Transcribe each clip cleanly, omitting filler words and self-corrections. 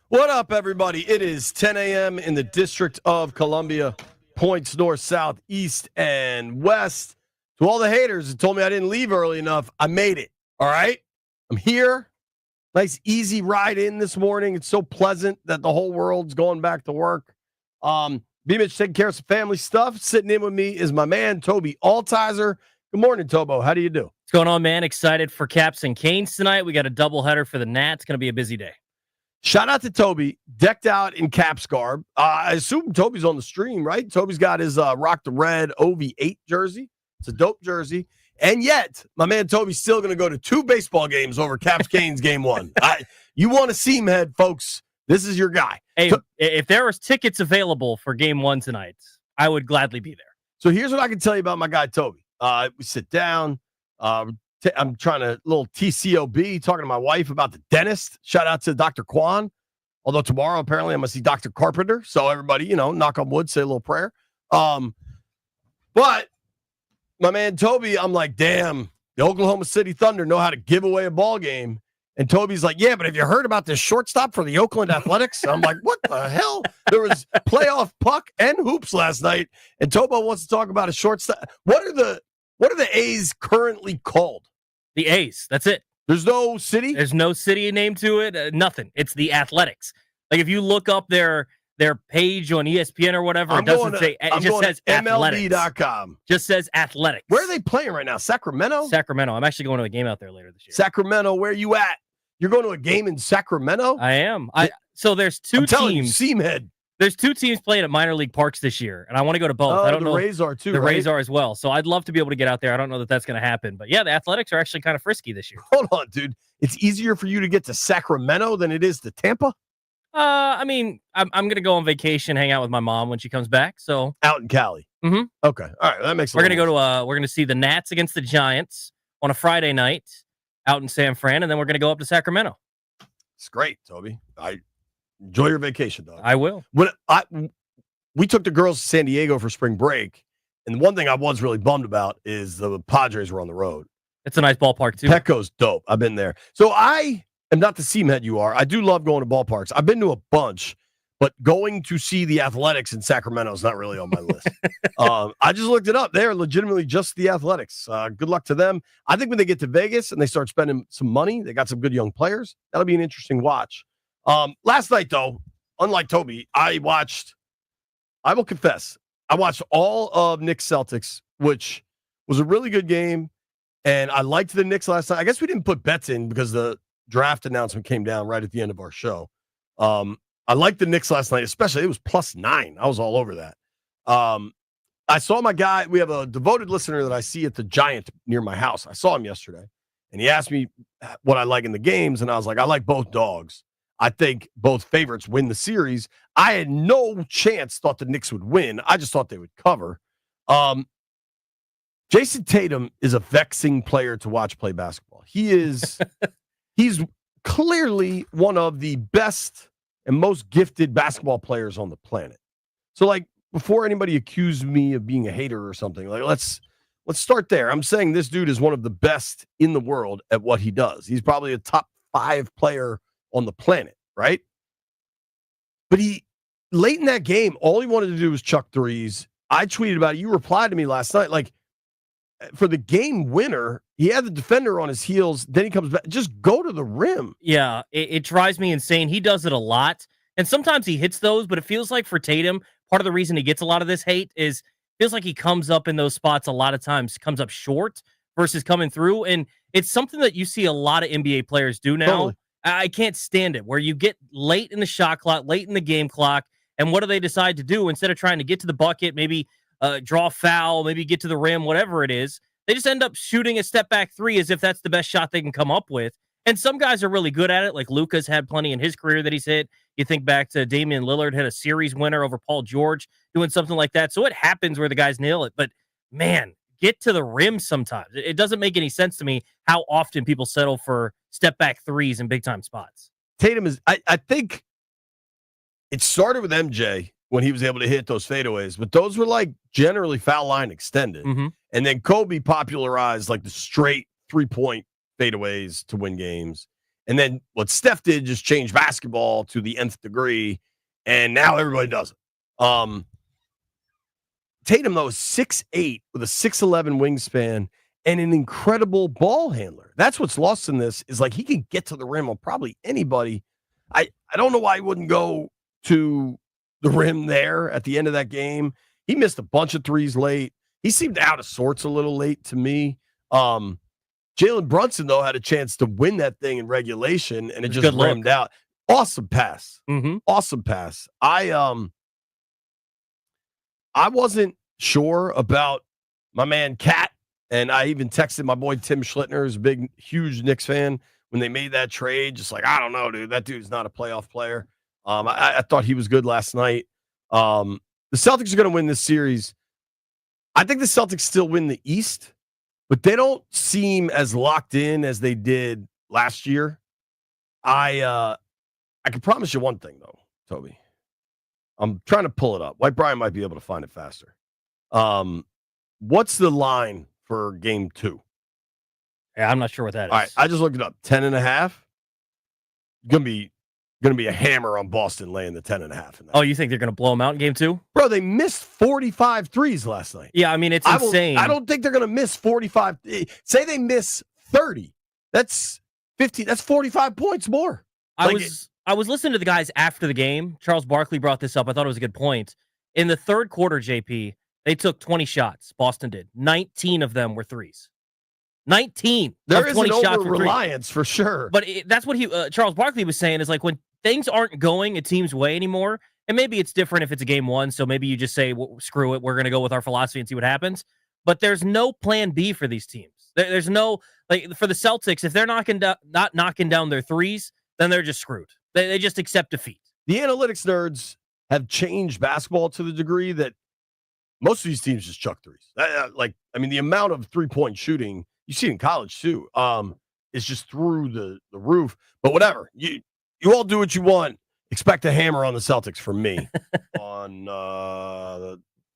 What up, everybody? It is 10 a.m. in the District of Columbia. Points north, south, east, and west. To all the haters that told me I didn't leave early enough, I made it. All right? I'm here. Nice, easy ride in this morning. It's so pleasant that the whole world's going back to work. B-Mitch taking care of some family stuff. Sitting in with me is my man, Toby Altizer. Good morning, Tobo. How do you do? What's going on, man? Excited for Caps and Canes tonight. We got a doubleheader for the Nats. It's going to be a busy day. Shout out to Toby, decked out in Caps garb. I assume Toby's on the stream, right? Toby's got his Rock the Red OV8 jersey. It's a dope jersey. And yet, my man Toby's still going to go to 2 baseball games over Caps Canes game 1. You want to see him head, folks. This is your guy. Hey, if there was tickets available for game 1 tonight, I would gladly be there. So here's what I can tell you about my guy, Toby. We sit down. I'm trying to little TCOB, talking to my wife about the dentist. Shout out to Dr. Kwan. Although tomorrow, apparently, I'm going to see Dr. Carpenter. So everybody, knock on wood, say a little prayer. But my man Toby, I'm like, damn, the Oklahoma City Thunder know how to give away a ball game. And Toby's like, yeah, but have you heard about this shortstop for the Oakland Athletics? I'm like, what the hell? There was playoff puck and hoops last night. And Tobo wants to talk about a shortstop. What are the A's currently called? The A's. That's it. There's no city? There's no city named to it. Nothing. It's the Athletics. Like if you look up their page on ESPN or whatever, it doesn't say. It just says Athletics. MLB.com. Just says Athletics. Where are they playing right now? Sacramento? Sacramento. I'm actually going to a game out there later this year. Sacramento, where you at? You're going to a game in Sacramento? I am. So there's 2 teams. Seamhead. There's 2 teams playing at minor league parks this year, and I want to go to both. I don't know. The Rays are too. The Rays are as well. So I'd love to be able to get out there. I don't know that that's going to happen, but yeah, the Athletics are actually kind of frisky this year. Hold on, dude. It's easier for you to get to Sacramento than it is to Tampa? I'm going to go on vacation, hang out with my mom when she comes back. So out in Cali. Mm-hmm. Okay. All right. That makes sense. We're going to see the Nats against the Giants on a Friday night out in San Fran, and then we're going to go up to Sacramento. It's great, Toby. I enjoy your vacation, dog. I will. We took the girls to San Diego for spring break, and one thing I was really bummed about is the Padres were on the road. It's a nice ballpark, too. Petco's dope. I've been there. So I am not the seamhead you are. I do love going to ballparks. I've been to a bunch, but going to see the Athletics in Sacramento is not really on my list. I just looked it up. They are legitimately just the Athletics. Good luck to them. I think when they get to Vegas and they start spending some money, they got some good young players. That'll be an interesting watch. Last night, though, unlike Toby, I will confess, I watched all of Knicks Celtics, which was a really good game. And I liked the Knicks last night. I guess we didn't put bets in because the draft announcement came down right at the end of our show. I liked the Knicks last night, especially it was +9. I was all over that. I saw my guy. We have a devoted listener that I see at the Giant near my house. I saw him yesterday, and he asked me what I like in the games, and I was like, I like both dogs. I think both favorites win the series. I had no chance thought the Knicks would win. I just thought they would cover. Jason Tatum is a vexing player to watch play basketball. He's clearly one of the best and most gifted basketball players on the planet. So, like, before anybody accused me of being a hater or something, like, let's start there. I'm saying this dude is one of the best in the world at what he does. He's probably a top 5 player on the planet, right? But late in that game, all he wanted to do was chuck threes. I tweeted about it. You replied to me last night. Like, for the game winner, he had the defender on his heels. Then he comes back. Just go to the rim. Yeah, it drives me insane. He does it a lot. And sometimes he hits those, but it feels like for Tatum, part of the reason he gets a lot of this hate is feels like he comes up in those spots a lot of times, comes up short versus coming through. And it's something that you see a lot of NBA players do now. Totally. I can't stand it, where you get late in the shot clock, late in the game clock, and what do they decide to do? Instead of trying to get to the bucket, maybe draw a foul, maybe get to the rim, whatever it is, they just end up shooting a step-back 3 as if that's the best shot they can come up with. And some guys are really good at it, like Luka's had plenty in his career that he's hit. You think back to Damian Lillard, had a series winner over Paul George doing something like that. So it happens where the guys nail it. But, man, get to the rim sometimes. It doesn't make any sense to me how often people settle for step-back 3s in big-time spots. Tatum is, I think it started with MJ when he was able to hit those fadeaways, but those were like generally foul line extended. Mm-hmm. And then Kobe popularized like the straight 3-point fadeaways to win games. And then what Steph did just change basketball to the nth degree, and now everybody does it. Tatum, though, is 6'8" with a 6'11" wingspan and an incredible ball handler. That's what's lost in this, is like he can get to the rim on probably anybody. I don't know why he wouldn't go to the rim there at the end of that game. He missed a bunch of threes late. He seemed out of sorts a little late to me. Jalen Brunson, though, had a chance to win that thing in regulation, and it just rimmed out. Awesome pass. Awesome pass. I wasn't sure about my man Cat, and I even texted my boy Tim Schlittner, who's a big, huge Knicks fan, when they made that trade. Just like, I don't know, dude. That dude's not a playoff player. I thought he was good last night. The Celtics are going to win this series. I think the Celtics still win the East, but they don't seem as locked in as they did last year. I can promise you one thing, though, Toby. I'm trying to pull it up. White Brian might be able to find it faster. What's the line for game 2? Yeah, I'm not sure what that is. All right, I just looked it up. 10.5. Gonna be a hammer on Boston laying the 10.5. Oh, you think they're gonna blow them out in game 2? Bro, they missed 45 threes last night. Yeah, I mean, it's insane. I don't think they're gonna miss 45. Say they miss 30. That's 50. That's 45 points more. I was listening to the guys after the game. Charles Barkley brought this up. I thought it was a good point. In the third quarter, JP, they took 20 shots. Boston did. 19 of them were threes. 19. There is 20 an shots over-reliance for sure. But that's what Charles Barkley was saying, is like when things aren't going a team's way anymore, and maybe it's different if it's a game 1, so maybe you just say, well, screw it, we're going to go with our philosophy and see what happens. But there's no plan B for these teams. There's no, like, for the Celtics, if they're not knocking down their threes, then they're just screwed. They just accept defeat. The analytics nerds have changed basketball to the degree that most of these teams just chuck threes. The amount of three-point shooting, you see it in college too, is just through the roof. But whatever. You all do what you want. Expect a hammer on the Celtics from me on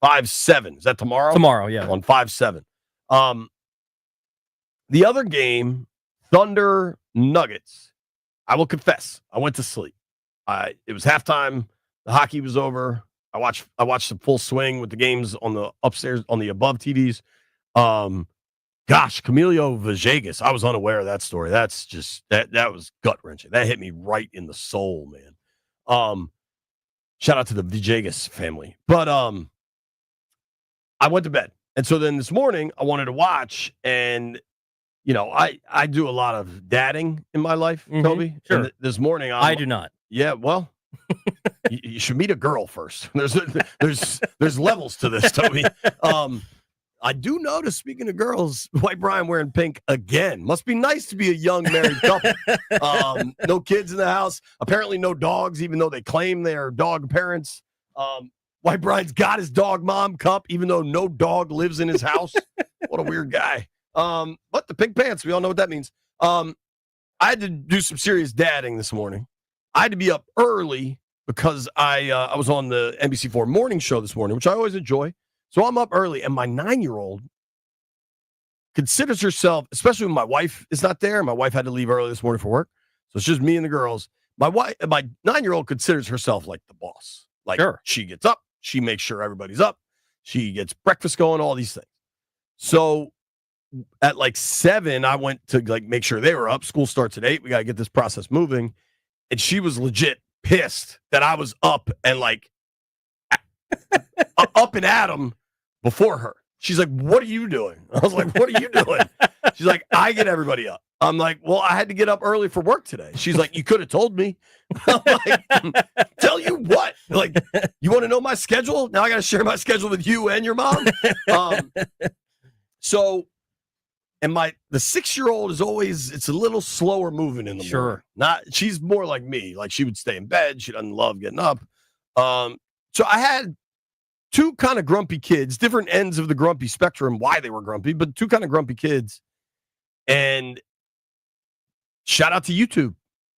5-7. Is that tomorrow? Tomorrow, yeah. On 5-7. The other game, Thunder Nuggets. I will confess, I went to sleep. It was halftime. The hockey was over. I watched the full swing with the games on the upstairs, on the above TVs. Gosh, Camilo Villegas. I was unaware of that story. That's just that was gut wrenching. That hit me right in the soul, man. Shout out to the Villegas family. But I went to bed, and so then this morning I wanted to watch, and I do a lot of dadding in my life, Toby. Sure. And this morning I do not. Yeah, well, you should meet a girl first. There's levels to this, Toby. I do notice, speaking of girls, White Brian wearing pink again. Must be nice to be a young married couple. No kids in the house. Apparently no dogs, even though they claim they are dog parents. White Brian's got his dog mom cup, even though no dog lives in his house. What a weird guy. But the pink pants, we all know what that means. I had to do some serious dadding this morning. I had to be up early because I was on the NBC4 morning show this morning, which I always enjoy. So I'm up early, and my 9-year-old considers herself, especially when my wife is not there. My wife had to leave early this morning for work, so it's just me and the girls. My 9-year-old considers herself like the boss. Like, sure. She gets up, she makes sure everybody's up, she gets breakfast going, all these things. So at 7, I went to make sure they were up. School starts at 8. We got to get this process moving. And she was legit pissed that I was up and up and at 'em before her. She's like, "What are you doing?" I was like, "What are you doing?" She's like, "I get everybody up." I'm like, "Well, I had to get up early for work today." She's like, "You could have told me." I'm like, "Tell you what? You want to know my schedule? Now I got to share my schedule with you and your mom." And the 6-year-old is always, it's a little slower moving in the morning. She's more like me. Like, she would stay in bed. She doesn't love getting up. So I had two kind of grumpy kids, different ends of the grumpy spectrum, why they were grumpy, but two kind of grumpy kids. And shout out to YouTube.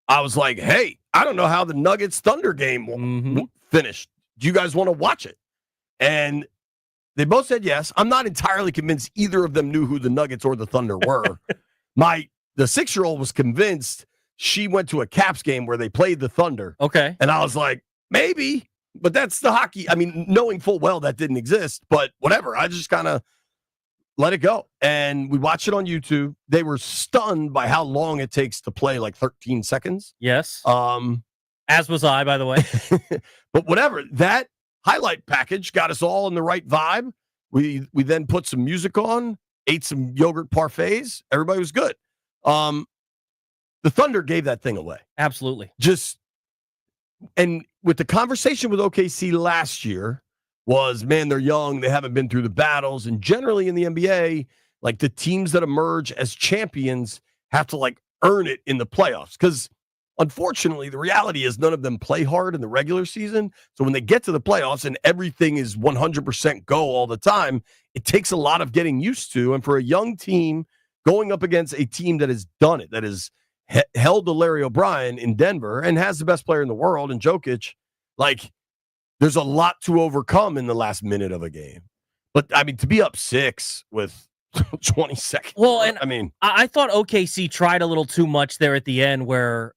I was like, hey, I don't know how the Nuggets Thunder game finished. Do you guys want to watch it? And they both said yes. I'm not entirely convinced either of them knew who the Nuggets or the Thunder were. The 6-year-old was convinced. she went to a Caps game where they played the Thunder. Okay. And I was like, maybe, but that's the hockey. I mean, knowing full well that didn't exist, but whatever. I just kind of let it go. And we watched it on YouTube. They were stunned by how long it takes to play, like 13 seconds. Yes. As was I, by the way. But whatever. That highlight package got us all in the right vibe. We then put some music on, ate some yogurt parfaits. Everybody was good. The Thunder gave that thing away. Absolutely. And with the conversation with OKC last year was, man, they're young. They haven't been through the battles. And generally in the NBA, like the teams that emerge as champions have to like earn it in the playoffs. Because unfortunately, the reality is none of them play hard in the regular season. So when they get to the playoffs and everything is 100% go all the time, it takes a lot of getting used to. And for a young team going up against a team that has done it, that has held to Larry O'Brien in Denver and has the best player in the world in Jokic, like there's a lot to overcome in the last minute of a game. But I mean, to be up 6 with 20 seconds. Well, and I mean, I thought OKC tried a little too much there at the end where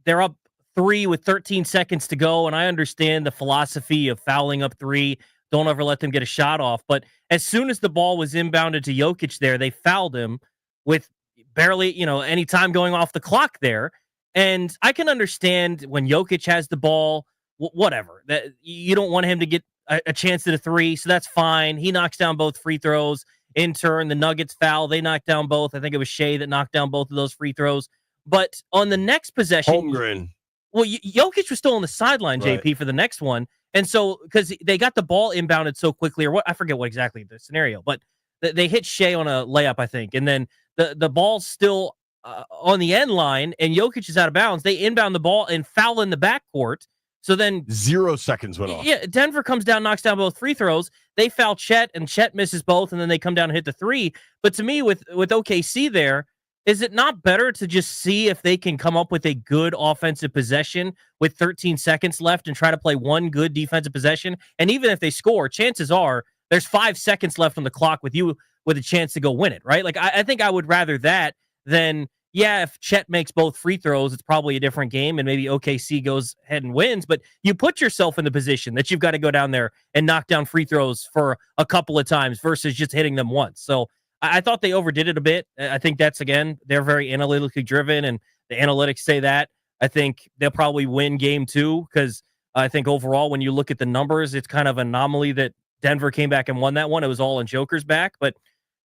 they're up 3 with 13 seconds to go. And I understand the philosophy of fouling up 3. Don't ever let them get a shot off. But as soon as the ball was inbounded to Jokic there, they fouled him with barely, any time going off the clock there. And I can understand when Jokic has the ball, whatever, that you don't want him to get a chance at a 3. So that's fine. He knocks down both free throws. In turn, the Nuggets foul. They knocked down both. I think it was Shea that knocked down both of those free throws. But on the next possession, Holmgren. Well, Jokic was still on the sideline, right. JP, for the next one. And so, because they got the ball inbounded so quickly, or what, I forget what exactly the scenario, but they hit Shea on a layup, I think. And then the ball's still on the end line, and Jokic is out of bounds. They inbound the ball and foul in the backcourt. So then 0 seconds went off. Yeah, Denver comes down, knocks down both free throws. They foul Chet, and Chet misses both, and then they come down and hit the 3. But to me, with OKC there, is it not better to just see if they can come up with a good offensive possession with 13 seconds left and try to play one good defensive possession? And even if they score, chances are there's 5 seconds left on the clock with you with a chance to go win it, right? Like, I think I would rather that than, if Chet makes both free throws, it's probably a different game, and maybe OKC goes ahead and wins. But you put yourself in the position that you've got to go down there and knock down free throws for a couple of times versus just hitting them once. So I thought they overdid it a bit. I think that's, again, they're very analytically driven, and the analytics say that. I think they'll probably win game 2 because I think overall, when you look at the numbers, it's kind of an anomaly that Denver came back and won that one. It was all on Joker's back, but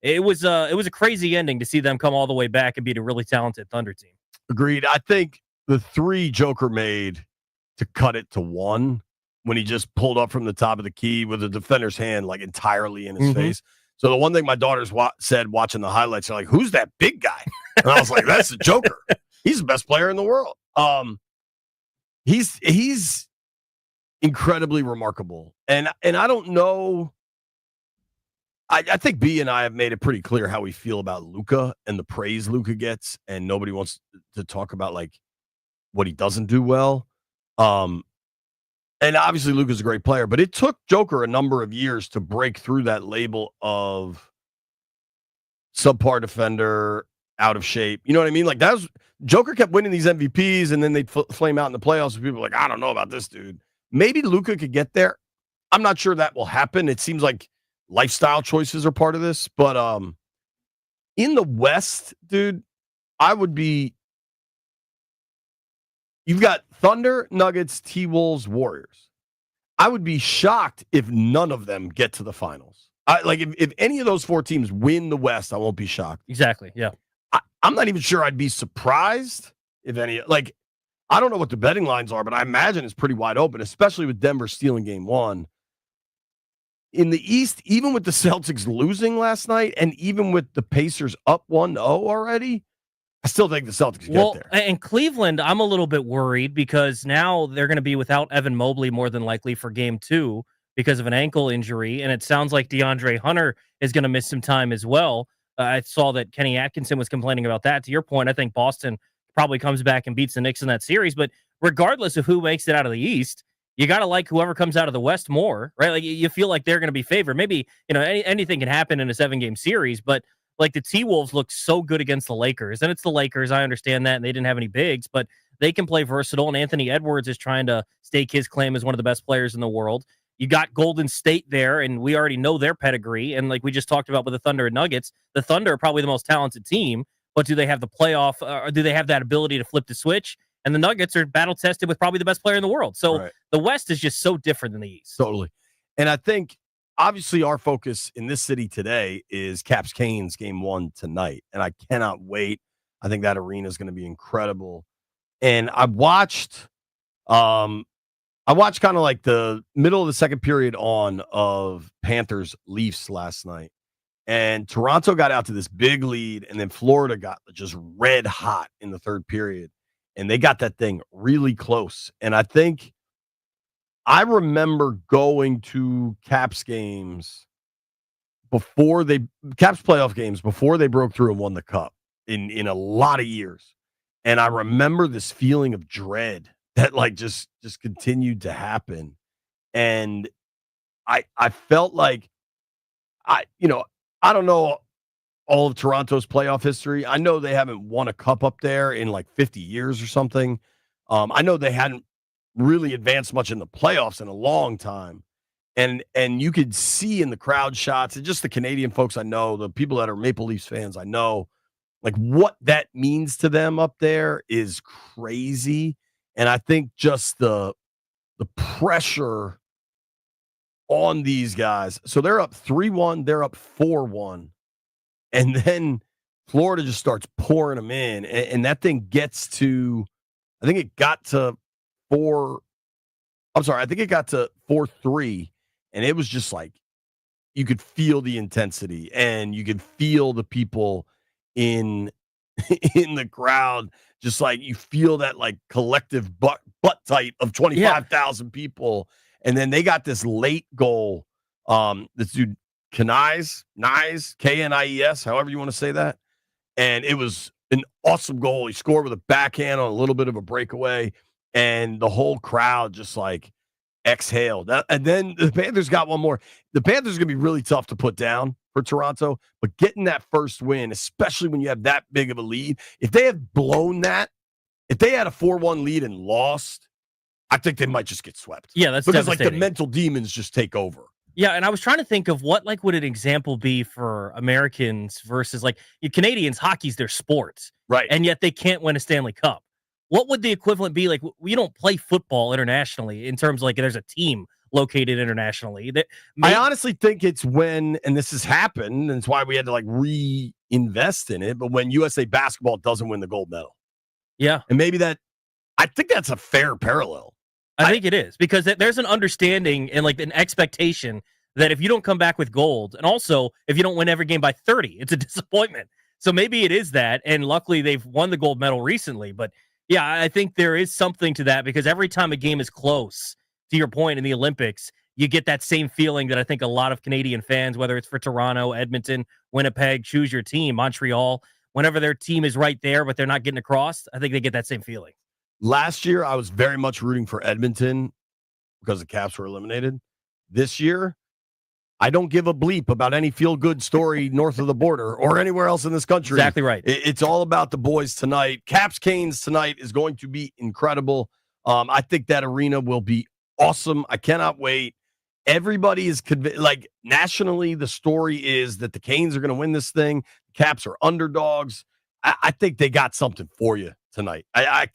it was a crazy ending to see them come all the way back and beat a really talented Thunder team. Agreed. I think the 3 Joker made to cut it to 1 when he just pulled up from the top of the key with the defender's hand like entirely in his face. So the one thing my daughters said watching the highlights, they're like, who's that big guy? And I was like, that's the Joker. He's the best player in the world. He's incredibly remarkable. And I don't know. I think B and I have made it pretty clear how we feel about Luka and the praise Luka gets, and nobody wants to talk about like what he doesn't do well. And obviously Luka's a great player, but it took Joker a number of years to break through that label of subpar defender, out of shape. You know what I mean? Like Joker kept winning these MVPs, and then they'd flame out in the playoffs, and people were like, I don't know about this dude. Maybe Luka could get there. I'm not sure that will happen. It seems like lifestyle choices are part of this, but in the West, dude, you've got Thunder, Nuggets, T-Wolves, Warriors. I would be shocked if none of them get to the finals. If any of those 4 teams win the West, I won't be shocked. Exactly, yeah. I'm not even sure I'd be surprised if any. Like, I don't know what the betting lines are, but I imagine it's pretty wide open, especially with Denver stealing game 1. In the East, even with the Celtics losing last night, and even with the Pacers up 1-0 already, I still think the Celtics get there. And Cleveland, I'm a little bit worried because now they're going to be without Evan Mobley more than likely for game 2 because of an ankle injury. And it sounds like DeAndre Hunter is going to miss some time as well. I saw that Kenny Atkinson was complaining about that. To your point, I think Boston probably comes back and beats the Knicks in that series. But regardless of who makes it out of the East, you got to like whoever comes out of the West more, right? Like you feel like they're going to be favored. Maybe, anything can happen in a 7-game series, but Like the T-Wolves look so good against the Lakers, and it's the Lakers. I understand that, and they didn't have any bigs, but they can play versatile, and Anthony Edwards is trying to stake his claim as one of the best players in the world. You got Golden State there, and we already know their pedigree, and like we just talked about with the Thunder and Nuggets, the Thunder are probably the most talented team, but do they have the playoff, or do they have that ability to flip the switch? And the Nuggets are battle-tested with probably the best player in the world. So the West is just so different than the East. Totally. And I think, obviously, our focus in this city today is Caps Canes game 1 tonight. And I cannot wait. I think that arena is going to be incredible. And I watched kind of like the middle of the second period of Panthers Leafs last night. And Toronto got out to this big lead, and then Florida got just red hot in the third period. And they got that thing really close. And I think I remember going to Caps games Caps playoff games before they broke through and won the cup in a lot of years. And I remember this feeling of dread that like just continued to happen. And I felt like I don't know all of Toronto's playoff history. I know they haven't won a cup up there in like 50 years or something. I know they hadn't really advanced much in the playoffs in a long time. And you could see in the crowd shots and just the Canadian folks I know, the people that are Maple Leafs fans I know, like what that means to them up there is crazy. And I think just the pressure on these guys. So they're up 3-1, they're up 4-1. And then Florida just starts pouring them in. And that thing gets to, I think it got to 4-3. And it was just like, you could feel the intensity and you could feel the people in the crowd. Just like you feel that like collective butt tight of 25,000 people. And then they got this late goal. This dude, Knies, Knies, however you want to say that. And it was an awesome goal. He scored with a backhand on a little bit of a breakaway. And the whole crowd just like exhaled. And then the Panthers got one more. The Panthers are going to be really tough to put down for Toronto. But getting that first win, especially when you have that big of a lead, if they had blown that, if they had a 4-1 lead and lost, I think they might just get swept. Yeah, that's because like the mental demons just take over. Yeah, and I was trying to think of what like would an example be for Americans versus like Canadians. Hockey's their sport, right? And yet they can't win a Stanley Cup. What would the equivalent be? Like we don't play football internationally in terms of like there's a team located internationally. I honestly think it's when, and this has happened, and it's why we had to like reinvest in it. But when USA Basketball doesn't win the gold medal, yeah, and maybe I think that's a fair parallel. I think it is because there's an understanding and like an expectation that if you don't come back with gold, and also if you don't win every game by 30, it's a disappointment. So maybe it is that, and luckily they've won the gold medal recently. But yeah, I think there is something to that because every time a game is close, to your point in the Olympics, you get that same feeling that I think a lot of Canadian fans, whether it's for Toronto, Edmonton, Winnipeg, choose your team, Montreal, whenever their team is right there, but they're not getting across, I think they get that same feeling. Last year, I was very much rooting for Edmonton because the Caps were eliminated. This year, I don't give a bleep about any feel-good story north of the border or anywhere else in this country. Exactly right. It's all about the boys tonight. Caps Canes tonight is going to be incredible. I think that arena will be awesome. I cannot wait. Everybody is like nationally, the story is that the Canes are going to win this thing. The Caps are underdogs. I think they got something for you tonight. I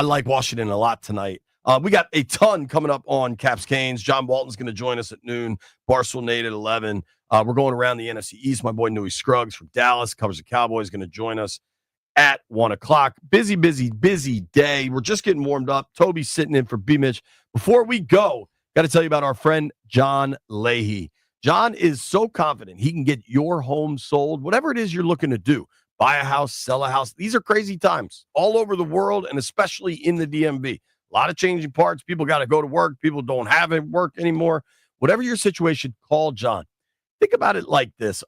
like Washington a lot tonight. We got a ton coming up on Caps Canes. John Walton's going to join us at noon. Barstool Nate at 11. We're going around the NFC East. My boy Newie Scrugs from Dallas covers the Cowboys, going to join us at 1 o'clock. Busy day. We're just getting warmed up. Toby's sitting in for B-Mitch. Before we go, got to tell you about our friend John Leahy. John is so confident he can get your home sold, whatever it is you're looking to do. Buy a house, sell a house. These are crazy times all over the world and especially in the DMV. A lot of changing parts. People got to go to work. People don't have it work anymore. Whatever your situation, call John. Think about it like this.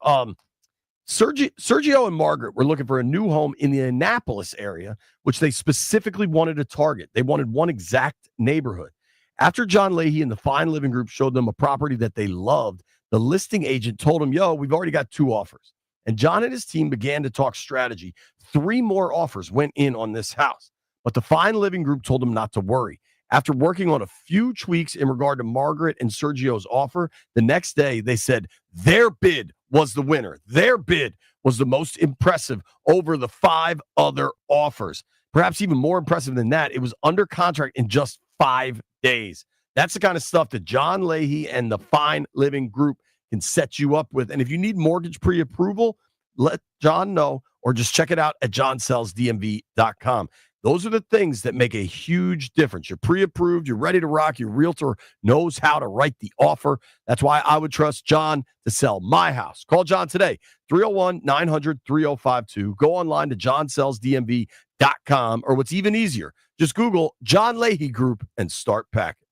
Sergio and Margaret were looking for a new home in the Annapolis area, which they specifically wanted to target. They wanted one exact neighborhood. After John Leahy and the Fine Living Group showed them a property that they loved, the listing agent told them, we've already got 2 offers. and John and his team began to talk strategy. 3 more offers went in on this house, but the Fine Living Group told him not to worry. After working on a few tweaks in regard to Margaret and Sergio's offer, the next day they said their bid was the winner. Their bid was the most impressive over the 5 other offers. Perhaps even more impressive than that, it was under contract in just 5 days. That's the kind of stuff that John Leahy and the Fine Living Group can set you up with. And if you need mortgage pre-approval, let John know or just check it out at johnsellsdmv.com. Those are the things that make a huge difference. You're pre-approved. You're ready to rock. Your realtor knows how to write the offer. That's why I would trust John to sell my house. Call John today, 301-900-3052. Go online to johnsellsdmv.com, or what's even easier, just Google John Leahy Group and start packing.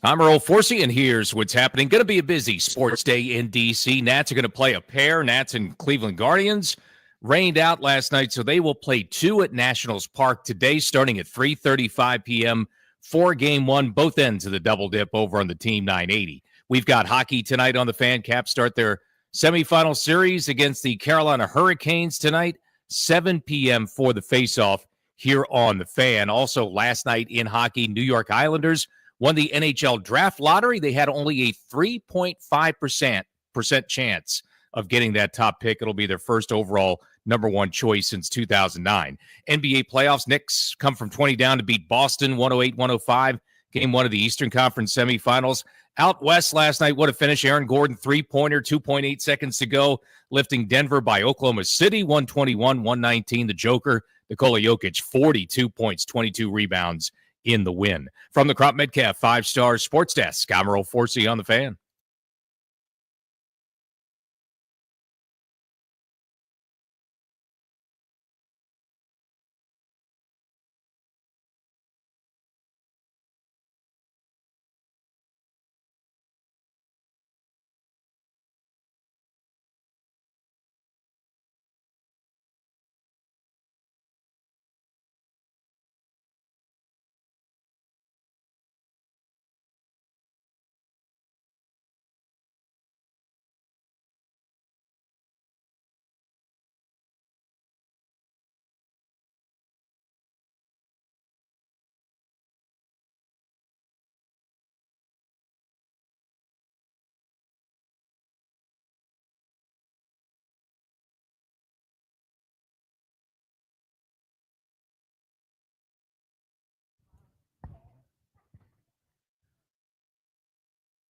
I'm Earl Forsey, and here's what's happening. Going to be a busy sports day in D.C. Nats are going to play a pair. Nats and Cleveland Guardians rained out last night, so they will play 2 at Nationals Park today, starting at 3:35 p.m. for Game 1, both ends of the double dip over on the Team 980. We've got hockey tonight on the Fan. Caps start their semifinal series against the Carolina Hurricanes tonight, 7 p.m. for the face-off here on the Fan. Also, last night in hockey, New York Islanders won the NHL draft lottery. They had only a 3.5% chance of getting that top pick. It'll be their first overall number 1 choice since 2009. NBA playoffs, Knicks come from 20 down to beat Boston 108-105. Game 1 of the Eastern Conference semifinals. Out west last night, what a finish. Aaron Gordon, 3-pointer, 2.8 seconds to go, lifting Denver by Oklahoma City, 121-119. The Joker, Nikola Jokic, 42 points, 22 rebounds in the win. From the Crop Metcalf 5-Star Sports Desk, I'm Earl Forsey on the Fan.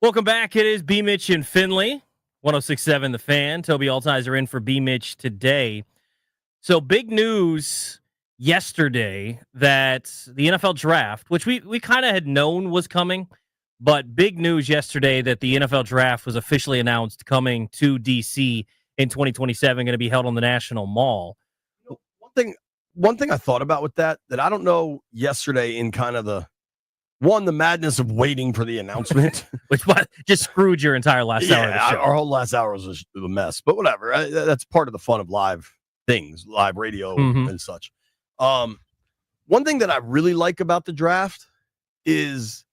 Welcome back. It is B. Mitch and Finley, 106.7 The Fan. Toby Altizer in for B. Mitch today. So big news yesterday that the NFL draft, which we kind of had known was coming, but big news yesterday that the NFL draft was officially announced coming to D.C. in 2027, going to be held on the National Mall. One thing I thought about with that I don't know yesterday in kind of the madness of waiting for the announcement. Which just screwed your entire last hour of the show. Our whole last hour was a mess, but whatever. That's part of the fun of live things, live radio and such. One thing that I really like about the draft is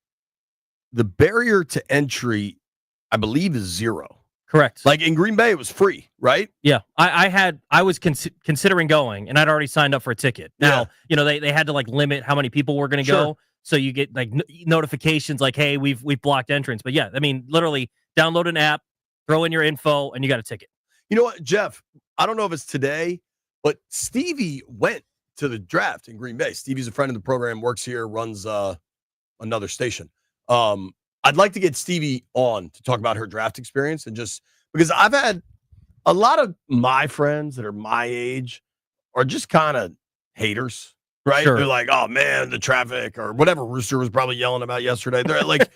the barrier to entry, I believe, is 0. Correct. Like in Green Bay, it was free, right? Yeah. I was considering going, and I'd already signed up for a ticket. Now, they had to limit how many people were going to go. So you get notifications like, hey, we've blocked entrance. But yeah, I mean, literally download an app, throw in your info, and you got a ticket. You know what, Jeff? I don't know if it's today, but Stevie went to the draft in Green Bay. Stevie's a friend of the program, works here, runs another station. I'd like to get Stevie on to talk about her draft experience, and just because I've had a lot of my friends that are my age are just kind of haters. Right? Sure. They're like, oh, man, the traffic or whatever Rooster was probably yelling about yesterday. They're like,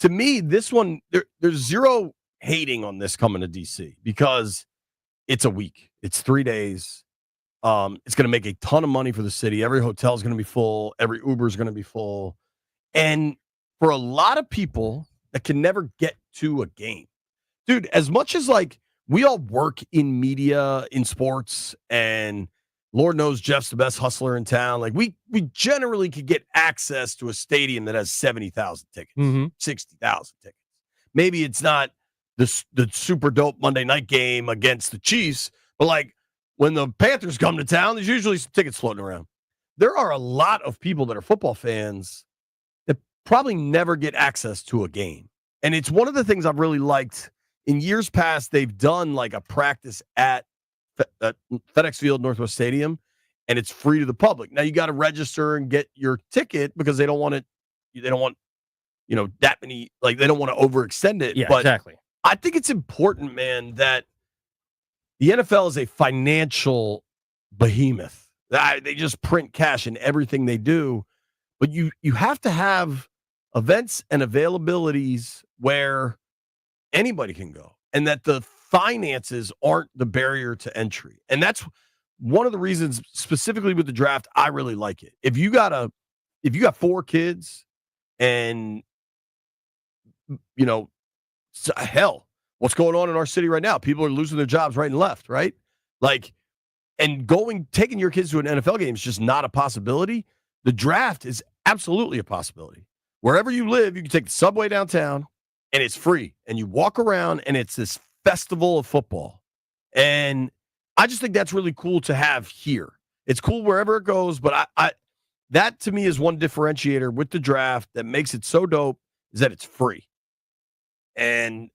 to me, this one, there's 0 hating on this coming to D.C. because it's a week. It's 3 days. It's going to make a ton of money for the city. Every hotel is going to be full. Every Uber is going to be full. And for a lot of people that can never get to a game, dude, as much as we all work in media, in sports, and Lord knows Jeff's the best hustler in town. We generally could get access to a stadium that has 70,000 tickets, 60,000 tickets. Maybe it's not the super dope Monday night game against the Chiefs, but when the Panthers come to town, there's usually some tickets floating around. There are a lot of people that are football fans that probably never get access to a game. And it's one of the things I've really liked. In years past, they've done a practice at FedEx Field, Northwest Stadium, and it's free to the public. Now you got to register and get your ticket because they don't want that many, they don't want to overextend it. Yeah, but exactly. I think it's important, man, that the NFL is a financial behemoth. They just print cash in everything they do, but you have to have events and availabilities where anybody can go, and that the finances aren't the barrier to entry. And that's one of the reasons, specifically with the draft, I really like it. If you got 4 kids and you know, hell, what's going on in our city right now? People are losing their jobs right and left, right? Like, and taking your kids to an NFL game is just not a possibility. The draft is absolutely a possibility. Wherever you live, you can take the subway downtown, and it's free. And you walk around, and it's this festival of football. And I just think that's really cool to have here. It's cool wherever it goes, but I that to me is one differentiator with the draft that makes it so dope is that it's free. And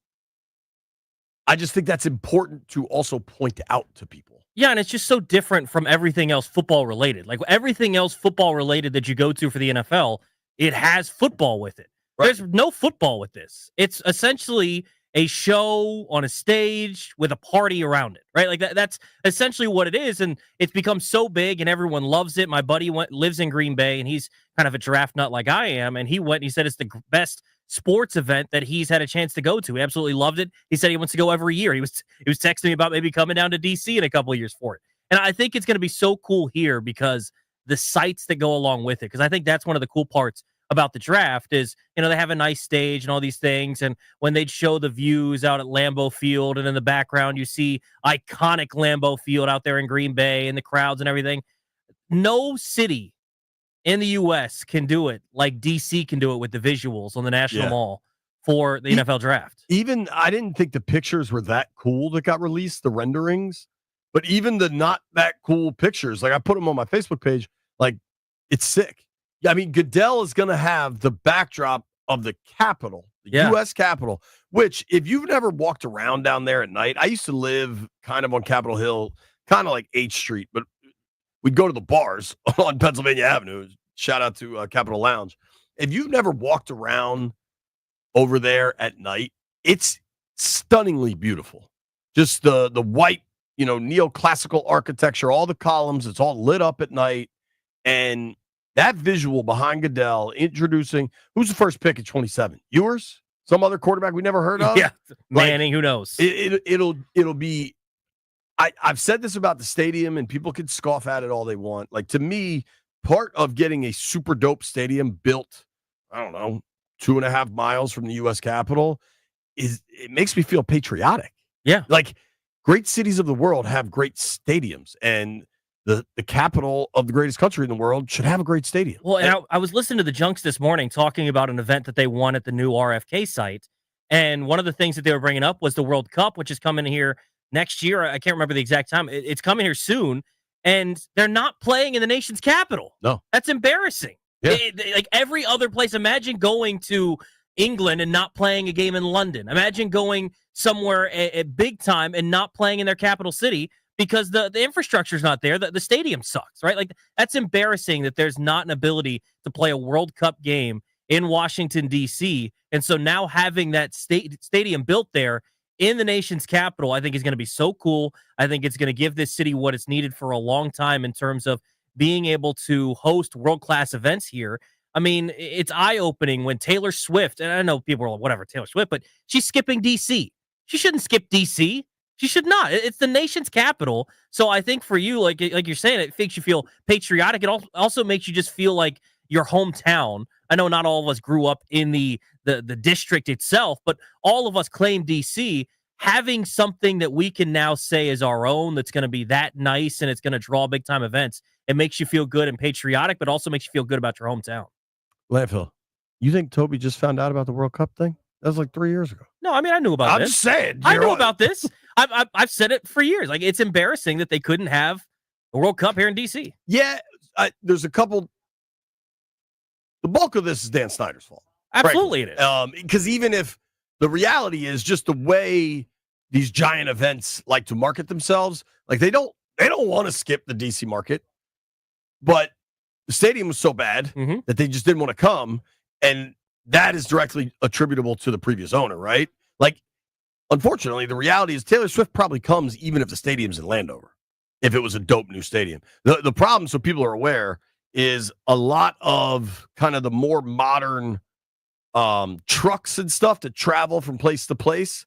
I just think that's important to also point out to people. Yeah, and it's just so different from everything else football related. Like everything else football related that you go to for the NFL, it has football with it. Right. There's no football with this. It's essentially a show on a stage with a party around it, right? Like that's essentially what it is, and it's become so big and everyone loves it. My buddy lives in Green Bay, and he's kind of a draft nut like I am, and he said it's the best sports event that he's had a chance to go to. He absolutely loved it. He said he wants to go every year. He was texting me about maybe coming down to DC in a couple of years for it. And I think it's going to be so cool here because the sites that go along with it, because I think that's one of the cool parts about the draft is, they have a nice stage and all these things. And when they'd show the views out at Lambeau Field and in the background, you see iconic Lambeau Field out there in Green Bay and the crowds and everything. No city in the U.S. can do it like DC can do it with the visuals on the National Mall for the NFL draft. Even I didn't think the pictures were that cool that got released, the renderings, but even the not that cool pictures, like I put them on my Facebook page, like it's sick. I mean, Goodell is going to have the backdrop of the Capitol, the U.S. Capitol, which if you've never walked around down there at night, I used to live kind of on Capitol Hill, kind of like H Street, but we'd go to the bars on Pennsylvania Avenue. Shout out to Capitol Lounge. If you've never walked around over there at night, it's stunningly beautiful. Just the white, neoclassical architecture, all the columns, it's all lit up at night. And that visual behind Goodell introducing who's the first pick at 27? Ewers? Some other quarterback we never heard of? Yeah, Manning, who knows? It'll be. I've said this about the stadium, and people can scoff at it all they want. Like, to me, part of getting a super dope stadium built, I don't know, 2.5 miles from the U.S. Capitol is it makes me feel patriotic. Yeah, like great cities of the world have great stadiums, and the capital of the greatest country in the world should have a great stadium. Well, and I was listening to the Junks this morning talking about an event that they won at the new RFK site. And one of the things that they were bringing up was the World Cup, which is coming here next year. I can't remember the exact time. It's coming here soon. And they're not playing in the nation's capital. No. That's embarrassing. Yeah. Like every other place. Imagine going to England and not playing a game in London. Imagine going somewhere at big time and not playing in their capital city, because the infrastructure is not there. The stadium sucks, right? Like that's embarrassing that there's not an ability to play a World Cup game in Washington, D.C. And so now having that stadium built there in the nation's capital, I think is going to be so cool. I think it's going to give this city what it's needed for a long time in terms of being able to host world-class events here. I mean, it's eye-opening when Taylor Swift, and I know people are like, whatever, Taylor Swift, but she's skipping D.C. She shouldn't skip D.C. She should not. It's the nation's capital. So I think for you, like you're saying, it makes you feel patriotic. It also makes you just feel like your hometown. I know not all of us grew up in the district itself, but all of us claim DC. Having something that we can now say is our own that's going to be that nice and it's going to draw big-time events, it makes you feel good and patriotic, but also makes you feel good about your hometown. Landfill, you think Toby just found out about the World Cup thing? That was like 3 years ago. No, I mean, I knew about this. I'm just saying. I knew about this. I've said it for years. Like, it's embarrassing that they couldn't have a World Cup here in D.C. Yeah, there's a couple. The bulk of this is Dan Snyder's fault. Absolutely frankly. it is. Because even if the reality is just the way these giant events like to market themselves, like they don't want to skip the D.C. market, but the stadium was so bad that they just didn't want to come, and that is directly attributable to the previous owner, right? Like, unfortunately, the reality is Taylor Swift probably comes even if the stadium's in Landover, if it was a dope new stadium. The problem, so people are aware, is a lot of kind of the more modern trucks and stuff that travel from place to place.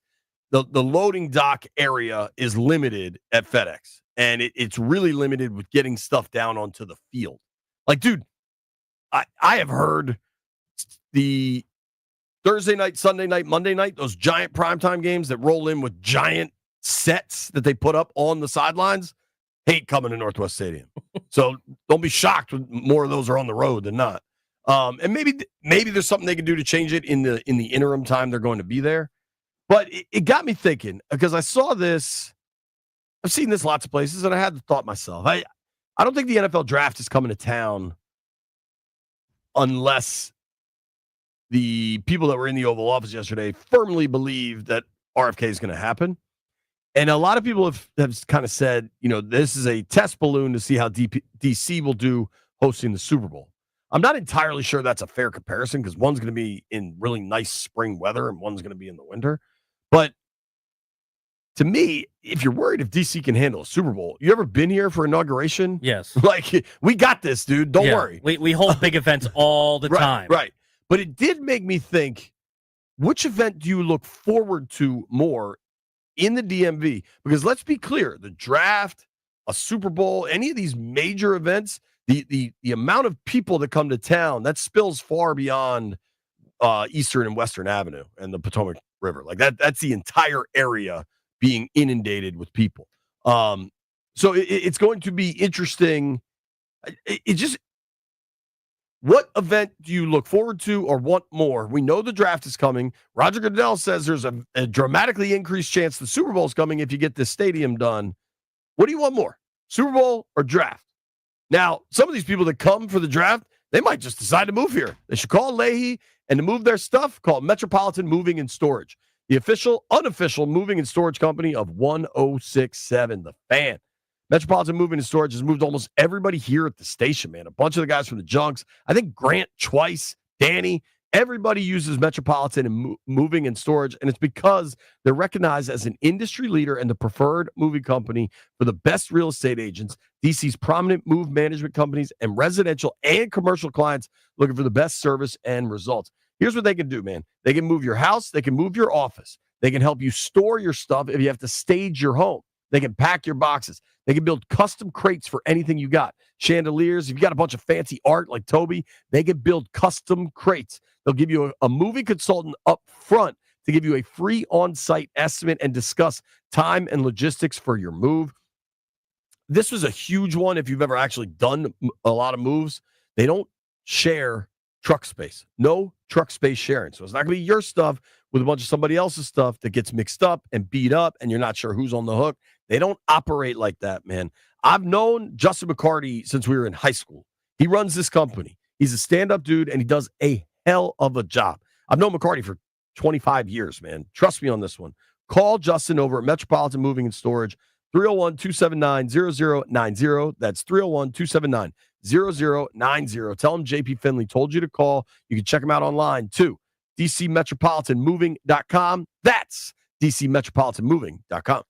The loading dock area is limited at FedEx, and it's really limited with getting stuff down onto the field. Like, dude, I have heard the Thursday night, Sunday night, Monday night, those giant primetime games that roll in with giant sets that they put up on the sidelines, hate coming to Northwest Stadium. So don't be shocked when more of those are on the road than not. And maybe there's something they can do to change it in the interim time they're going to be there. But it got me thinking because I saw this. I've seen this lots of places, and I had the thought myself. I don't think the NFL draft is coming to town unless the people that were in the Oval Office yesterday firmly believe that RFK is going to happen. And a lot of people have kind of said, this is a test balloon to see how DC will do hosting the Super Bowl. I'm not entirely sure that's a fair comparison because one's going to be in really nice spring weather and one's going to be in the winter. But to me, if you're worried if DC can handle a Super Bowl, you ever been here for inauguration? Yes. Like, we got this, dude. Don't worry. We hold big events all the time. Right. But it did make me think, which event do you look forward to more in the DMV? Because let's be clear, the draft, a Super Bowl, any of these major events, the amount of people that come to town, that spills far beyond Eastern and Western Avenue and the Potomac River. Like that's the entire area being inundated with people. So it's going to be interesting. What event do you look forward to or want more? We know the draft is coming. Roger Goodell says there's a dramatically increased chance the Super Bowl is coming if you get this stadium done. What do you want more, Super Bowl or draft? Now, some of these people that come for the draft, they might just decide to move here. They should call Leahy, and to move their stuff, call Metropolitan Moving and Storage, the official, unofficial moving and storage company of 1067 The Fan. Metropolitan Moving and Storage has moved almost everybody here at the station, man. A bunch of the guys from the Junks. I think Grant twice, Danny. Everybody uses Metropolitan and Moving and Storage, and it's because they're recognized as an industry leader and the preferred moving company for the best real estate agents, DC's prominent move management companies, and residential and commercial clients looking for the best service and results. Here's what they can do, man. They can move your house. They can move your office. They can help you store your stuff if you have to stage your home. They can pack your boxes. They can build custom crates for anything you got. Chandeliers. If you got a bunch of fancy art like Toby, they can build custom crates. They'll give you a moving consultant up front to give you a free on-site estimate and discuss time and logistics for your move. This was a huge one if you've ever actually done a lot of moves. They don't share truck space. No truck space sharing. So it's not going to be your stuff with a bunch of somebody else's stuff that gets mixed up and beat up and you're not sure who's on the hook. They don't operate like that, man. I've known Justin McCarty since we were in high school. He runs this company. He's a stand-up dude, and he does a hell of a job. I've known McCarty for 25 years, man. Trust me on this one. Call Justin over at Metropolitan Moving and Storage, 301-279-0090. That's 301-279-0090. Tell him JP Finley told you to call. You can check him out online, too. DCMetropolitanMoving.com. That's DCMetropolitanMoving.com.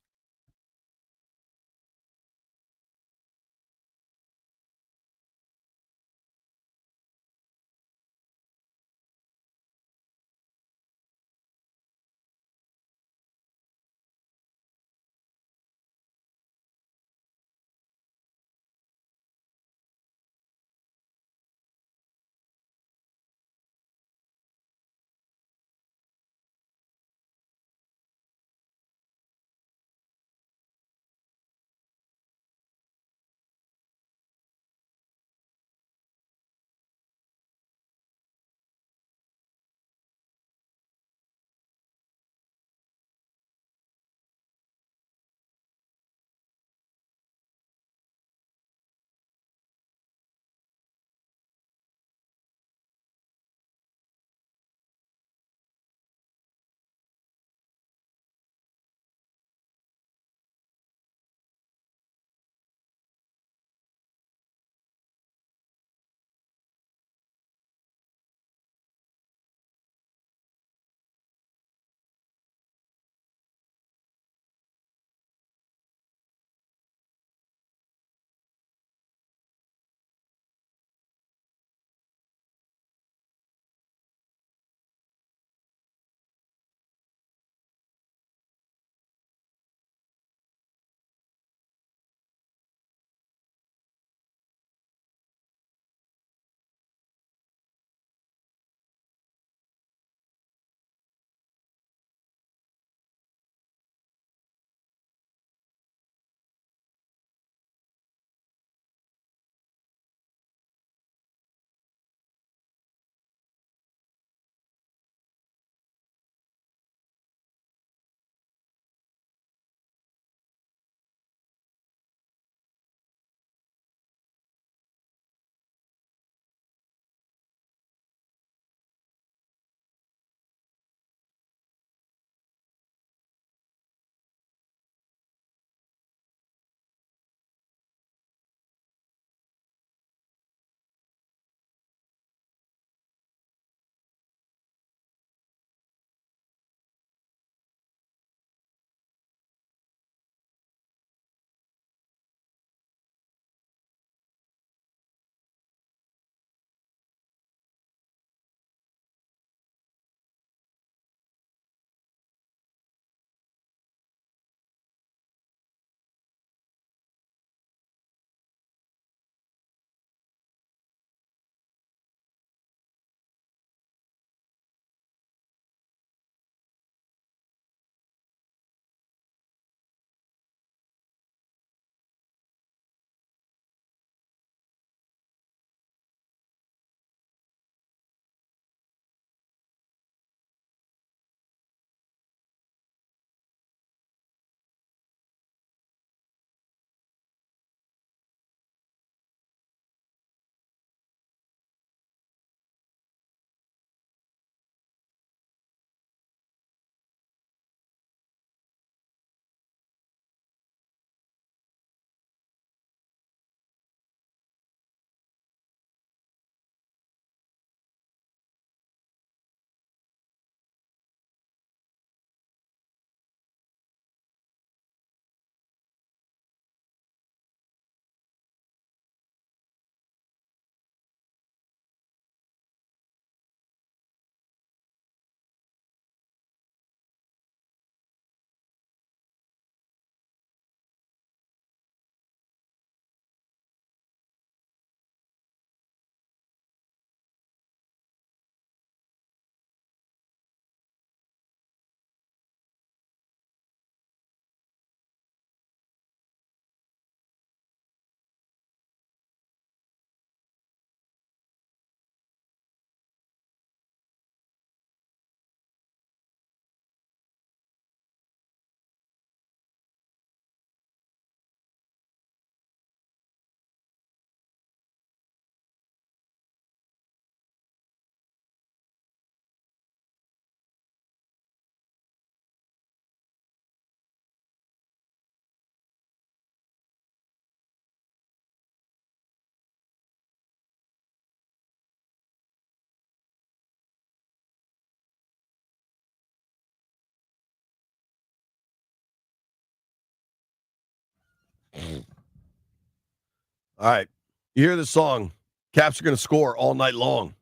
All right. You hear this song. Caps are going to score all night long.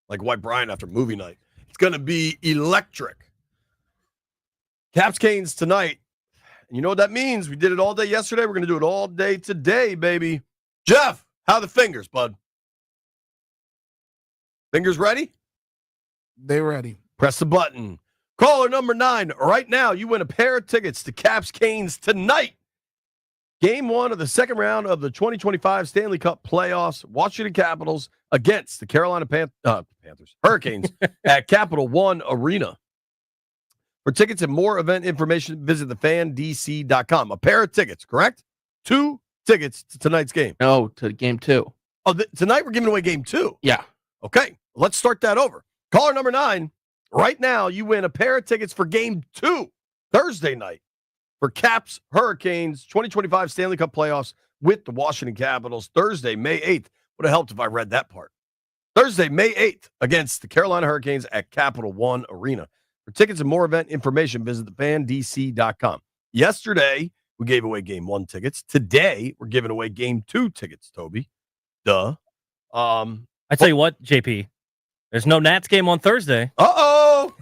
Like White Brian after movie night. It's going to be electric. Caps Canes tonight. And you know what that means? We did it all day yesterday. We're going to do it all day today, baby. Jeff, how are the fingers, bud? Fingers ready? They ready. Press the button. Caller number 9. Right now, you win a pair of tickets to Caps Canes tonight. Game 1 of the second round of the 2025 Stanley Cup playoffs. Washington Capitals against the Carolina Panthers. Hurricanes at Capital One Arena. For tickets and more event information, visit thefandc.com. A pair of tickets, correct? 2 tickets to tonight's game. No, to game 2. Oh, tonight we're giving away game 2. Yeah. Okay, let's start that over. Caller number 9. Right now, you win a pair of tickets for game 2, Thursday night, for Caps Hurricanes 2025 Stanley Cup playoffs with the Washington Capitals. Thursday, May 8th. Would have helped if I read that part. Thursday, May 8th, against the Carolina Hurricanes at Capital One Arena. For tickets and more event information, visit thefandc.com. Yesterday, we gave away game 1 tickets. Today, we're giving away game 2 tickets, Toby. Duh. I tell you what, JP, there's no Nats game on Thursday. Uh-oh.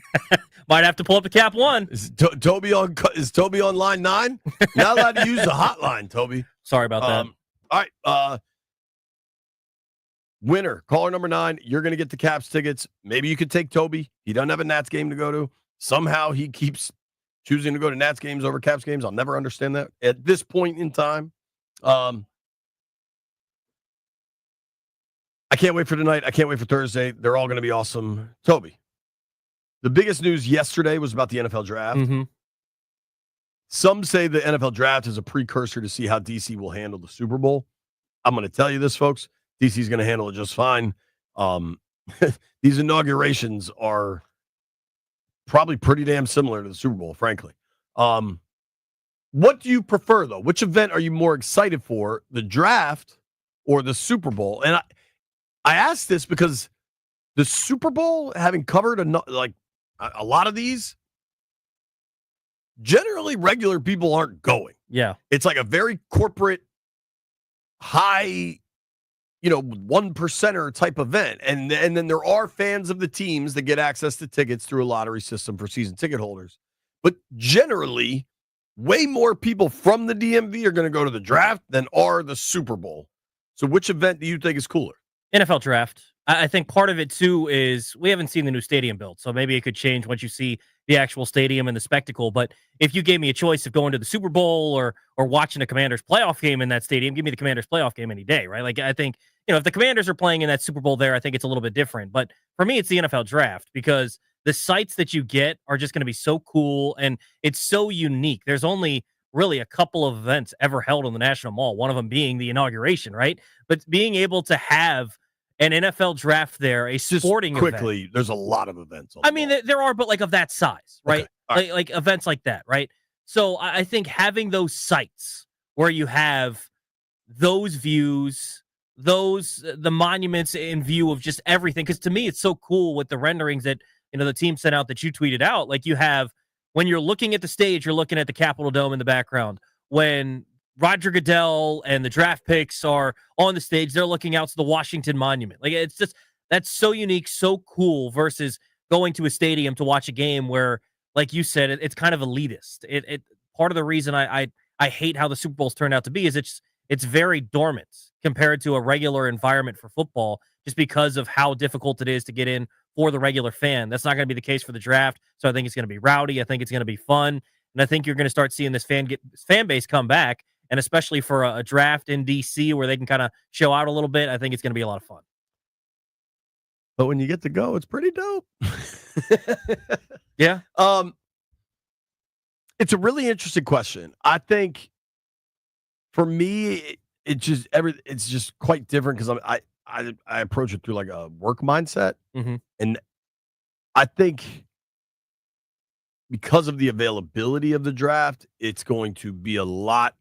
Might have to pull up the Cap One. Is Toby on line 9? You're not allowed to use the hotline, Toby. Sorry about that. All right. Winner, caller number 9. You're going to get the Caps tickets. Maybe you could take Toby. He doesn't have a Nats game to go to. Somehow he keeps choosing to go to Nats games over Caps games. I'll never understand that at this point in time. I can't wait for tonight. I can't wait for Thursday. They're all going to be awesome. Toby, the biggest news yesterday was about the NFL draft. Mm-hmm. Some say the NFL draft is a precursor to see how DC will handle the Super Bowl. I'm going to tell you this, folks. DC is going to handle it just fine. These inaugurations are probably pretty damn similar to the Super Bowl, frankly. What do you prefer, though? Which event are you more excited for, the draft or the Super Bowl? And I ask this because the Super Bowl, having covered a lot of these, generally regular people aren't going. Yeah. It's like a very corporate, high, 1%er type event. And then there are fans of the teams that get access to tickets through a lottery system for season ticket holders. But generally, way more people from the DMV are going to go to the draft than are the Super Bowl. So which event do you think is cooler? NFL draft. I think part of it, too, is we haven't seen the new stadium built, so maybe it could change once you see the actual stadium and the spectacle. But if you gave me a choice of going to the Super Bowl or watching a Commanders playoff game in that stadium, give me the Commanders playoff game any day, right? Like, I think, if the Commanders are playing in that Super Bowl there, I think it's a little bit different. But for me, it's the NFL draft because the sites that you get are just going to be so cool, and it's so unique. There's only really a couple of events ever held on the National Mall, one of them being the inauguration, right? But being able to have an NFL draft there, a sporting just quickly, event. There's a lot of events. There are, but like of that size, right? Okay. Like events like that, right? So I think having those sites where you have those views, the monuments in view of just everything, because to me it's so cool with the renderings that the team sent out that you tweeted out. Like you have, when you're looking at the stage, you're looking at the Capitol Dome in the background. When Roger Goodell and the draft picks are on the stage, they're looking out to the Washington Monument. Like it's just, that's so unique, so cool versus going to a stadium to watch a game where, like you said, it's kind of elitist. It part of the reason I hate how the Super Bowl's turned out to be is it's very dormant compared to a regular environment for football, just because of how difficult it is to get in for the regular fan. That's not going to be the case for the draft. So I think it's going to be rowdy. I think it's going to be fun. And I think you're going to start seeing this fan base come back. And especially for a draft in DC where they can kind of show out a little bit, I think it's going to be a lot of fun. But when you get to go, it's pretty dope. Yeah. It's a really interesting question. I think for me, it's just quite different because I approach it through like a work mindset. Mm-hmm. And I think because of the availability of the draft, it's going to be a lot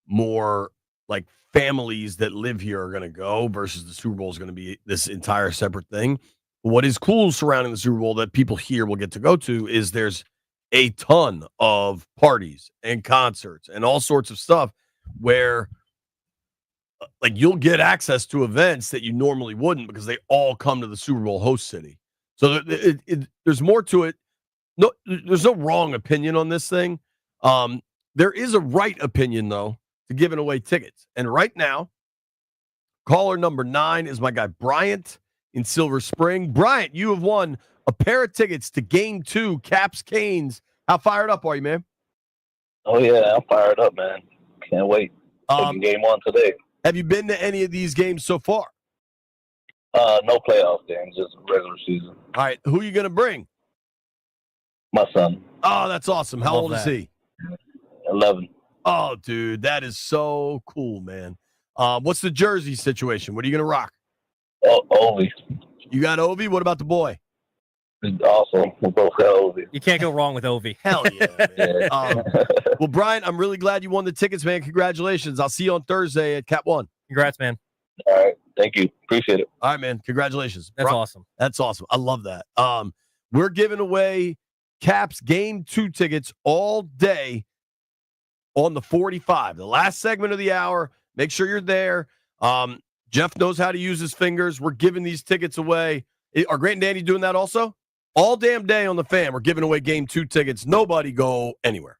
more like families that live here are going to go versus the Super Bowl is going to be this entire separate thing. What is cool surrounding the Super Bowl that people here will get to go to is there's a ton of parties and concerts and all sorts of stuff where like you'll get access to events that you normally wouldn't because they all come to the Super Bowl host city. So there's more to it. No, there's no wrong opinion on this thing. There is a right opinion though to giving away tickets. And right now, caller number 9 is my guy Bryant in Silver Spring. Bryant, you have won a pair of tickets to Game 2, Caps Canes. How fired up are you, man? Oh yeah, I'm fired up, man. Can't wait. Taking Game 1 today. Have you been to any of these games so far? No playoff games, just regular season. All right, who are you going to bring? My son. Oh, that's awesome. How old is he? 11. Oh, dude, that is so cool, man. What's the jersey situation? What are you going to rock? Ovi. You got Ovi? What about the boy? Awesome. We both got Ovi. You can't go wrong with Ovi. Hell yeah, man. Well, Brian, I'm really glad you won the tickets, man. Congratulations. I'll see you on Thursday at Cap 1. Congrats, man. All right. Thank you. Appreciate it. All right, man. Congratulations. That's awesome. That's awesome. I love that. We're giving away Caps Game 2 tickets all day on the 45, the last segment of the hour. Make sure you're there. Jeff knows how to use his fingers. We're giving these tickets away. Are Grant and Danny doing that also? All damn day on the Fan, we're giving away Game 2 tickets. Nobody go anywhere.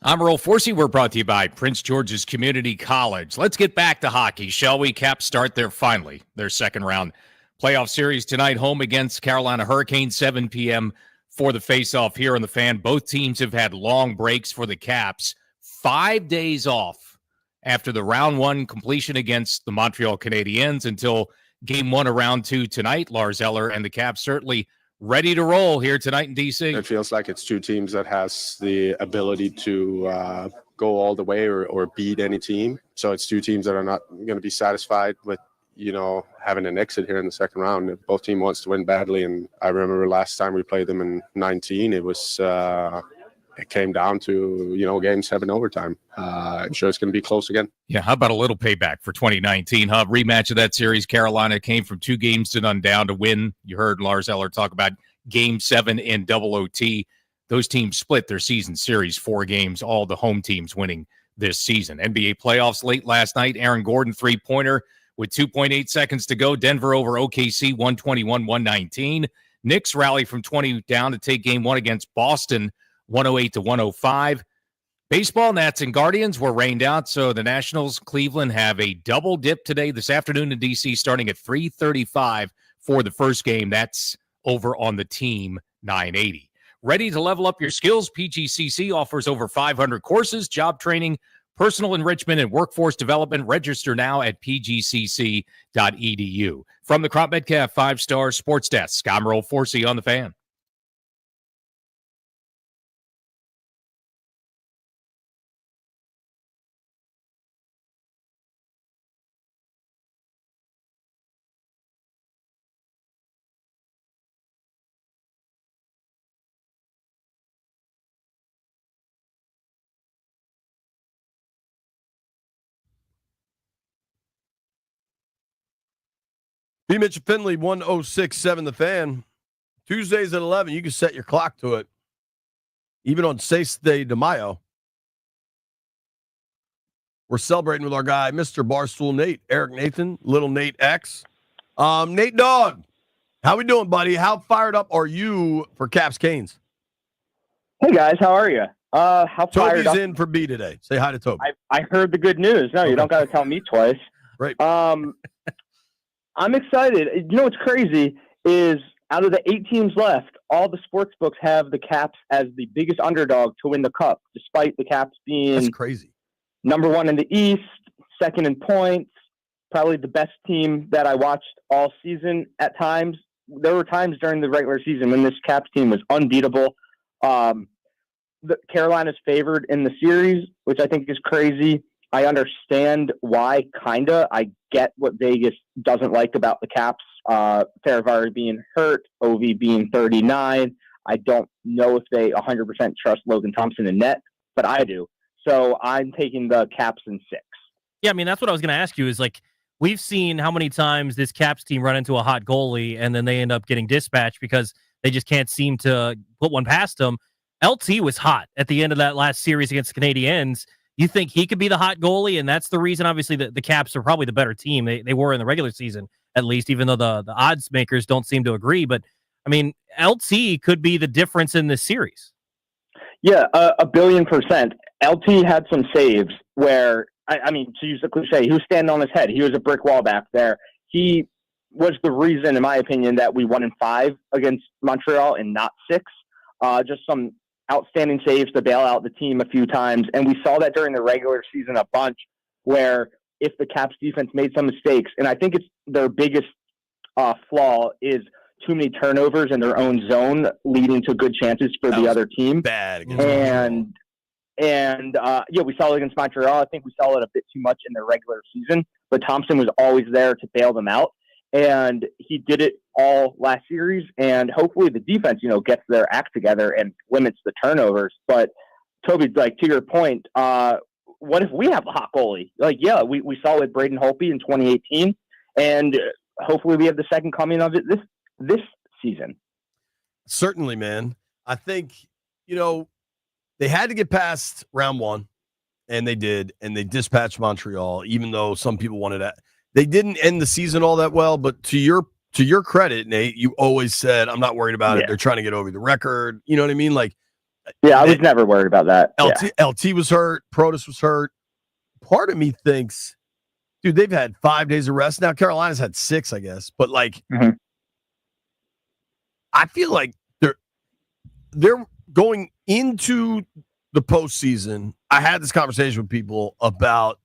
I'm Earl Forsey. We're brought to you by Prince George's Community College. Let's get back to hockey, shall we? Caps start their second round playoff series tonight, home against Carolina Hurricanes, 7 p.m. for the face-off here on the Fan. Both teams have had long breaks for the Caps. 5 days off after the round one completion against the Montreal Canadiens until game one of round two tonight. Lars Eller and the Caps certainly ready to roll here tonight in D.C. It feels like it's two teams that has the ability to go all the way or beat any team. So it's two teams that are not going to be satisfied with, having an exit here in the second round. Both team wants to win badly. And I remember last time we played them in 19, it came down to, game 7 overtime. I'm sure it's going to be close again. Yeah, how about a little payback for 2019, huh? Rematch of that series. Carolina came from 2 games to none down to win. You heard Lars Eller talk about Game 7 in double OT. Those teams split their season series 4 games, all the home teams winning this season. NBA playoffs late last night. Aaron Gordon, 3-pointer with 2.8 seconds to go. Denver over OKC, 121-119. Knicks rally from 20 down to take game 1 against Boston, 108-105. Baseball, Nats and Guardians were rained out, so the Nationals, Cleveland, have a double dip today, this afternoon in D.C., starting at 3:35 for the first game. That's over on the Team 980. Ready to level up your skills? PGCC offers over 500 courses, job training, personal enrichment, and workforce development. Register now at pgcc.edu. From the Crop Metcalf 5-Star Sports Desk, I'm Earl Forsey on the Fan. B. Mitchell Finley, 106.7 The Fan. Tuesdays at 11, you can set your clock to it. Even on 6 de Mayo. We're celebrating with our guy, Mr. Barstool Nate, Eric Nathan, Little Nate X. Nate Dogg, how we doing, buddy? How fired up are you for Caps Canes? Hey, guys, how are you? How fired Toby's up? in for B today. Say hi to Toby. I heard the good news. No, you don't got to tell me twice. Right. I'm excited. You know what's crazy is out of the 8 teams left, all the sports books have the Caps as the biggest underdog to win the Cup, despite the Caps being That's crazy. number 1 in the East, 2nd in points, probably the best team that I watched all season at times. There were times during the regular season when this Caps team was unbeatable. The Carolina's favored in the series, which I think is crazy. I understand why, kinda. I get what Vegas doesn't like about the Caps. Farivari being hurt, Ovi being 39. I don't know if they 100% trust Logan Thompson in net, but I do. So I'm taking the Caps in 6. Yeah, I mean, that's what I was going to ask you is, like, we've seen how many times this Caps team run into a hot goalie and then they end up getting dispatched because they just can't seem to put one past them. LT was hot at the end of that last series against the Canadiens. You think he could be the hot goalie? And that's the reason, obviously, the Caps are probably the better team. They were in the regular season, at least, even though the odds makers don't seem to agree. But, I mean, LT could be the difference in this series. Yeah, 1,000,000,000%. LT had some saves where, I mean, to use the cliche, he was standing on his head. He was a brick wall back there. He was the reason, in my opinion, that we won in 5 against Montreal and not 6. Just some outstanding saves to bail out the team a few times. And we saw that during the regular season a bunch, where if the Caps defense made some mistakes, and I think it's their biggest flaw is too many turnovers in their own zone, leading to good chances for the other team. Bad against Yeah, we saw it against Montreal. I think we saw it a bit too much in the regular season, but Thompson was always there to bail them out. And he did it all last series, and hopefully the defense, gets their act together and limits the turnovers. But Toby, like, to your point, what if we have a hot goalie? Like, yeah, we saw it with Braden Holtby in 2018, and hopefully we have the second coming of it this season. Certainly, man. I think, they had to get past round 1, and they did, and they dispatched Montreal, even though some people wanted that. They didn't end the season all that well, but to your credit, Nate, you always said, I'm not worried about it. They're trying to get over the record. You know what I mean? Like, Yeah, I was never worried about that. LT was hurt. Protas was hurt. Part of me thinks, dude, they've had 5 days of rest. Now Carolina's had 6, I guess. But like, I feel like they're going into the postseason. I had this conversation with people about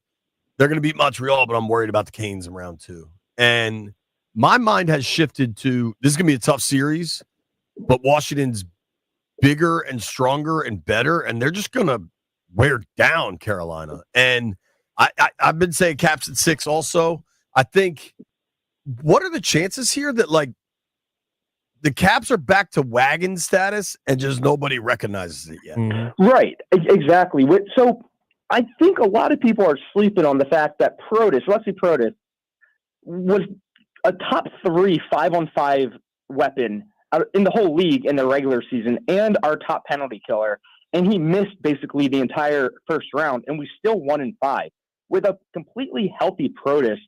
they're going to beat Montreal, but I'm worried about the Canes in round 2. And my mind has shifted to this is going to be a tough series, but Washington's bigger and stronger and better, and they're just going to wear down Carolina. And I've been saying Caps at 6 also. I think, what are the chances here that, like, the Caps are back to wagon status and just nobody recognizes it yet? Right, exactly. So I think a lot of people are sleeping on the fact that Alexi Protas, was a top 3 5-on-5 weapon in the whole league in the regular season and our top penalty killer. And he missed basically the entire first round, and we still won in 5 with a completely healthy Protas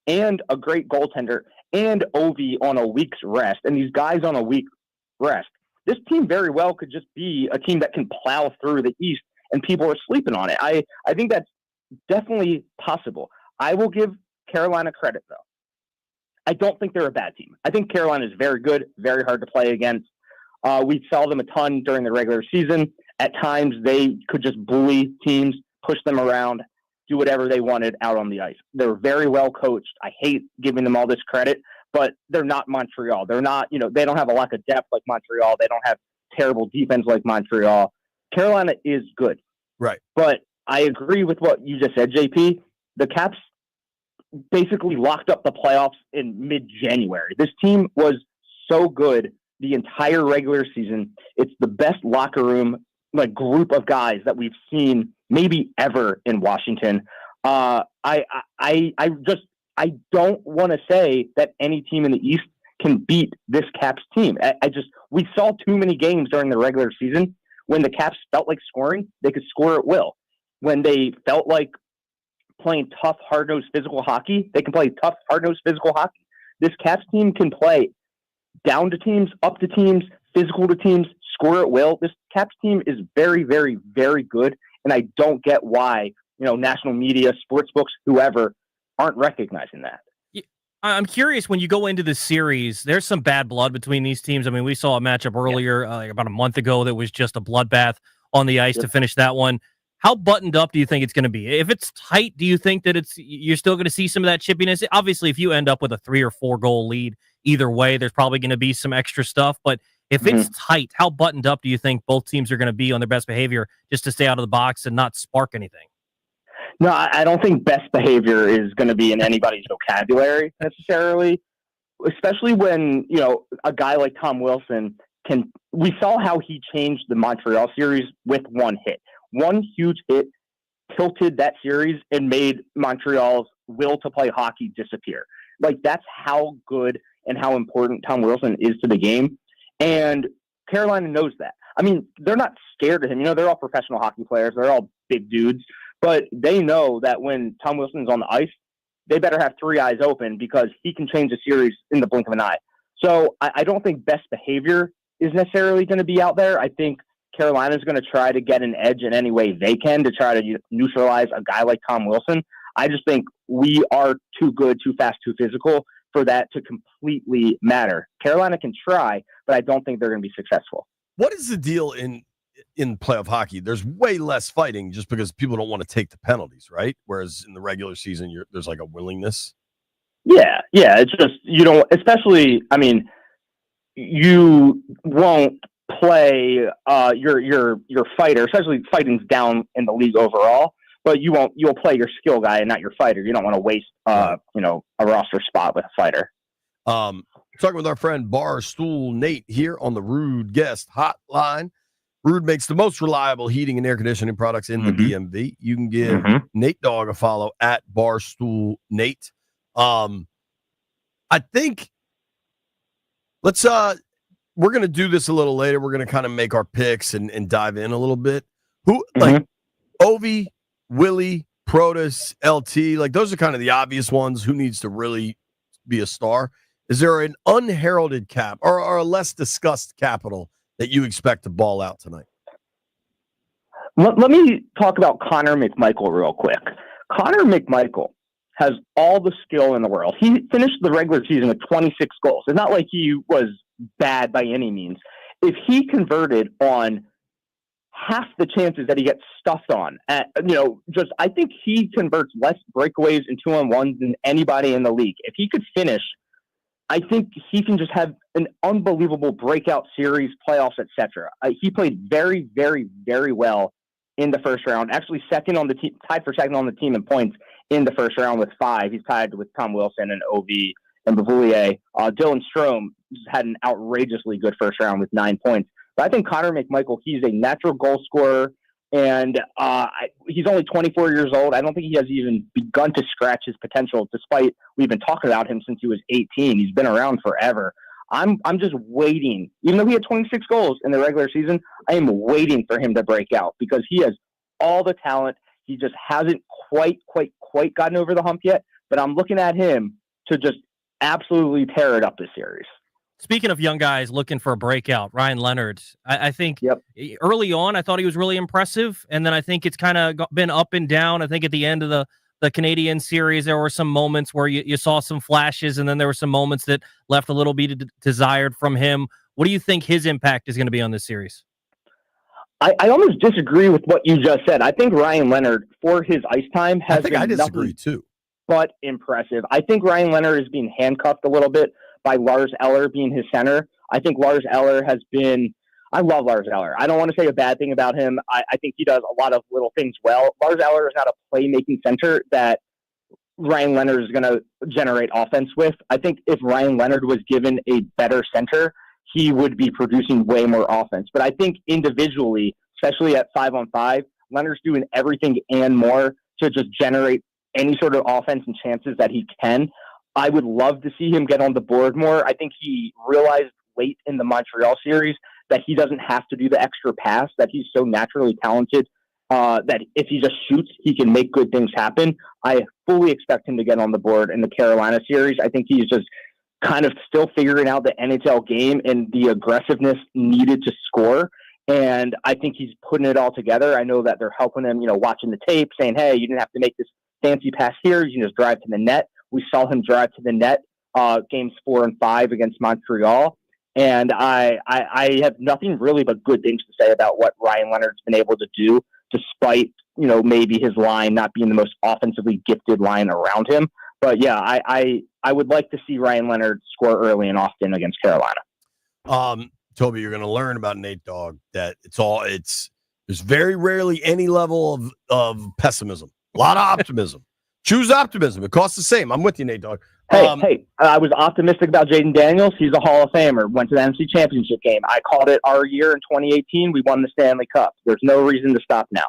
and a great goaltender and Ovi on a week's rest. And these guys on a week's rest, this team very well could just be a team that can plow through the East, and people are sleeping on it. I think that's definitely possible. I will give Carolina credit, though. I don't think they're a bad team. I think Carolina is very good, very hard to play against. We saw them a ton during the regular season. At times, they could just bully teams, push them around, do whatever they wanted out on the ice. They're very well coached. I hate giving them all this credit, but they're not Montreal. They're not, they don't have a lack of depth like Montreal. They don't have terrible defense like Montreal. Carolina is good. Right. But I agree with what you just said, JP. The Caps basically locked up the playoffs in mid-January. This team was so good the entire regular season. It's the best locker room, like, group of guys that we've seen maybe ever in Washington. I don't want to say that any team in the East can beat this Caps team. We saw too many games during the regular season when the Caps felt like scoring, they could score at will. When they felt like playing tough, hard-nosed physical hockey, they can play tough, hard-nosed physical hockey. This Caps team can play down to teams, up to teams, physical to teams, score at will. This Caps team is very, very, very good, and I don't get why, national media, sports books, whoever, aren't recognizing that. I'm curious, when you go into the series, there's some bad blood between these teams. I mean, we saw a matchup earlier, about a month ago, that was just a bloodbath on the ice to finish that one. How buttoned up do you think it's going to be? If it's tight, do you think that you're still going to see some of that chippiness? Obviously, if you end up with a 3 or 4 goal lead, either way, there's probably going to be some extra stuff. But if it's tight, how buttoned up do you think both teams are going to be on their best behavior just to stay out of the box and not spark anything? No, I don't think best behavior is going to be in anybody's vocabulary necessarily, especially when, a guy like Tom Wilson we saw how he changed the Montreal series with one hit. One huge hit tilted that series and made Montreal's will to play hockey disappear. Like, that's how good and how important Tom Wilson is to the game. And Carolina knows that. I mean, they're not scared of him. They're all professional hockey players. They're all big dudes. But they know that when Tom Wilson's on the ice, they better have 3 eyes open because he can change the series in the blink of an eye. So I don't think best behavior is necessarily going to be out there. I think Carolina's going to try to get an edge in any way they can to try to neutralize a guy like Tom Wilson. I just think we are too good, too fast, too physical for that to completely matter. Carolina can try, but I don't think they're going to be successful. What is the deal in playoff hockey? There's way less fighting just because people don't want to take the penalties, right? Whereas in the regular season, there's like a willingness. Yeah. It's just, especially, I mean, you won't play your fighter, especially fighting's down in the league overall, but you'll play your skill guy and not your fighter. You don't want to waste a roster spot with a fighter. Talking with our friend Barstool Nate here on the Rude Guest Hotline. Rude makes the most reliable heating and air conditioning products in the DMV. You can give Nate Dogg a follow at Barstool Nate. I think we're going to do this a little later. We're going to kind of make our picks and dive in a little bit. Like Ovi, Willie, Protas, LT, like those are kind of the obvious ones. Who needs to really be a star? Is there an unheralded cap or a less discussed capital that you expect to ball out tonight? Let me talk about Connor McMichael real quick. Connor McMichael has all the skill in the world. He finished the regular season with 26 goals. It's not like he was bad by any means. If he converted on half the chances that he gets stuffed on, I think he converts less breakaways and 2-on-1s than anybody in the league. If he could finish, I think he can just have an unbelievable breakout series, playoffs, etc. He played very, very, very well in the first round. Actually, tied for second on the team in points in the first round with 5. He's tied with Tom Wilson and OV and Bavoulier. Dylan Strome had an outrageously good first round with 9 points. But I think Connor McMichael, he's a natural goal scorer, and he's only 24 years old. I don't think he has even begun to scratch his potential, despite we've been talking about him since he was 18. He's been around forever. I'm just waiting. Even though he had 26 goals in the regular season, I am waiting for him to break out because he has all the talent. He just hasn't quite gotten over the hump yet. But I'm looking at him to just absolutely tear it up this series. Speaking of young guys looking for a breakout, Ryan Leonard, I think early on, I thought he was really impressive. And then I think it's kind of been up and down. I think at the end of the Canadian series, there were some moments where you saw some flashes, and then there were some moments that left a little bit desired from him. What do you think his impact is going to be on this series? I almost disagree with what you just said. I think Ryan Leonard, for his ice time, has been I disagree too, but impressive. I think Ryan Leonard is being handcuffed a little bit by Lars Eller being his center. I think Lars Eller has been – I love Lars Eller. I don't want to say a bad thing about him. I think he does a lot of little things well. Lars Eller is not a playmaking center that Ryan Leonard is going to generate offense with. I think if Ryan Leonard was given a better center, he would be producing way more offense. But I think individually, especially at 5-on-5, Leonard's doing everything and more to just generate any sort of offense and chances that he can. I would love to see him get on the board more. I think he realized late in the Montreal series that he doesn't have to do the extra pass, that he's so naturally talented that if he just shoots, he can make good things happen. I fully expect him to get on the board in the Carolina series. I think he's just kind of still figuring out the NHL game and the aggressiveness needed to score. And I think he's putting it all together. I know that they're helping him, watching the tape, saying, hey, you didn't have to make this fancy pass here. You can just drive to the net. We saw him drive to the net games 4 and 5 against Montreal. And I have nothing really but good things to say about what Ryan Leonard's been able to do, despite, maybe his line not being the most offensively gifted line around him. But yeah, I would like to see Ryan Leonard score early and often against Carolina. Toby, you're going to learn about Nate Dogg that there's very rarely any level of pessimism, a lot of optimism. Choose optimism. It costs the same. I'm with you, Nate Dogg. Hey, I was optimistic about Jaden Daniels. He's a Hall of Famer. Went to the NFC Championship game. I called it our year in 2018. We won the Stanley Cup. There's no reason to stop now.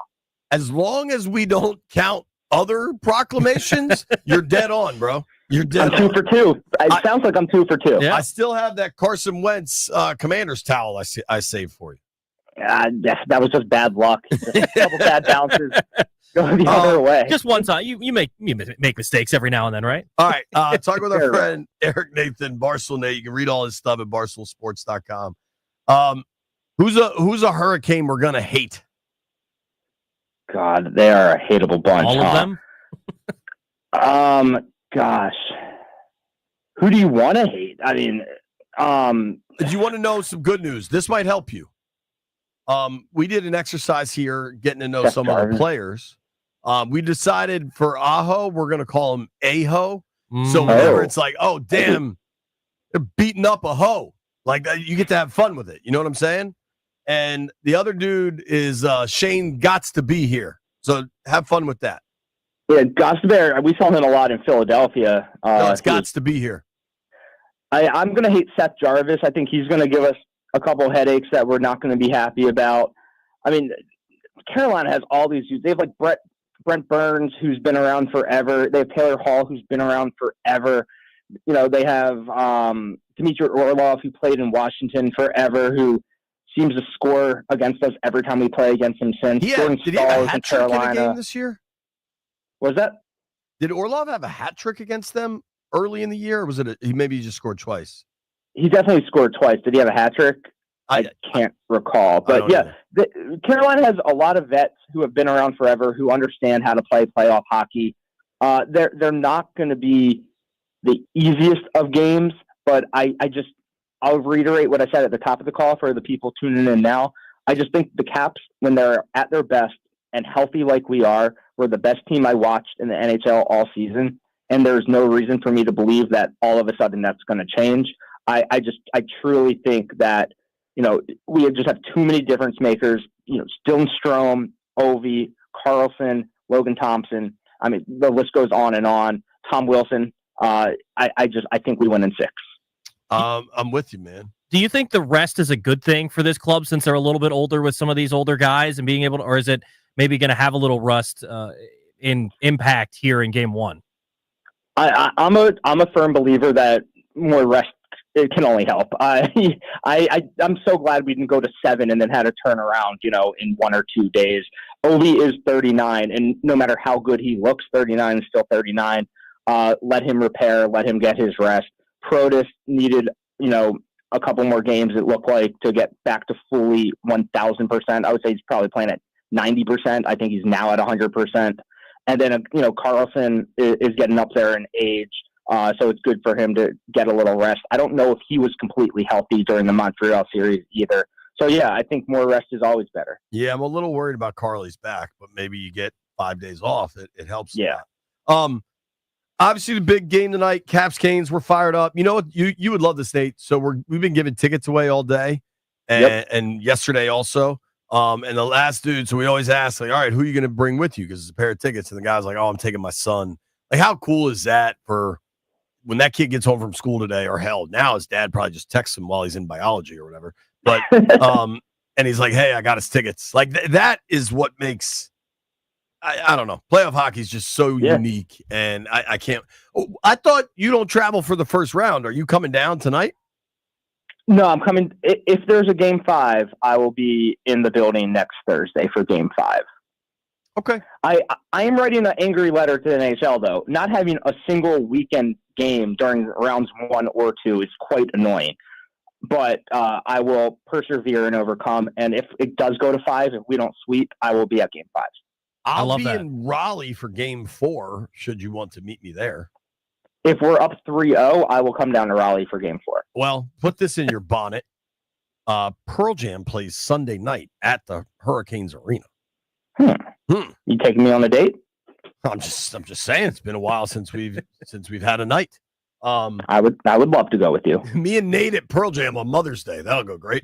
As long as we don't count other proclamations, you're dead on, bro. You're dead I'm 2 for 2. It sounds like I'm 2 for 2. Yeah. I still have that Carson Wentz Commander's towel I saved for you. That was just bad luck. Just a couple bad bounces. Go the other way. Just one time. You make mistakes every now and then, right? All right. Talk with our friend Eric Nathan, Barstool Nate. You can read all his stuff at barstoolsports.com. Who's a hurricane we're gonna hate? God, they are a hateable bunch. All of them? Gosh. Who do you want to hate? I mean, do you want to know some good news? This might help you. We did an exercise here getting to know some of the players. We decided for Aho, we're going to call him Aho. So whenever it's like, oh, damn, they're beating up a hoe. Like, you get to have fun with it. You know what I'm saying? And the other dude is Shane Gots to be here. So have fun with that. Yeah, Gots to be here. We saw him a lot in Philadelphia. No, it's Gots to be here. I'm going to hate Seth Jarvis. I think he's going to give us a couple headaches that we're not going to be happy about. I mean, Carolina has all these dudes. They have like Brent Burns, who's been around forever. They have Taylor Hall, who's been around forever. They have Dmitry Orlov, who played in Washington forever, who seems to score against us every time we play against him since. Did he have a hat trick in a game this year? What was that? Did Orlov have a hat trick against them early in the year, or was it maybe he just scored twice? He definitely scored twice. Did he have a hat trick? I can't recall. But yeah, Carolina has a lot of vets who have been around forever, who understand how to play playoff hockey. They're not going to be the easiest of games, but I'll reiterate what I said at the top of the call for the people tuning in now. I just think the Caps, when they're at their best and healthy like we are, we're the best team I watched in the NHL all season, and there's no reason for me to believe that all of a sudden that's going to change. I truly think that, we just have too many difference makers. Dylan Strome, Ovi, Carlson, Logan Thompson. I mean, the list goes on and on. Tom Wilson. I think we win in 6. I'm with you, man. Do you think the rest is a good thing for this club since they're a little bit older with some of these older guys and being able to, or is it maybe going to have a little rust in impact here in game 1? I'm a firm believer that more rest, it can only help. I'm so glad we didn't go to 7 and then had a turnaround, in 1 or 2 days. Ovi is 39, and no matter how good he looks, 39 is still 39. Let him repair, let him get his rest. Protas needed, a couple more games, it looked like, to get back to fully 1,000%. I would say he's probably playing at 90%. I think he's now at 100%. And then, Carlson is getting up there in age. So it's good for him to get a little rest. I don't know if he was completely healthy during the Montreal series either. So, yeah, I think more rest is always better. Yeah, I'm a little worried about Carly's back, but maybe you get 5 days off. It helps. Yeah. Obviously, the big game tonight, Caps Canes, we're fired up. You know what? You would love this, Nate. So we've been giving tickets away all day and yesterday also. And the last dude, so we always ask, like, all right, who are you going to bring with you? Because it's a pair of tickets. And the guy's like, oh, I'm taking my son. Like, how cool is that for when that kid gets home from school today, or hell, now his dad probably just texts him while he's in biology or whatever. But, and he's like, hey, I got his tickets. Like, that is what makes, I don't know. Playoff hockey is just so unique. And I can't, I thought you don't travel for the first round. Are you coming down tonight? No, I'm coming. If there's a game 5, I will be in the building next Thursday for game 5. Okay. I am writing an angry letter to the NHL, though. Not having a single weekend game during rounds 1 or 2 is quite annoying. But I will persevere and overcome. And if it does go to 5, if we don't sweep, I will be at game 5. I'll be in Raleigh for game 4, should you want to meet me there. If we're up 3-0, I will come down to Raleigh for game 4. Well, put this in your bonnet. Pearl Jam plays Sunday night at the Hurricanes Arena. You taking me on a date? I'm just saying, it's been a while since we've had a night. I would love to go with you. Me and Nate at Pearl Jam on Mother's Day. That'll go great.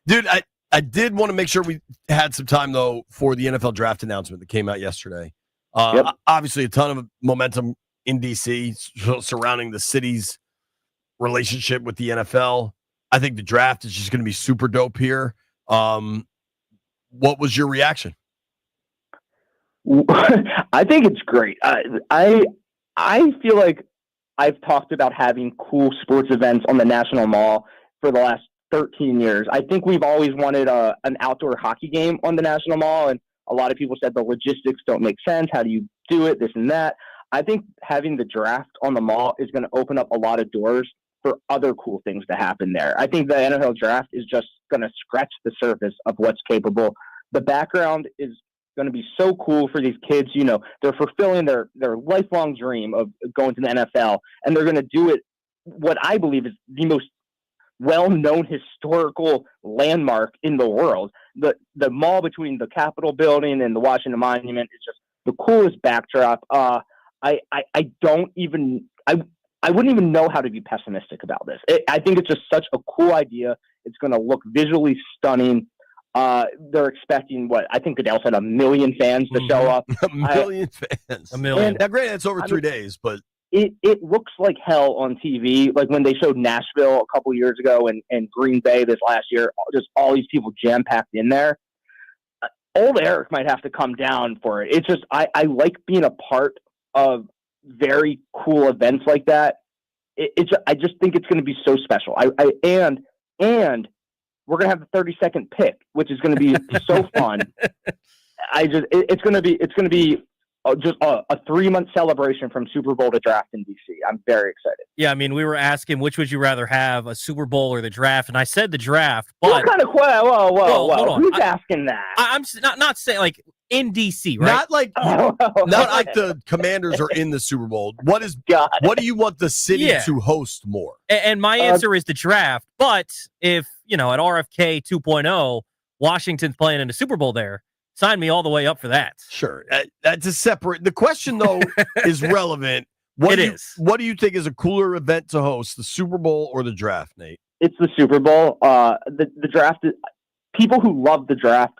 Dude, I did want to make sure we had some time though for the NFL draft announcement that came out yesterday. Obviously a ton of momentum in DC surrounding the city's relationship with the NFL. I think the draft is just going to be super dope here. What was your reaction? I think it's great. I feel like I've talked about having cool sports events on the National Mall for the last 13 years. I think we've always wanted an outdoor hockey game on the National Mall, and a lot of people said the logistics don't make sense. How do you do it? This and that. I think having the draft on the mall is going to open up a lot of doors for other cool things to happen there. I think the NFL draft is just going to scratch the surface of what's capable. The background is going to be so cool for these kids. They're fulfilling their lifelong dream of going to the NFL, and they're going to do it what I believe is the most well-known historical landmark in the world. The mall between the Capitol building and the Washington Monument is just the coolest backdrop. I wouldn't even know how to be pessimistic about this. I think it's just such a cool idea. It's going to look visually stunning. They're expecting I think Goodell said 1 million fans to show up. 1 million fans. 1 million. Now, granted, it's over 3 days, but it looks like hell on TV. Like when they showed Nashville a couple years ago and Green Bay this last year, just all these people jam-packed in there. Old Eric might have to come down for it. It's just, I like being a part of very cool events like that. I just think it's going to be so special. And we're going to have the 32nd pick, which is going to be so fun. It's going to be just a 3-month celebration from Super Bowl to draft in DC. I'm very excited. Yeah, I mean, we were asking which would you rather have, a Super Bowl or the draft, and I said the draft. What But kind of whoa? hold on. Who's asking that? I'm not saying like in DC, right? Not like the Commanders are in the Super Bowl. What do you want the city to host more? And my answer is the draft. But if at RFK 2.0, Washington's playing in the Super Bowl there, sign me all the way up for that. Sure, that's a separate. The question though is relevant. What do you think is a cooler event to host, the Super Bowl or the draft, Nate? It's the Super Bowl. The draft. People who love the draft,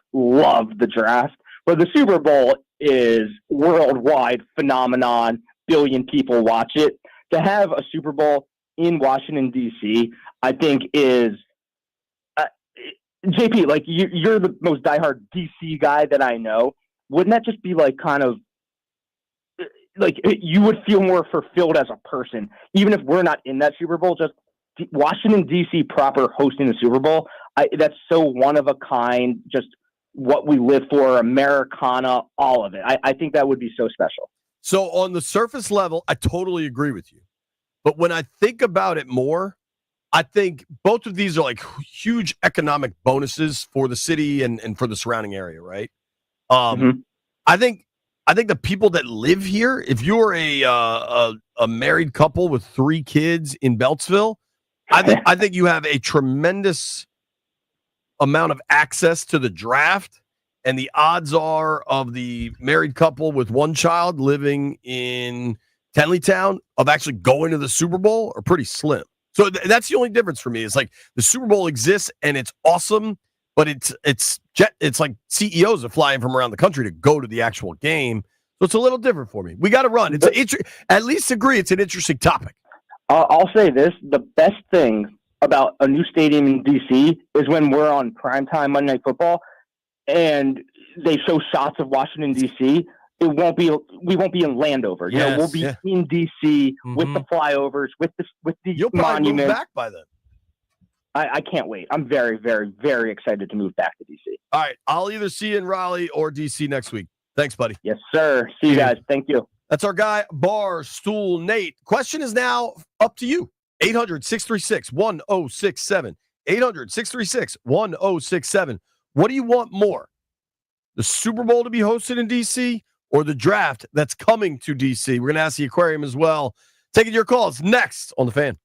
but the Super Bowl is worldwide phenomenon. Billion people watch it. To have a Super Bowl in Washington D.C., I think is JP. Like you're the most diehard DC guy that I know. Wouldn't that just be like kind of like you would feel more fulfilled as a person, even if we're not in that Super Bowl? Just Washington D.C. proper hosting the Super Bowl. That's so one of a kind. Just what we live for, Americana, all of it. I think that would be so special. So on the surface level, I totally agree with you. But when I think about it more, I think both of these are like huge economic bonuses for the city and for the surrounding area, right? I think the people that live here, if you're a married couple with 3 kids in Beltsville, I think you have a tremendous amount of access to the draft, and the odds are of the married couple with 1 child living in Tenleytown of actually going to the Super Bowl are pretty slim. So that's the only difference for me. It's like the Super Bowl exists and it's awesome, but it's like CEOs that fly in from around the country to go to the actual game. So it's a little different for me. We got to run. At least agree it's an interesting topic. I'll say this: the best thing about a new stadium in DC is when we're on primetime Monday Night Football and they show shots of Washington DC. We won't be in Landover. We'll be in DC with the flyovers, with the You'll probably move back by then. I can't wait. I'm very, very, very excited to move back to DC. All right, I'll either see you in Raleigh or DC next week. Thanks, buddy. Yes, sir. See you guys. Thank you. That's our guy, Barstool Nate. Question is now up to you. 800-636-1067. 800-636-1067. What do you want more? The Super Bowl to be hosted in D.C. or the draft that's coming to D.C.? We're going to ask the aquarium as well. Taking your calls next on The Fan.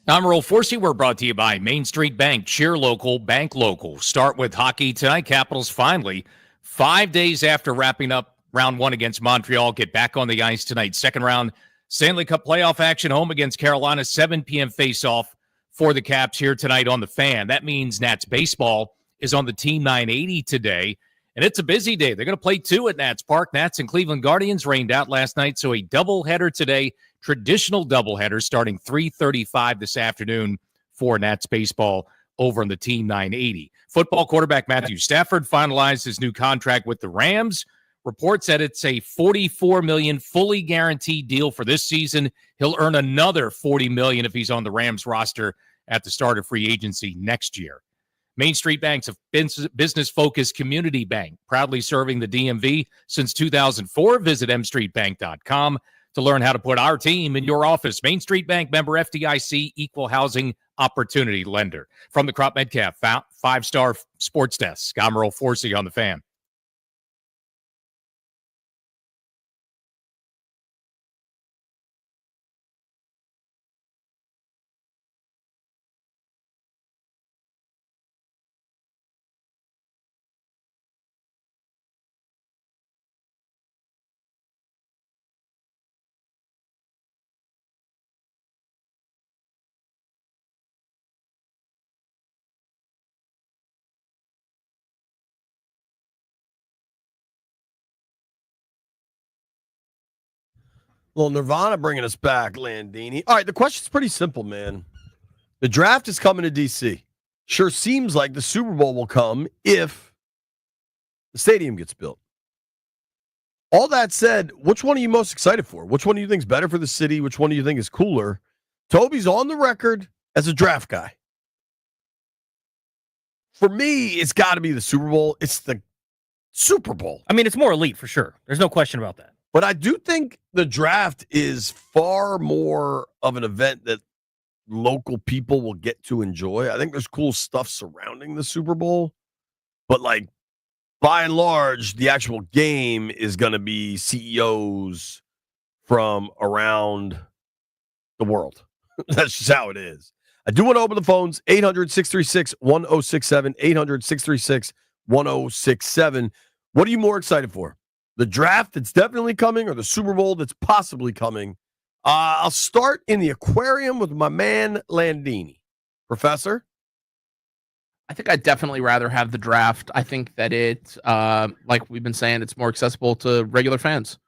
I'm Earl Forsey. We're brought to you by Main Street Bank. Cheer local, bank local. Start with hockey tonight. Capitals finally, 5 days after wrapping up round one against Montreal, get back on the ice tonight. Second round Stanley Cup playoff action home against Carolina. 7 p.m. face-off for the Caps here tonight on the Fan. That means Nats baseball is on the Team 980 today, and it's a busy day. They're going to play 2 at Nats Park. Nats and Cleveland Guardians rained out last night, so a doubleheader today. Traditional doubleheader starting 3:35 this afternoon for Nats baseball over on the Team 980. Football quarterback Matthew Stafford finalized his new contract with the Rams. Reports that it's a $44 million fully guaranteed deal for this season. He'll earn another $40 million if he's on the Rams roster at the start of free agency next year. Main Street Bank's a business-focused community bank, proudly serving the DMV since 2004. Visit mstreetbank.com to learn how to put our team in your office. Main Street Bank, member FDIC, equal housing opportunity lender. From the Crop Metcalf 5-star sports desk, I'm Earl Forsey on the Fan. Well, Nirvana bringing us back, Landini. All right, the question's pretty simple, man. The draft is coming to D.C. Sure seems like the Super Bowl will come if the stadium gets built. All that said, which one are you most excited for? Which one do you think is better for the city? Which one do you think is cooler? Toby's on the record as a draft guy. For me, it's got to be the Super Bowl. It's the Super Bowl. I mean, it's more elite for sure. There's no question about that. But I do think the draft is far more of an event that local people will get to enjoy. I think there's cool stuff surrounding the Super Bowl. But, like, by and large, the actual game is going to be CEOs from around the world. That's just how it is. I do want to open the phones, 800-636-1067, 800-636-1067. What are you more excited for? The draft that's definitely coming or the Super Bowl that's possibly coming? I'll start in the aquarium with my man Landini. Professor? I think I'd definitely rather have the draft. I think that it, like we've been saying, it's more accessible to regular fans.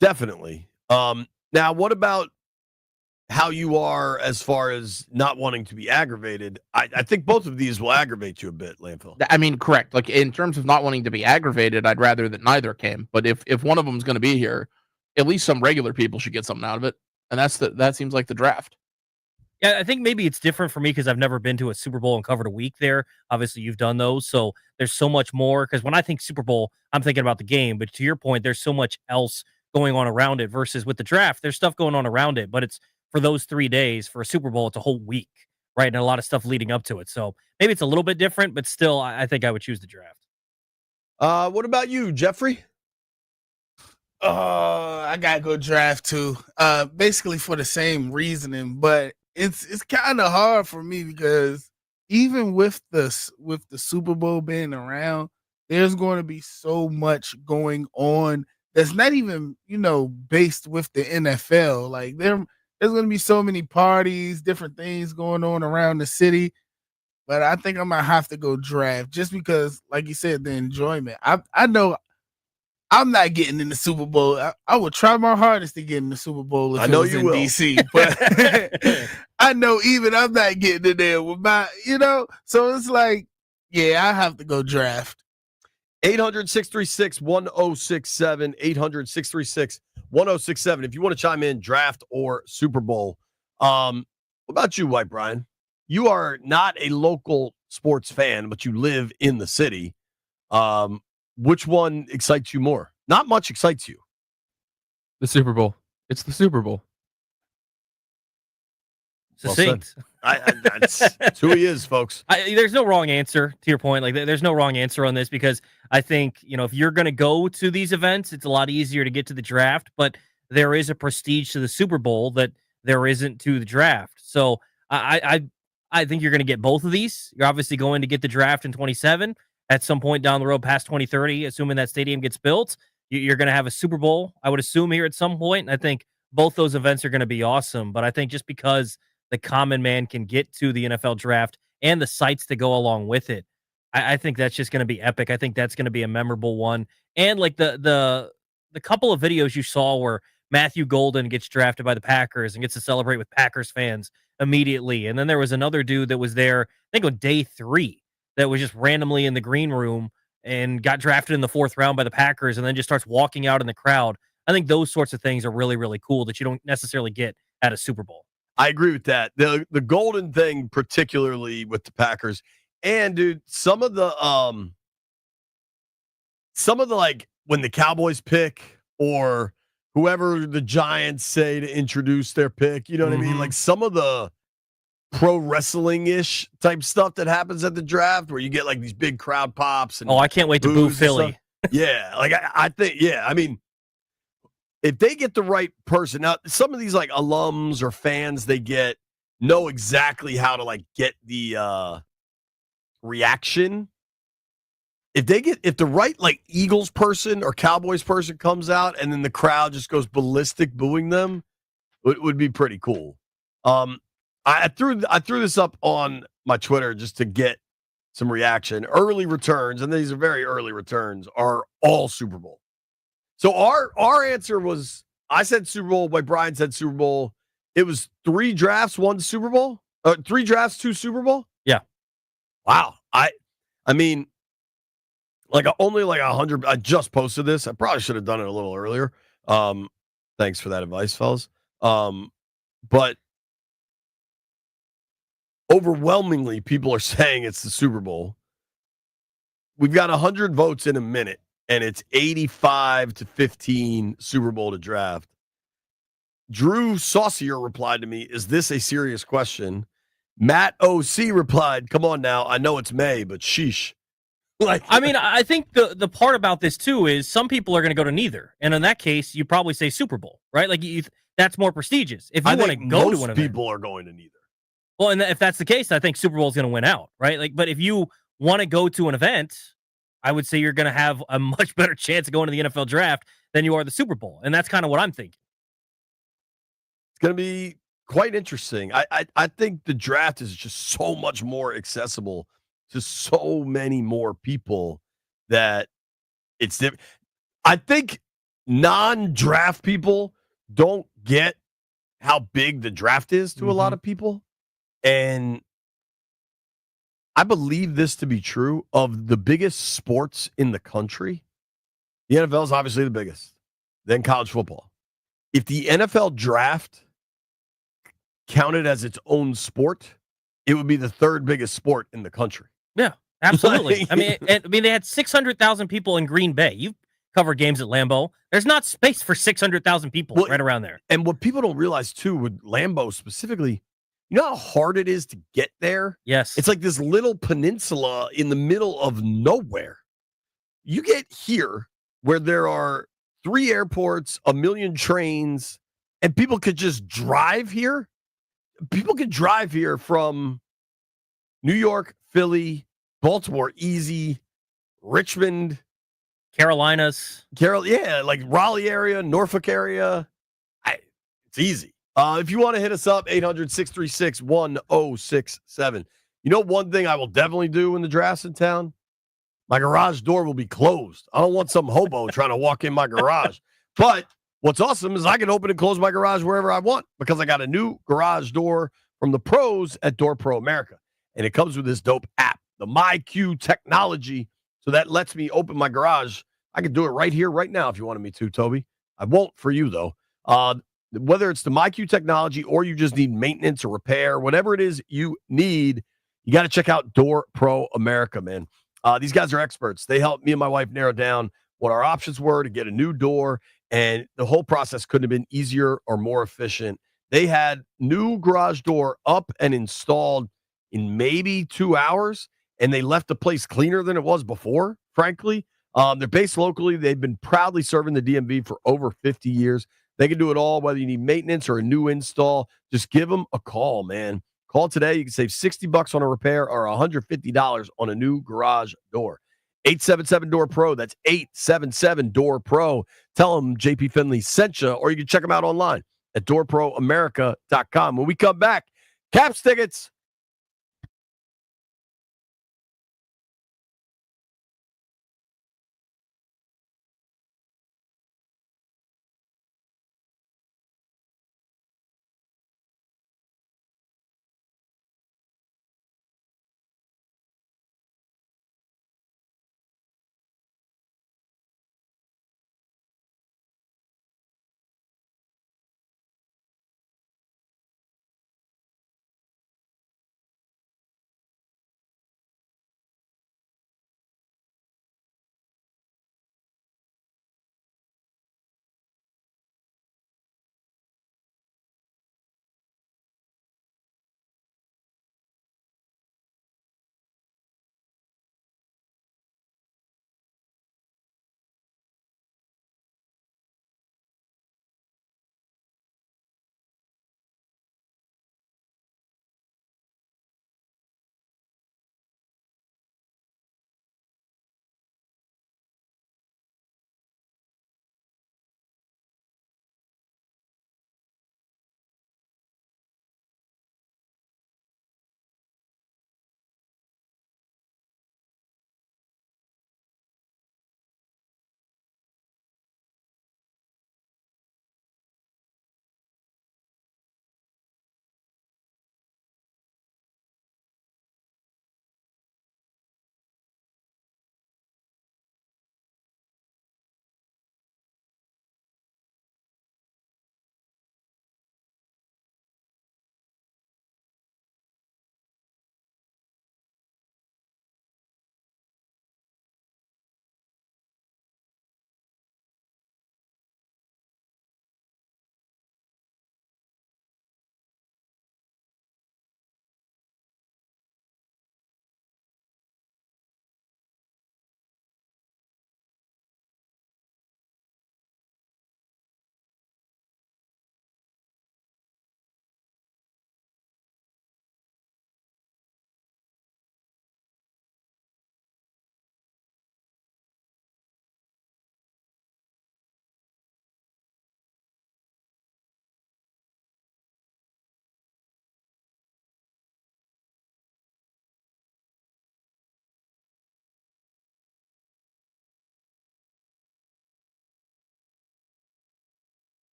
Definitely. Now, what about how you are as far as not wanting to be aggravated? I think both of these will aggravate you a bit, Landfill. I mean, correct. Like in terms of not wanting to be aggravated, I'd rather that neither came. But if one of them is going to be here, at least some regular people should get something out of it. And that seems like the draft. Yeah, I think maybe it's different for me because I've never been to a Super Bowl and covered a week there. Obviously, you've done those. So there's so much more. Because when I think Super Bowl, I'm thinking about the game. But to your point, there's so much else going on around it versus with the draft. There's stuff going on around it, but it's for those 3 days. For a Super Bowl, it's a whole week, right? And a lot of stuff leading up to it. So maybe it's a little bit different, but still, I think I would choose the draft. What about you, Jeffrey? I gotta go draft too. Basically for the same reasoning, but it's kind of hard for me because even with the Super Bowl being around, there's going to be so much going on that's not even based with the NFL. Like there's going to be so many parties, different things going on around the city. But I think I might have to go draft just because, like you said, the enjoyment. I know I'm not getting in the Super Bowl. I will try my hardest to get in the Super Bowl if it was in DC. But I know even I'm not getting in there with my, So it's like, yeah, I have to go draft. 800-636-1067, 800-636-1067. If you want to chime in, draft or Super Bowl. What about you, White Brian? You are not a local sports fan, but you live in the city. Which one excites you more? Not much excites you. The Super Bowl. It's the Super Bowl. Succinct. That's who he is, folks. There's no wrong answer to your point. Like there's no wrong answer on this because I think, if you're going to go to these events, it's a lot easier to get to the draft, but there is a prestige to the Super Bowl that there isn't to the draft. So I think you're going to get both of these. You're obviously going to get the draft in 27 at some point down the road past 2030, assuming that stadium gets built. You're going to have a Super Bowl, I would assume, here at some point. And I think both those events are going to be awesome. But I think just because the common man can get to the NFL draft and the sites to go along with it, I think that's just going to be epic. I think that's going to be a memorable one. And like the couple of videos you saw where Matthew Golden gets drafted by the Packers and gets to celebrate with Packers fans immediately. And then there was another dude that was there, I think on day 3, that was just randomly in the green room and got drafted in the 4th round by the Packers and then just starts walking out in the crowd. I think those sorts of things are really, really cool that you don't necessarily get at a Super Bowl. I agree with that. The Golden thing, particularly with the Packers. And dude, some of the like when the Cowboys pick or whoever the Giants say to introduce their pick, you know what I mean? Like some of the pro wrestling-ish type stuff that happens at the draft where you get like these big crowd pops. And I can't wait to boo Philly. Yeah, like I think, yeah, I mean, if they get the right person, now some of these like alums or fans they get know exactly how to like get the reaction. If the right like Eagles person or Cowboys person comes out and then the crowd just goes ballistic booing them, it would be pretty cool. I threw this up on my Twitter just to get some reaction. Early returns, and these are very early returns, are all Super Bowl. So our answer was, I said Super Bowl, but Brian said Super Bowl. It was 3 drafts, 1 Super Bowl. 3 drafts, 2 Super Bowl. Yeah. Wow. I mean, like only like 100. I just posted this. I probably should have done it a little earlier. Thanks for that advice, fellas. But overwhelmingly, people are saying it's the Super Bowl. We've got 100 votes in a minute, and it's 85-15 Super Bowl to draft. Drew Saucier replied to me, "Is this a serious question?" Matt OC replied, "Come on now, I know it's May, but sheesh." Like, I mean, I think the part about this too is some people are going to go to neither, and in that case, you probably say Super Bowl, right? Like that's more prestigious. If you want to go to one of them, people are going to neither. Well, and if that's the case, I think Super Bowl is going to win out, right? Like, but if you want to go to an event, I would say you're going to have a much better chance of going to the NFL draft than you are the Super Bowl, and that's kind of what I'm thinking. It's going to be quite interesting. I think the draft is just so much more accessible to so many more people that it's. I think non-draft people don't get how big the draft is to a lot of people. And I believe this to be true of the biggest sports in the country. The NFL is obviously the biggest, then college football. If the NFL draft counted as its own sport, it would be the 3rd biggest sport in the country. Yeah, absolutely. I mean, they had 600,000 people in Green Bay. You've covered games at Lambeau. There's not space for 600,000 people right around there. And what people don't realize too, with Lambeau specifically, you know how hard it is to get there? Yes. It's like this little peninsula in the middle of nowhere. You get here where there are 3 airports, 1 million trains, and people could just drive here. People could drive here from New York, Philly, Baltimore, easy, Richmond, Carolinas. Like Raleigh area, Norfolk area. It's easy. If you want to hit us up, 800-636-1067. You know one thing I will definitely do when the draft's in town? My garage door will be closed. I don't want some hobo trying to walk in my garage. But what's awesome is I can open and close my garage wherever I want because I got a new garage door from the pros at Door Pro America. And it comes with this dope app, the MyQ technology. So that lets me open my garage. I can do it right here, right now, if you wanted me to, Toby. I won't for you, though. Whether it's the MyQ technology or you just need maintenance or repair, whatever it is you need, you got to check out Door Pro America, man. These guys are experts. They helped me and my wife narrow down what our options were to get a new door, and the whole process couldn't have been easier or more efficient. They had new garage door up and installed in maybe 2 hours, and they left the place cleaner than it was before, frankly. They're based locally. They've been proudly serving the DMV for over 50 years. They can do it all, whether you need maintenance or a new install. Just give them a call, man. Call today. You can save $60 on a repair or $150 on a new garage door. 877-DOOR-PRO. That's 877-DOOR-PRO. Tell them JP Finley sent you, or you can check them out online at doorproamerica.com. When we come back, Caps tickets.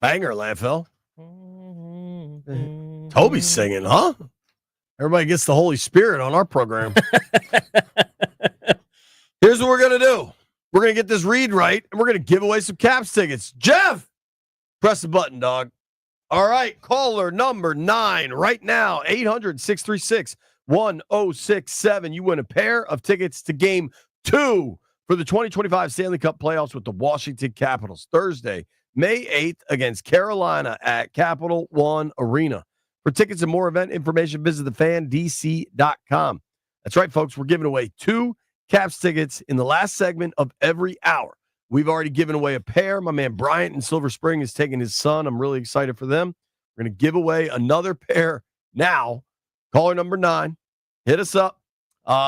Banger, Landfill. Toby's singing, huh? Everybody gets the Holy Spirit on our program. Here's what we're going to do. We're going to get this read right, and we're going to give away some Caps tickets. Jeff, press the button, dog. All right, caller number 9 right now, 800-636-1067. You win a pair of tickets to Game 2 for the 2025 Stanley Cup playoffs with the Washington Capitals. Thursday, May 8th against Carolina at Capital One Arena. For tickets and more event information, visit thefandc.com. That's right, folks. We're giving away 2 Caps tickets in the last segment of every hour. We've already given away a pair. My man Bryant in Silver Spring is taking his son. I'm really excited for them. We're going to give away another pair now. Caller number 9. Hit us up.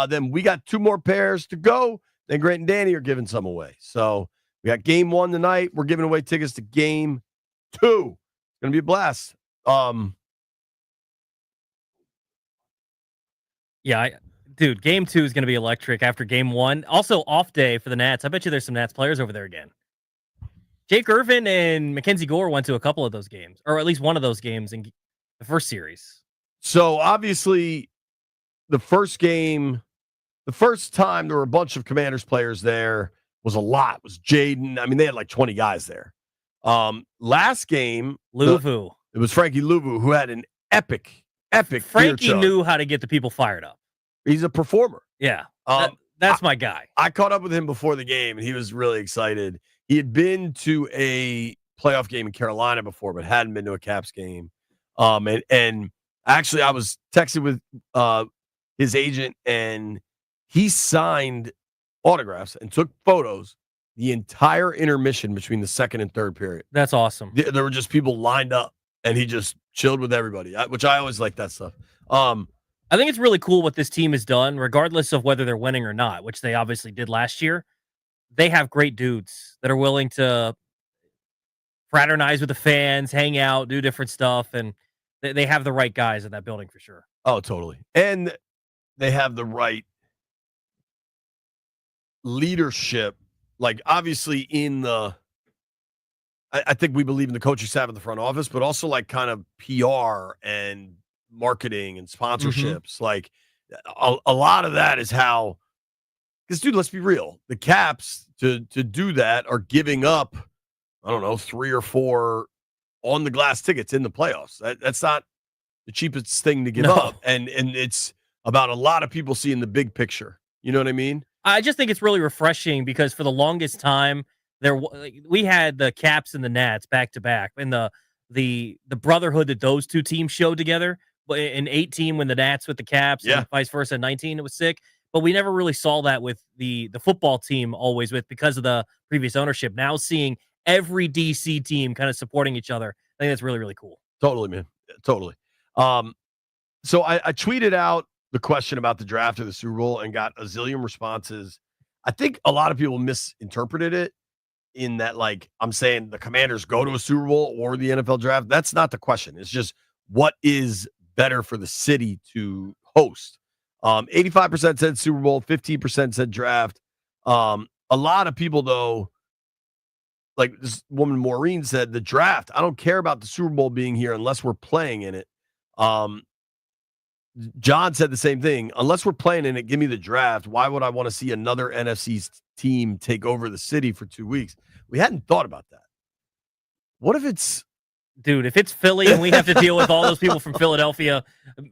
Then we got 2 more pairs to go. Then Grant and Danny are giving some away. So we got Game 1 tonight. We're giving away tickets to Game 2. It's going to be a blast. Yeah, dude, Game 2 is going to be electric after Game 1. Also, off day for the Nats. I bet you there's some Nats players over there again. Jake Irvin and Mackenzie Gore went to a couple of those games, or at least one of those games in the first series. So, obviously, the first game, the first time there were a bunch of Commanders players there was a lot. It was Jaden. I mean, they had like 20 guys there. Last game, Luvu. It was Frankie Luvu, who had an epic Frankie knew how to get the people fired up. He's a performer. Yeah. That's my guy. I caught up with him before the game, and he was really excited. He had been to a playoff game in Carolina before, but hadn't been to a Caps game. And actually, I was texting with his agent, and he signed autographs and took photos the entire intermission between the second and third period. That's awesome. There were just people lined up, and he just chilled with everybody, which I always like that stuff. I think it's really cool what this team has done, regardless of whether they're winning or not, which they obviously did last year. They have great dudes that are willing to fraternize with the fans, hang out, do different stuff, and they have the right guys in that building for sure. Oh, totally. And they have the right leadership. Like, obviously, I think we believe in the coaching staff in the front office, but also like kind of PR and marketing and sponsorships. Like a lot of that is how, because dude, let's be real. The Caps to do that are giving up, I don't know, 3 or 4 on the glass tickets in the playoffs. That's not the cheapest thing to give up. And it's about a lot of people seeing the big picture. You know what I mean? I just think it's really refreshing because for the longest time, we had the Caps and the Nats back to back, and the brotherhood that those two teams showed together. In 18, when the Nats with the Caps, and vice versa. In 19, it was sick, but we never really saw that with the football team always because of the previous ownership. Now seeing every DC team kind of supporting each other, I think that's really, really cool. Totally, man, totally. So I tweeted out the question about the draft of the Super Bowl and got a zillion responses. I think a lot of people misinterpreted it in that, like, I'm saying the Commanders go to a Super Bowl or the NFL draft. That's not the question. It's just what is better for the city to host. 85% said Super Bowl, 15% said draft. A lot of people, though, like this woman Maureen said, the draft, I don't care about the Super Bowl being here unless we're playing in it. John said the same thing. Unless we're playing in it, give me the draft. Why would I want to see another NFC team take over the city for 2 weeks? We hadn't thought about that. What if it's... Dude, if it's Philly and we have to deal with all those people from Philadelphia,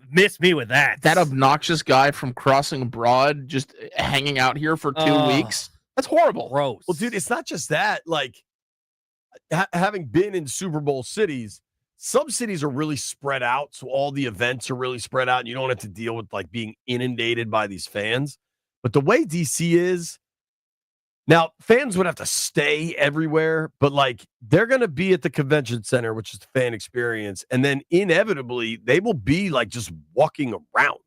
miss me with that. That obnoxious guy from Crossing Abroad just hanging out here for 2 weeks. That's horrible. Gross. Well, dude, it's not just that. Like, having been in Super Bowl cities, some cities are really spread out, so all the events are really spread out, and you don't have to deal with, like, being inundated by these fans. But the way DC is, now, fans would have to stay everywhere, but, like, they're going to be at the convention center, which is the fan experience, and then inevitably they will be, like, just walking around.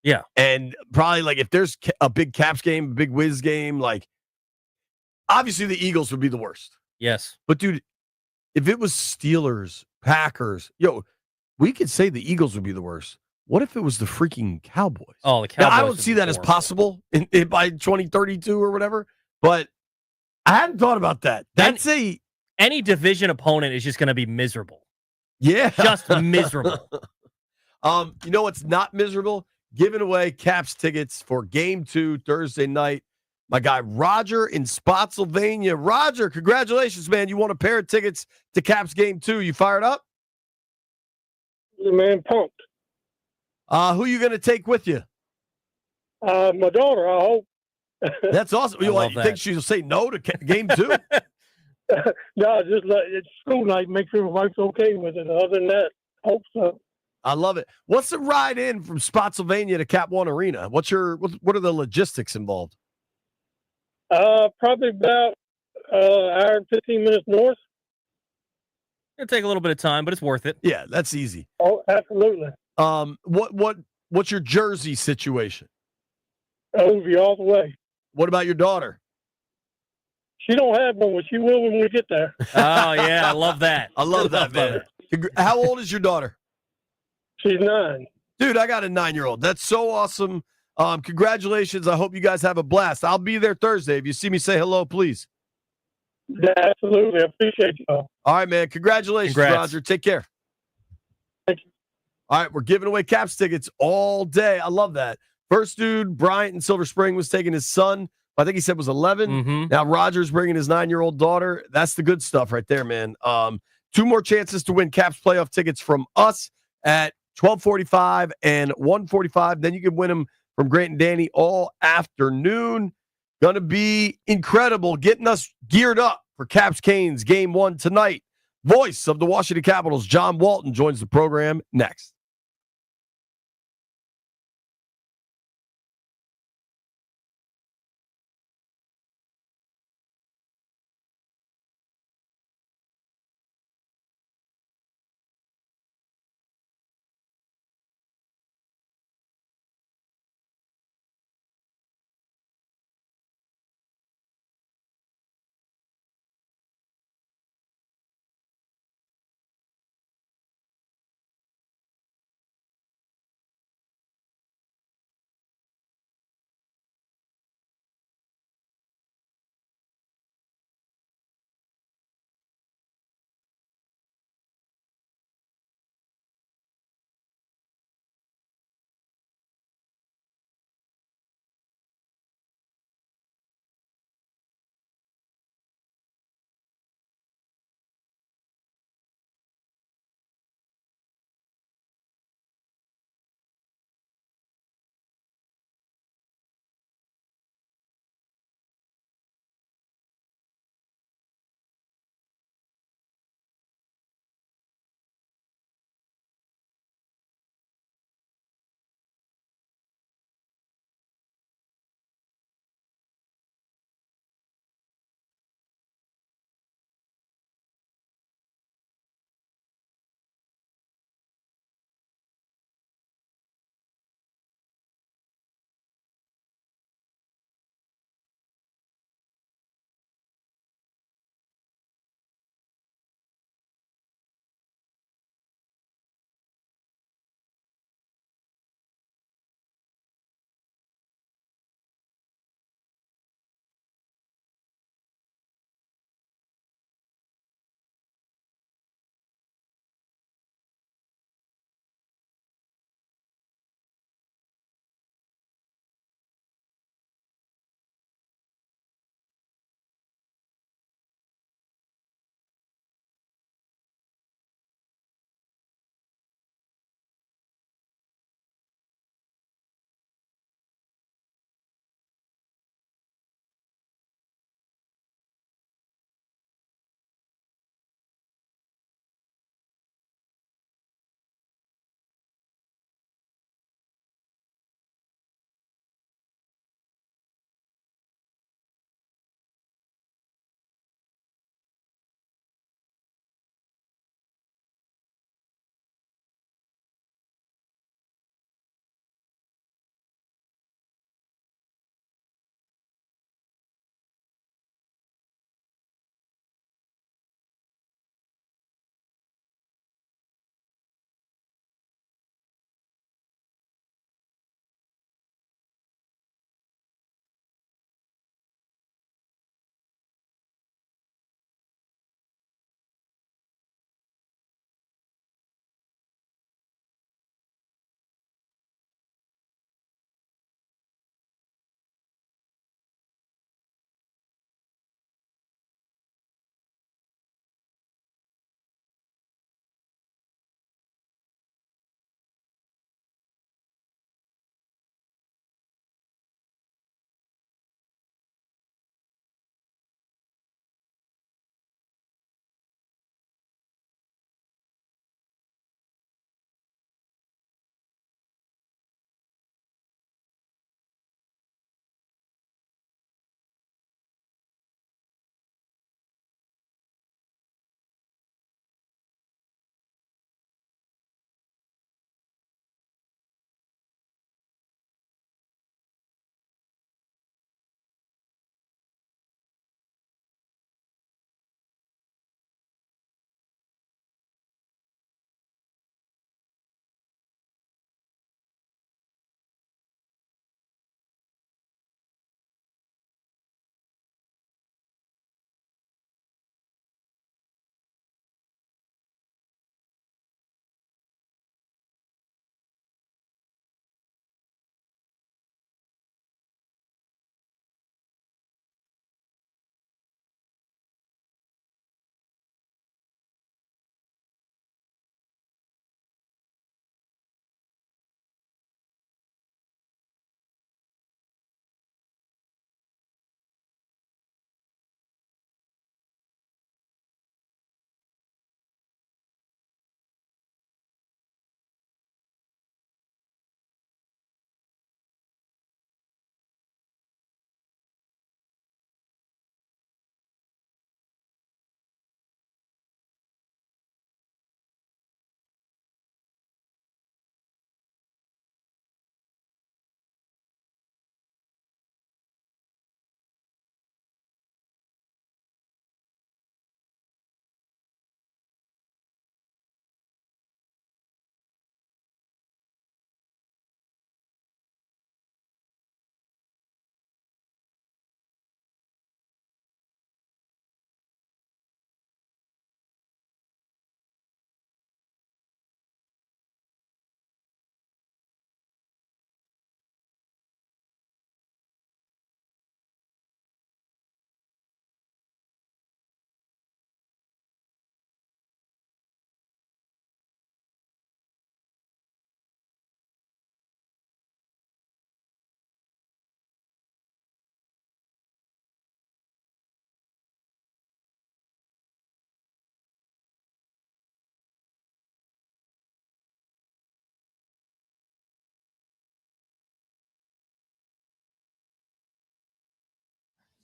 Yeah. And probably, like, if there's a big Caps game, a big Wiz game, like, obviously the Eagles would be the worst. Yes. But, dude, if it was Steelers, Packers, we could say the Eagles would be the worst. What if it was the freaking Cowboys? Oh, the Cowboys. Now, I don't see that as possible by 2032 or whatever. But I hadn't thought about that. any division opponent is just going to be miserable. Yeah. Just miserable. You know what's not miserable? Giving away Caps tickets for Game 2 Thursday night. My guy Roger in Spotsylvania. Roger, congratulations, man. You won a pair of tickets to Caps Game 2. You fired up? Yeah, man, pumped. Who you going to take with you? My daughter, I hope. That's awesome. You think she'll say no to Game 2? No, just let it's school night. Make sure my wife's okay with it. Other than that, hope so. I love it. What's the ride in from Spotsylvania to Cap One Arena? What are the logistics involved? Probably about hour and 15 minutes north. It'll take a little bit of time, but it's worth it. Yeah, that's easy. Oh, absolutely. What's your jersey situation? Over all the way. What about your daughter? She don't have one, but she will when we get there. Oh yeah, I love that. I love that, man. How old is your daughter? She's 9. Dude, I got a 9-year-old. That's so awesome. Congratulations. I hope you guys have a blast. I'll be there Thursday. If you see me, say hello, please. Yeah, absolutely. I appreciate you all. All right, man. Congratulations, Congrats. Roger. Take care. Thank you. All right, we're giving away Caps tickets all day. I love that. First dude, Bryant in Silver Spring, was taking his son. I think he said was 11. Mm-hmm. Now Roger's bringing his 9-year-old daughter. That's the good stuff right there, man. 2 more chances to win Caps playoff tickets from us at 12:45 and 1:45. Then you can win them from Grant and Danny all afternoon. Going to be incredible, getting us geared up for Caps Canes Game 1 tonight. Voice of the Washington Capitals, John Walton, joins the program next.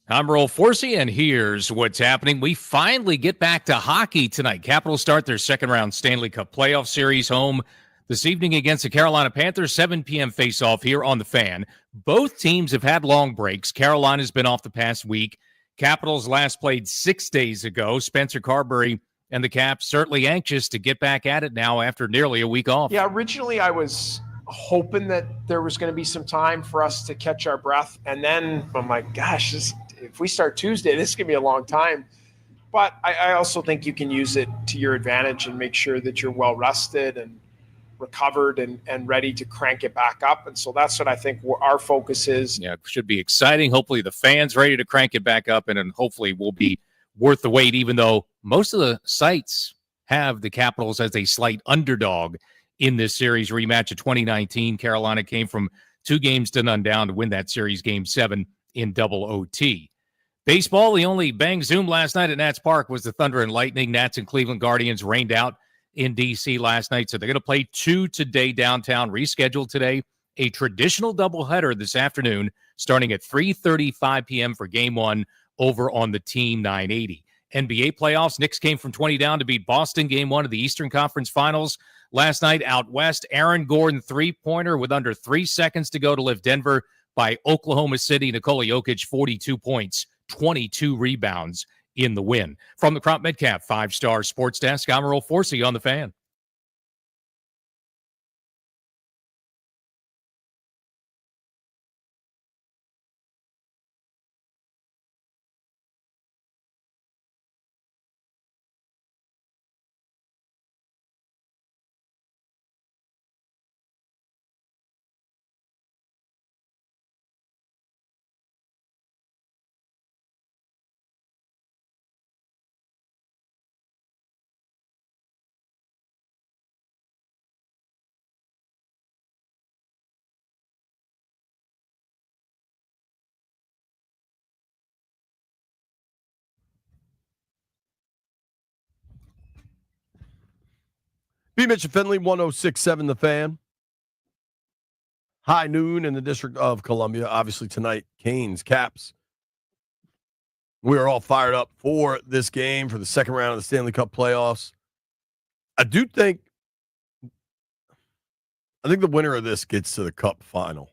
I'm Roll Forsey, and here's what's happening. We finally get back to hockey tonight. Capitals start their second-round Stanley Cup playoff series home this evening against the Carolina Panthers, 7 p.m. face-off here on The Fan. Both teams have had long breaks. Carolina's been off the past week. Capitals last played 6 days ago. Spencer Carberry and the Caps certainly anxious to get back at it now after nearly a week off. Yeah, originally I was hoping that there was going to be some time for us to catch our breath. And then I'm like, gosh, if we start Tuesday, this is going to be a long time. But I also think you can use it to your advantage and make sure that you're well rested and recovered and ready to crank it back up. And so that's what I think our focus is. Yeah, it should be exciting. Hopefully the fans ready to crank it back up, and hopefully will be worth the wait, even though most of the sites have the Capitals as a slight underdog in this series rematch of 2019. Carolina came from 2-0 down to win that series, Game 7 in double OT. Baseball, the only bang zoom last night at Nats Park was the Thunder and Lightning. Nats and Cleveland Guardians rained out in D.C. last night, so they're going to play 2 today downtown, rescheduled today. A traditional doubleheader this afternoon, starting at 3:35 p.m. for Game 1 over on the Team 980. NBA playoffs, Knicks came from 20 down to beat Boston, Game 1 of the Eastern Conference Finals. Last night out west, Aaron Gordon three-pointer with under 3 seconds to go to lift Denver by Oklahoma City. Nikola Jokic, 42 points, 22 rebounds in the win. From the Crop Metcalf 5-Star Sports Desk, I'm Earl Forsey on The Fan. B. Mitch and Finley, 106.7 The Fan. High noon in the District of Columbia. Obviously tonight, Canes, Caps. We are all fired up for this game, for the second round of the Stanley Cup playoffs. I think the winner of this gets to the Cup final.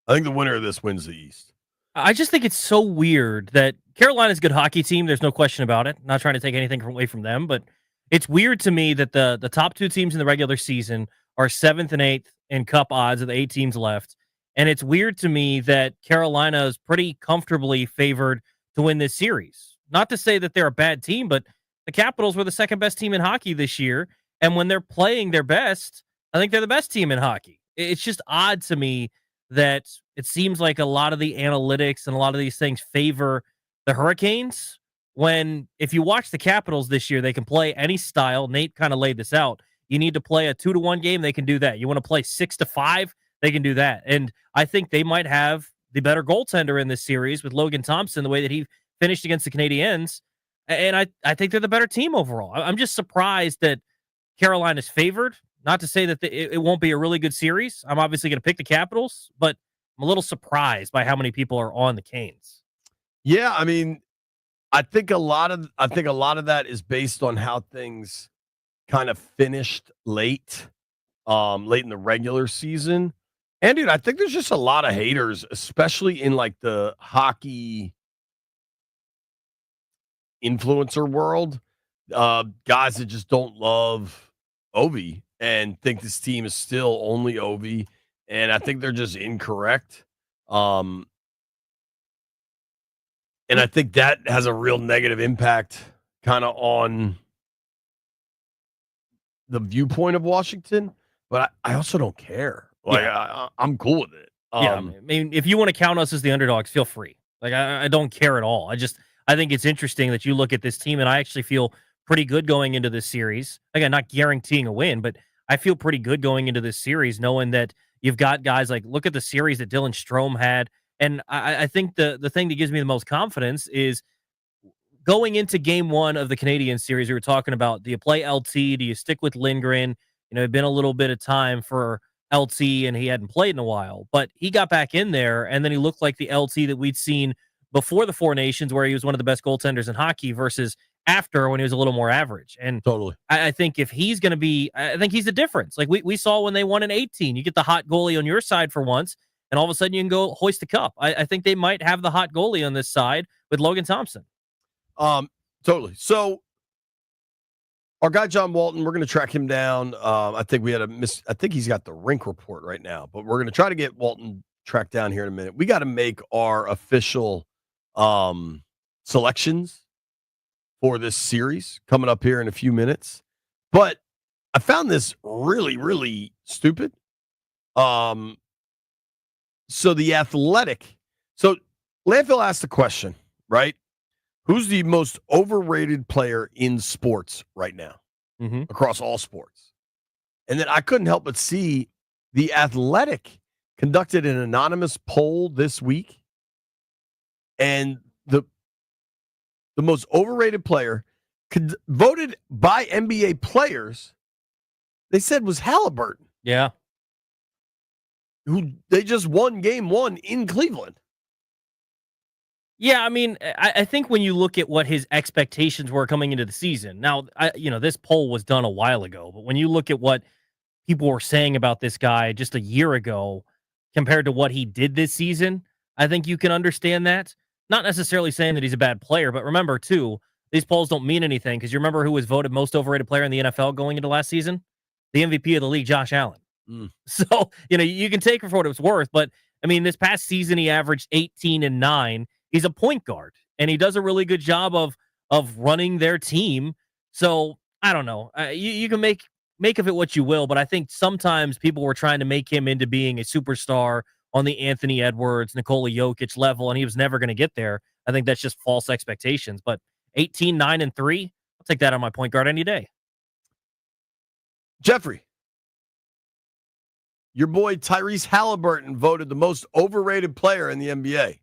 I think the winner of this wins the East. I just think it's so weird that Carolina's a good hockey team. There's no question about it. Not trying to take anything away from them, but it's weird to me that the top 2 teams in the regular season are 7th and 8th in Cup odds of the 8 teams left. And it's weird to me that Carolina is pretty comfortably favored to win this series. Not to say that they're a bad team, but the Capitals were the second best team in hockey this year. And when they're playing their best, I think they're the best team in hockey. It's just odd to me that it seems like a lot of the analytics and a lot of these things favor the Hurricanes, when if you watch the Capitals this year, they can play any style. Nate kind of laid this out. You need to play a 2-1 game, they can do that. You want to play 6-5, they can do that. And I think they might have the better goaltender in this series with Logan Thompson, the way that he finished against the Canadiens. And I think they're the better team overall. I'm just surprised that Carolina's favored. Not to say that it won't be a really good series. I'm obviously going to pick the Capitals, but I'm a little surprised by how many people are on the Canes. Yeah, I mean, I think a lot of that is based on how things kind of finished late in the regular season. And dude, I think there's just a lot of haters, especially in like the hockey influencer world. Guys that just don't love Ovi and think this team is still only Ovi. And I think they're just incorrect. And I think that has a real negative impact kind of on the viewpoint of Washington. But I also don't care. Like, yeah. I'm cool with it. I mean, if you want to count us as the underdogs, feel free. Like, I don't care at all. I think it's interesting that you look at this team, and I actually feel pretty good going into this series. Again, not guaranteeing a win, but I feel pretty good going into this series, knowing that you've got guys like, look at the series that Dylan Strome had. And I think the thing that gives me the most confidence is going into Game 1 of the Canadian series. We were talking about, do you play LT? Do you stick with Lindgren? You know, it'd been a little bit of time for LT, and he hadn't played in a while. But he got back in there, and then he looked like the LT that we'd seen before the Four Nations, where he was one of the best goaltenders in hockey, versus after, when he was a little more average. And Totally. I think if he's going to be, I think he's the difference. Like we saw when they won in 18, you get the hot goalie on your side for once, and all of a sudden you can go hoist the cup. I think they might have the hot goalie on this side with Logan Thompson. Totally. So our guy John Walton, we're going to track him down. I think I think he's got the rink report right now, but we're going to try to get Walton tracked down here in a minute. We got to make our official selections for this series coming up here in a few minutes. But I found this really, really stupid. So the Athletic. So Landfill asked the question, right? Who's the most overrated player in sports right now, across all sports? And then I couldn't help but see the Athletic conducted an anonymous poll this week, and the most overrated player voted by NBA players, they said was Halliburton. Yeah. Who they just won game 1 in Cleveland. Yeah, I mean, I think when you look at what his expectations were coming into the season, now, this poll was done a while ago, but when you look at what people were saying about this guy just a year ago compared to what he did this season, I think you can understand that. Not necessarily saying that he's a bad player, but remember, too, these polls don't mean anything, because you remember who was voted most overrated player in the NFL going into last season? The MVP of the league, Josh Allen. So, you can take it for what it's worth, but, I mean, this past season he averaged 18 and 9. He's a point guard, and he does a really good job of running their team. So I don't know. You can make of it what you will, but I think sometimes people were trying to make him into being a superstar on the Anthony Edwards, Nikola Jokic level, and he was never going to get there. I think that's just false expectations. But 18, 9, and 3, I'll take that on my point guard any day. Jeffrey, your boy Tyrese Halliburton voted the most overrated player in the NBA.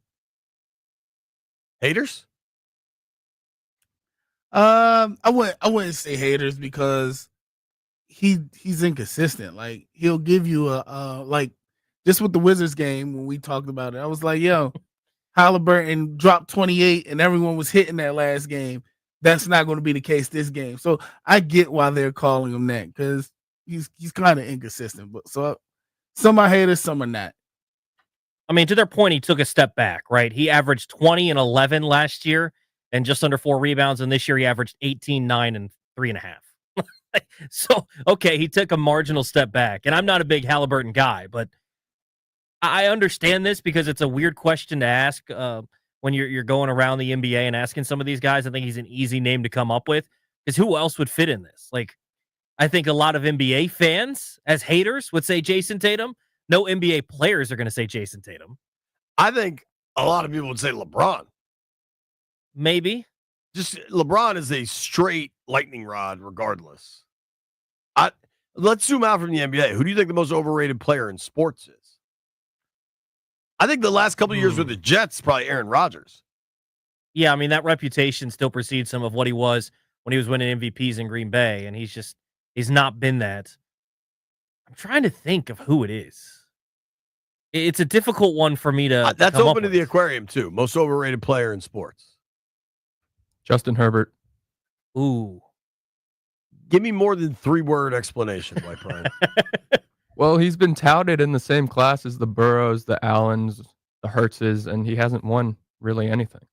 Haters? I wouldn't say haters, because he's inconsistent. Like, he'll give you like, just with the Wizards game when we talked about it, I was like, yo, Halliburton dropped 28 and everyone was hitting that last game. That's not going to be the case this game. So I get why they're calling him that, because he's kind of inconsistent. But so some are haters, some are not. I mean, to their point, he took a step back, right? He averaged 20 and 11 last year and just under 4 rebounds. And this year he averaged 18, 9, and 3.5. So, okay, he took a marginal step back. And I'm not a big Halliburton guy, but I understand this, because it's a weird question to ask when you're going around the NBA and asking some of these guys. I think he's an easy name to come up with, because who else would fit in this? Like, I think a lot of NBA fans, as haters, would say Jason Tatum. No NBA players are going to say Jason Tatum. I think a lot of people would say LeBron. Maybe. Just LeBron is a straight lightning rod regardless. Let's zoom out from the NBA. Who do you think the most overrated player in sports is? I think the last couple of years with the Jets, probably Aaron Rodgers. Yeah, I mean, that reputation still precedes some of what he was when he was winning MVPs in Green Bay, and he's not been that. I'm trying to think of who it is. It's a difficult one for me to. That's open to the aquarium too. Most overrated player in sports. Justin Herbert. Ooh. Give me more than 3-word explanation, White Brian. Well, he's been touted in the same class as the Burrows, the Allens, the Hurtses, and he hasn't won really anything.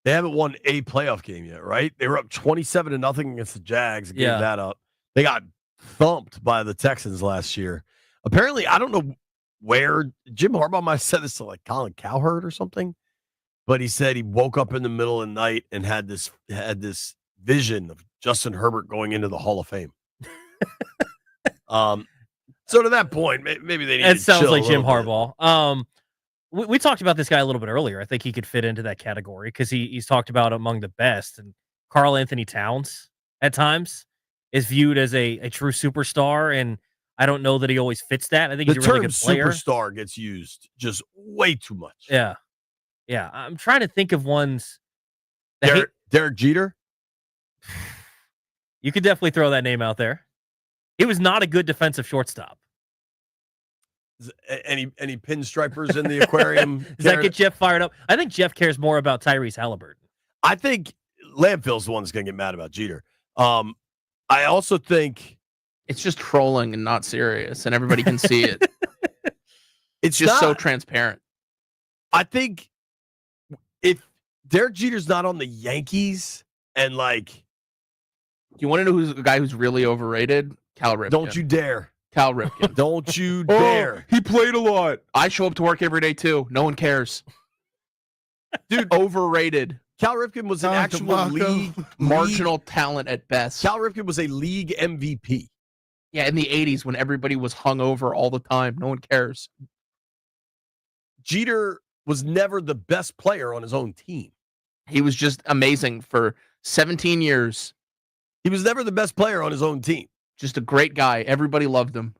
They haven't won a playoff game yet, right? They were up 27-0 against the Jags and gave that up. They got thumped by the Texans last year. Apparently, I don't know where Jim Harbaugh might have said this to like Colin Cowherd or something, but he said he woke up in the middle of the night and had this vision of Justin Herbert going into the Hall of Fame. So to that point, maybe they need to sounds chill like a Jim little Harbaugh. We talked about this guy a little bit earlier. I think he could fit into that category because he's talked about among the best. And Karl Anthony Towns at times is viewed as a true superstar, and I don't know that he always fits that. I think he's a really good player. Superstar gets used just way too much. Yeah. I'm trying to think of ones. Derek Jeter. You could definitely throw that name out there. He was not a good defensive shortstop. Any pinstripers in the aquarium? Does that get Jeff fired up? I think Jeff cares more about Tyrese Halliburton. I think Landfill's the one that's going to get mad about Jeter. I also think it's just trolling and not serious, and everybody can see it. It's just not, so transparent. I think if Derek Jeter's not on the Yankees and you want to know who's a guy who's really overrated? Cal Ripken. Don't you dare. Cal Ripken. Don't you dare. He played a lot. I show up to work every day too. No one cares. Dude, overrated. Cal Ripken was an actual league marginal talent at best. Cal Ripken was a league MVP. Yeah, in the 80s when everybody was hungover all the time. No one cares. Jeter was never the best player on his own team. He was just amazing for 17 years. He was never the best player on his own team. Just a great guy. Everybody loved him.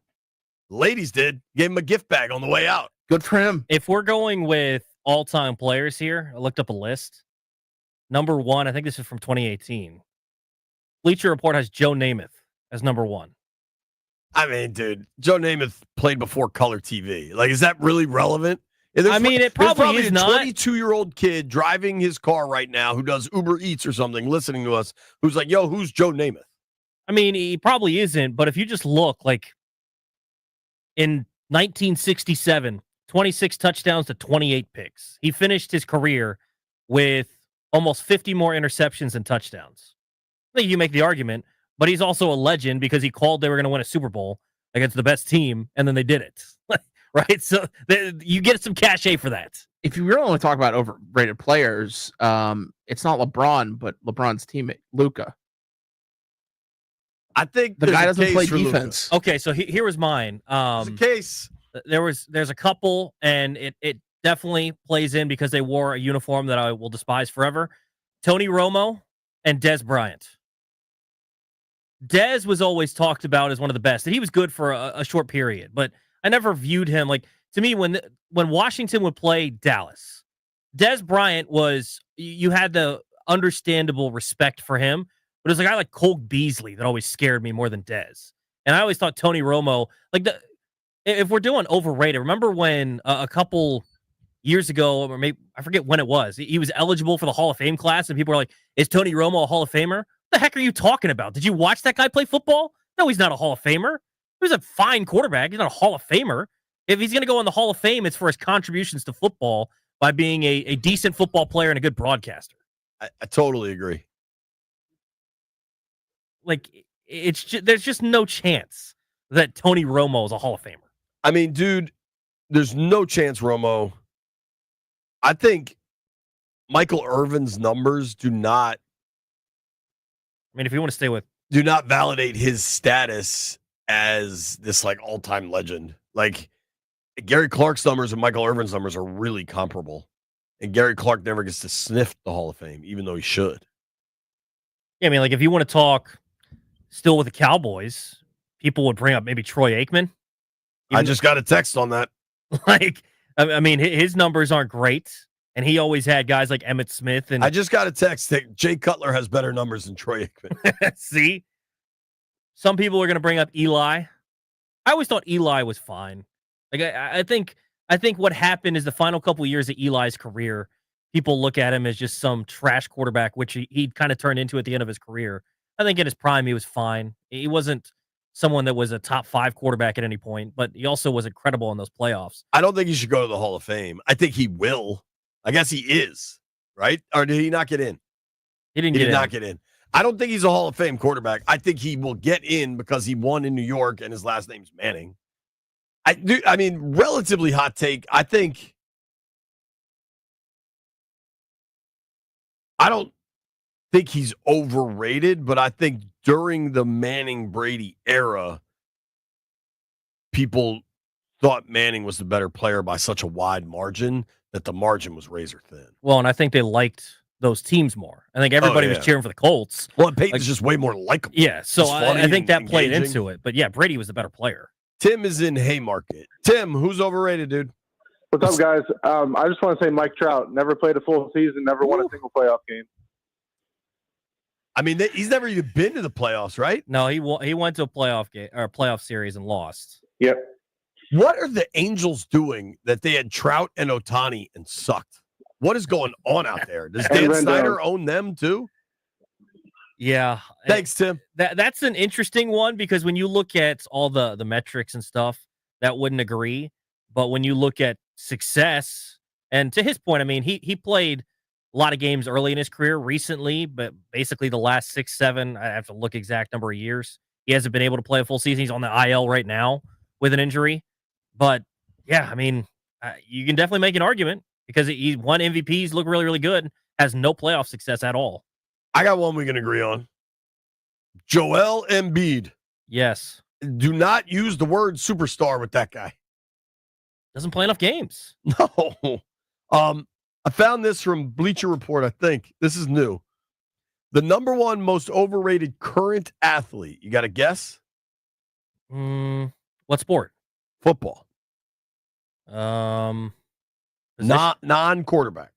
Ladies did. Gave him a gift bag on the way out. Good for him. If we're going with all-time players here, I looked up a list. Number 1, I think this is from 2018. Bleacher Report has Joe Namath as number 1. I mean, dude, Joe Namath played before color TV. Is that really relevant? I mean, it probably is a not. 22-year-old kid driving his car right now who does Uber Eats or something, listening to us, who's like, yo, who's Joe Namath? I mean, he probably isn't, but if you just look, in 1967, 26 touchdowns to 28 picks. He finished his career with almost 50 more interceptions than touchdowns. I think you make the argument, but he's also a legend because he called they were going to win a Super Bowl against the best team, and then they did it. Right? So you get some cachet for that. If you really want to talk about overrated players, it's not LeBron, but LeBron's teammate, Luka. I think the guy doesn't play defense. Luka. Okay, so here was mine. There's a case. There's a couple, and it definitely plays in because they wore a uniform that I will despise forever. Tony Romo and Dez Bryant. Dez was always talked about as one of the best, and he was good for a short period, but I never viewed him to me when Washington would play Dallas. Dez Bryant you had the understandable respect for him, but it was a guy like Cole Beasley that always scared me more than Dez. And I always thought Tony Romo, if we're doing overrated, remember when a couple years ago, or maybe I forget when it was, he was eligible for the Hall of Fame class, and people were like, is Tony Romo a Hall of Famer? What the heck are you talking about? Did you watch that guy play football? No, he's not a Hall of Famer. He was a fine quarterback. He's not a Hall of Famer. If he's going to go in the Hall of Fame, it's for his contributions to football by being a decent football player and a good broadcaster. I totally agree. There's just no chance that Tony Romo is a Hall of Famer. I mean, dude, there's no chance Romo. I think Michael Irvin's numbers do not. I mean, if you want to stay with. Do not validate his status as this all-time legend. Gary Clark's numbers and Michael Irvin's numbers are really comparable. And Gary Clark never gets to sniff the Hall of Fame, even though he should. Yeah, I mean, if you want to talk still with the Cowboys, people would bring up maybe Troy Aikman. I just got a text on that. I mean, his numbers aren't great, and he always had guys like Emmitt Smith. And I just got a text that Jay Cutler has better numbers than Troy Aikman. See? Some people are going to bring up Eli. I always thought Eli was fine. I think what happened is the final couple of years of Eli's career, people look at him as just some trash quarterback, which he kind of turned into at the end of his career. I think in his prime, he was fine. He wasn't someone that was a top 5 quarterback at any point, but he also was incredible in those playoffs. I don't think he should go to the Hall of Fame. I think he will. I guess he is, right? Or did he not get in? He did not get in. I don't think he's a Hall of Fame quarterback. I think he will get in because he won in New York and his last name's Manning. I mean, relatively hot take. I don't think he's overrated, but I think during the Manning-Brady era, people thought Manning was the better player by such a wide margin that the margin was razor thin. Well, and I think they liked those teams more. I think everybody was cheering for the Colts. Well, and Peyton's just way more likable. Yeah, so I think that played into it. But yeah, Brady was the better player. Tim is in Haymarket. Tim, who's overrated, dude? What's up, guys? I just want to say Mike Trout never played a full season, never won a single playoff game. I mean, he's never even been to the playoffs, right? No, he went to a playoff game or a playoff series and lost. Yep. What are the Angels doing that they had Trout and Ohtani and sucked? What is going on out there? Does Dan Snyder own them too? Yeah. Thanks, Tim. That's an interesting one because when you look at all the metrics and stuff, that wouldn't agree. But when you look at success, and to his point, I mean, he played a lot of games early in his career recently, but basically the last 6, 7, I have to look exact number of years. He hasn't been able to play a full season. He's on the IL right now with an injury. But yeah, I mean, you can definitely make an argument because he won MVPs, look really, really good, has no playoff success at all. I got one we can agree on. Joel Embiid. Yes. Do not use the word superstar with that guy. Doesn't play enough games. No. I found this from Bleacher Report, I think. This is new. The number one most overrated current athlete. You got a guess? What sport? Football. Position? Non-quarterback.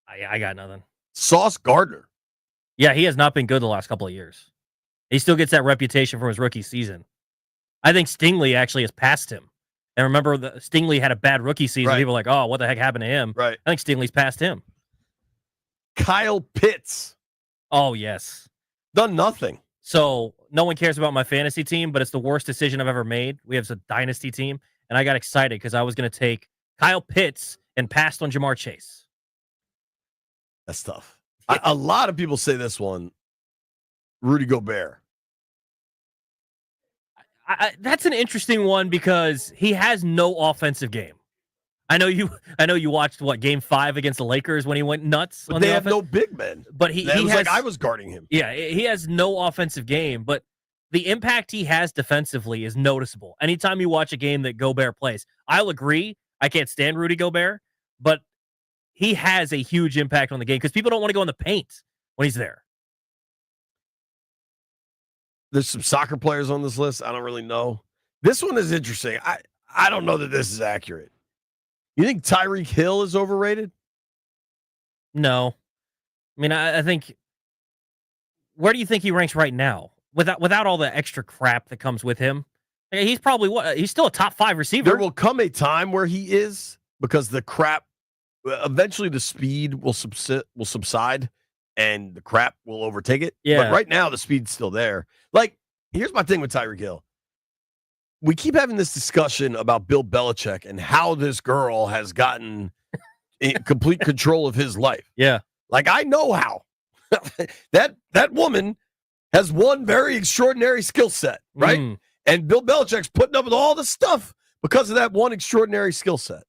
I got nothing. Sauce Gardner. Yeah, he has not been good the last couple of years. He still gets that reputation from his rookie season. I think Stingley actually has passed him. And remember, Stingley had a bad rookie season. Right. People were like, oh, what the heck happened to him? Right. I think Stingley's passed him. Kyle Pitts. Oh, yes. Done nothing. So no one cares about my fantasy team, but it's the worst decision I've ever made. We have a dynasty team, and I got excited because I was going to take Kyle Pitts and passed on Jamar Chase. That's tough. A lot of people say this one, Rudy Gobert. That's an interesting one because he has no offensive game. I know you watched game 5 against the Lakers when he went nuts. But they have no big men. But he has, like I was guarding him. Yeah, he has no offensive game, but the impact he has defensively is noticeable. Anytime you watch a game that Gobert plays, I'll agree. I can't stand Rudy Gobert, but he has a huge impact on the game because people don't want to go in the paint when he's there. There's some soccer players on this list. I don't really know. This one is interesting. I don't know that this is accurate. You think Tyreek Hill is overrated? No. I mean, I think, where do you think he ranks right now? Without all the extra crap that comes with him, he's probably he's still a top 5 receiver. There will come a time where he is because the crap, eventually the speed will subside and the crap will overtake it. Yeah. But right now the speed's still there. Like, here's my thing with Tyreek Hill. We keep having this discussion about Bill Belichick and how this girl has gotten in complete control of his life. Yeah. Like, I know how. that woman has one very extraordinary skill set, right? And Bill Belichick's putting up with all the stuff because of that one extraordinary skill set.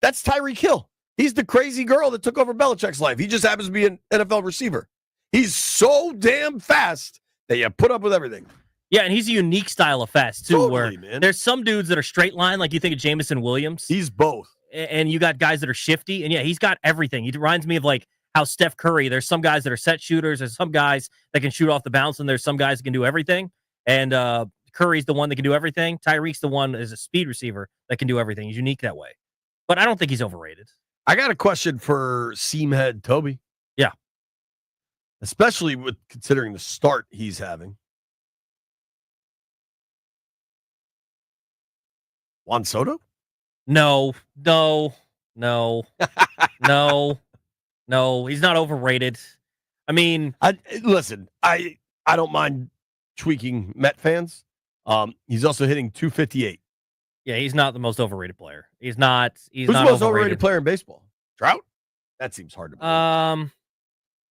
That's Tyreek Hill. He's the crazy girl that took over Belichick's life. He just happens to be an NFL receiver. He's so damn fast that you put up with everything. Yeah, and he's a unique style of fast, too, Totally, where man. there's some dudes that are straight line, like you think of Jamison Williams. He's both. And you got guys that are shifty, and yeah, he's got everything. He reminds me of like how Steph Curry, there's some guys that are set shooters, there's some guys that can shoot off the bounce, and there's some guys that can do everything. And Curry's the one that can do everything. Tyreek's the one as a speed receiver that can do everything. He's unique that way. But I don't think he's overrated. I got a question for Seamhead Toby. Yeah. Especially with considering the start he's having. Juan Soto? No. He's not overrated. I mean, listen, I don't mind tweaking Met fans. He's also hitting 258. Yeah, he's not the most overrated player. He's not. Who's the not most overrated player in baseball? Trout? That seems hard to believe.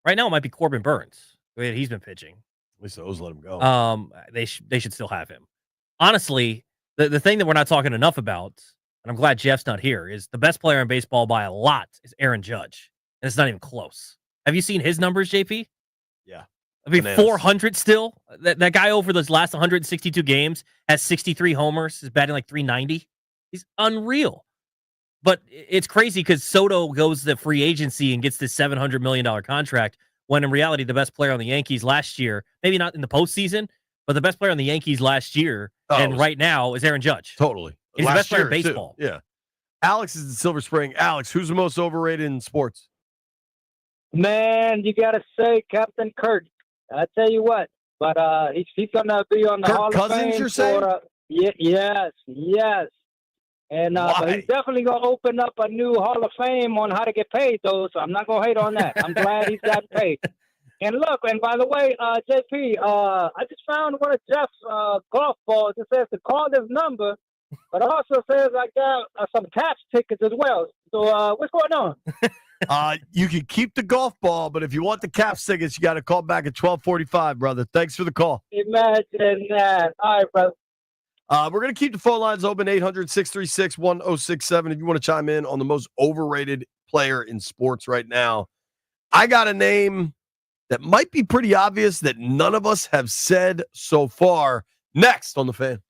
Right now it might be Corbin Burns. The way that he's been pitching. At least those let him go. They should still have him. Honestly, the thing that we're not talking enough about, and I'm glad Jeff's not here, is the best player in baseball by a lot is Aaron Judge, and it's not even close. Have you seen his numbers, JP? Yeah. I mean, Bananas. 400 still. That guy over those last 162 games has 63 homers. Is batting like 390. He's unreal. But it's crazy because Soto goes to free agency and gets this $700 million contract when in reality the best player on the Yankees last year, maybe not in the postseason, but the best player on the Yankees last year and right now is Aaron Judge. Totally. He's the best player in baseball. Too. Yeah. Alex is in Silver Spring. Alex, who's the most overrated in sports? Man, you got to say Captain Kirk. I tell you what, but he's going to be on the Hall of Fame. Cousins, you're saying? Yes, yes. And but he's definitely going to open up a new Hall of Fame on how to get paid, though. So I'm not going to hate on that. I'm glad he's gotten paid. And look, and by the way, JP, I just found one of Jeff's golf balls. It says to call this number, but it also says I got some Caps tickets as well. So what's going on? You can keep the golf ball, but if you want the Caps tickets, you got to call back at 12:45, brother. Thanks for the call. Imagine that. All right, brother. We're going to keep the phone lines open, 800-636-1067. If you want to chime in on the most overrated player in sports right now. I got a name that might be pretty obvious that none of us have said so far. Next on The Fan.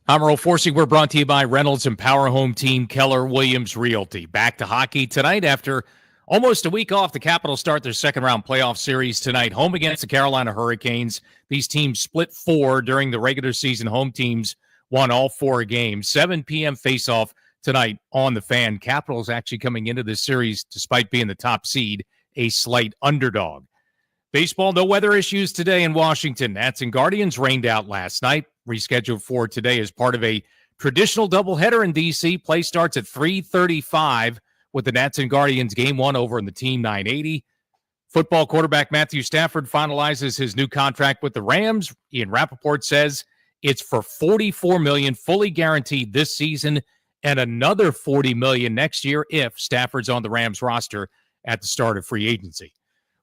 I'm Earl Forsey. We're brought to you by Reynolds and Power Home Team Keller Williams Realty. Back to hockey tonight after almost a week off. The Capitals start their second-round playoff series tonight, home against the Carolina Hurricanes. These teams split 4 during the regular season. Home teams won all 4 games. 7 p.m. face-off tonight on the Fan. Capitals actually coming into this series, despite being the top seed, a slight underdog. Baseball, no weather issues today in Washington. Nats and Guardians rained out last night. Rescheduled for today as part of a traditional doubleheader in D.C. Play starts at 3:35 with the Nats and Guardians Game 1 over in the Team 980. Football quarterback Matthew Stafford finalizes his new contract with the Rams. Ian Rappaport says it's for $44 million, fully guaranteed this season, and another $40 million next year if Stafford's on the Rams roster at the start of free agency.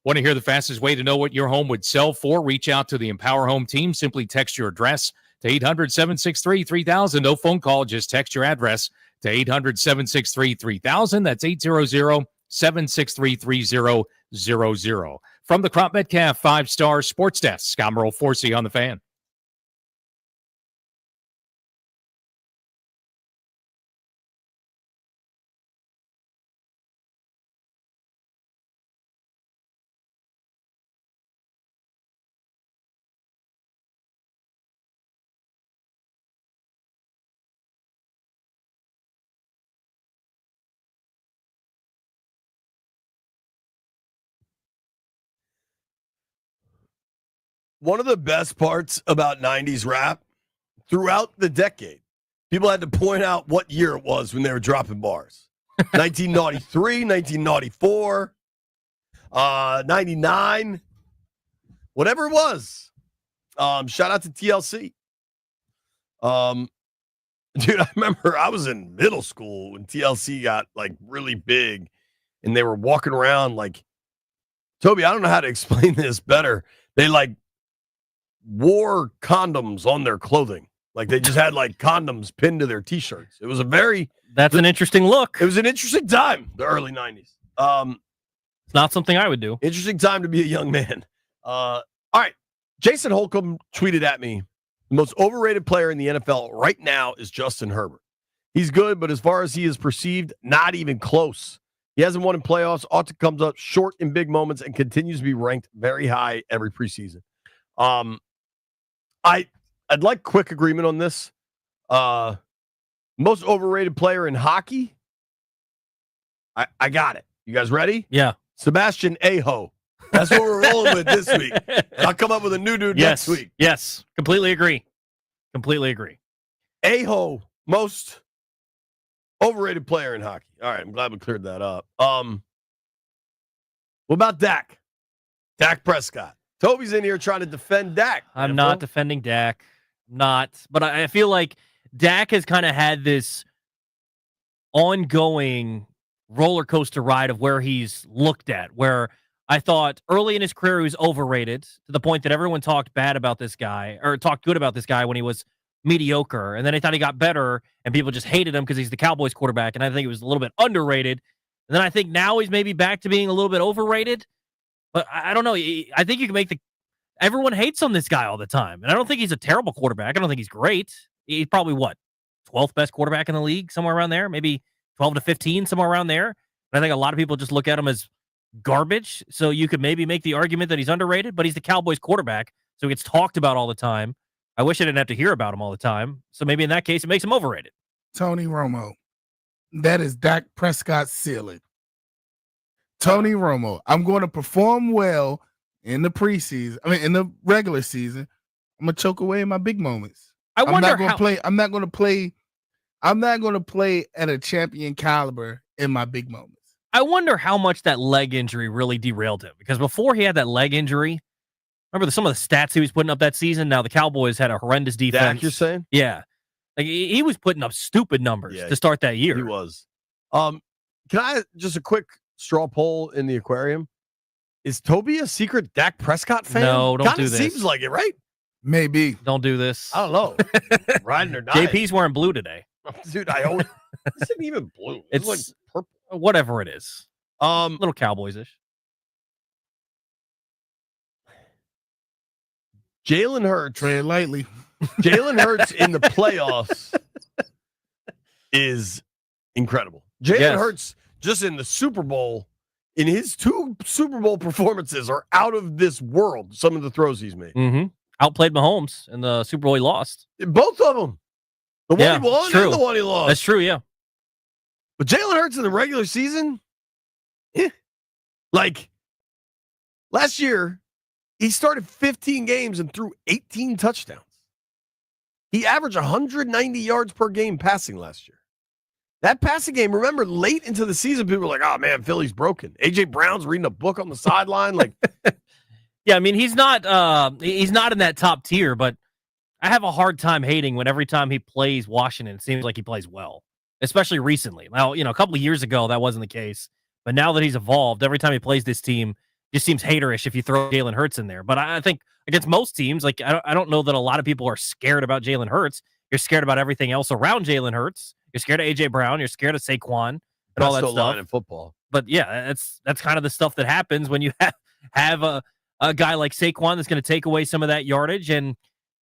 Want to hear the fastest way to know what your home would sell for? Reach out to the Empower Home team. Simply text your address to 800-763-3000. No phone call. Just text your address to 800-763-3000. That's 800-763-3000. From the Crop Metcalf 5-Star Sports Desk, I'm Earl Forsey on the Fan. One of the best parts about 90s rap, throughout the decade, people had to point out what year it was when they were dropping bars. 1993, 1994, 99, whatever it was. Shout out to TLC. Dude, I remember I was in middle school when TLC got like really big and they were walking around like, Toby, I don't know how to explain this better. They like wore condoms on their clothing. Like they just had like condoms pinned to their t-shirts. It was That's an interesting look. It was an interesting time, the early 90s. It's not something I would do. Interesting time to be a young man. All right. Jason Holcomb tweeted at me, the most overrated player in the NFL right now is Justin Herbert. He's good, but as far as he is perceived, not even close. He hasn't won in playoffs, often comes up short in big moments, and continues to be ranked very high every preseason. I'd like quick agreement on this. Most overrated player in hockey. I got it. You guys ready? Yeah. Sebastian Aho. That's what we're rolling with this week. I'll come up with a new dude next week. Yes. Completely agree. Aho, most overrated player in hockey. All right. I'm glad we cleared that up. What about Dak? Dak Prescott. Toby's in here trying to defend Dak. I'm not defending Dak. But I feel like Dak has kind of had this ongoing roller coaster ride of where he's looked at, where I thought early in his career he was overrated to the point that everyone talked bad about this guy or talked good about this guy when he was mediocre. And then I thought he got better and people just hated him because he's the Cowboys quarterback. And I think he was a little bit underrated. And then I think now he's maybe back to being a little bit overrated. But I don't know. I think you can make everyone hates on this guy all the time. And I don't think he's a terrible quarterback. I don't think he's great. He's probably 12th best quarterback in the league, somewhere around there, maybe 12 to 15, somewhere around there. But I think a lot of people just look at him as garbage. So you could maybe make the argument that he's underrated, but he's the Cowboys quarterback. So he gets talked about all the time. I wish I didn't have to hear about him all the time. So maybe in that case, it makes him overrated. Tony Romo. That is Dak Prescott's ceiling. Tony Romo. I'm going to perform well in the preseason. In the regular season. I'm going to choke away in my big moments. I'm not going to play at a champion caliber in my big moments. I wonder how much that leg injury really derailed him, because before he had that leg injury, remember some of the stats he was putting up that season? Now the Cowboys had a horrendous defense. Dak, you're saying? Yeah. Like he was putting up stupid numbers to start that year. He was. Can I just a quick straw poll in the aquarium? Is Toby a secret Dak Prescott fan? No, don't do this. Seems like it, right? Maybe. Don't do this. I don't know. Riding or dying. JP's wearing blue today. Dude, I own this isn't even blue. It's like purple. Whatever it is. Little Cowboys-ish. Jalen Hurts. Tread lightly. Jalen Hurts in the playoffs is incredible. Jalen Hurts just in the Super Bowl, in his 2 Super Bowl performances, are out of this world. Some of the throws he's made. Mm-hmm. Outplayed Mahomes in the Super Bowl he lost. Both of them. The one he won and the one he lost. That's true, yeah. But Jalen Hurts in the regular season, like last year, he started 15 games and threw 18 touchdowns. He averaged 190 yards per game passing last year. That passing game, remember, late into the season, people were like, oh, man, Philly's broken. A.J. Brown's reading a book on the sideline. Like, yeah, I mean, he's not in that top tier, but I have a hard time hating when every time he plays Washington, it seems like he plays well, especially recently. Now, a couple of years ago, that wasn't the case. But now that he's evolved, every time he plays this team, it just seems haterish if you throw Jalen Hurts in there. But I think against most teams, like I don't know that a lot of people are scared about Jalen Hurts. You're scared about everything else around Jalen Hurts. You're scared of A.J. Brown. You're scared of Saquon and all that stuff. In football. But yeah, that's kind of the stuff that happens when you have a guy like Saquon that's going to take away some of that yardage, and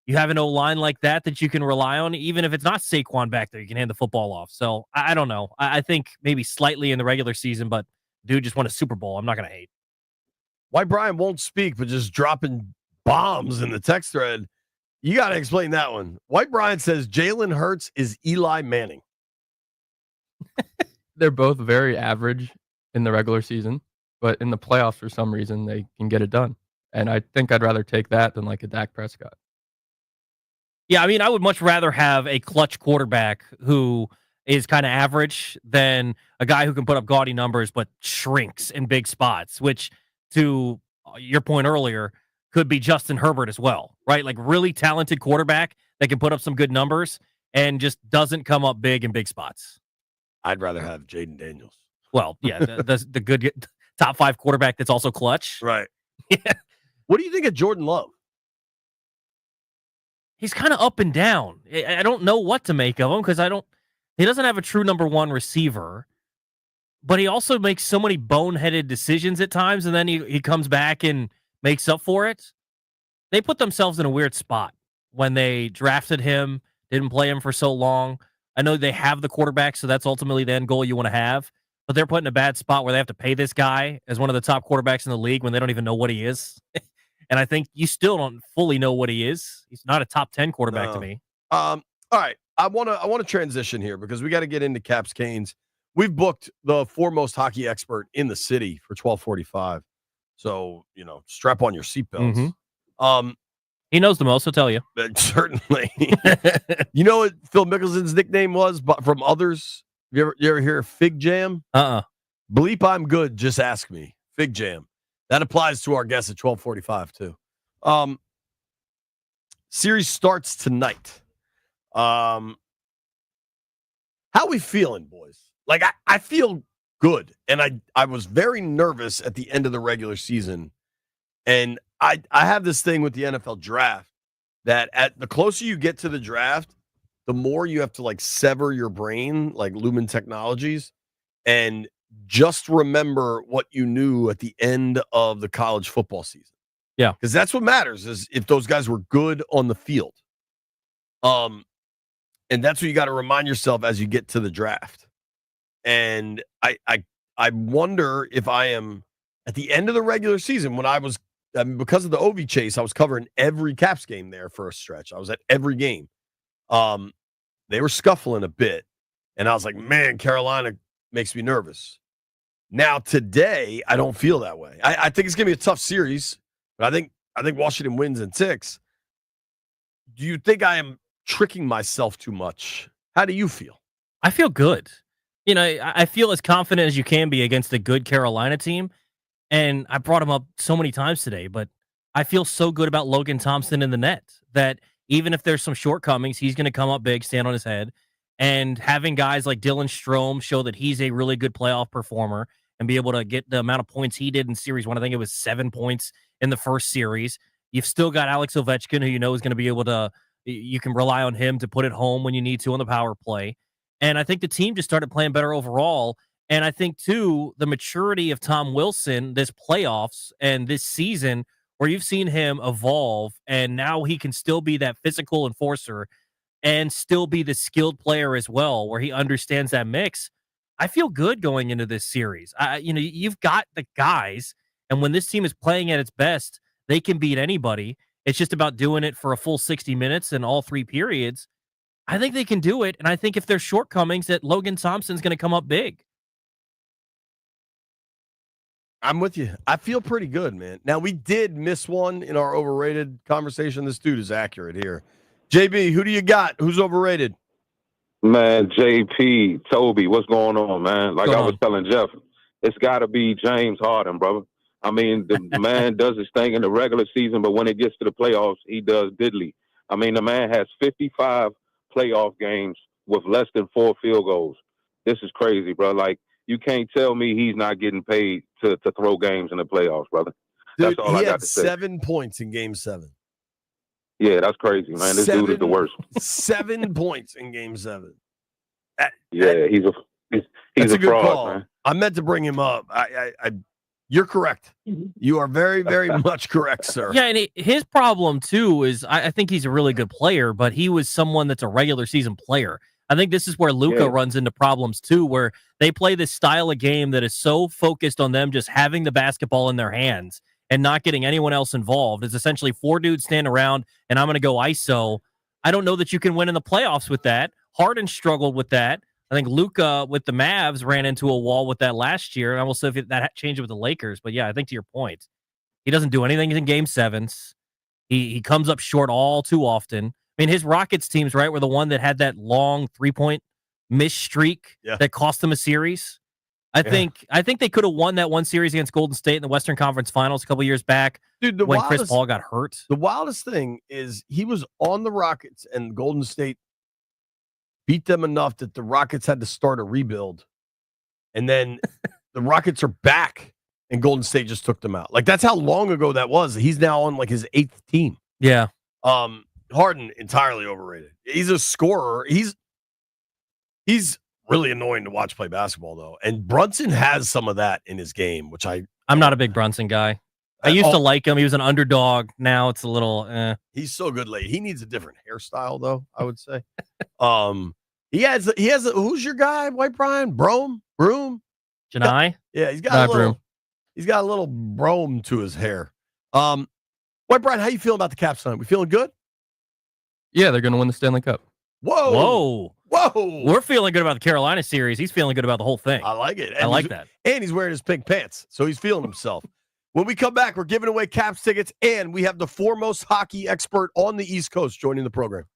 you have an O-line like that you can rely on. Even if it's not Saquon back there, you can hand the football off. So I don't know. I think maybe slightly in the regular season, but dude just won a Super Bowl. I'm not going to hate. Why Brian won't speak, but just dropping bombs in the text thread. You got to explain that one. White Brian says Jalen Hurts is Eli Manning. They're both very average in the regular season, but in the playoffs, for some reason, they can get it done. And I think I'd rather take that than like a Dak Prescott. Yeah, I mean, I would much rather have a clutch quarterback who is kind of average than a guy who can put up gaudy numbers but shrinks in big spots, which, to your point earlier, could be Justin Herbert as well, right? Like really talented quarterback that can put up some good numbers and just doesn't come up big in big spots. I'd rather have Jaden Daniels. Well, yeah, the good top 5 quarterback that's also clutch. Right. Yeah. What do you think of Jordan Love? He's kind of up and down. I don't know what to make of him because he doesn't have a true number 1 receiver, but he also makes so many boneheaded decisions at times, and then he comes back and makes up for it. They put themselves in a weird spot when they drafted him, didn't play him for so long. I know they have the quarterback, so that's ultimately the end goal you want to have, but they're put in a bad spot where they have to pay this guy as one of the top quarterbacks in the league when they don't even know what he is. And I think you still don't fully know what he is. He's not a top 10 quarterback to me. All right. I want to transition here because we got to get into Caps Canes. We've booked the foremost hockey expert in the city for 12:45. So, strap on your seatbelts. Mm-hmm. He knows the most, I'll tell you. Certainly. You know what Phil Mickelson's nickname was from others? You ever hear Fig Jam? Bleep, I'm good. Just ask me. Fig Jam. That applies to our guest at 12:45 too. Series starts tonight. How we feeling, boys? Like I feel good, and I was very nervous at the end of the regular season, and I have this thing with the NFL draft that at the closer you get to the draft, the more you have to like sever your brain, like Lumen Technologies, and just remember what you knew at the end of the college football season. Yeah. Because that's what matters is if those guys were good on the field. And that's what you got to remind yourself as you get to the draft. And I wonder if I am at the end of the regular season when I was because of the OV chase, I was covering every Caps game there for a stretch. I was at every game. They were scuffling a bit, and I was like, man, Carolina makes me nervous. Now today, I don't feel that way. I think it's gonna be a tough series, but I think Washington wins in 6. Do you think I am tricking myself too much? How do you feel? I feel good. I feel as confident as you can be against a good Carolina team. And I brought him up so many times today, but I feel so good about Logan Thompson in the net that even if there's some shortcomings, he's going to come up big, stand on his head. And having guys like Dylan Strome show that he's a really good playoff performer and be able to get the amount of points he did in Series 1. I think it was 7 points in the first series. You've still got Alex Ovechkin, who you know is going to be able to, you can rely on him to put it home when you need to on the power play. And I think the team just started playing better overall. And I think, too, the maturity of Tom Wilson, this playoffs and this season where you've seen him evolve, and now he can still be that physical enforcer and still be the skilled player as well, where he understands that mix. I feel good going into this series. You've got the guys, and when this team is playing at its best, they can beat anybody. It's just about doing it for a full 60 minutes and all 3 periods. I think they can do it, and I think if there's shortcomings, that Logan Thompson's going to come up big. I'm with you. I feel pretty good, man. Now, we did miss one in our overrated conversation. This dude is accurate here. JB, who do you got? Who's overrated? Man, JP, Toby, what's going on, man? Like I was telling Jeff, it's got to be James Harden, brother. I mean, the man does his thing in the regular season, but when it gets to the playoffs, he does diddly. I mean, the man has 55 playoff games with less than 4 field goals. This is crazy, bro. Like, you can't tell me he's not getting paid to throw games in the playoffs, brother. Dude, That's all I got to say. say. 7 points in Game 7. Yeah, that's crazy, man. This dude is the worst. 7 points in Game 7. He's a good fraud, call. man. I meant to bring him up. You're correct. You are very, very much correct, sir. Yeah, and his problem, too, is I think he's a really good player, but he was someone that's a regular season player. I think this is where Luka runs into problems, too, where they play this style of game that is so focused on them just having the basketball in their hands and not getting anyone else involved. It's essentially 4 dudes stand around, and I'm going to go ISO. I don't know that you can win in the playoffs with that. Harden struggled with that. I think Luka with the Mavs ran into a wall with that last year, and I will see if that changed with the Lakers. But, yeah, I think to your point, he doesn't do anything in Game 7s. He comes up short all too often. I mean, his Rockets teams, right, were the one that had that long 3-point miss streak that cost them a series. I think they could have won that one series against Golden State in the Western Conference Finals a couple years back. Dude, when Chris Paul got hurt. The wildest thing is he was on the Rockets and Golden State beat them enough that the Rockets had to start a rebuild. And then the Rockets are back and Golden State just took them out. Like, that's how long ago that was. He's now on like his 8th team. Yeah. Harden, entirely overrated. He's a scorer. He's really annoying to watch play basketball, though. And Brunson has some of that in his game, which I'm not a big Brunson guy. I used to like him. He was an underdog. Now it's a little He's so good late. He needs a different hairstyle, though, I would say. He has who's your guy, White Brian? Broom? Janai? Yeah, he's got a little brome to his hair. White Brian, how you feeling about the Caps tonight? We feeling good? Yeah, they're going to win the Stanley Cup. Whoa. We're feeling good about the Carolina series. He's feeling good about the whole thing. I like it. I like that. And he's wearing his pink pants, so he's feeling himself. When we come back, we're giving away Caps tickets, and we have the foremost hockey expert on the East Coast joining the program.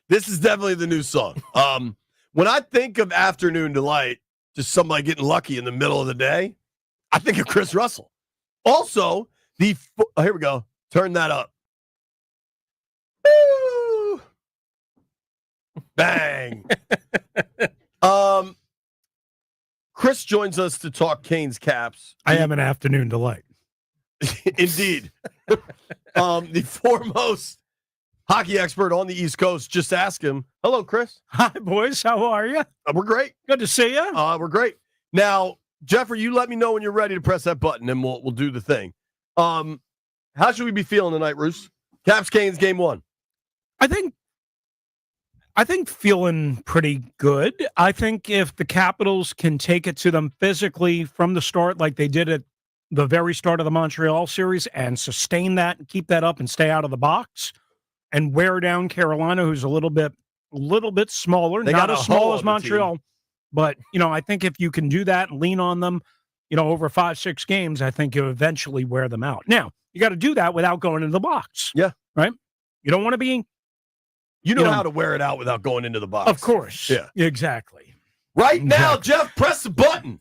This is definitely the new song. When I think of Afternoon Delight, just somebody getting lucky in the middle of the day, I think of Chris Russell. Also, here we go. Turn that up. Woo! Bang. Chris joins us to talk Canes Caps. I am an Afternoon Delight. Indeed. The foremost hockey expert on the East Coast. Just ask him. Hello, Chris. Hi, boys. How are you? We're great. Good to see you. We're great. Now, Jeffrey, you let me know when you're ready to press that button, and we'll do the thing. How should we be feeling tonight, Roos? Caps Canes game 1. I think feeling pretty good. I think if the Capitals can take it to them physically from the start, like they did at the very start of the Montreal series, and sustain that and keep that up and stay out of the box and wear down Carolina, who's a little bit smaller, not as small as Montreal. But, I think if you can do that and lean on them, over 5-6 games, I think you'll eventually wear them out. Now, you got to do that without going into the box. Yeah. Right? You don't want to be... You know how to wear it out without going into the box. Of course. Yeah. Exactly. Right now, Jeff, press the button.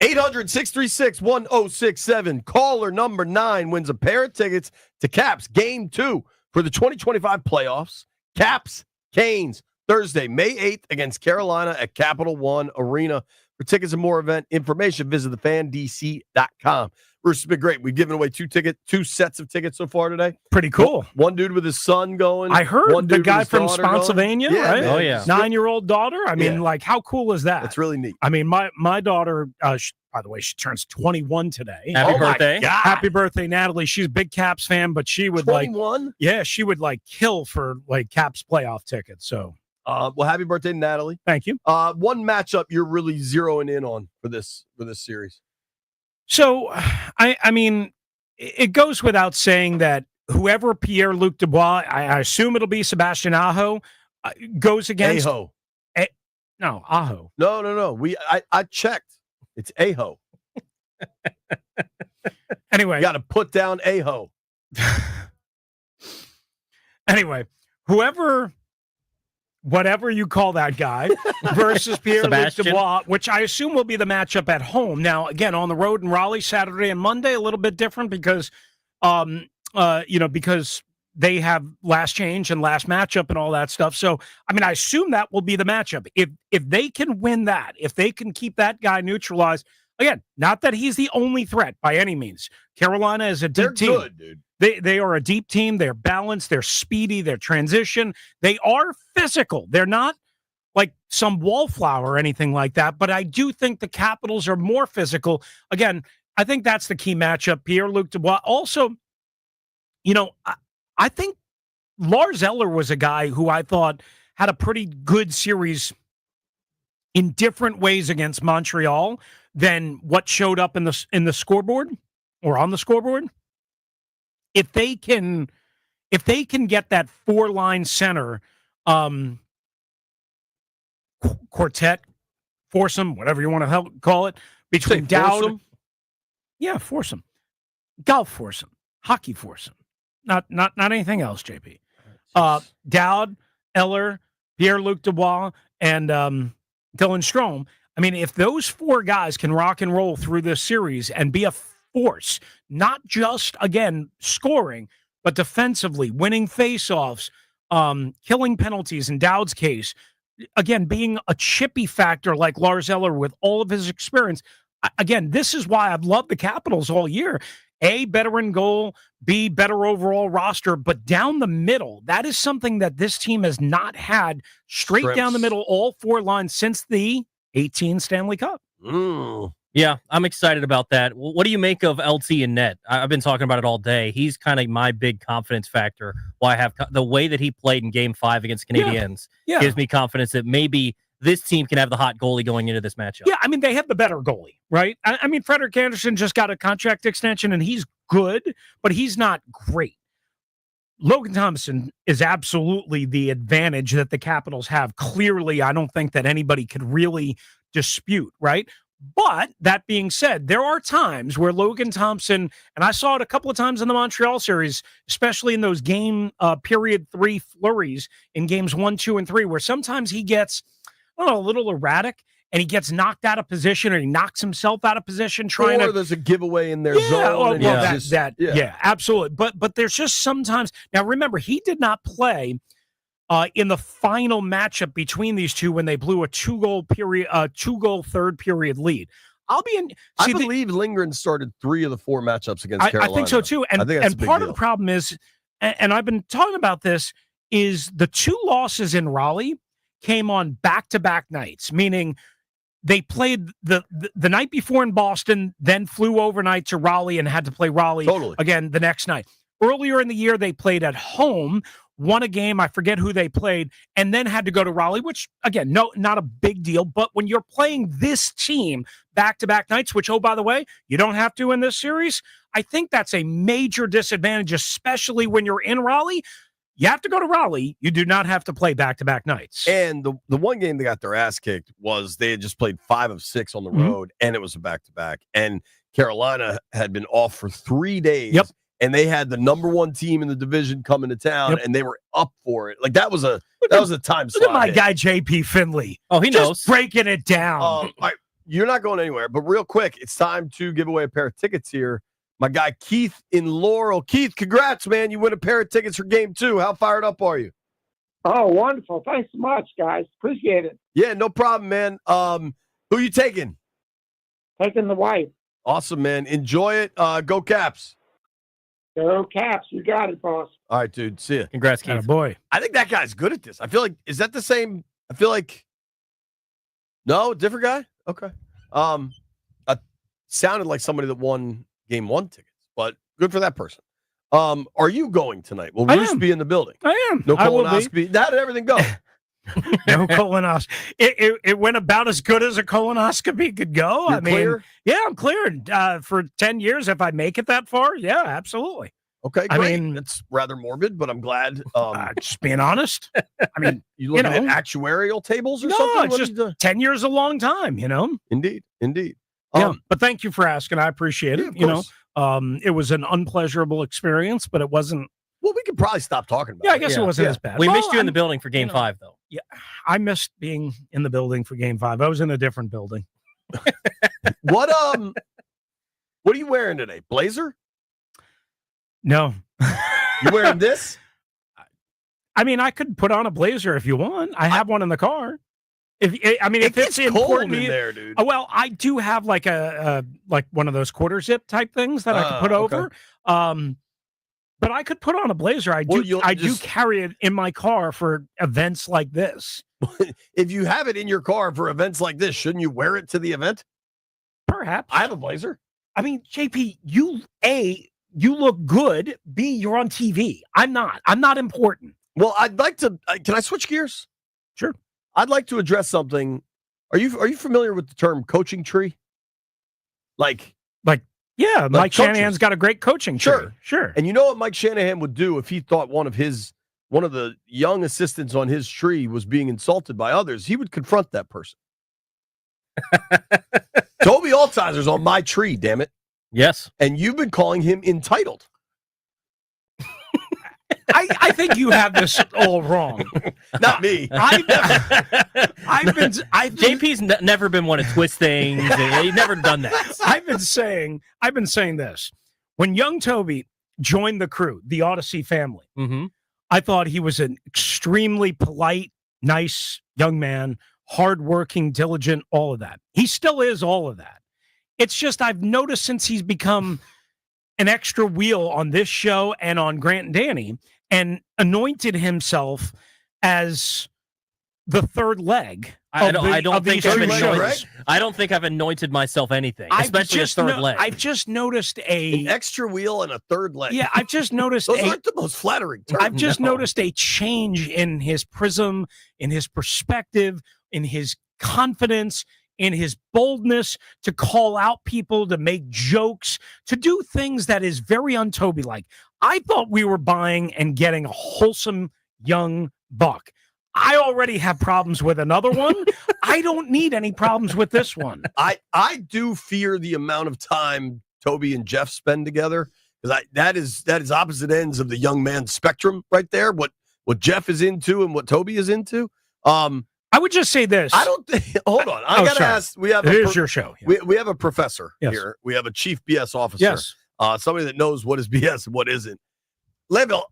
800-636-1067. Caller number 9 wins a pair of tickets to Caps Game 2 for the 2025 playoffs. Caps Canes, Thursday, May 8th against Carolina at Capital One Arena. For tickets and more event information, visit thefandc.com. Bruce, has been great. We've given away 2 sets of tickets so far today. Pretty cool. One dude with his son going. I heard one the dude guy with his from daughter Spotsylvania, going. right? Man. Oh, yeah. 9-year-old daughter. I mean, how cool is that? That's really neat. I mean, my daughter, by the way, she turns 21 today. Happy birthday. Happy birthday, Natalie. She's a big Caps fan, but she would 21? she would kill for Caps playoff tickets. So, well, happy birthday, Natalie. Thank you. One matchup you're really zeroing in on for this series. So, I mean, it goes without saying that whoever Pierre-Luc Dubois, I assume it'll be Sebastian Aho, goes against. Aho. No, Aho. No. I checked. It's Aho. Anyway. You got to put down Aho. Anyway, whatever you call that guy, versus Pierre-Luc Dubois, which I assume will be the matchup at home. Now, again, on the road in Raleigh, Saturday and Monday, a little bit different because, because they have last change and last matchup and all that stuff. So, I mean, I assume that will be the matchup. If they can win that, if they can keep that guy neutralized, again, not that he's the only threat by any means. Carolina is a deep team. They're good, dude. They are a deep team. They're balanced. They're speedy. They're transition. They are physical. They're not like some wallflower or anything like that. But I do think the Capitals are more physical. Again, I think that's the key matchup. Pierre-Luc Dubois. Also, I think Lars Eller was a guy who I thought had a pretty good series in different ways against Montreal than what showed up in the scoreboard or on the scoreboard. If they can get that 4-line center quartet, foursome, whatever you want to call it, between Dowd, foursome, golf foursome, hockey foursome, not anything else. JP, Dowd, Eller, Pierre-Luc Dubois, and Dylan Strome. I mean, if those 4 guys can rock and roll through this series and be a force, not just, again, scoring, but defensively, winning faceoffs, killing penalties in Dowd's case, again, being a chippy factor like Lars Eller with all of his experience. Again, this is why I've loved the Capitals all year. A, better in goal, B, better overall roster, but down the middle, that is something that this team has not had straight down the middle, all 4 lines since the 18 Stanley Cup. Yeah, I'm excited about that. What do you make of LT and net? I've been talking about it all day. He's kind of my big confidence factor. Why I have the way that he played in Game 5 against Canadiens gives me confidence that maybe this team can have the hot goalie going into this matchup. Yeah, I mean, they have the better goalie, right? I mean, Frederik Andersen just got a contract extension, and he's good, but he's not great. Logan Thompson is absolutely the advantage that the Capitals have. Clearly, I don't think that anybody could really dispute, right? But that being said, there are times where Logan Thompson, and I saw it a couple of times in the Montreal series, especially in those game period 3 flurries in games 1, 2, and 3, where sometimes he gets a little erratic and he gets knocked out of position or he knocks himself out of position trying or to. there's a giveaway in their zone. Yeah, absolutely. But there's just sometimes. Now, remember, he did not play in the final matchup between these two when they blew a 2-goal third period lead. I believe Lindgren started 3 of the 4 matchups against Carolina. I think so too. And part of the problem is, and I've been talking about this, is the 2 losses in Raleigh came on back-to-back nights, meaning they played the night before in Boston, then flew overnight to Raleigh and had to play Raleigh again the next night. Earlier in the year, they played at home, won a game, I forget who they played, and then had to go to Raleigh, which, again, not a big deal. But when you're playing this team back-to-back nights, which, oh, by the way, you don't have to in this series, I think that's a major disadvantage, especially when you're in Raleigh. You have to go to Raleigh. You do not have to play back-to-back nights. And the one game they got their ass kicked was they had just played 5 of 6 on the road, and it was a back-to-back. And Carolina had been off for 3 days. Yep. And they had the number 1 team in the division coming to town, and they were up for it. Like that was a time slot. Look at my guy JP Finley. Oh, he knows, just breaking it down. You're not going anywhere. But real quick, it's time to give away a pair of tickets here. My guy Keith in Laurel. Keith, congrats, man! You win a pair of tickets for Game 2. How fired up are you? Oh, wonderful! Thanks so much, guys. Appreciate it. Yeah, no problem, man. Who you taking? Taking the wife. Awesome, man. Enjoy it. Go Caps. Go Caps. You got it, boss. All right, dude. See ya. Congrats, Keith. Boy. I think that guy's good at this. I feel like, is that the same? I feel like, no, different guy? Okay. Sounded like somebody that won Game 1 tickets, but good for that person. Are you going tonight? Will Bruce be in the building? I am. No colonoscopy? How did everything go? No colonoscopy. It went about as good as a colonoscopy could go. You're clear? Yeah, I'm cleared for 10 years. If I make it that far, yeah, absolutely. Okay, great. I mean, it's rather morbid, but I'm glad. Just being honest. I mean, you looking at actuarial tables or something? It's just 10 years is a long time, you know? Indeed. Yeah, but thank you for asking. I appreciate it. You know, it was an unpleasurable experience, but it wasn't. Well, we could probably stop talking about it. Yeah, I guess it wasn't as bad. We missed you in the building for Game 5, though. Yeah, I missed being in the building for Game 5. I was in a different building. What are you wearing today? Blazer? No. You wearing this? I mean, I could put on a blazer if you want. I have one in the car. If it's important in there, dude. Well, I do have like like one of those quarter zip type things that I could put over. But I could put on a blazer. I do carry it in my car for events like this. If you have it in your car for events like this, shouldn't you wear it to the event? Perhaps. I have a blazer. I mean, JP, you look good. B, you're on TV. I'm not important. Well, I'd like to. Can I switch gears? Sure. I'd like to address something. Are you familiar with the term coaching tree? Yeah, Mike Shanahan's got a great coaching tree. Sure. And you know what Mike Shanahan would do if he thought one of the young assistants on his tree was being insulted by others? He would confront that person. Toby Altizer's on my tree, damn it. Yes. And you've been calling him entitled. I think you have this all wrong. Not me. JP's never been one to twist things. He's never done that. I've been saying this. When young Toby joined the crew, the Odyssey family, I thought he was an extremely polite, nice young man, hardworking, diligent, all of that. He still is all of that. It's just I've noticed since he's become an extra wheel on this show and on Grant and Danny and anointed himself as the third leg. I don't think I've anointed myself anything, especially a third leg. I've just noticed an extra wheel and a third leg. Yeah, I've just noticed those aren't the most flattering terms. I've just noticed a change in his prism, in his perspective, in his confidence, in his boldness to call out people, to make jokes, to do things that is very un-Toby-like. I thought we were buying and getting a wholesome young buck. I already have problems with another one. I don't need any problems with this one. I do fear the amount of time Toby and Jeff spend together, because that is opposite ends of the young man spectrum right there. What Jeff is into and what Toby is into. I would just say this. I don't think. Hold on. I gotta ask. We have. It is your show. Yeah. We have a professor Yes. here. We have a chief BS officer. Yes. Somebody that knows what is BS and what isn't. Level.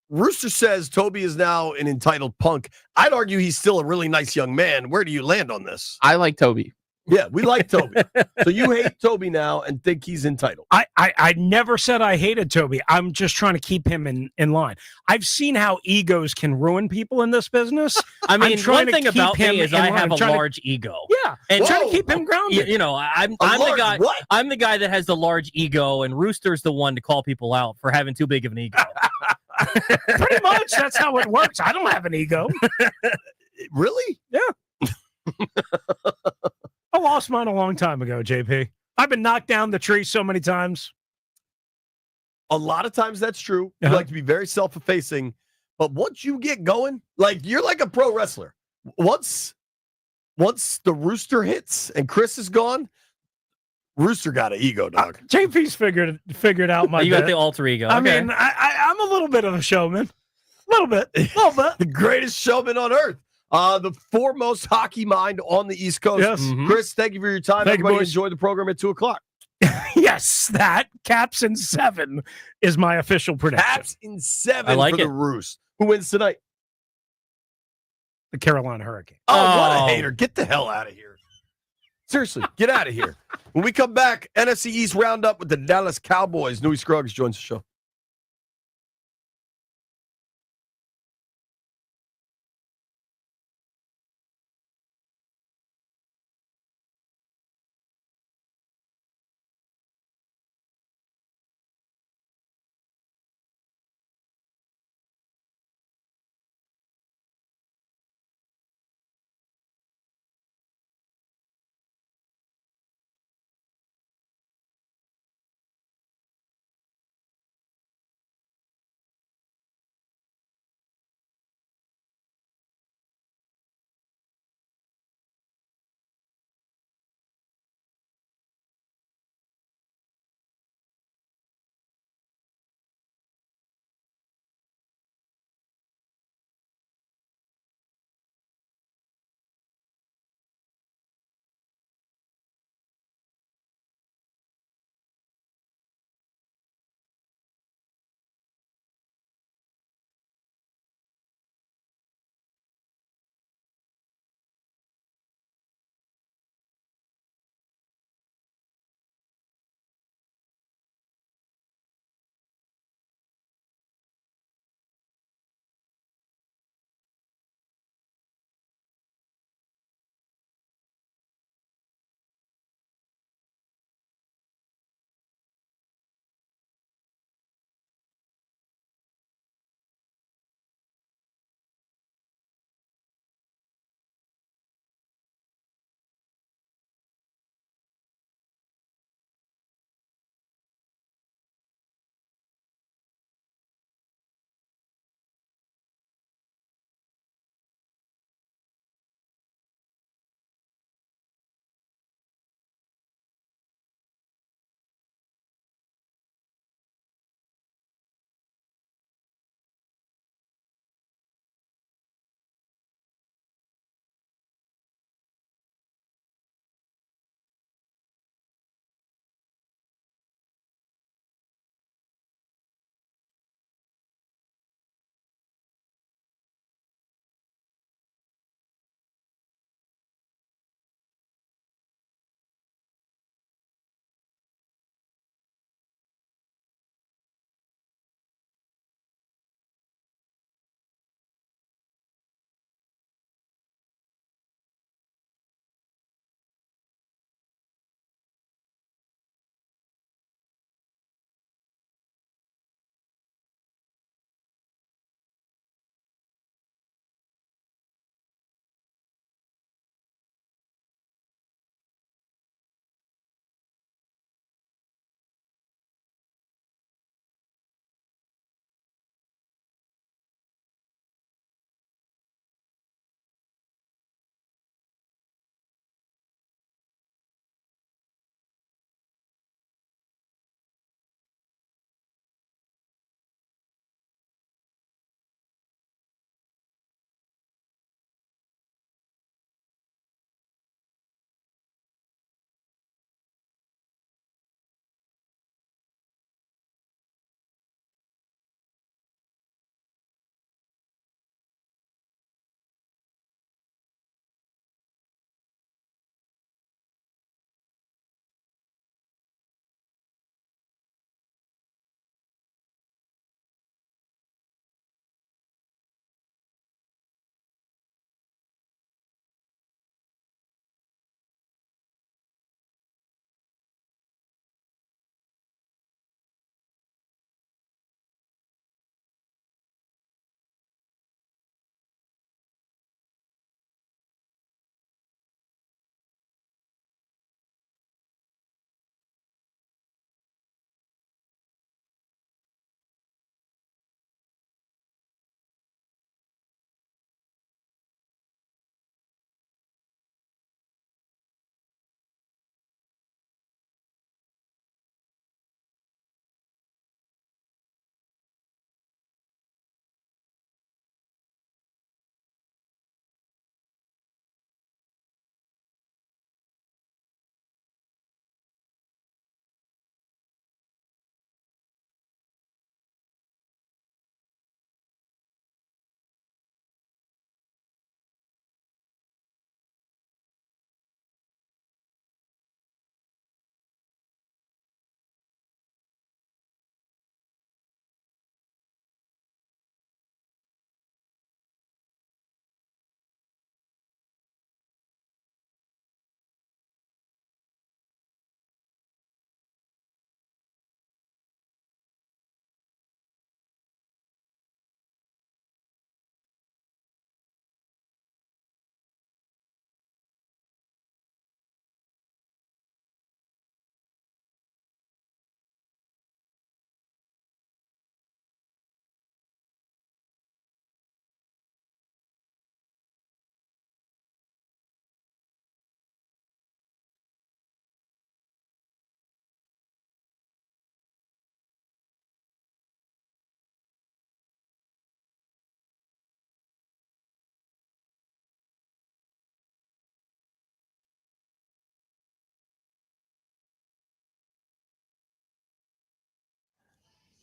Rooster says Toby is now an entitled punk. I'd argue he's still a really nice young man. Where do you land on this? I like Toby. Yeah, we like Toby. So you hate Toby now and think he's entitled. I never said I hated Toby. I'm just trying to keep him in line. I've seen how egos can ruin people in this business. I mean, one thing about him me is I have a large ego. Yeah, and trying to keep him grounded. I'm the guy. What? I'm the guy that has the large ego, and Rooster's the one to call people out for having too big of an ego. Pretty much, that's how it works. I don't have an ego. Really? Yeah. I lost mine a long time ago, JP. I've been knocked down the tree so many times. A lot of times that's true. You like to be very self-effacing, but once you get going, like you're like a pro wrestler. Once the Rooster hits and Chris is gone, Rooster got an ego, dog. JP's figured out my. You got the alter ego. I Okay. mean, I'm a little bit of a showman. A little bit. The greatest showman on earth. The foremost hockey mind on the East Coast. Yes. Chris, thank you for your time. Thank you, Everybody boys. enjoy the program at 2:00. Yes, that Caps in 7 is my official prediction. Caps in 7 I like for it. the Roos. Who wins tonight? The Carolina Hurricane. Oh, what a hater. Get the hell out of here. Seriously, get out of here. When we come back, NFC East roundup with the Dallas Cowboys. Newie Scruggs joins the show.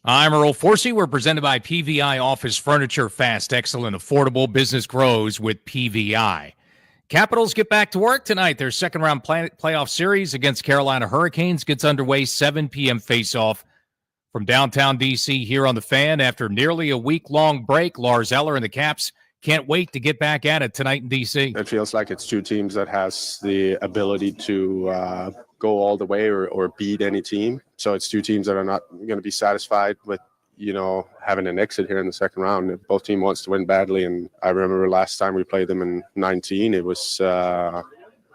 I'm Earl Forsey. We're presented by PVI Office Furniture. Fast, excellent, affordable. Business grows with PVI. Capitals get back to work tonight. Their second-round playoff series against Carolina Hurricanes gets underway. 7 p.m. face-off from downtown D.C. here on The Fan. After nearly a week-long break, Lars Eller and the Caps can't wait to get back at it tonight in D.C. It feels like it's two teams that has the ability to go all the way or beat any team. So it's two teams that are not going to be satisfied with, having an exit here in the second round. Both teams wants to win badly. And I remember last time we played them in 19, it was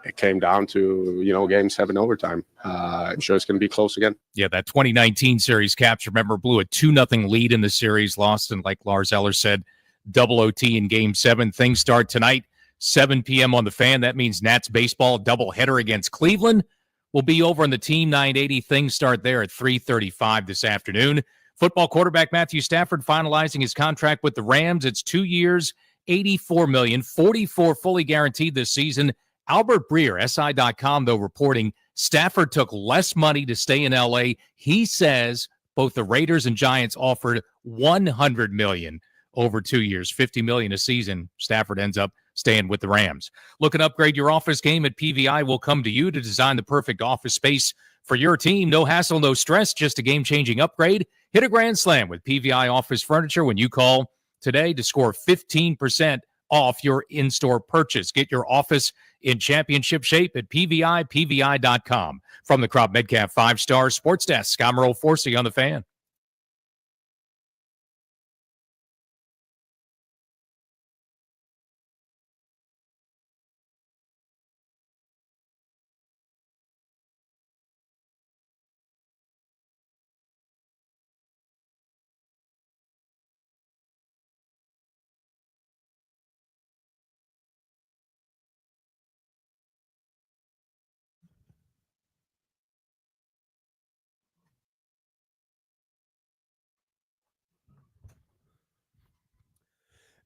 it came down to, game 7 overtime. I'm sure it's going to be close again. Yeah, that 2019 series, Caps, remember, blew a 2-0 lead in the series, lost, and like Lars Eller said, double OT in Game 7. Things start tonight, 7 p.m. on The Fan. That means Nats baseball doubleheader against Cleveland will be over on the Team 980. Things start there at 3:35 this afternoon. Football quarterback Matthew Stafford finalizing his contract with the Rams. It's 2 years, $84 million, $44 fully guaranteed this season. Albert Breer, SI.com, though, reporting Stafford took less money to stay in L.A. He says both the Raiders and Giants offered $100 million over 2 years, $50 million a season. Stafford ends up staying with the Rams. Look and upgrade your office game at PVI. Will come to you to design the perfect office space for your team. No hassle, no stress, just a game-changing upgrade. Hit a grand slam with PVI Office Furniture when you call today to score 15% off your in-store purchase. Get your office in championship shape at PVI.com. From the Crop Medcalf 5-Star Sports Desk, I'm Earl Forsey on The Fan.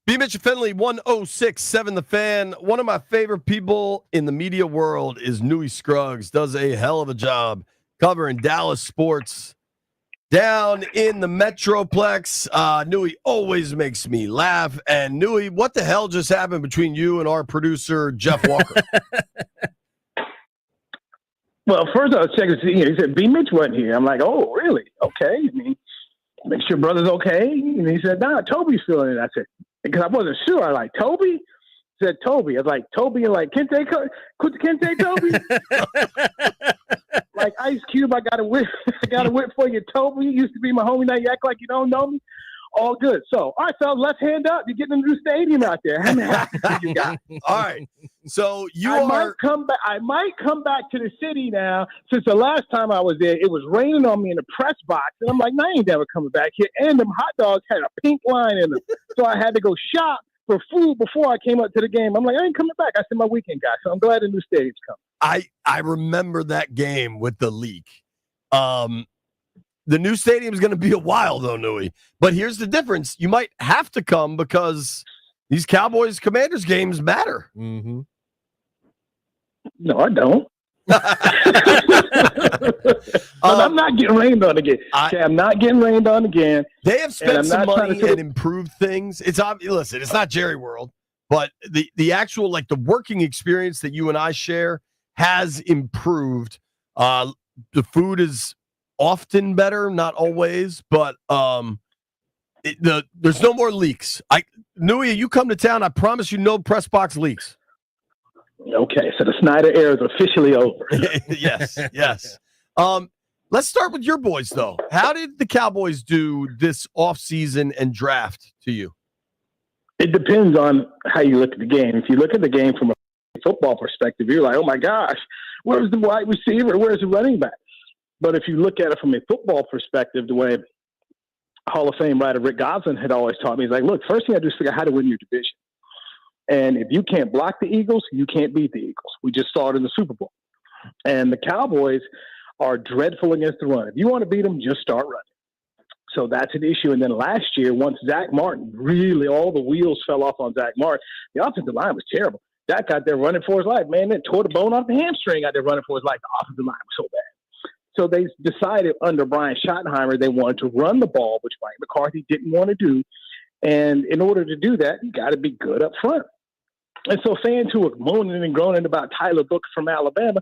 B. Mitchell Finley, 106.7 The Fan. One of my favorite people in the media world is Newie Scrugs. Does a hell of a job covering Dallas sports down in the Metroplex. Newie always makes me laugh. And Newie, what the hell just happened between you and our producer, Jeff Walker? Well, first I was checking to see. He said, B. Mitch wasn't here. I'm like, oh, really? Okay. I mean, make sure brother's okay. And he said, nah, Toby's feeling it. I said, because I wasn't sure. I like, Toby? He said, Toby. I was like, Toby and like, Kente Toby? Like Ice Cube, I got a whip for you, Toby. You used to be my homie. Now you act like you don't know me. All good. So, all right, fellas, let's hand up. You're getting a new stadium out there. How many houses you got? All right. So I might come back to the city now. Since the last time I was there, it was raining on me in the press box, and I'm like, nah, I ain't never coming back here. And them hot dogs had a pink line in them, so I had to go shop for food before I came up to the game. I'm like, I ain't coming back. I said my weekend guy, so I'm glad the new stadium's coming. I remember that game with the leak. The new stadium is going to be a while, though, Newie. But here's the difference. You might have to come because these Cowboys-Commanders games matter. Mm-hmm. No, I don't. I'm not getting rained on again. I'm not getting rained on again. They have spent some money and improved things. It's obvious. Listen, it's not Jerry World, but the actual, like, the working experience that you and I share has improved. The food is often better, not always, but there's no more leaks. Newie, you come to town, I promise you no press box leaks. Okay, so the Snyder era is officially over. Yes. Let's start with your boys, though. How did the Cowboys do this offseason and draft to you? It depends on how you look at the game. If you look at the game from a football perspective, you're like, oh my gosh, where's the wide receiver? Where's the running back? But if you look at it from a football perspective, the way Hall of Fame writer Rick Gosselin had always taught me, he's like, look, first thing I do is figure out how to win your division. And if you can't block the Eagles, you can't beat the Eagles. We just saw it in the Super Bowl. And the Cowboys are dreadful against the run. If you want to beat them, just start running. So that's an issue. And then last year, once Zach Martin, really all the wheels fell off on Zach Martin, the offensive line was terrible. Zach got there running for his life. Man, then tore the bone off the hamstring out there running for his life. The offensive line was so bad. So they decided under Brian Schottenheimer they wanted to run the ball, which Mike McCarthy didn't want to do. And in order to do that, you got to be good up front. And so fans who were moaning and groaning about Tyler Booker from Alabama,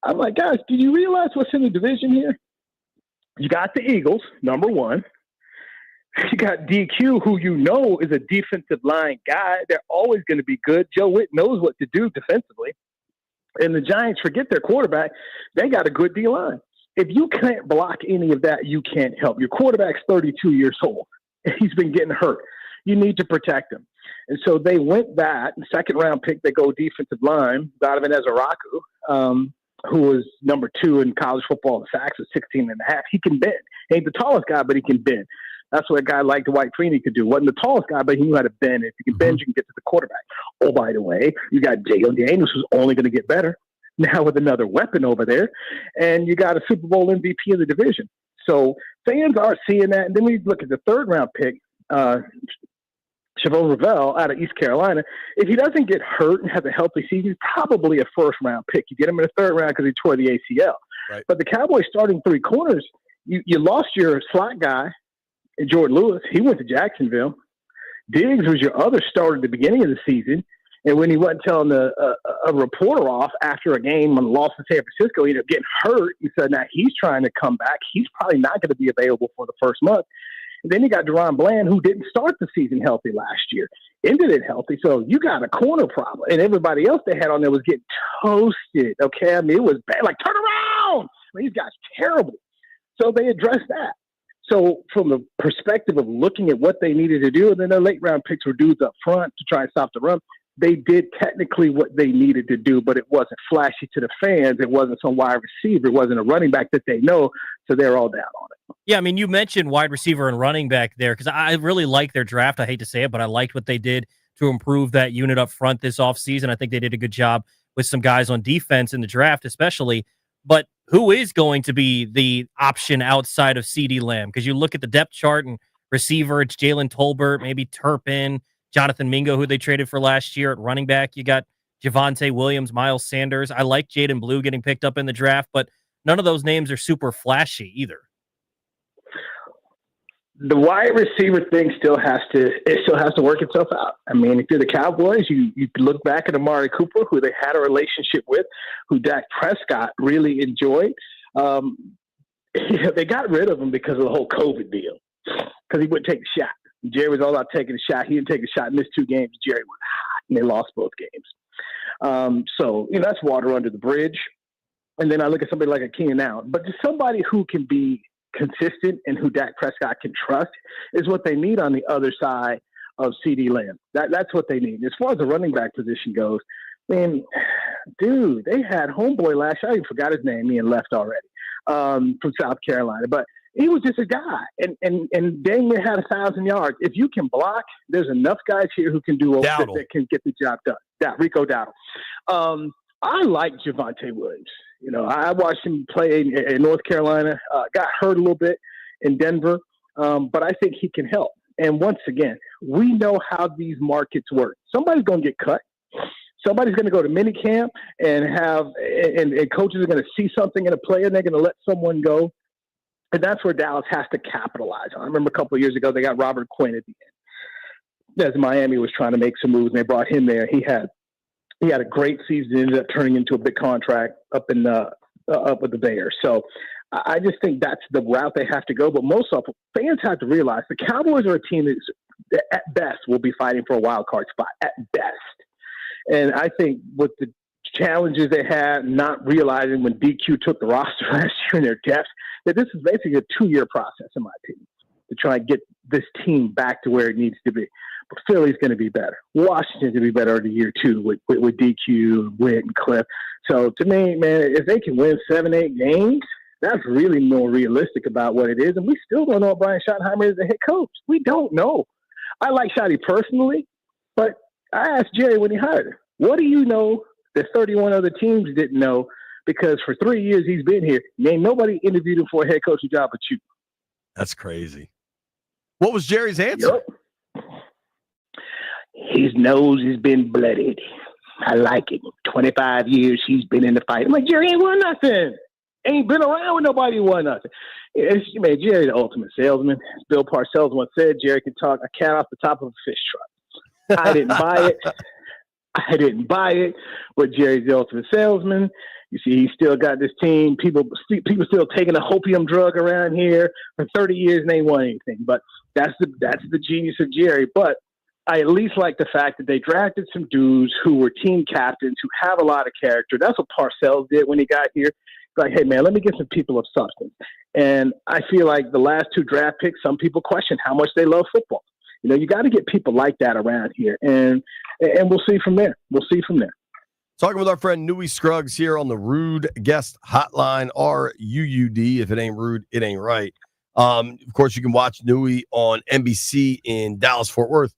I'm like, guys, do you realize what's in the division here? You got the Eagles, number one. You got DQ, who you know is a defensive line guy. They're always going to be good. Joe Witt knows what to do defensively. And the Giants forget their quarterback. They got a good D-line. If you can't block any of that, you can't help. Your quarterback's 32 years old. He's been getting hurt. You need to protect him. And so they went that. Second-round pick, they go defensive line. Donovan Ezaraku, who was number 2 in college football in sacks at 16 and a half. He can bend. He ain't the tallest guy, but he can bend. That's what a guy like Dwight Freeney could do. Wasn't the tallest guy, but he knew how to bend. If you can bend, you can get to the quarterback. Oh, by the way, you got Jalen Daniels, who's only going to get better now with another weapon over there. And you got a Super Bowl MVP in the division. So fans are seeing that. And then we look at the third-round pick, Chavon Ravel out of East Carolina. If he doesn't get hurt and has a healthy season, he's probably a first-round pick. You get him in the third round because he tore the ACL. Right. But the Cowboys starting 3 corners, you lost your slot guy, Jordan Lewis. He went to Jacksonville. Diggs was your other starter at the beginning of the season. And when he wasn't telling a reporter off after a game on the loss in San Francisco, he ended up getting hurt. He said, now he's trying to come back. He's probably not going to be available for the first month. And then you got Deron Bland, who didn't start the season healthy last year, ended it healthy. So you got a corner problem. And everybody else they had on there was getting toasted. Okay. I mean, it was bad. Like, turn around. I mean, these guys terrible. So they addressed that. So from the perspective of looking at what they needed to do, and then their late round picks were dudes up front to try and stop the run. They did technically what they needed to do, but it wasn't flashy to the fans. It wasn't some wide receiver. It wasn't a running back that they know. So they're all down on it. Yeah, I mean, you mentioned wide receiver and running back there because I really like their draft. I hate to say it, but I liked what they did to improve that unit up front this offseason. I think they did a good job with some guys on defense in the draft, especially. But who is going to be the option outside of CeeDee Lamb? Because you look at the depth chart and receiver, it's Jalen Tolbert, maybe Turpin, Jonathan Mingo, who they traded for last year. At running back, you got Javonte Williams, Miles Sanders. I like Jaden Blue getting picked up in the draft, but none of those names are super flashy either. The wide receiver thing still has to work itself out. I mean, if you're the Cowboys, you look back at Amari Cooper, who they had a relationship with, who Dak Prescott really enjoyed. They got rid of him because of the whole COVID deal, because he wouldn't take a shot. Jerry was all about taking a shot. He didn't take a shot, missed 2 games. Jerry was hot, and they lost both games. So, that's water under the bridge. And then I look at somebody like a Keenan Allen. But just somebody who can be consistent and who Dak Prescott can trust is what they need on the other side of CeeDee Lamb. That's what they need. As far as the running back position goes, man, dude, they had homeboy last year. I even forgot his name. He had left already from South Carolina. But he was just a guy, and dang near had 1,000 yards. If you can block, there's enough guys here who can do that can get the job done. Rico Dowdle. I like Javonte Williams. I watched him play in North Carolina. Got hurt a little bit in Denver, but I think he can help. And once again, we know how these markets work. Somebody's going to get cut. Somebody's going to go to minicamp and and coaches are going to see something in a player and they're going to let someone go. And that's where Dallas has to capitalize on. I remember a couple of years ago, they got Robert Quinn at the end. As Miami was trying to make some moves, and they brought him there. He had a great season, ended up turning into a big contract up with the Bears. So I just think that's the route they have to go. But most of fans have to realize the Cowboys are a team that at best will be fighting for a wild card spot, at best. And I think with the challenges they had, not realizing when DQ took the roster last year in their depth, that this is basically a 2-year process, in my opinion, to try and get this team back to where it needs to be. But Philly's going to be better. Washington's going to be better in year 2 with DQ, Witt, and Cliff. So to me, man, if they can win 7-8 games, that's really more realistic about what it is. And we still don't know if Brian Schottenheimer is the head coach. We don't know. I like Schotty personally, but I asked Jerry when he hired him, what do you know that 31 other teams didn't know? Because for 3 years he's been here, ain't nobody interviewed him for a head coaching job but you. That's crazy. What was Jerry's answer? Yep. His nose has been blooded. I like it. 25 years he's been in the fight. I'm like, Jerry ain't won nothing. Ain't been around with nobody who won nothing. Man, Jerry the ultimate salesman. Bill Parcells once said Jerry can talk a cat off the top of a fish truck. I didn't buy it. But Jerry's the ultimate salesman. You see, he still got this team. People still taking a hopium drug around here for 30 years and they won anything. But that's the genius of Jerry. But I at least like the fact that they drafted some dudes who were team captains who have a lot of character. That's what Parcells did when he got here. Like, hey, man, let me get some people of substance. And I feel like the last 2 draft picks, some people question how much they love football. You know, you got to get people like that around here. And we'll see from there. Talking with our friend Newie Scrugs here on the Rude Guest Hotline, RUUD. If it ain't rude, it ain't right. Of course, you can watch Newie on NBC in Dallas-Fort Worth.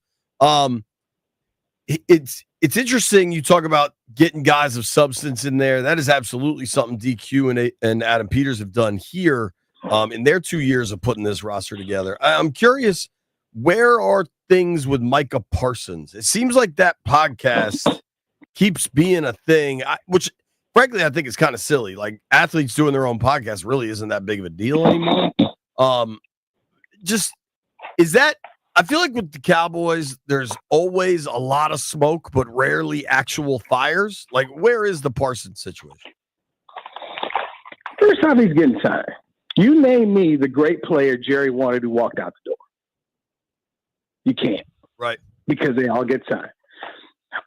It's interesting you talk about getting guys of substance in there. That is absolutely something DQ and Adam Peters have done here in their 2 years of putting this roster together. I'm curious, where are things with Micah Parsons? It seems like that podcast keeps being a thing, which frankly I think is kind of silly. Like, athletes doing their own podcast really isn't that big of a deal anymore. I feel like with the Cowboys, there's always a lot of smoke, but rarely actual fires. Like, where is the Parsons situation? First time he's getting signed. You name me the great player Jerry wanted who walked out the door. You can't. Right. Because they all get signed.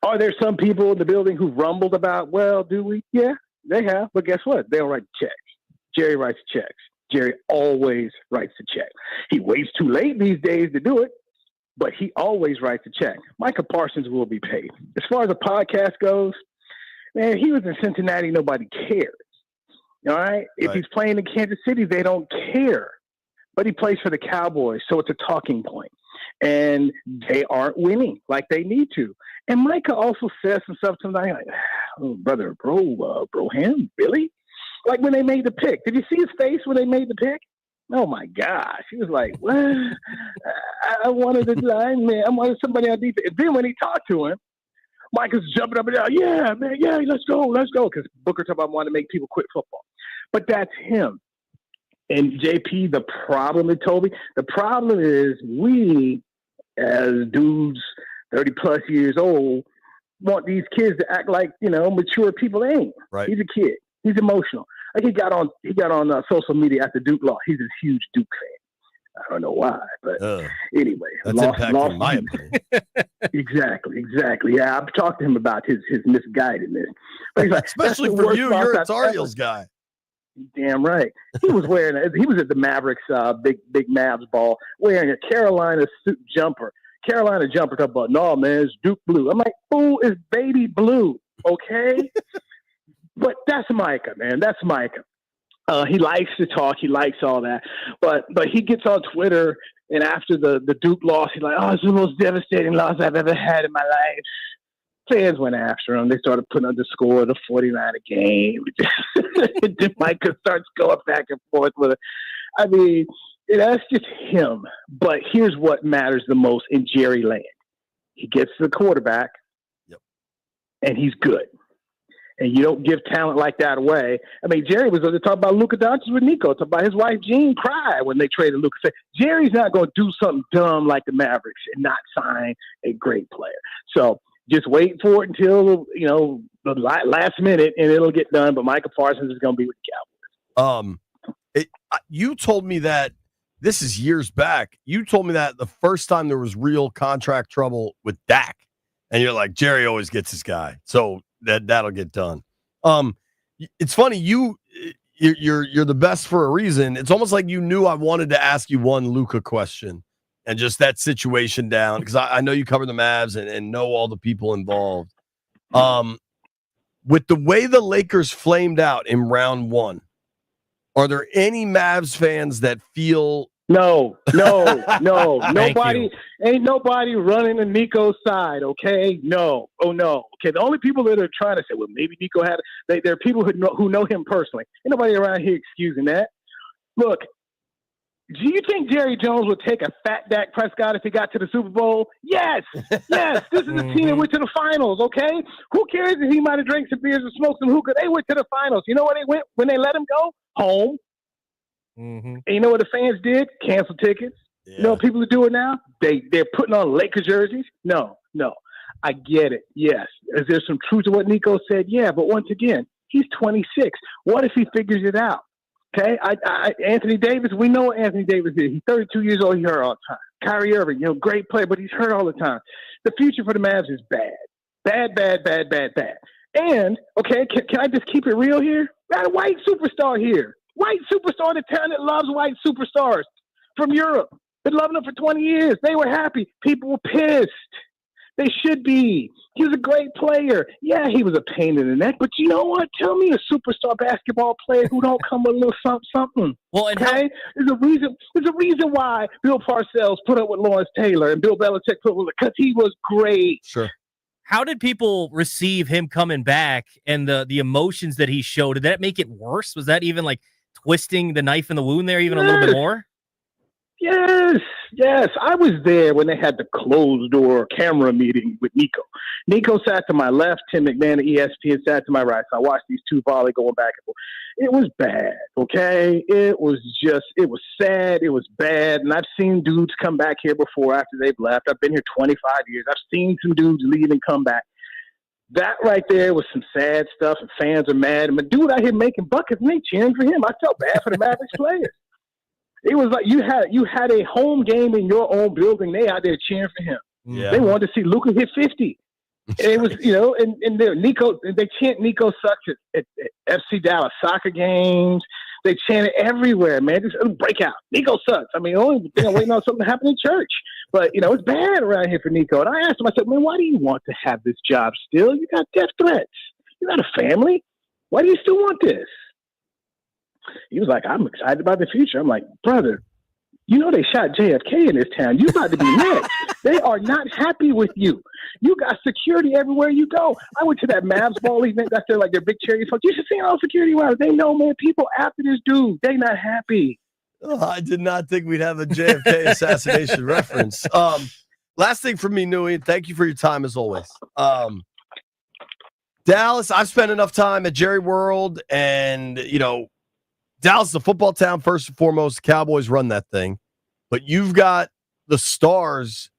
Are there some people in the building who rumbled about, well, do we? Yeah, they have. But guess what? They don't write checks. Jerry writes checks. Jerry always writes a check. He waits too late these days to do it, but he always writes a check. Micah Parsons will be paid. As far as the podcast goes, man, he was in Cincinnati. Nobody cares. All right? If he's playing in Kansas City, they don't care. But he plays for the Cowboys, so it's a talking point. And they aren't winning like they need to. And Micah also says some stuff sometimes like, oh, brother, bro, him, really? Like when they made the pick. Did you see his face when they made the pick? Oh, my gosh. He was like, what? I wanted a lineman. I wanted somebody on defense. And then when he talked to him, Micah's jumping up and down. Yeah, man, yeah, let's go. Because Booker talked about wanting to make people quit football. But that's him. And JP, the problem is we, as dudes 30-plus years old, want these kids to act like, mature people ain't. Right. He's a kid. He's emotional. Like he got on social media after Duke lost. He's a huge Duke fan. I don't know why, but anyway. That's impacting my opinion. Exactly. Yeah, I've talked to him about his misguidedness. But he's like, especially for you, you're a Tar Heels guy. Damn right. He was at the Mavericks big Mavs ball wearing a Carolina suit jumper. Carolina jumper talking about, no, man, it's Duke blue. I'm like, fool is baby blue, okay? But that's Micah, man. That's Micah. He likes to talk. He likes all that. But he gets on Twitter, and after the Duke loss, he's like, oh, it's the most devastating loss I've ever had in my life. Fans went after him. They started putting up the score of the 49 a game. Then Micah starts going back and forth with it. I mean, that's just him. But here's what matters the most in Jerry land. He gets the quarterback, and he's good. And you don't give talent like that away. I mean, Jerry was talking about Luka Doncic with Nico, talking about his wife Jean cried when they traded Luka. Jerry's not going to do something dumb like the Mavericks and not sign a great player. So just wait for it until the last minute, and it'll get done. But Micah Parsons is going to be with the Cowboys. You told me that this is years back. You told me that the first time there was real contract trouble with Dak, and you're like, Jerry always gets his guy, so that'll get done. It's funny you're the best for a reason. It's almost like you knew I wanted to ask you one Luka question. And just that situation down, because I know you cover the Mavs and know all the people involved. With the way the Lakers flamed out in round 1, are there any Mavs fans that feel No. Nobody ain't nobody running to Nico's side, okay? No. Oh no. Okay, the only people that are trying to say, well, maybe Nico had there are people who know him personally. Ain't nobody around here excusing that. Look, do you think Jerry Jones would take a fat Dak Prescott if he got to the Super Bowl? Yes. This is a team that went to the finals, okay? Who cares if he might have drank some beers and smoked some hookah? They went to the finals. You know where they went when they let him go? home. Mm-hmm. And you know what the fans did? Cancel tickets. Yeah. You know what people are doing now? They're putting on Lakers jerseys. No. I get it. Yes. Is there some truth to what Nico said? Yeah. But once again, he's 26. What if he figures it out? Okay. Anthony Davis, we know what Anthony Davis is. He's 32 years old. He hurt all the time. Kyrie Irving, great player, but he's hurt all the time. The future for the Mavs is bad. Bad. And, okay, can I just keep it real here? Got a white superstar here. White superstar in the town that loves white superstars from Europe. Been loving them for 20 years. They were happy. People were pissed. They should be. He was a great player. Yeah, he was a pain in the neck, but you know what? Tell me a superstar basketball player who don't come with a little something. Well, and okay? There's a reason why Bill Parcells put up with Lawrence Taylor and Bill Belichick put up with, because he was great. Sure. How did people receive him coming back and the emotions that he showed? Did that make it worse? Was that even like twisting the knife in the wound there even a little bit more? Yes. I was there when they had the closed door camera meeting with Nico. Nico sat to my left, Tim McMahon at ESPN sat to my right. So I watched these two volley going back and forth. It was bad, okay? It was sad. It was bad. And I've seen dudes come back here before after they've left. I've been here 25 years. I've seen some dudes leave and come back. That right there was some sad stuff, and fans are mad. And the dude out here making buckets, and they cheering for him. I felt bad for the Mavericks players. It was like you had a home game in your own building. They out there cheering for him. Yeah. They wanted to see Luka hit 50. And it was, and Nico, they chant Nico sucks at FC Dallas soccer games. They chant it everywhere, man. Just break out. Nico sucks. I mean, the only thing I'm waiting on something to happen in church. But, it's bad around here for Nico. And I asked him, I said, man, why do you want to have this job still? You got death threats. You got a family. Why do you still want this? He was like, I'm excited about the future. I'm like, brother, they shot JFK in this town. You about to be next. They are not happy with you. You got security everywhere you go. I went to that Mavs ball event. That's their big charity folks. You should see all security around. They know, man, people after this dude, they not happy. Oh, I did not think we'd have a JFK assassination reference. Last thing from me, Newie, thank you for your time as always. Dallas, I've spent enough time at Jerry World, and Dallas is a football town first and foremost. The Cowboys run that thing, but you've got the Stars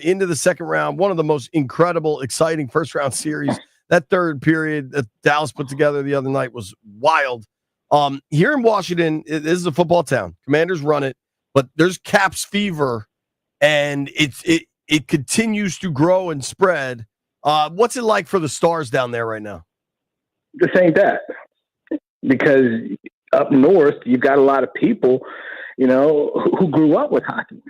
into the second round. One of the most incredible, exciting first round series. That third period that Dallas put together the other night was wild. Here in Washington, this is a football town. Commanders run it, but there's Caps fever, and it continues to grow and spread. What's it like for the Stars down there right now? This ain't that, because up north, you've got a lot of people, who grew up with hockey.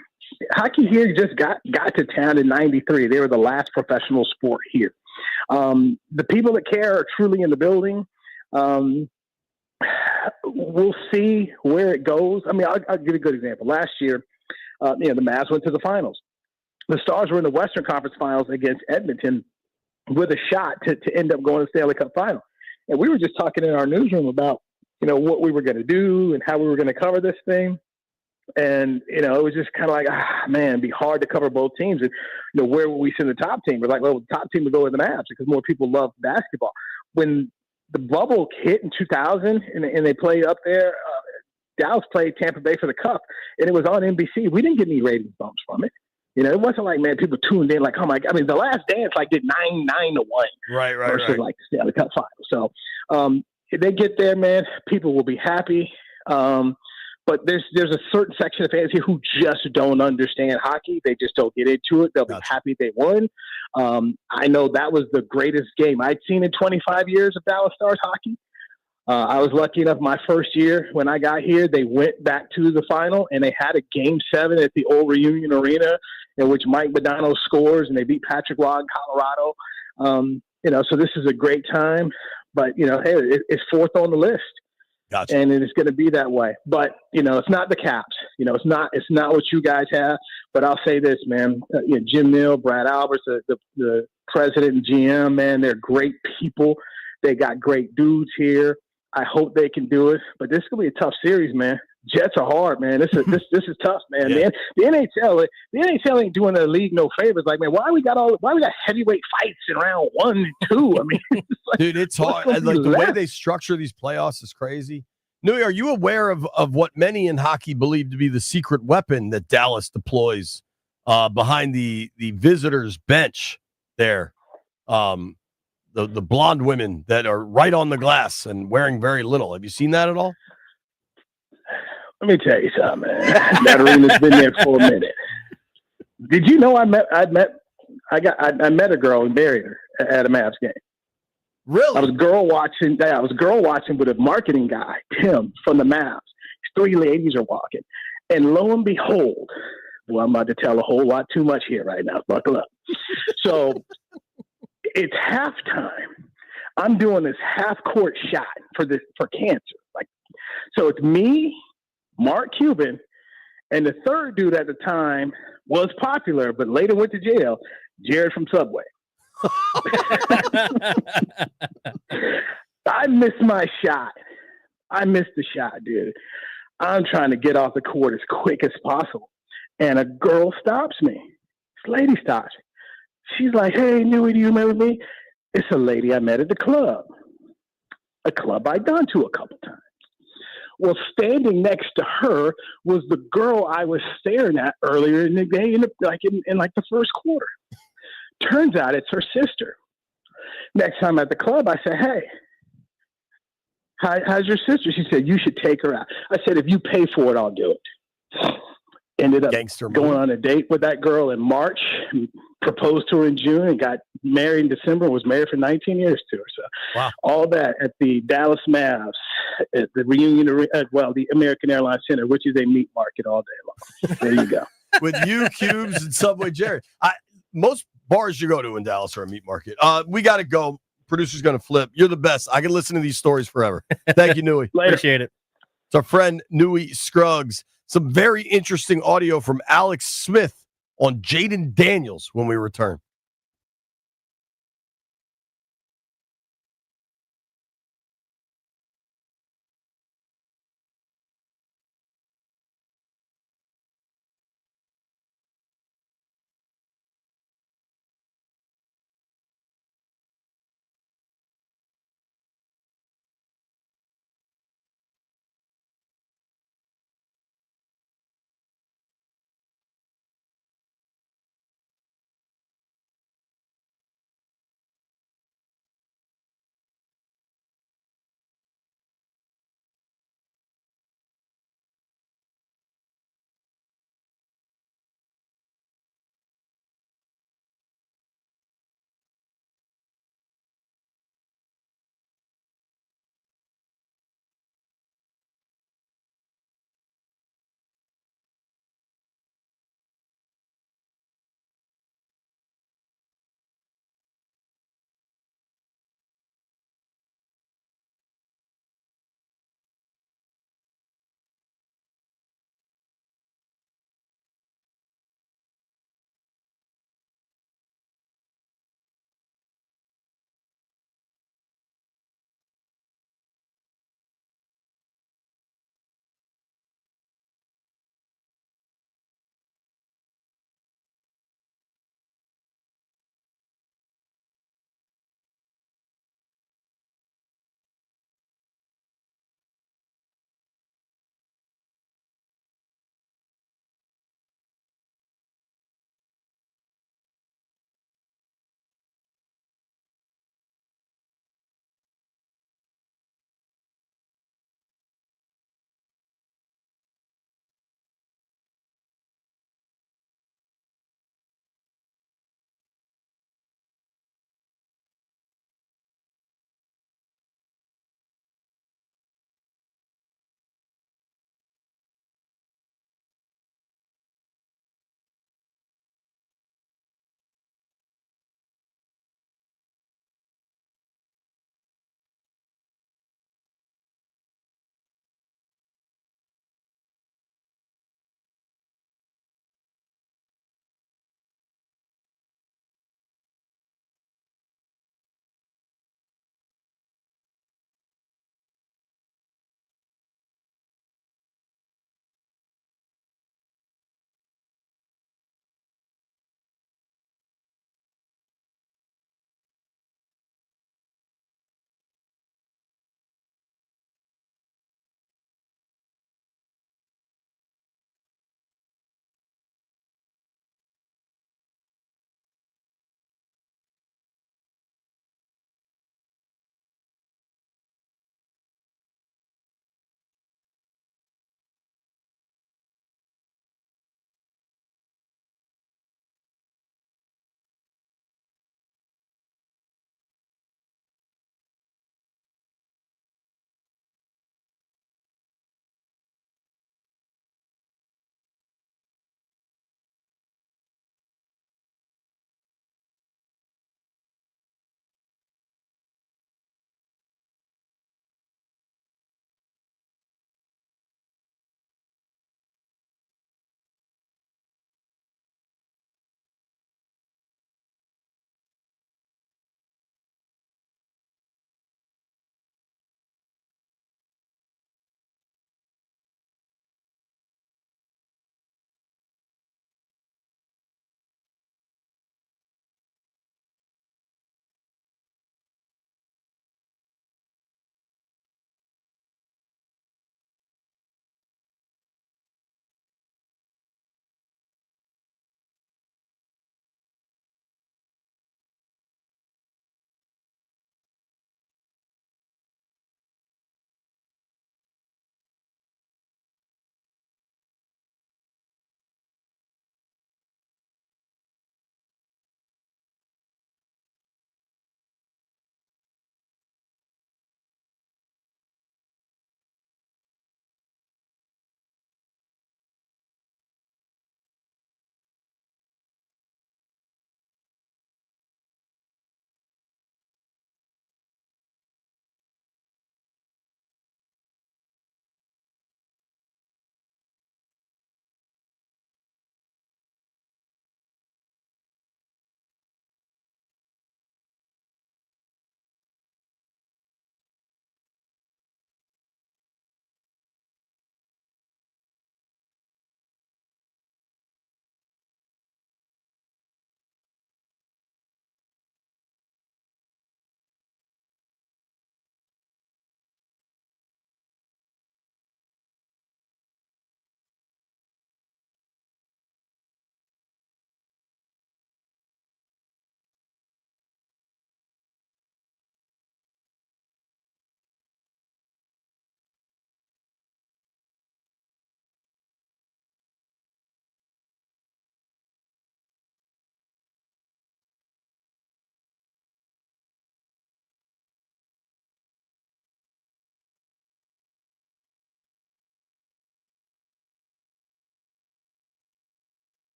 Hockey here just got to town in '93. They were the last professional sport here. The people that care are truly in the building. We'll see where it goes. I mean, I'll give you a good example. Last year, the Mavs went to the finals. The Stars were in the Western Conference Finals against Edmonton with a shot to end up going to the Stanley Cup Final. And we were just talking in our newsroom about, what we were going to do and how we were going to cover this thing. And, it was just kind of like, man, it'd be hard to cover both teams. And, where would we send the top team? We're like, well, the top team would go with the Mavs because more people love basketball. When the bubble hit in 2000 and they played up there, Dallas played Tampa Bay for the Cup, and it was on NBC. We didn't get any ratings bumps from it. It wasn't like, man, people tuned in like, oh my God. I mean, The Last Dance did 9-1. Right. Versus like the Stanley Cup Final. So if they get there, man, people will be happy. But there's a certain section of fans here who just don't understand hockey. They just don't get into it. They'll be happy they won. I know that was the greatest game I'd seen in 25 years of Dallas Stars hockey. I was lucky enough my first year when I got here, they went back to the final and they had a Game 7 at the old Reunion Arena in which Mike Modano scores and they beat Patrick Roy in Colorado. So this is a great time. But, hey, it's fourth on the list. Gotcha. And it's going to be that way. But, it's not the Caps. It's not what you guys have. But I'll say this, man. Jim Neal, Brad Alberts, the president and GM, man, they're great people. They got great dudes here. I hope they can do it. But this is going to be a tough series, man. Jets are hard, man. This is tough, man. Yeah. The NHL ain't doing the league no favors. Like, man, why we got heavyweight fights in round 1 and 2? I mean, dude, it's hard. Like the way they structure these playoffs is crazy. Newie, are you aware of what many in hockey believe to be the secret weapon that Dallas deploys behind the visitors' bench there? The blonde women that are right on the glass and wearing very little. Have you seen that at all? Let me tell you something, man. That arena's been there for a minute. Did you know I met a girl and married her at a Mavs game? Really? I was girl watching with a marketing guy, Tim from the Mavs. 3 ladies are walking, and lo and behold, well, I'm about to tell a whole lot too much here right now. Buckle up. So it's halftime. I'm doing this half-court shot for cancer. So it's me, Mark Cuban, and the third dude at the time was popular, but later went to jail, Jared from Subway. I missed my shot. I missed the shot, dude. I'm trying to get off the court as quick as possible. And a girl stops me. This lady stops me. She's like, "Hey, Newie, do you remember me?" It's a lady I met at the club. A club I'd gone to a couple times. Well, standing next to her was the girl I was staring at earlier in the day, in the first quarter. Turns out it's her sister. Next time at the club, I said, "Hey, how's your sister?" She said, "You should take her out." I said, "If you pay for it, I'll do it." Ended up going on a date with that girl in March, proposed to her in June, and got married in December, was married for 19 years to her. So wow. All that at the Dallas Mavs, at the reunion, the American Airlines Center, which is a meat market all day long. There you go. With you, Cubes, and Subway Jared. Most bars you go to in Dallas are a meat market. We got to go. Producer's going to flip. You're the best. I can listen to these stories forever. Thank you, Newie. Appreciate it. It's our friend Newie Scruggs. Some very interesting audio from Alex Smith on Jaden Daniels when we return.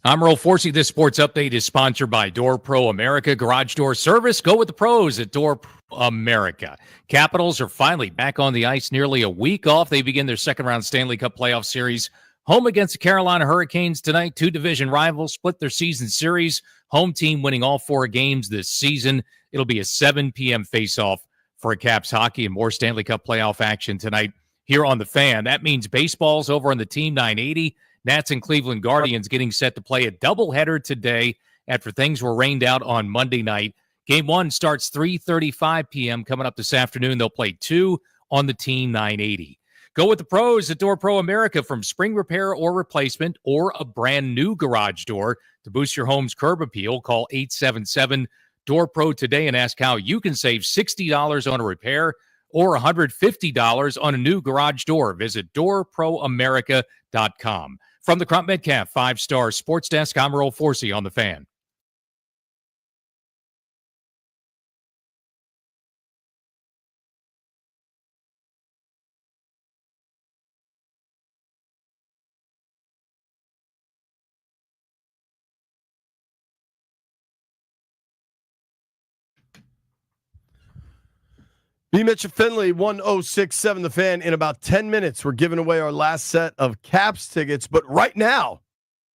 I'm Earl Forsey. This sports update is sponsored by Door Pro America Garage Door Service. Go with the pros at Door America. Capitals are finally back on the ice, nearly a week off. They begin their second-round Stanley Cup playoff series home against the Carolina Hurricanes tonight. Two division rivals split their season series. Home team winning all 4 games this season. It'll be a 7 p.m. face-off for Caps hockey and more Stanley Cup playoff action tonight here on The Fan. That means baseball's over on the Team 980. Nats and Cleveland Guardians getting set to play a doubleheader today after things were rained out on Monday night. Game 1 starts 3:35 p.m. coming up this afternoon. They'll play 2 on the Team 980. Go with the pros at Door Pro America. From spring repair or replacement or a brand new garage door to boost your home's curb appeal, call 877-DOOR PRO today and ask how you can save $60 on a repair or $150 on a new garage door. Visit doorproamerica.com. From the Crump Metcalf 5-Star Sports Desk, I'm Earl Forsey on The Fan. B. Mitch and Finley, 1067 The Fan. In about 10 minutes, we're giving away our last set of Caps tickets. But right now,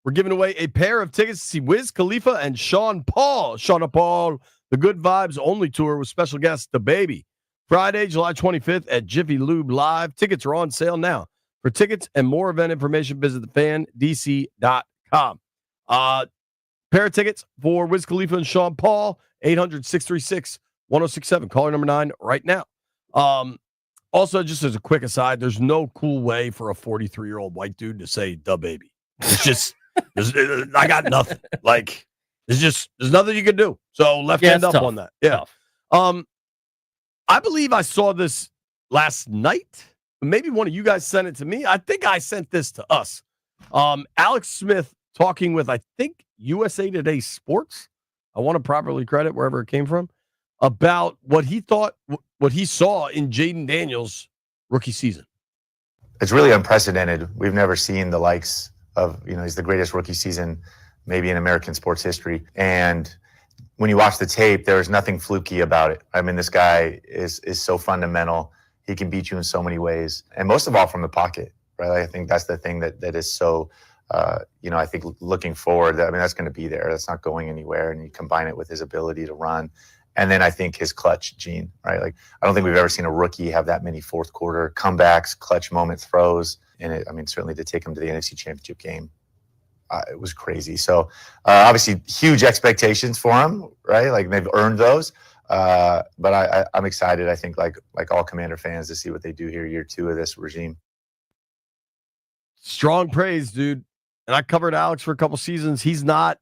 we're giving away a pair of tickets to see Wiz Khalifa and Sean Paul. Sean Paul, the Good Vibes Only Tour with special guest The Baby. Friday, July 25th at Jiffy Lube Live. Tickets are on sale now. For tickets and more event information, visit thefandc.com. Pair of tickets for Wiz Khalifa and Sean Paul, 800-636-1067. Caller number 9 right now. Also, just as a quick aside, there's no cool way for a 43-year-old white dude to say "the baby." It's just, I got nothing. Like, there's nothing you can do. So left hand up tough. on that. Yeah. I believe I saw this last night. Maybe one of you guys sent it to me. I think I sent this to us. Alex Smith talking with, I think, USA Today Sports. I want to properly credit wherever it came from, about what he thought, what he saw in Jaden Daniels' rookie season. It's really unprecedented. We've never seen the likes of, he's the greatest rookie season maybe in American sports history. And when you watch the tape, there is nothing fluky about it. I mean, this guy is so fundamental. He can beat you in so many ways. And most of all from the pocket, right? I think that's the thing that is so, I think looking forward, that's going to be there. That's not going anywhere. And you combine it with his ability to run. And then I think his clutch gene, right? Like, I don't think we've ever seen a rookie have that many fourth quarter comebacks, clutch moment throws. And certainly to take him to the NFC Championship game, it was crazy. So obviously huge expectations for him, right? Like, they've earned those. But I'm excited, I think, like all Commander fans, to see what they do here year 2 of this regime. Strong praise, dude. And I covered Alex for a couple seasons. He's not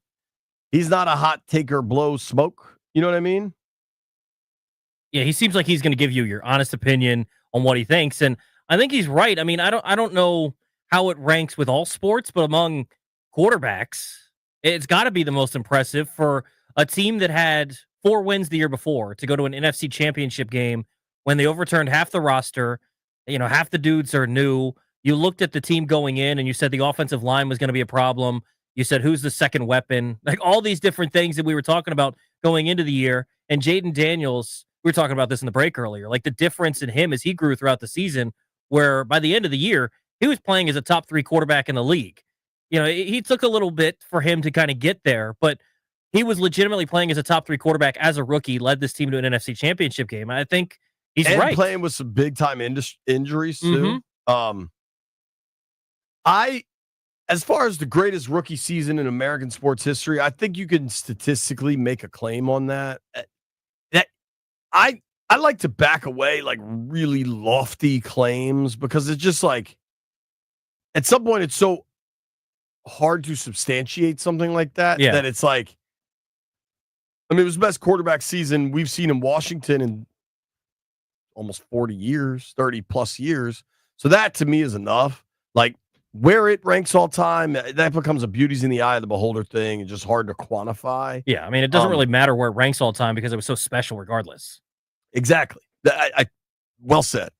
a hot taker, blow smoke. You know what I mean? Yeah, he seems like he's going to give you your honest opinion on what he thinks, and I think he's right. I mean, I don't know how it ranks with all sports, but among quarterbacks, it's got to be the most impressive for a team that had 4 wins the year before to go to an NFC Championship game when they overturned half the roster. Half the dudes are new. You looked at the team going in and you said the offensive line was going to be a problem. You said, who's the second weapon? Like, all these different things that we were talking about going into the year. And Jaden Daniels, we were talking about this in the break earlier, like the difference in him as he grew throughout the season, where by the end of the year, he was playing as a top 3 quarterback in the league. He took a little bit for him to kind of get there, but he was legitimately playing as a top 3 quarterback as a rookie, led this team to an NFC Championship game. I think he's right. Playing with some big time injuries too. Mm-hmm. As far as the greatest rookie season in American sports history, I think you can statistically make a claim on that. I like to back away like really lofty claims, because it's just like, at some point it's so hard to substantiate something like that, that it's like, it was the best quarterback season we've seen in Washington in almost 40 years, 30 plus years. So that to me is enough. Like, where it ranks all time, that becomes a beauty's in the eye of the beholder thing. It's just hard to quantify. Yeah, it doesn't really matter where it ranks all time because it was so special regardless. Exactly. Well said.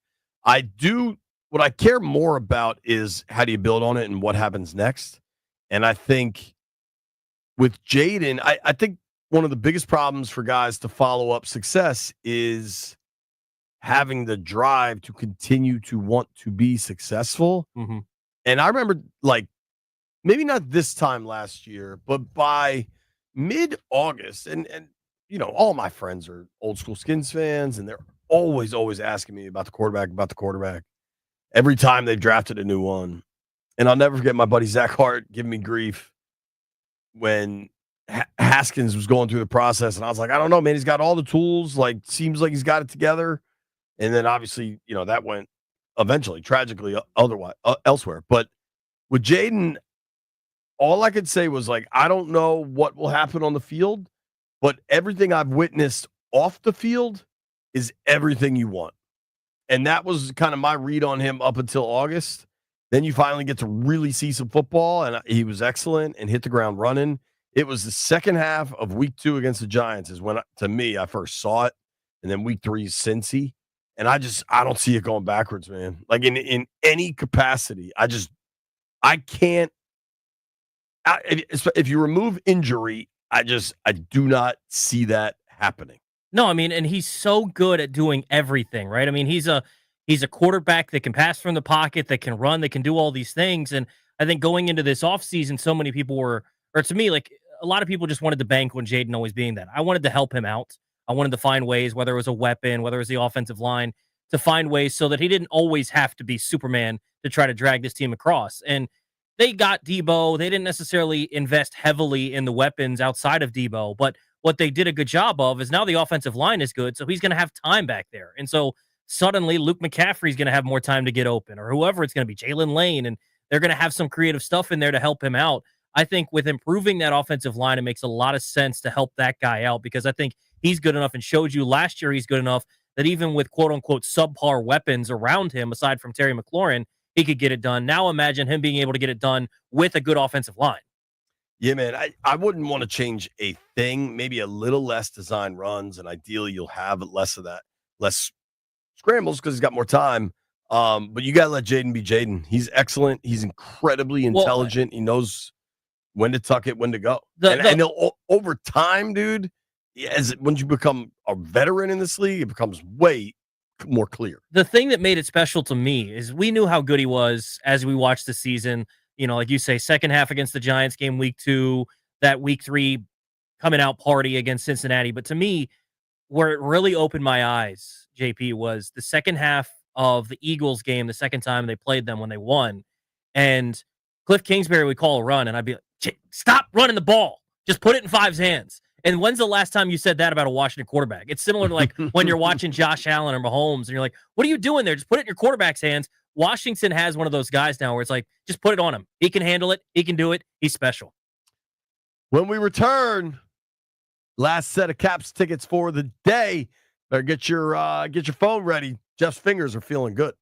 What I care more about is how do you build on it and what happens next. And I think with Jaden, I think one of the biggest problems for guys to follow up success is having the drive to continue to want to be successful. Mm-hmm. And I remember, like, maybe not this time last year, but by mid-August, and all my friends are old school Skins fans, and they're always asking me about the quarterback. Every time they've drafted a new one. And I'll never forget my buddy Zach Hart giving me grief when Haskins was going through the process. And I was like, I don't know, man. He's got all the tools. Like, seems like he's got it together. And then obviously, that went eventually, tragically, elsewhere. But with Jaden, all I could say was, like, I don't know what will happen on the field, but everything I've witnessed off the field is everything you want. And that was kind of my read on him up until August. Then you finally get to really see some football, and he was excellent and hit the ground running. It was the second half of week 2 against the Giants is when, to me, I first saw it. And then week 3 is Cincy. And I don't see it going backwards, man. Like, in any capacity, I can't. If you remove injury, I do not see that happening. No, I mean, and he's so good at doing everything, right? I mean, he's a quarterback that can pass from the pocket, that can run, that can do all these things. And I think going into this offseason, so many people were, or to me, like, a lot of people just wanted to bank on Jaden always being that. I wanted to help him out. I wanted to find ways, whether it was a weapon, whether it was the offensive line, to find ways so that he didn't always have to be Superman to try to drag this team across. And they got Debo. They didn't necessarily invest heavily in the weapons outside of Debo, but what they did a good job of is now the offensive line is good, so he's going to have time back there. And so suddenly Luke McCaffrey's going to have more time to get open, or whoever it's going to be, Jalen Lane, and they're going to have some creative stuff in there to help him out. I think with improving that offensive line, it makes a lot of sense to help that guy out, because I think he's good enough and showed you last year he's good enough that even with quote-unquote subpar weapons around him, aside from Terry McLaurin, he could get it done. Now imagine him being able to get it done with a good offensive line. Yeah, man, I wouldn't want to change a thing. Maybe a little less design runs, and ideally you'll have less of that, less scrambles because he's got more time. But you got to let Jaden be Jaden. He's excellent. He's incredibly intelligent. He knows when to tuck it, when to go. And over time, dude, once you become a veteran in this league, it becomes way more clear. The thing that made it special to me is we knew how good he was as we watched the season. Like you say, second half against the Giants game, week 2, that week 3 coming out party against Cincinnati. But to me, where it really opened my eyes, JP, was the second half of the Eagles game, the second time they played them when they won. And Cliff Kingsbury would call a run, and I'd be like, stop running the ball. Just put it in Five's hands. And when's the last time you said that about a Washington quarterback? It's similar to like when you're watching Josh Allen or Mahomes, and you're like, what are you doing there? Just put it in your quarterback's hands. Washington has one of those guys now where it's like, just put it on him. He can handle it. He can do it. He's special. When we return, last set of Caps tickets for the day. Better get your phone ready. Jeff's fingers are feeling good.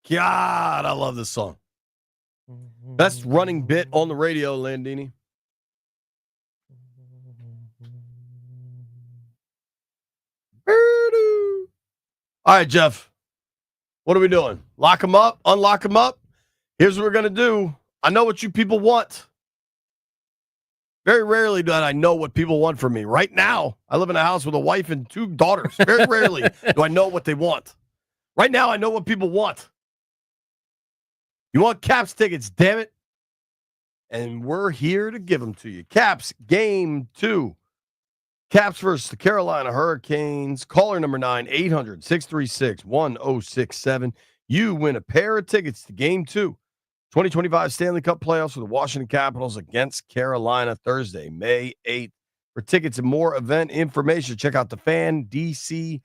God, I love this song. Best running bit on the radio, Landini. All right, Jeff. What are we doing? Lock them up? Unlock them up? Here's what we're going to do. I know what you people want. Very rarely do I know what people want from me. Right now, I live in a house with a wife and 2 daughters. Very rarely do I know what they want. Right now, I know what people want. You want Caps tickets, damn it. And we're here to give them to you. Caps, game 2. Caps versus the Carolina Hurricanes. Caller number 9, 800-636-1067. You win a pair of tickets to game 2. 2025 Stanley Cup playoffs with the Washington Capitals against Carolina Thursday, May 8th. For tickets and more event information, check out thefandc.com.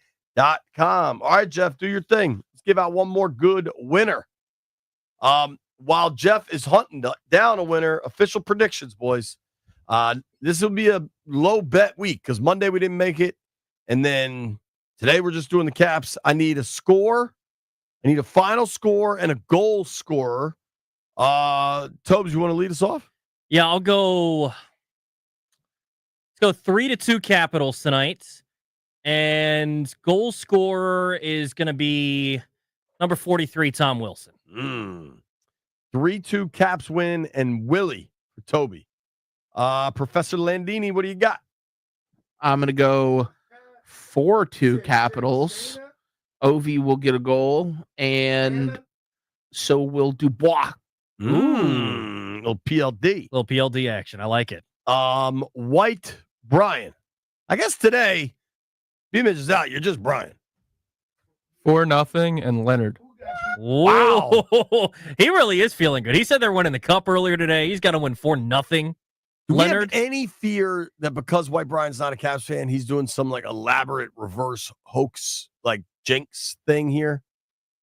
All right, Jeff, do your thing. Let's give out one more good winner. While Jeff is hunting down a winner, official predictions, boys. This will be a low bet week because Monday we didn't make it. And then today we're just doing the Caps. I need a score. I need a final score and a goal scorer. Tobes, you want to lead us off? Yeah, I'll go. Let's go 3-2 Capitals tonight. And goal scorer is going to be number 43, Tom Wilson. 3-2 Caps win and Willie for Toby. Professor Landini, what do you got? I'm going to go 4-2 Capitals. Ovi will get a goal, and so will Dubois. Little PLD. Little PLD action. I like it. White Brian. I guess today, B-Midge is out. You're just Brian. 4-0 and Leonard. Wow. He really is feeling good. He said they're winning the cup earlier today. He's got to win 4-0. Do Leonard. we have any fear that because White Brian's not a Caps fan, he's doing some like elaborate reverse hoax, like jinx thing here?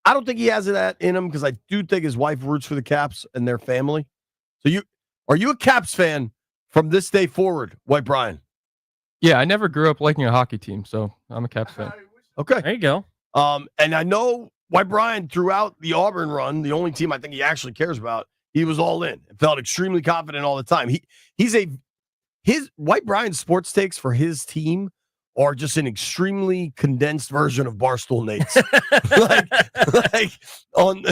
I don't think he has that in him because I do think his wife roots for the Caps and their family. So are you a Caps fan from this day forward, White Brian? Yeah, I never grew up liking a hockey team, so I'm a Caps fan. Okay. There you go. And I know White Brian throughout the Auburn run, the only team I think he actually cares about, he was all in and felt extremely confident all the time. His White Brian's sports takes for his team are just an extremely condensed version of Barstool Nate's. like on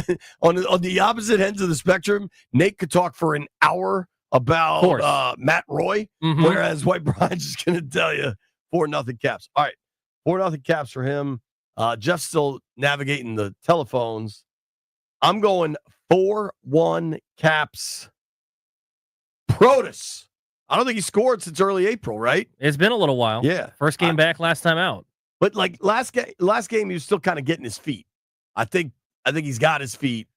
the opposite ends of the spectrum, Nate could talk for an hour about Matt Roy, whereas White Brian's just going to tell you 4-0 Caps. All right, 4-0 Caps for him. Jeff's still navigating the telephones. I'm going 4-1 Caps. Protus. I don't think he scored since early April, right? It's been a little while. Yeah. First game back last time out. But like last game, he was still kind of getting his feet. I think he's got his feet.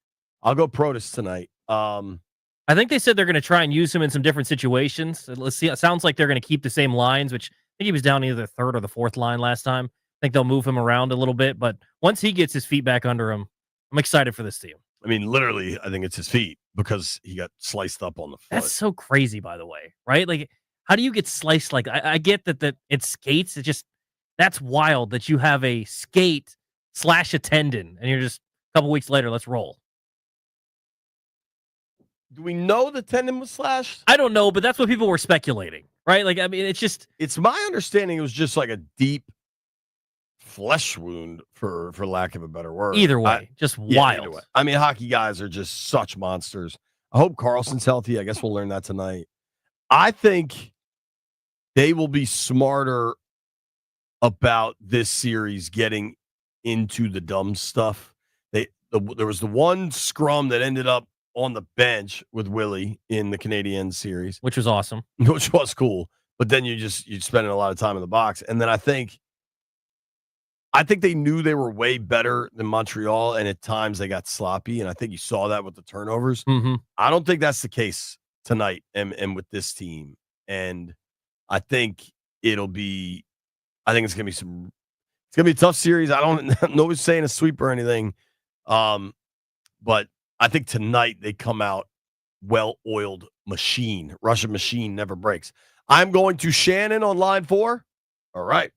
I'll go Protus tonight. I think they said they're going to try and use him in some different situations. Let's see. It sounds like they're going to keep the same lines, which I think he was down either the third or the fourth line last time. I think they'll move him around a little bit, but once he gets his feet back under him, I'm excited for this team. I mean, literally, I think it's his feet because he got sliced up on the foot. That's so crazy, by the way, right? Like, how do you get sliced? Like, I get that it's skates. It's just, that's wild that you have a skate / a tendon and you're just a couple weeks later, let's roll. Do we know the tendon was slashed? I don't know, but that's what people were speculating, right? Like, I mean, it's my understanding it was just like a deep flesh wound, for lack of a better word. Either way, just wild. Either way. I mean, hockey guys are just such monsters. I hope Carlson's healthy. I guess we'll learn that tonight. I think they will be smarter about this series getting into the dumb stuff. There was the one scrum that ended up on the bench with Willie in the Canadian series, which was awesome, which was cool. But then you're spending a lot of time in the box, and then I think they knew they were way better than Montreal, and at times they got sloppy, and I think you saw that with the turnovers. I don't think that's the case tonight and with this team, and I think it's going to be it's going to be a tough series. I don't nobody's saying a sweep or anything, but I think tonight they come out well-oiled machine. Russian machine never breaks. I'm going to Shannon on line 4. All right.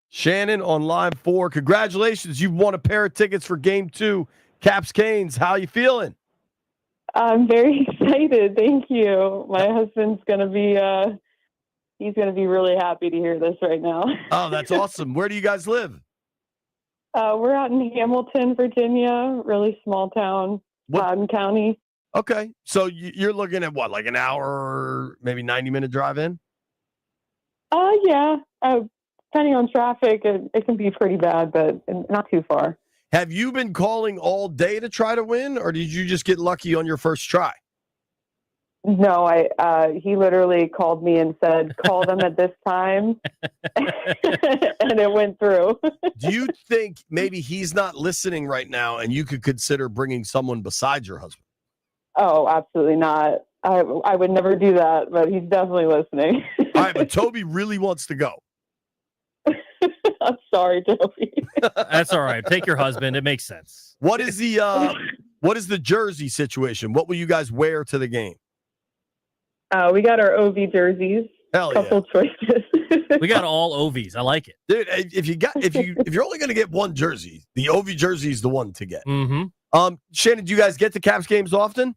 Shannon on line 4. Congratulations. You've won a pair of tickets for game 2. Caps Canes, how you feeling? I'm very excited. Thank you. My husband's going to be he's going to be really happy to hear this right now. Oh, that's awesome. Where do you guys live? We're out in Hamilton, Virginia, really small town, Loudoun County. Okay. So you're looking at what, like an hour, maybe 90-minute drive in? Yeah. Depending on traffic, it can be pretty bad, but not too far. Have you been calling all day to try to win, or did you just get lucky on your first try? No, he literally called me and said, call them at this time. And it went through. Do you think maybe he's not listening right now and you could consider bringing someone besides your husband? Oh, absolutely not. I would never do that, but he's definitely listening. All right, but Toby really wants to go. I'm sorry, Toby. That's all right. Take your husband. It makes sense. What is the jersey situation? What will you guys wear to the game? We got our OV jerseys. Hell couple choices. We got all OVs. I like it. Dude, if you're only gonna get one jersey, the OV jersey is the one to get. Mm-hmm. Shannon, do you guys get to Caps games often?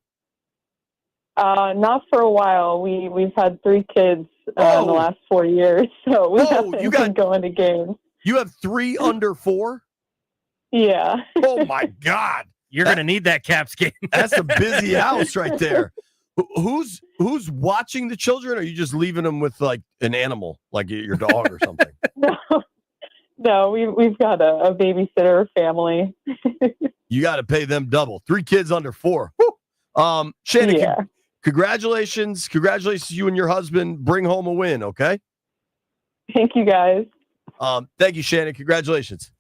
Not for a while. We've had 3 kids in the last 4 years, so we haven't been going to games. You have 3 under 4? Yeah. Oh my God. You're gonna need that Caps game. That's a busy house right there. Who's watching the children? Or are you just leaving them with like an animal, like your dog or something? No, we've got a babysitter family. You got to pay them double. 3 kids under 4. Woo. Shannon, congratulations to you and your husband. Bring home a win, okay? Thank you, guys. Thank you, Shannon. Congratulations.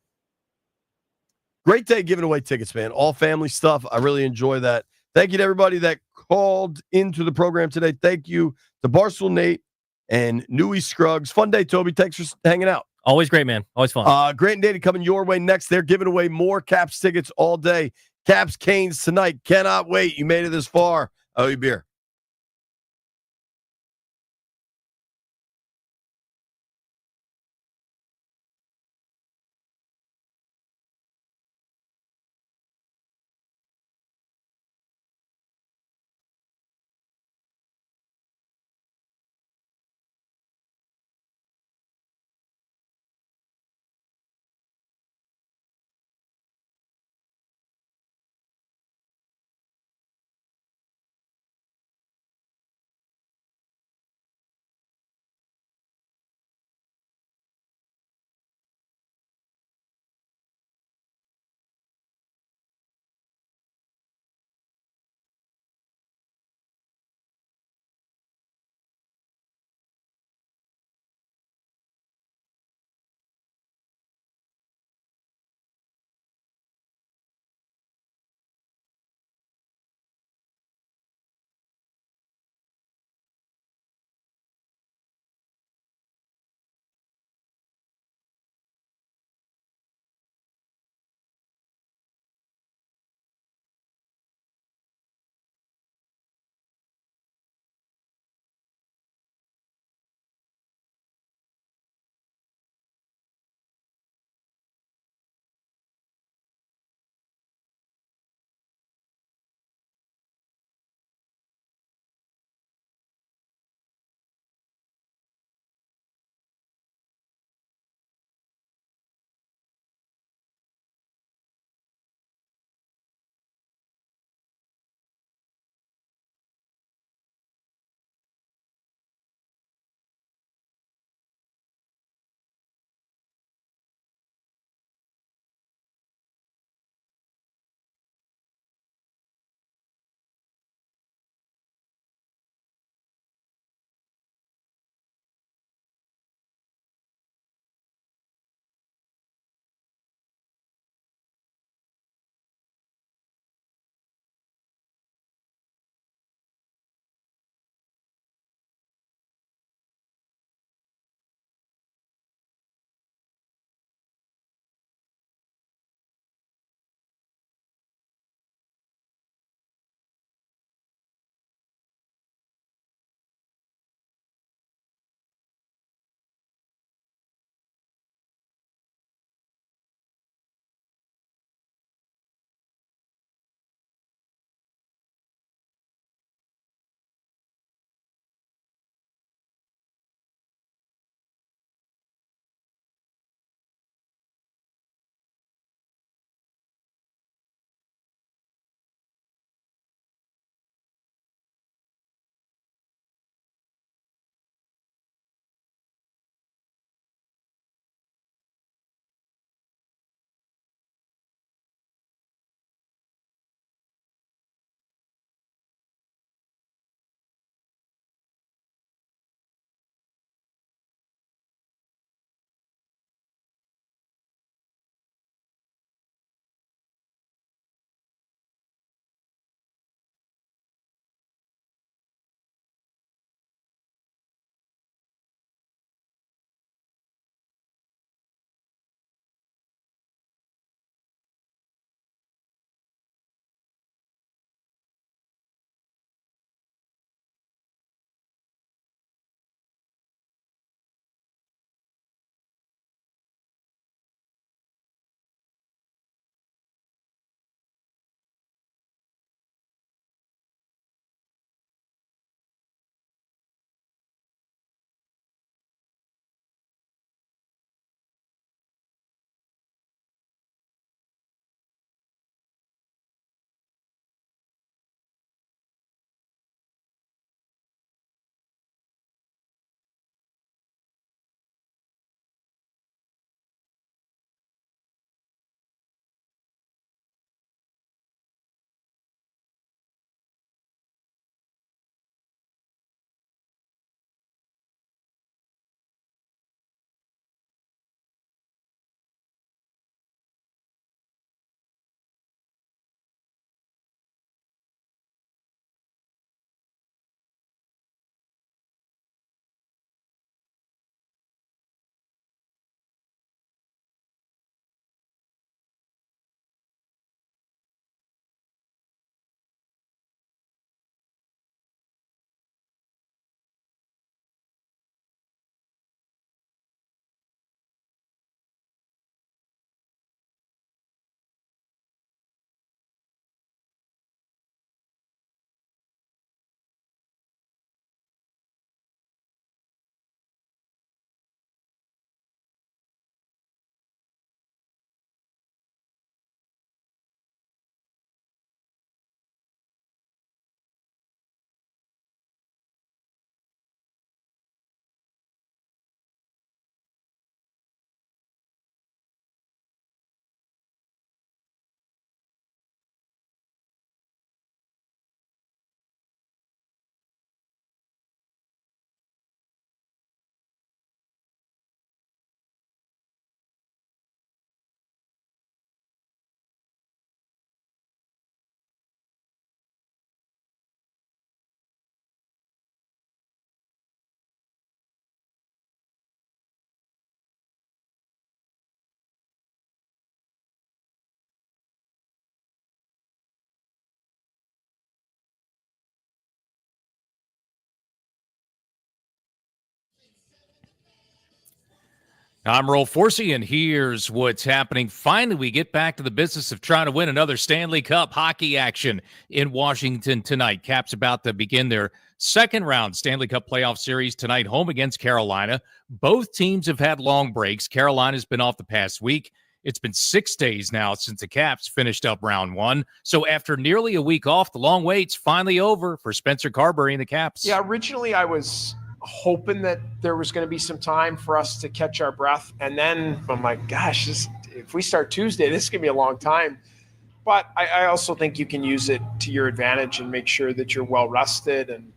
Great day giving away tickets, man. All family stuff. I really enjoy that. Thank you to everybody that called into the program today. Thank you to Barstool Nate and Newie Scrugs. Fun day, Toby. Thanks for hanging out. Always great, man. Always fun. Great and Danny coming your way next. They're giving away more Caps tickets all day. Caps Canes tonight. Cannot wait. You made it this far. I owe you beer. I'm Rolf Forsey, and here's what's happening. Finally, we get back to the business of trying to win another Stanley Cup hockey action in Washington tonight. Caps about to begin their second-round Stanley Cup playoff series tonight, home against Carolina. Both teams have had long breaks. Carolina's been off the past week. It's been 6 days now since the Caps finished up round one. So after nearly a week off, the long wait's finally over for Spencer Carberry and the Caps. Yeah, originally I was hoping that there was going to be some time for us to catch our breath. And then I'm like, gosh, if we start Tuesday, this is going to be a long time. But I also think you can use it to your advantage and make sure that you're well rested and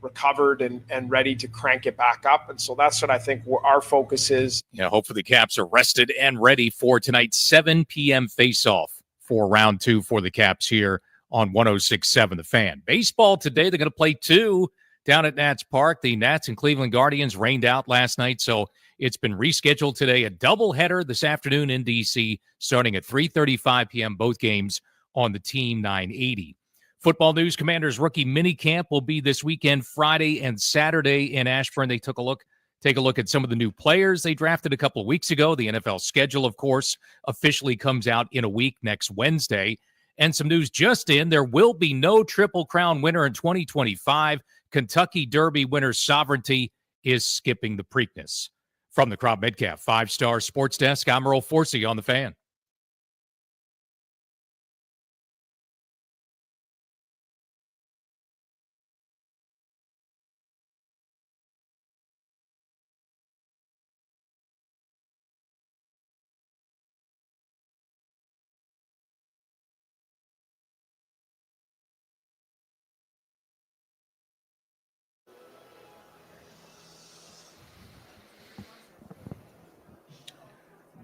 recovered and ready to crank it back up. And so that's what I think our focus is. Yeah, hopefully the Caps are rested and ready for tonight's 7 p.m. face-off for round two for the Caps here on 106.7 The Fan. Baseball today, they're going to play 2 down at Nats Park. The Nats and Cleveland Guardians rained out last night, so it's been rescheduled today. A doubleheader this afternoon in D.C., starting at 3:35 p.m., both games on the Team 980. Football news, Commanders rookie minicamp will be this weekend, Friday and Saturday in Ashburn. They take a look at some of the new players they drafted a couple of weeks ago. The NFL schedule, of course, officially comes out in a week next Wednesday. And some news just in, there will be no Triple Crown winner in 2025. Kentucky Derby winner Sovereignty is skipping the Preakness. From the Crop Metcalf 5-Star Sports Desk, I'm Earl Forsey on The Fan.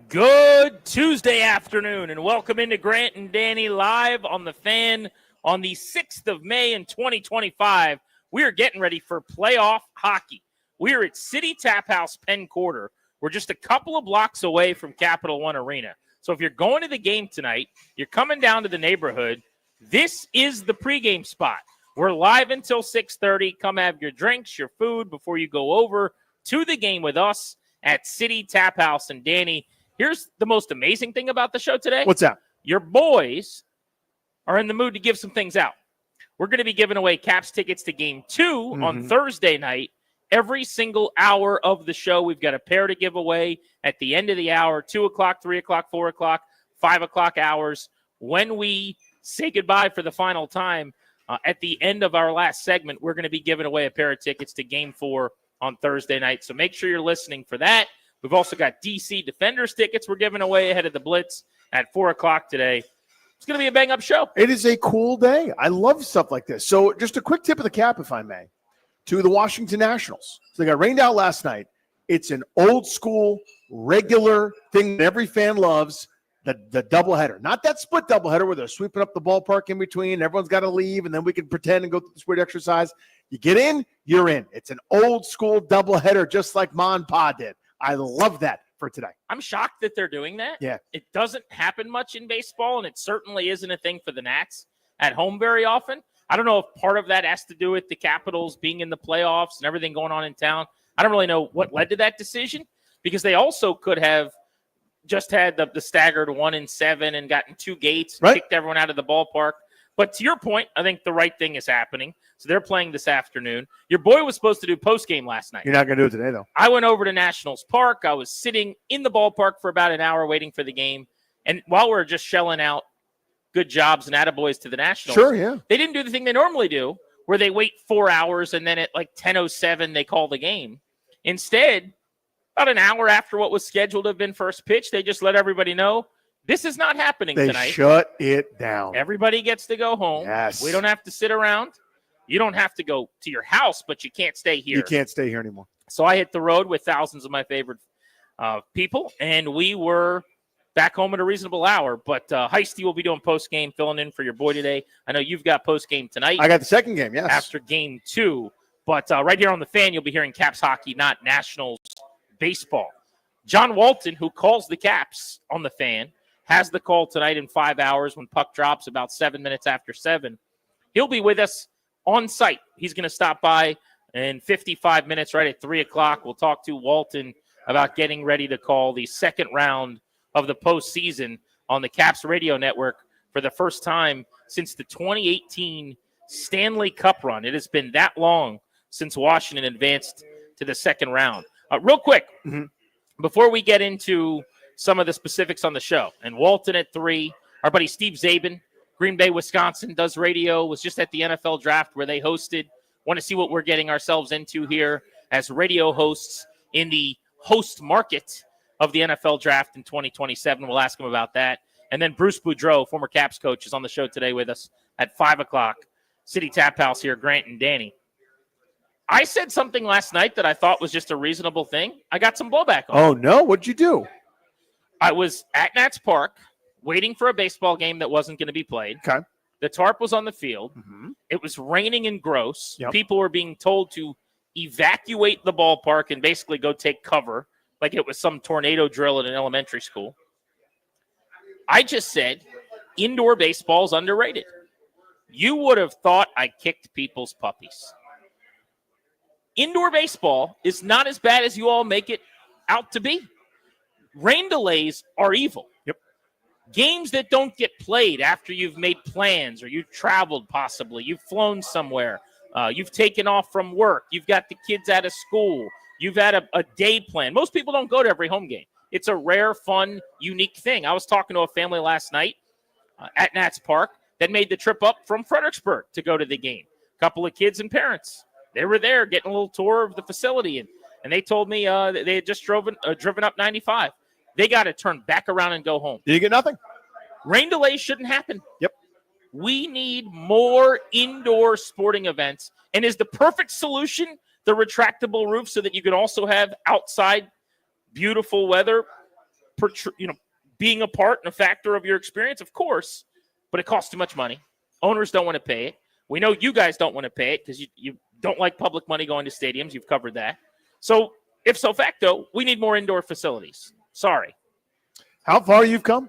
Good Tuesday afternoon, and welcome into Grant and Danny live on The Fan on the 6th of May in 2025. We are getting ready for playoff hockey. We are at City Tap House Penn Quarter. We're just a couple of blocks away from Capital One Arena. So if you're going to the game tonight, you're coming down to the neighborhood, this is the pregame spot. We're live until 6:30. Come have your drinks, your food before you go over to the game with us at City Tap House. And Danny, here's the most amazing thing about the show today. What's that? Your boys are in the mood to give some things out. We're going to be giving away Caps tickets to Game 2 on Thursday night. Every single hour of the show, we've got a pair to give away at the end of the hour, 2 o'clock, 3 o'clock, 4 o'clock, 5 o'clock hours. When we say goodbye for the final time, at the end of our last segment, we're going to be giving away a pair of tickets to Game 4 on Thursday night. So make sure you're listening for that. We've also got DC Defenders tickets we're giving away ahead of the Blitz at 4 o'clock today. It's going to be a bang-up show. It is a cool day. I love stuff like this. So just a quick tip of the cap, if I may, to the Washington Nationals. So they got rained out last night. It's an old-school, regular thing that every fan loves, the doubleheader. Not that split doubleheader where they're sweeping up the ballpark in between. Everyone's got to leave, and then we can pretend and go through this weird exercise. You get in, you're in. It's an old-school doubleheader just like Ma and Pa did. I love that for today. I'm shocked that they're doing that. Yeah. It doesn't happen much in baseball, and it certainly isn't a thing for the Nats at home very often. I don't know if part of that has to do with the Capitals being in the playoffs and everything going on in town. I don't really know what led to that decision, because they also could have just had the staggered 1-7 and gotten 2 gates and kicked everyone out of the ballpark. But to your point, I think the right thing is happening. So they're playing this afternoon. Your boy was supposed to do postgame last night. You're not going to do it today, though. I went over to Nationals Park. I was sitting in the ballpark for about an hour waiting for the game. And while we're just shelling out good jobs and attaboys to the Nationals, sure, yeah, they didn't do the thing they normally do, where they wait 4 hours and then at like 10:07 they call the game. Instead, about an hour after what was scheduled to have been first pitch, they just let everybody know this is not happening they tonight. Shut it down. Everybody gets to go home. Yes. We don't have to sit around. You don't have to go to your house, but you can't stay here. You can't stay here anymore. So I hit the road with thousands of my favorite people, and we were back home at a reasonable hour. But Heisty will be doing post-game, filling in for your boy today. I know you've got post-game tonight. I got the second game, yes. After Game 2. But right here on The Fan, you'll be hearing Caps hockey, not Nationals baseball. John Walton, who calls the Caps on The Fan, has the call tonight in 5 hours when puck drops about 7 minutes after 7. He'll be with us on site. He's going to stop by in 55 minutes right at 3 o'clock. We'll talk to Walton about getting ready to call the second round of the postseason on the Caps radio network for the first time since the 2018 Stanley Cup run. It has been that long since Washington advanced to the second round. Real quick, before we get into some of the specifics on the show, and Walton at 3, our buddy Steve Zabin, Green Bay, Wisconsin, does radio, was just at the NFL draft where they hosted. Want to see what we're getting ourselves into here as radio hosts in the host market of the NFL draft in 2027. We'll ask him about that. And then Bruce Boudreau, former Caps coach, is on the show today with us at 5 o'clock. City Tap House here, Grant and Danny. I said something last night that I thought was just a reasonable thing. I got some blowback on. Oh, no? What'd you do? I was at Nats Park waiting for a baseball game that wasn't going to be played. Okay. The tarp was on the field. It was raining and gross. Yep. People were being told to evacuate the ballpark and basically go take cover like it was some tornado drill at an elementary school. I just said indoor baseball is underrated. You would have thought I kicked people's puppies. Indoor baseball is not as bad as you all make it out to be. Rain delays are evil. Yep. Games that don't get played after you've made plans or you've traveled possibly, you've flown somewhere, you've taken off from work, you've got the kids out of school, you've had a day plan. Most people don't go to every home game. It's a rare, fun, unique thing. I was talking to a family last night at Nats Park that made the trip up from Fredericksburg to go to the game. A couple of kids and parents. They were there getting a little tour of the facility, and they told me they had just driven up 95. They got to turn back around and go home. Did you get nothing? Rain delays shouldn't happen. Yep. We need more indoor sporting events. And is the perfect solution the retractable roof so that you can also have outside beautiful weather, being a part and a factor of your experience? Of course, but it costs too much money. Owners don't want to pay it. We know you guys don't want to pay it because you don't like public money going to stadiums. You've covered that. So if so facto, we need more indoor facilities. Sorry. How far you've come?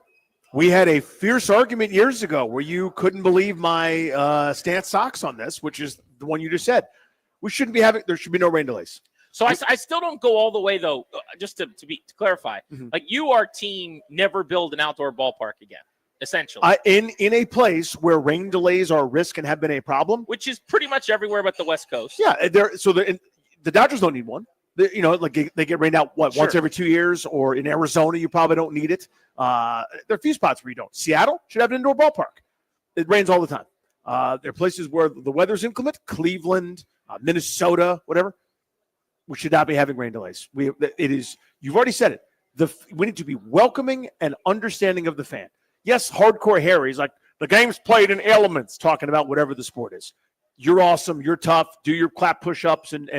We had a fierce argument years ago where you couldn't believe my stance socks on this, which is the one you just said. There should be no rain delays. So I still don't go all the way, though, just to clarify. Like, you are team never build an outdoor ballpark again, essentially. In a place where rain delays are a risk and have been a problem. Which is pretty much everywhere but the West Coast. Yeah, the Dodgers don't need one. They get rained out, once every 2 years, or in Arizona, you probably don't need it. There are a few spots where you don't. Seattle should have an indoor ballpark. It rains all the time. There are places where the weather's inclement, Cleveland, Minnesota, whatever. We should not be having rain delays. You've already said it. We need to be welcoming and understanding of the fan. Yes, hardcore Harry's like, the game's played in elements, talking about whatever the sport is. You're awesome. You're tough. Do your clap push-ups and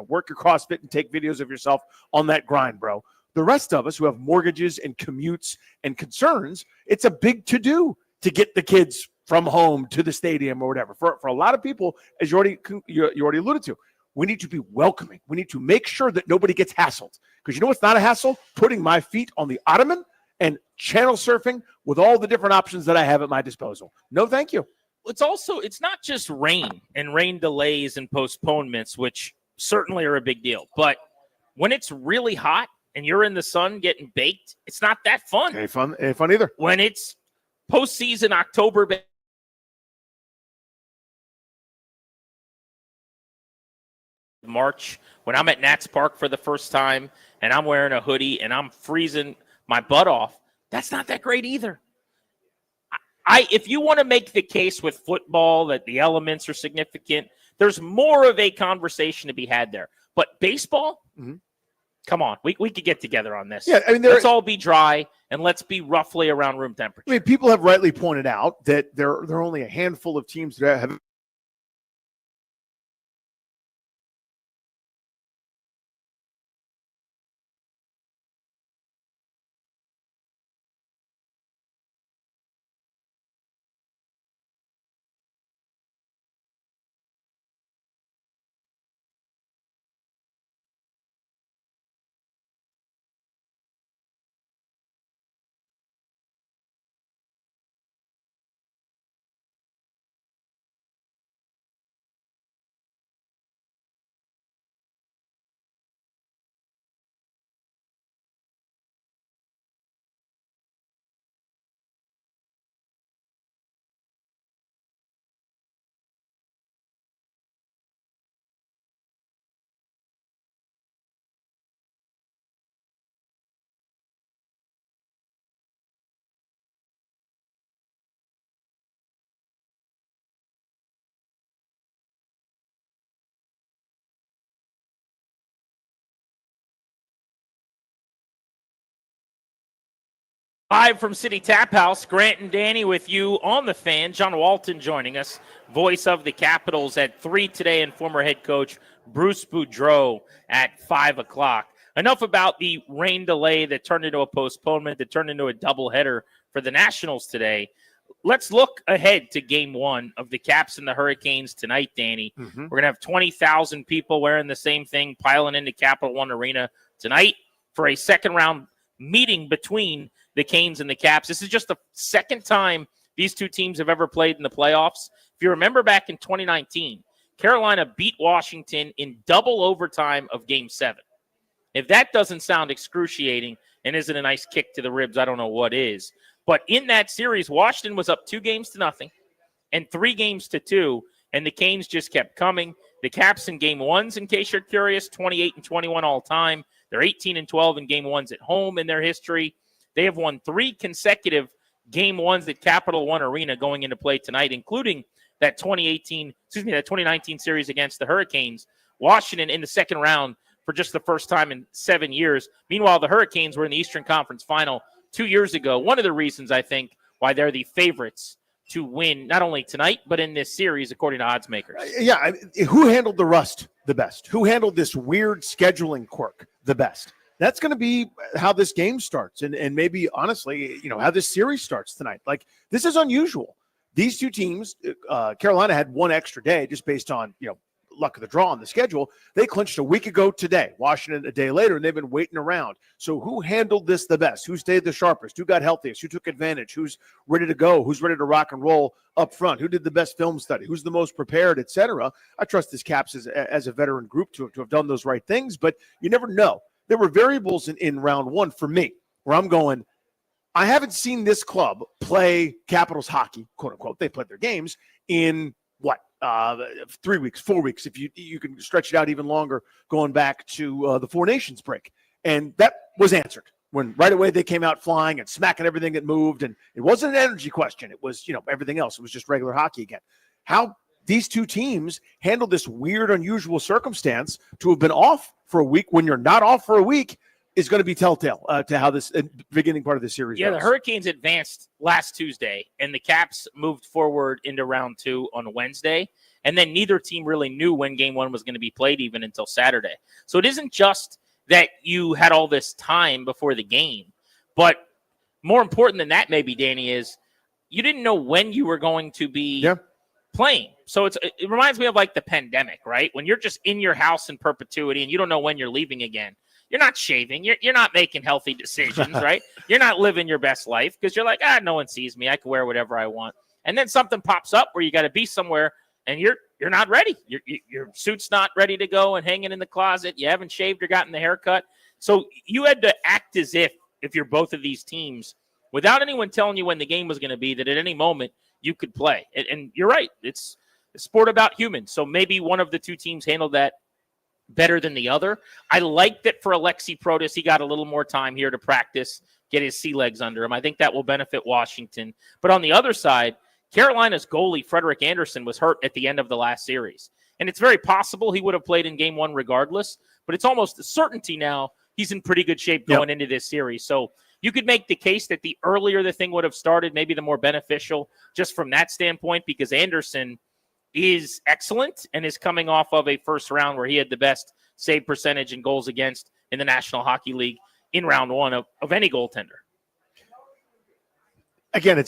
work your CrossFit and take videos of yourself on that grind, bro. The rest of us who have mortgages and commutes and concerns, it's a big to-do to get the kids from home to the stadium or whatever. For a lot of people, as you already alluded to, we need to be welcoming. We need to make sure that nobody gets hassled. Because you know what's not a hassle? Putting my feet on the ottoman and channel surfing with all the different options that I have at my disposal. No, thank you. It's not just rain and rain delays and postponements, which certainly are a big deal. But when it's really hot and you're in the sun getting baked, it's not that fun. Ain't fun either. When it's postseason October, March, when I'm at Nats Park for the first time and I'm wearing a hoodie and I'm freezing my butt off, that's not that great either. If you want to make the case with football that the elements are significant, there's more of a conversation to be had there. But baseball, come on, we could get together on this. Yeah, I mean, let's all be dry and let's be roughly around room temperature. I mean, people have rightly pointed out that there are only a handful of teams that have Live from City Tap House, Grant and Danny with you on the Fan. John Walton joining us, voice of the Capitals at 3 today, and former head coach Bruce Boudreau at 5 o'clock. Enough about the rain delay that turned into a postponement, that turned into a doubleheader for the Nationals today. Let's look ahead to Game 1 of the Caps and the Hurricanes tonight, Danny. We're going to have 20,000 people wearing the same thing piling into Capital One Arena tonight for a second-round meeting between the Canes and the Caps. This is just the second time these two teams have ever played in the playoffs. If you remember back in 2019, Carolina beat Washington in double overtime of Game 7. If that doesn't sound excruciating and isn't a nice kick to the ribs, I don't know what is. But in that series, Washington was up 2-0 and 3-2, and the Canes just kept coming. The Caps in Game 1s, in case you're curious, 28-21 all time. They're 18-12 in Game 1s at home in their history. They have won 3 consecutive Game 1s at Capital One Arena going into play tonight, including that 2019 series against the Hurricanes. Washington in the second round for just the first time in 7 years. Meanwhile, the Hurricanes were in the Eastern Conference Final 2 years ago. One of the reasons, I think, why they're the favorites to win not only tonight, but in this series, according to odds makers. Who handled the rust the best? Who handled this weird scheduling quirk the best? That's going to be how this game starts, and maybe, honestly, how this series starts tonight. Like, this is unusual. These two teams, Carolina had one extra day just based on, luck of the draw on the schedule. They clinched a week ago today, Washington a day later, and they've been waiting around. So who handled this the best? Who stayed the sharpest? Who got healthiest? Who took advantage? Who's ready to go? Who's ready to rock and roll up front? Who did the best film study? Who's the most prepared, etc.? I trust this Caps as a veteran group to have done those right things, but you never know. There were variables in round one for me where I'm going, I haven't seen this club play Capitals hockey, quote unquote. They played their games in 3 weeks, 4 weeks, if you can stretch it out even longer, going back to the Four Nations break. And that was answered when right away they came out flying and smacking everything that moved. And it wasn't an energy question. It was, everything else. It was just regular hockey again. How these two teams handled this weird, unusual circumstance to have been off for a week when you're not off for a week is going to be telltale to how this beginning part of the series goes. The Hurricanes advanced last Tuesday, and the Caps moved forward into round 2 on Wednesday, and then neither team really knew when Game 1 was going to be played even until Saturday. So it isn't just that you had all this time before the game, but more important than that maybe, Danny, is you didn't know when you were going to be playing. So it reminds me of like the pandemic, right? When you're just in your house in perpetuity and you don't know when you're leaving again. You're not shaving. You're not making healthy decisions, right? You're not living your best life because you're like, no one sees me. I can wear whatever I want. And then something pops up where you got to be somewhere and you're not ready. Your suit's not ready to go and hanging in the closet. You haven't shaved or gotten the haircut. So you had to act as if you're both of these teams, without anyone telling you when the game was going to be, that at any moment you could play. And you're right. It's a sport about humans. So maybe one of the two teams handled that better than the other. I like that for Alexi Protas, he got a little more time here to practice, get his sea legs under him. I think that will benefit Washington. But on the other side, Carolina's goalie, Frederik Andersen, was hurt at the end of the last series. And it's very possible he would have played in Game 1 regardless, but it's almost a certainty now he's in pretty good shape going into this series. So you could make the case that the earlier the thing would have started, maybe the more beneficial just from that standpoint, because Andersen is excellent and is coming off of a first round where he had the best save percentage and goals against in the National Hockey League in round 1 of any goaltender. Again,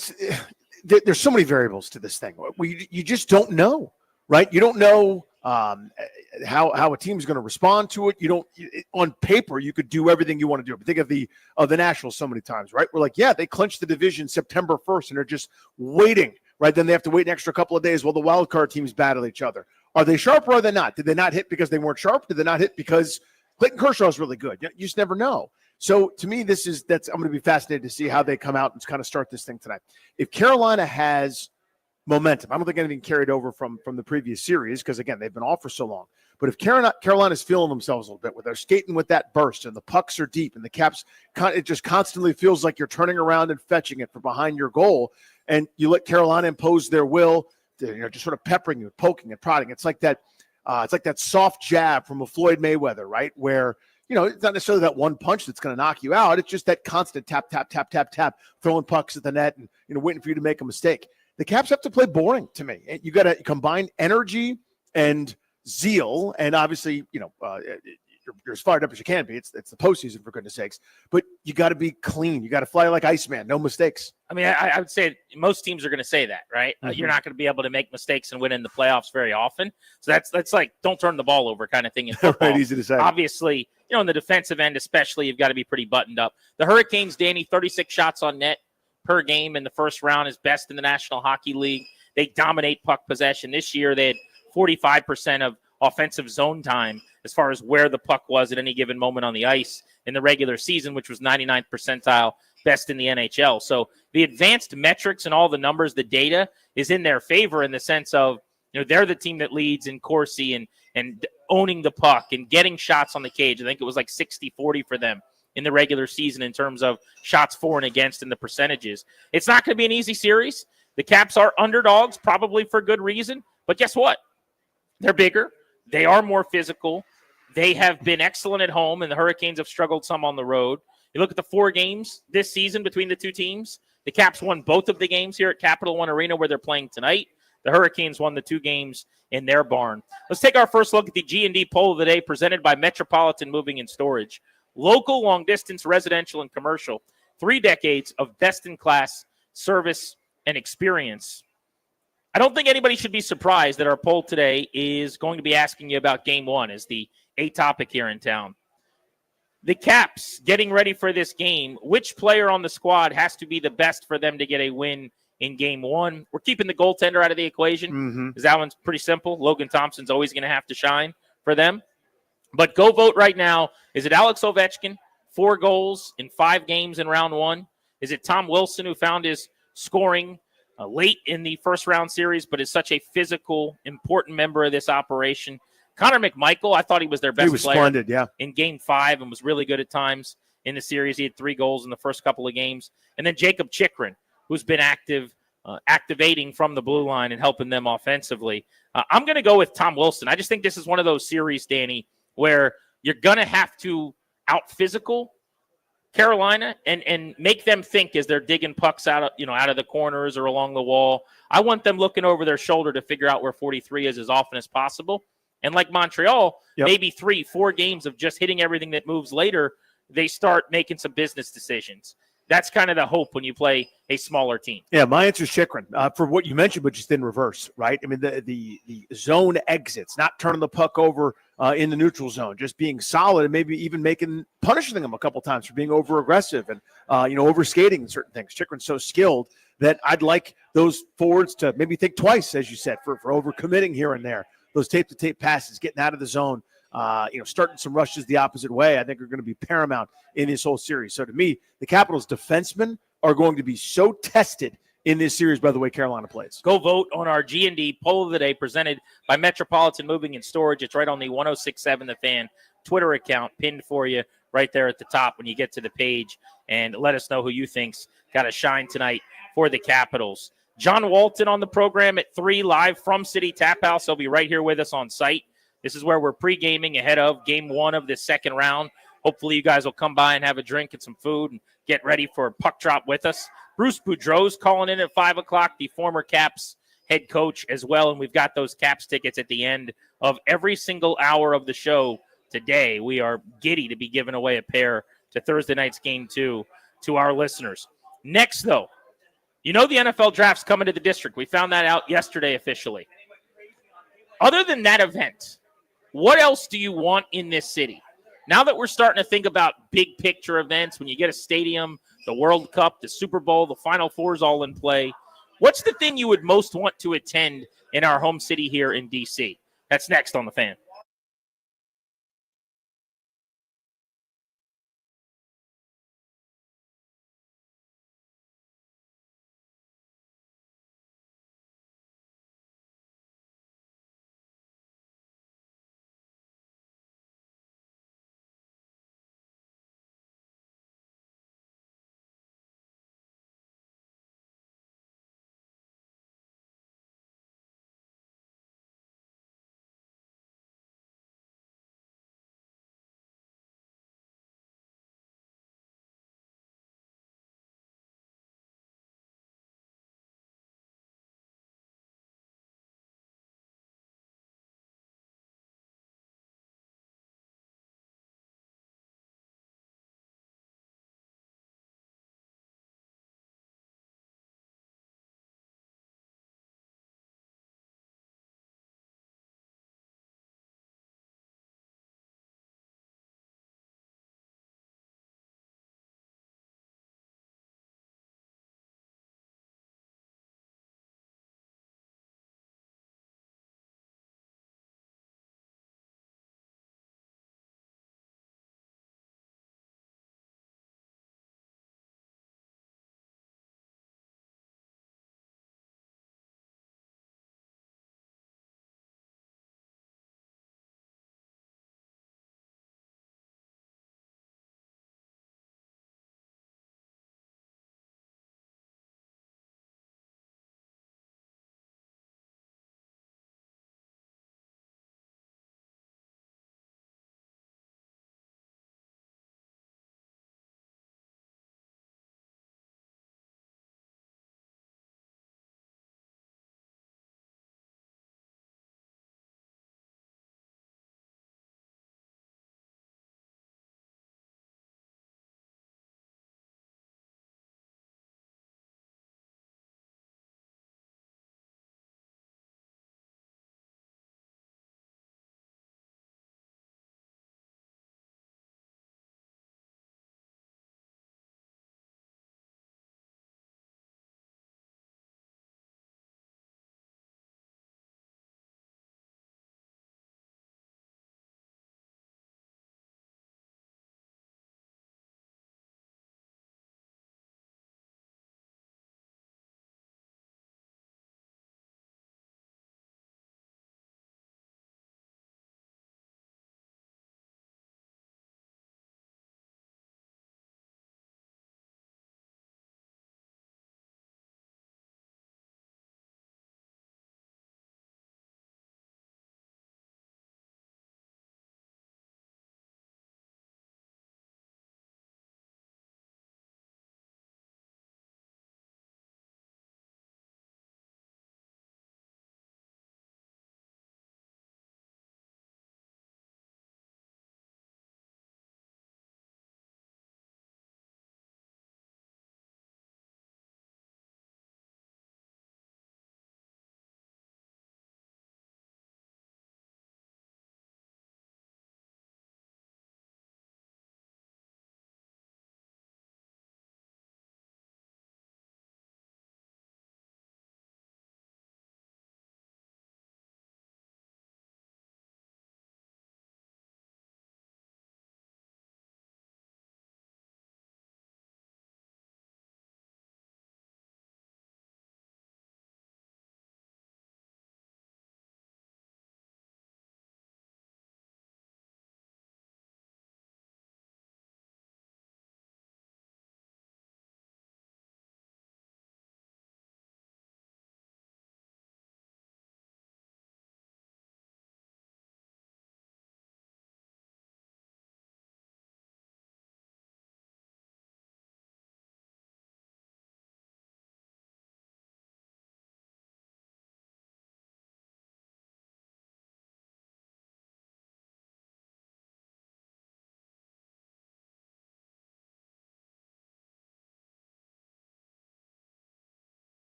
there's so many variables to this thing. You just don't know, right? You don't know how a team is going to respond to it. You don't. On paper, you could do everything you want to do. But think of the Nationals so many times, right? We're like, they clinched the division September 1st, and they're just waiting. Right, then they have to wait an extra couple of days while the wild card teams battle each other. Are they sharp or are they not? Did they not hit because they weren't sharp? Did they not hit because Clayton Kershaw is really good? You just never know. So to me, I'm going to be fascinated to see how they come out and kind of start this thing tonight. If Carolina has momentum, I don't think anything carried over from the previous series because, again, they've been off for so long. But if Carolina's feeling themselves a little bit, where they're skating with that burst and the pucks are deep and the Caps, it just constantly feels like you're turning around and fetching it from behind your goal, and you let Carolina impose their will, just sort of peppering you, poking and prodding. It's like that soft jab from a Floyd Mayweather, right? Where it's not necessarily that one punch that's going to knock you out. It's just that constant tap, tap, tap, tap, tap, throwing pucks at the net and, waiting for you to make a mistake. The Caps have to play boring to me. You got to combine energy and zeal. And obviously, you're as fired up as you can be. It's the postseason, for goodness sakes. But you got to be clean. You got to fly like Iceman. No mistakes. I mean, I would say most teams are going to say that, right? Mm-hmm. You're not going to be able to make mistakes and win in the playoffs very often. So that's like don't turn the ball over kind of thing in football. Right, easy to say. Obviously, in the defensive end especially, you've got to be pretty buttoned up. The Hurricanes, Danny, 36 shots on net per game in the first round is best in the National Hockey League. They dominate puck possession. This year they had 45% of offensive zone time as far as where the puck was at any given moment on the ice in the regular season, which was 99th percentile, best in the NHL. So the advanced metrics and all the numbers, the data is in their favor in the sense of, they're the team that leads in Corsi and owning the puck and getting shots on the cage. I think it was like 60-40 for them in the regular season in terms of shots for and against and the percentages. It's not going to be an easy series. The Caps are underdogs, probably for good reason. But guess what? They're bigger. They are more physical. They have been excellent at home, and the Hurricanes have struggled some on the road. You look at the 4 games this season between the two teams. The Caps won both of the games here at Capital One Arena where they're playing tonight. The Hurricanes won the 2 games in their barn. Let's take our first look at the G&D poll of the day presented by Metropolitan Moving and Storage. Local, long-distance, residential, and commercial. 3 decades of best-in-class service and experience. I don't think anybody should be surprised that our poll today is going to be asking you about Game 1 as the a topic here in town. The Caps getting ready for this game. Which player on the squad has to be the best for them to get a win in Game 1? We're keeping the goaltender out of the equation because that one's pretty simple. Logan Thompson's always going to have to shine for them. But go vote right now. Is it Alex Ovechkin, 4 goals in 5 games in round 1? Is it Tom Wilson, who found his scoring late in the first round series, but is such a physical, important member of this operation? Connor McMichael, I thought he was their best player splendid, yeah. in Game 5 and was really good at times in the series. He had 3 goals in the first couple of games. And then Jacob Chikrin, who's been activating from the blue line and helping them offensively. I'm going to go with Tom Wilson. I just think this is one of those series, Danny, where you're going to have to out-physical Carolina and make them think as they're digging pucks out of the corners or along the wall. I want them looking over their shoulder to figure out where 43 is as often as possible. And like Montreal, maybe 3-4 games of just hitting everything that moves later, they start making some business decisions. That's kind of the hope when you play a smaller team. Yeah, my answer is Chikrin for what you mentioned, but just in reverse, right? I mean, the zone exits, not turning the puck over in the neutral zone, just being solid and maybe even punishing them a couple times for being over aggressive and over skating and certain things. Chikrin's so skilled that I'd like those forwards to maybe think twice, as you said, for overcommitting here and there. Those tape-to-tape passes, getting out of the zone, starting some rushes the opposite way, I think are going to be paramount in this whole series. So to me, the Capitals' defensemen are going to be so tested in this series by the way Carolina plays. Go vote on our G&D poll of the day presented by Metropolitan Moving and Storage. It's right on the 1067 The Fan Twitter account, pinned for you right there at the top when you get to the page. And let us know who you think's got to shine tonight for the Capitals. John Walton on the program at 3, live from City Tap House. He'll be right here with us on site. This is where we're pre-gaming ahead of Game 1 of this second round. Hopefully you guys will come by and have a drink and some food and get ready for a puck drop with us. Bruce Boudreau's calling in at 5 o'clock, the former Caps head coach as well. And we've got those Caps tickets at the end of every single hour of the show today. We are giddy to be giving away a pair to Thursday night's Game 2 to our listeners. Next, though, the NFL draft's coming to the district. We found that out yesterday officially. Other than that event, what else do you want in this city? Now that we're starting to think about big picture events, when you get a stadium, the World Cup, the Super Bowl, the Final Four's all in play, what's the thing you would most want to attend in our home city here in D.C.? That's next on The Fan.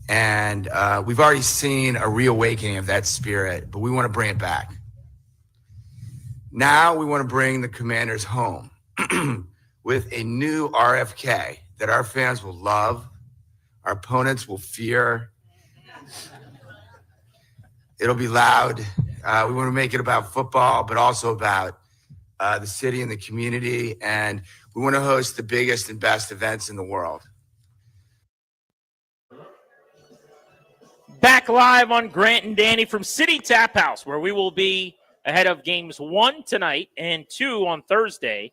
And we've already seen a reawakening of that spirit, but we want to bring it back. Now we want to bring the Commanders home with a new RFK that our fans will love, our opponents will fear. It'll be loud. We want to make it about football, but also about the city and the community. And we want to host the biggest and best events in the world. Back live on Grant and Danny from City Tap House, where we will be ahead of games 1 tonight and 2 on Thursday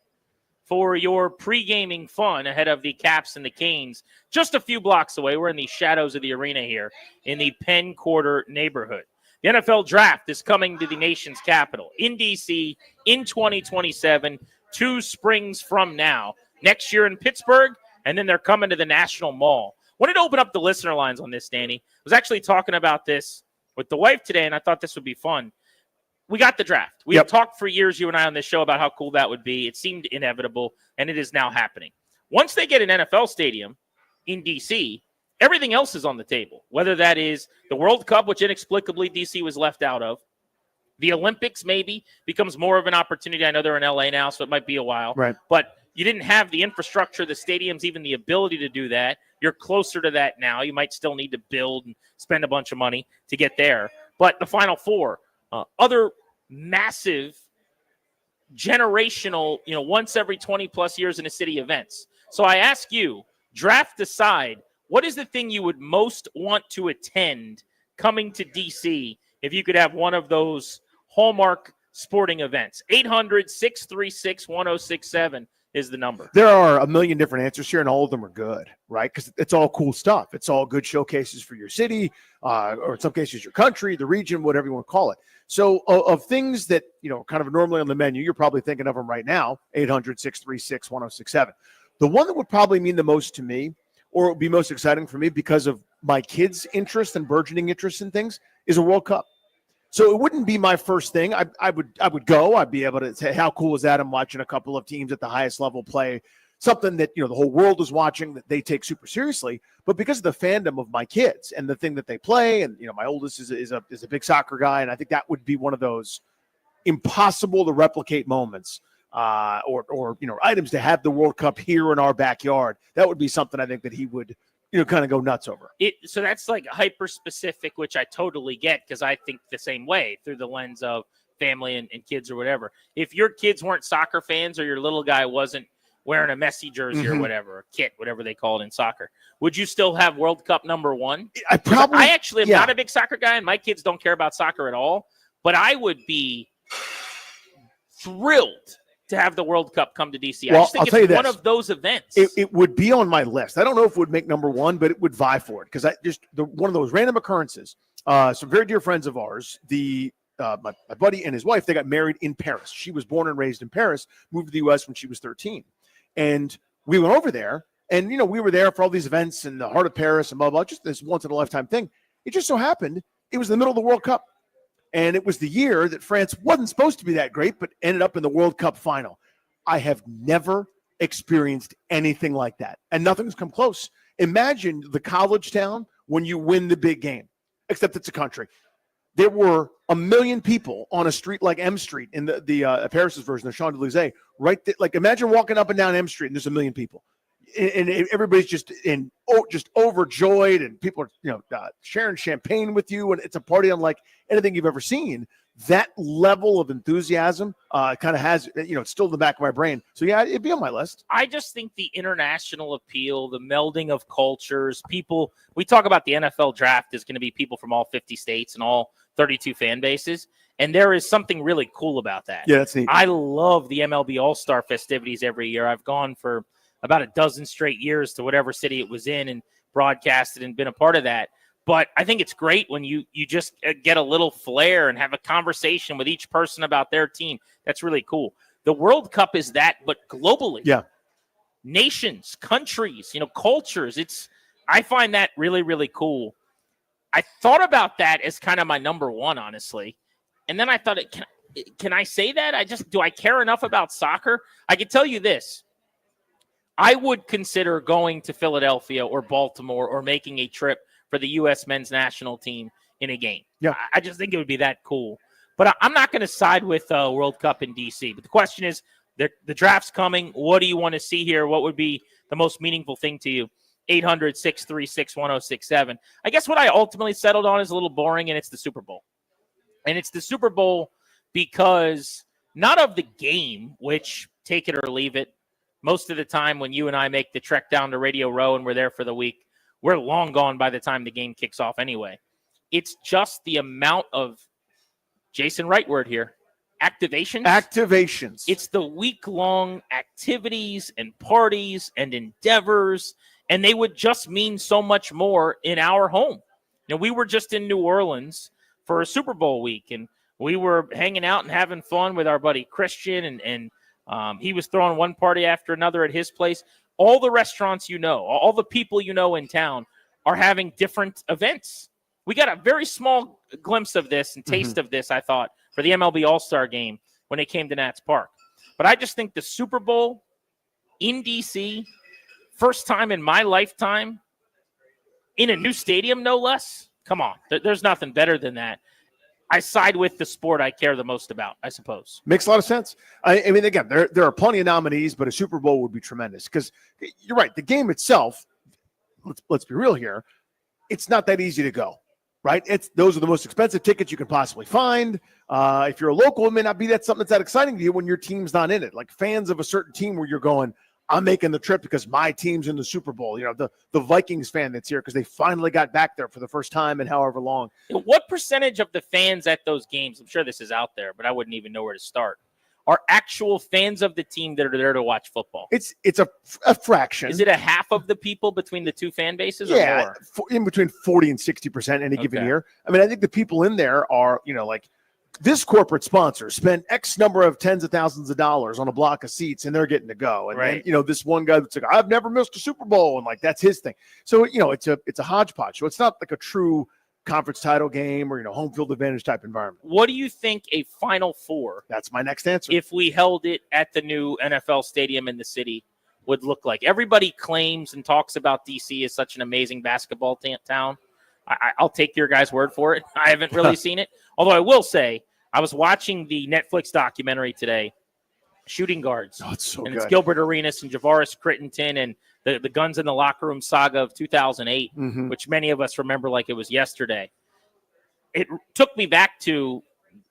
for your pre-gaming fun ahead of the Caps and the Canes. Just a few blocks away. We're in the shadows of the arena here in the Penn Quarter neighborhood. The NFL Draft is coming to the nation's capital in D.C. in 2027, 2 springs from now. Next year in Pittsburgh, and then they're coming to the National Mall. Wanted to open up the listener lines on this, Danny. I was actually talking about this with the wife today, and I thought this would be fun. We got the draft. We have talked for years, you and I, on this show about how cool that would be. It seemed inevitable, and it is now happening. Once they get an NFL stadium in D.C., everything else is on the table, whether that is the World Cup, which inexplicably D.C. was left out of. The Olympics maybe becomes more of an opportunity. I know they're in L.A. now, so it might be a while. Right. But you didn't have the infrastructure, the stadiums, even the ability to do that. You're closer to that now. You might still need to build and spend a bunch of money to get there. But the Final Four, other massive generational, once every 20-plus years in a city events. So I ask you, draft aside, what is the thing you would most want to attend coming to D.C. if you could have one of those hallmark sporting events? 800-636-1067 is the number. There are a million different answers here, and all of them are good, right? Because it's all cool stuff. It's all good showcases for your city, or in some cases your country, the region, whatever you want to call it. So of things that, kind of normally on the menu, you're probably thinking of them right now, 800-636-1067. The one that would probably mean the most to me, or it would be most exciting for me because of my kids' interest and burgeoning interest in things, is a World Cup. So it wouldn't be my first thing. I would go. I'd be able to say, how cool is that? I'm watching a couple of teams at the highest level play something that, the whole world is watching, that they take super seriously. But because of the fandom of my kids and the thing that they play, and, my oldest is a big soccer guy, and I think that would be one of those impossible to replicate moments, or items to have the World Cup here in our backyard. That would be something I think that he would kind of go nuts over. So that's like hyper specific, which I totally get, because I think the same way through the lens of family and kids or whatever. If your kids weren't soccer fans, or your little guy wasn't wearing a Messi jersey or whatever, a kit, whatever they call it in soccer, would you still have World Cup number one? I actually am not a big soccer guy, and my kids don't care about soccer at all, but I would be thrilled to have the World Cup come to DC. Well, I just think it's one of those events. It would be on my list. I don't know if it would make number one, but it would vie for it, because one of those random occurrences. Some very dear friends of ours, my buddy and his wife, they got married in Paris. She was born and raised in Paris, moved to the U.S. when she was 13. And we went over there, and, we were there for all these events in the heart of Paris and blah, blah, just this once-in-a-lifetime thing. It just so happened it was the middle of the World Cup. And it was the year that France wasn't supposed to be that great, but ended up in the World Cup final. I have never experienced anything like that, and nothing's come close. Imagine the college town when you win the big game, except it's a country. There were 1 million people on a street like M Street in the Paris's version, the Champs-Élysées, right there. Like, imagine walking up and down M Street and there's 1 million people. And everybody's just overjoyed, and people are sharing champagne with you, and it's a party unlike anything you've ever seen. That level of enthusiasm kind of has, it's still in the back of my brain. So yeah, it'd be on my list. I just think the international appeal, the melding of cultures, people. We talk about the NFL draft is going to be people from all 50 states and all 32 fan bases, and there is something really cool about that. Yeah, that's neat. I love the MLB All-Star festivities every year. I've gone for about a dozen straight years to whatever city it was in and broadcasted and been a part of that. But I think it's great when you just get a little flair and have a conversation with each person about their team. That's really cool. The World Cup is that, but globally. Yeah. Nations, countries, cultures. I find that really, really cool. I thought about that as kind of my number one, honestly. And then I thought, can I say that? Do I care enough about soccer? I can tell you this. I would consider going to Philadelphia or Baltimore or making a trip for the U.S. men's national team in a game. Yeah. I just think it would be that cool. But I'm not going to side with World Cup in D.C. But the question is, the draft's coming. What do you want to see here? What would be the most meaningful thing to you? 800-636-1067. I guess what I ultimately settled on is a little boring, and it's the Super Bowl. And it's the Super Bowl because not of the game, which take it or leave it. Most of the time when you and I make the trek down to Radio Row and we're there for the week, we're long gone by the time the game kicks off anyway. It's just the amount of, Jason, right word here, activations. It's the week-long activities and parties and endeavors, and they would just mean so much more in our home. You know, we were just in New Orleans for a Super Bowl week, and we were hanging out and having fun with our buddy Christian, and he was throwing one party after another at his place. All the restaurants you know, all the people you know in town are having different events. We got a very small glimpse of this and taste of this, I thought, for the MLB All-Star game when they came to Nats Park. But I just think the Super Bowl in D.C., first time in my lifetime, in a new stadium, no less. Come on. There's nothing better than that. I side with the sport I care the most about, I suppose. Makes a lot of sense. I mean, again, there are plenty of nominees, but a Super Bowl would be tremendous because you're right. The game itself, let's be real here, it's not that easy to go, right? Those are the most expensive tickets you can possibly find. If you're a local, it may not be something that's that exciting to you when your team's not in it. Like fans of a certain team where you're going, I'm making the trip because my team's in the Super Bowl. You know, the Vikings fan that's here because they finally got back there for the first time in however long. What percentage of the fans at those games, I'm sure this is out there, but I wouldn't even know where to start, are actual fans of the team that are there to watch football? It's a fraction. Is it a half of the people between the two fan bases or more? In between 40 and 60% any given year. I mean, I think the people in there are, like this corporate sponsor spent X number of tens of thousands of dollars on a block of seats and they're getting to go. And then, this one guy that's like, I've never missed a Super Bowl. And that's his thing. So, it's a hodgepodge. So it's not like a true conference title game or, home field advantage type environment. What do you think a Final Four? That's my next answer. If we held it at the new NFL stadium in the city would look like. Everybody claims and talks about DC as such an amazing basketball town. I'll take your guys' word for it. I haven't really seen it. Although I will say, I was watching the Netflix documentary today, Shooting Guards. Oh, it's so good. It's Gilbert Arenas and Javaris Crittenton and the Guns in the Locker Room saga of 2008, which many of us remember like it was yesterday. It took me back to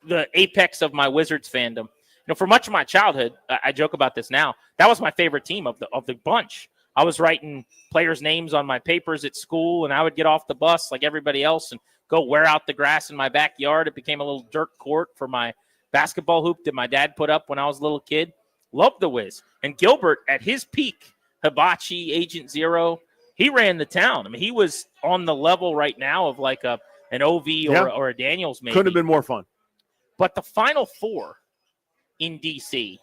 the apex of my Wizards fandom. For much of my childhood, I joke about this now, that was my favorite team of the bunch. I was writing players' names on my papers at school, and I would get off the bus like everybody else and go wear out the grass in my backyard. It became a little dirt court for my basketball hoop that my dad put up when I was a little kid. Loved the Wiz. And Gilbert, at his peak, Hibachi, Agent Zero, he ran the town. I mean, he was on the level right now of like an OV or a Daniels maybe. Couldn't have been more fun. But the Final Four in D.C.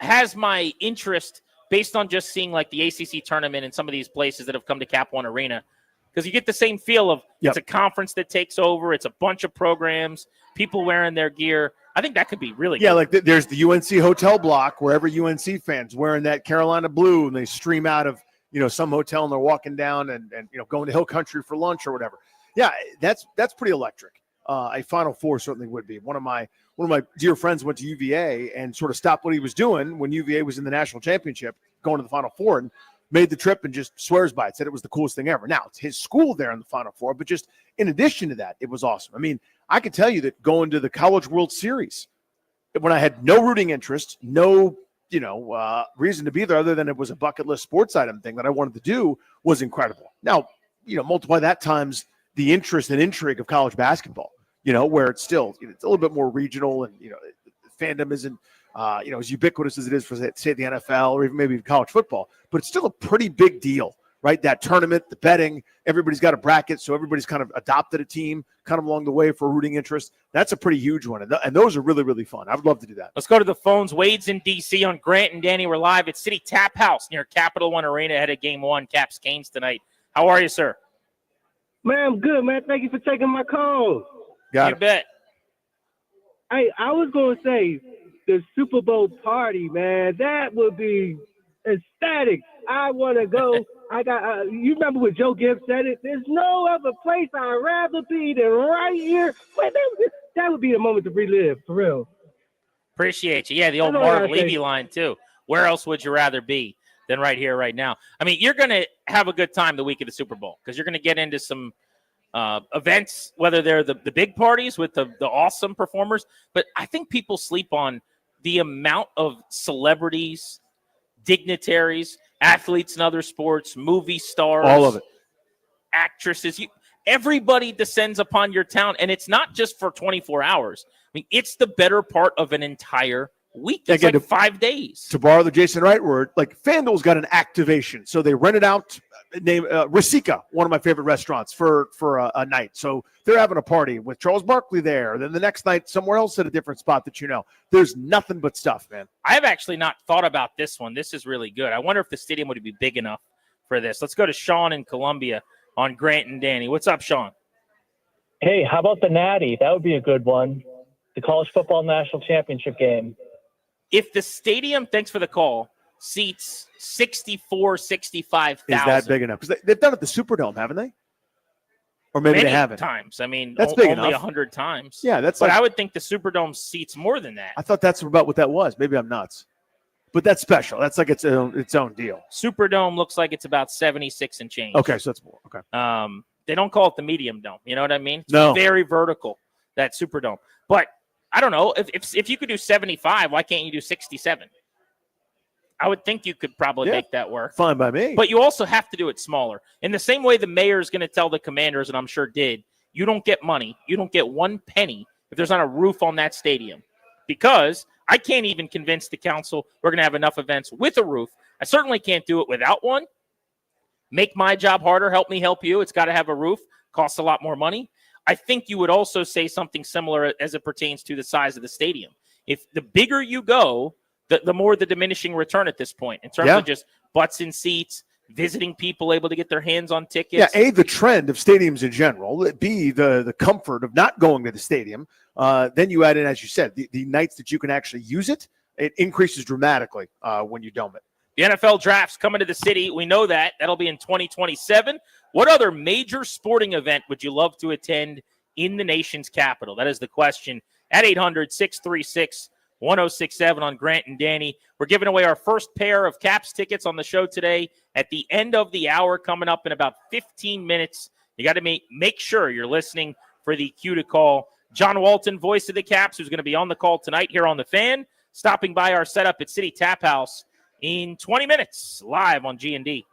has my interest based on just seeing like the ACC tournament and some of these places that have come to Cap One Arena. Because you get the same feel of it's a conference that takes over. It's a bunch of programs, people wearing their gear. I think that could be really good. Like there's the UNC hotel block where every UNC fan's wearing that Carolina blue and they stream out of, some hotel and they're walking down and going to Hill Country for lunch or whatever. Yeah, that's pretty electric. A Final Four certainly would be. One of my dear friends went to UVA and sort of stopped what he was doing when UVA was in the national championship, going to the Final Four, and made the trip and just swears by it, said it was the coolest thing ever. Now, it's his school there in the Final Four, but just in addition to that, it was awesome. I mean, I could tell you that going to the College World Series, when I had no rooting interest, no reason to be there other than it was a bucket list sports item thing that I wanted to do, was incredible. Now, multiply that times the interest and intrigue of college basketball, where it's still, it's a little bit more regional and, fandom isn't, as ubiquitous as it is for, say, the NFL or even maybe college football, but it's still a pretty big deal, right? That tournament, the betting, everybody's got a bracket, so everybody's kind of adopted a team kind of along the way for rooting interest. That's a pretty huge one, and those are really, really fun. I would love to do that. Let's go to the phones. Wade's in D.C. on Grant and Danny. We're live at City Tap House near Capital One Arena ahead of Game 1, Caps Canes tonight. How are you, sir? Man, I'm good, man. Thank you for taking my call. You bet. Hey, I was going to say the Super Bowl party, man, that would be ecstatic I want to go. I got. You remember when Joe Gibbs said it? There's no other place I'd rather be than right here. Wait, that would be the moment to relive, for real. Appreciate you. Yeah, the old That's all I Marv gotta say. Levy line, too. Where else would you rather be than right here, right now? I mean, you're going to have a good time the week of the Super Bowl because you're going to get into some events, whether they're the big parties with the awesome performers. But I think people sleep on the amount of celebrities, dignitaries, athletes in other sports, movie stars. All of it. Actresses. Everybody descends upon your town, and it's not just for 24 hours. I mean, it's the better part of an entire week. It's Again, like 5 days. To borrow the Jason Wright word, like FanDuel's got an activation. So they rented out Rasica, one of my favorite restaurants, for a night. So they're having a party with Charles Barkley there. Then the next night, somewhere else at a different spot that you know. There's nothing but stuff, man. I have actually not thought about this one. This is really good. I wonder if the stadium would be big enough for this. Let's go to Sean in Columbia on Grant and Danny. What's up, Sean? Hey, how about the Natty? That would be a good one. The College Football National Championship game. If the stadium, thanks for the call, seats 65,000. Is that big enough? Because they've done it at the Superdome, haven't they? Or maybe Many they haven't. times. I mean, That's big only enough. 100 times. Yeah, that's But like, I would think the Superdome seats more than that. I thought that's about what that was. Maybe I'm nuts. But that's special. That's like its own deal. Superdome looks like it's about 76 and change. Okay, so that's more. Okay. They don't call it the medium dome. You know what I mean? It's No. very vertical, that Superdome. But I don't know. If you could do 75, why can't you do 67? I would think you could probably make that work. Fine by me. But you also have to do it smaller. In the same way the mayor is going to tell the Commanders, and I'm sure did, you don't get money. You don't get one penny if there's not a roof on that stadium. Because I can't even convince the council we're going to have enough events with a roof. I certainly can't do it without one. Make my job harder. Help me help you. It's got to have a roof. Costs a lot more money. I think you would also say something similar as it pertains to the size of the stadium. If the bigger you go, the more the diminishing return at this point in terms of just butts in seats, visiting people able to get their hands on tickets. Yeah, A, the trend of stadiums in general. B, the comfort of not going to the stadium. Then you add in, as you said, the nights that you can actually use it, it increases dramatically when you dome it. The NFL draft's coming to the city. We know that. That'll be in 2027. What other major sporting event would you love to attend in the nation's capital? That is the question at 800-636-1067 on Grant and Danny. We're giving away our first pair of Caps tickets on the show today at the end of the hour, coming up in about 15 minutes. You got to make sure you're listening for the cue to call. John Walton, voice of the Caps, who's going to be on the call tonight here on The Fan, stopping by our setup at City Tap House in 20 minutes, live on G&D.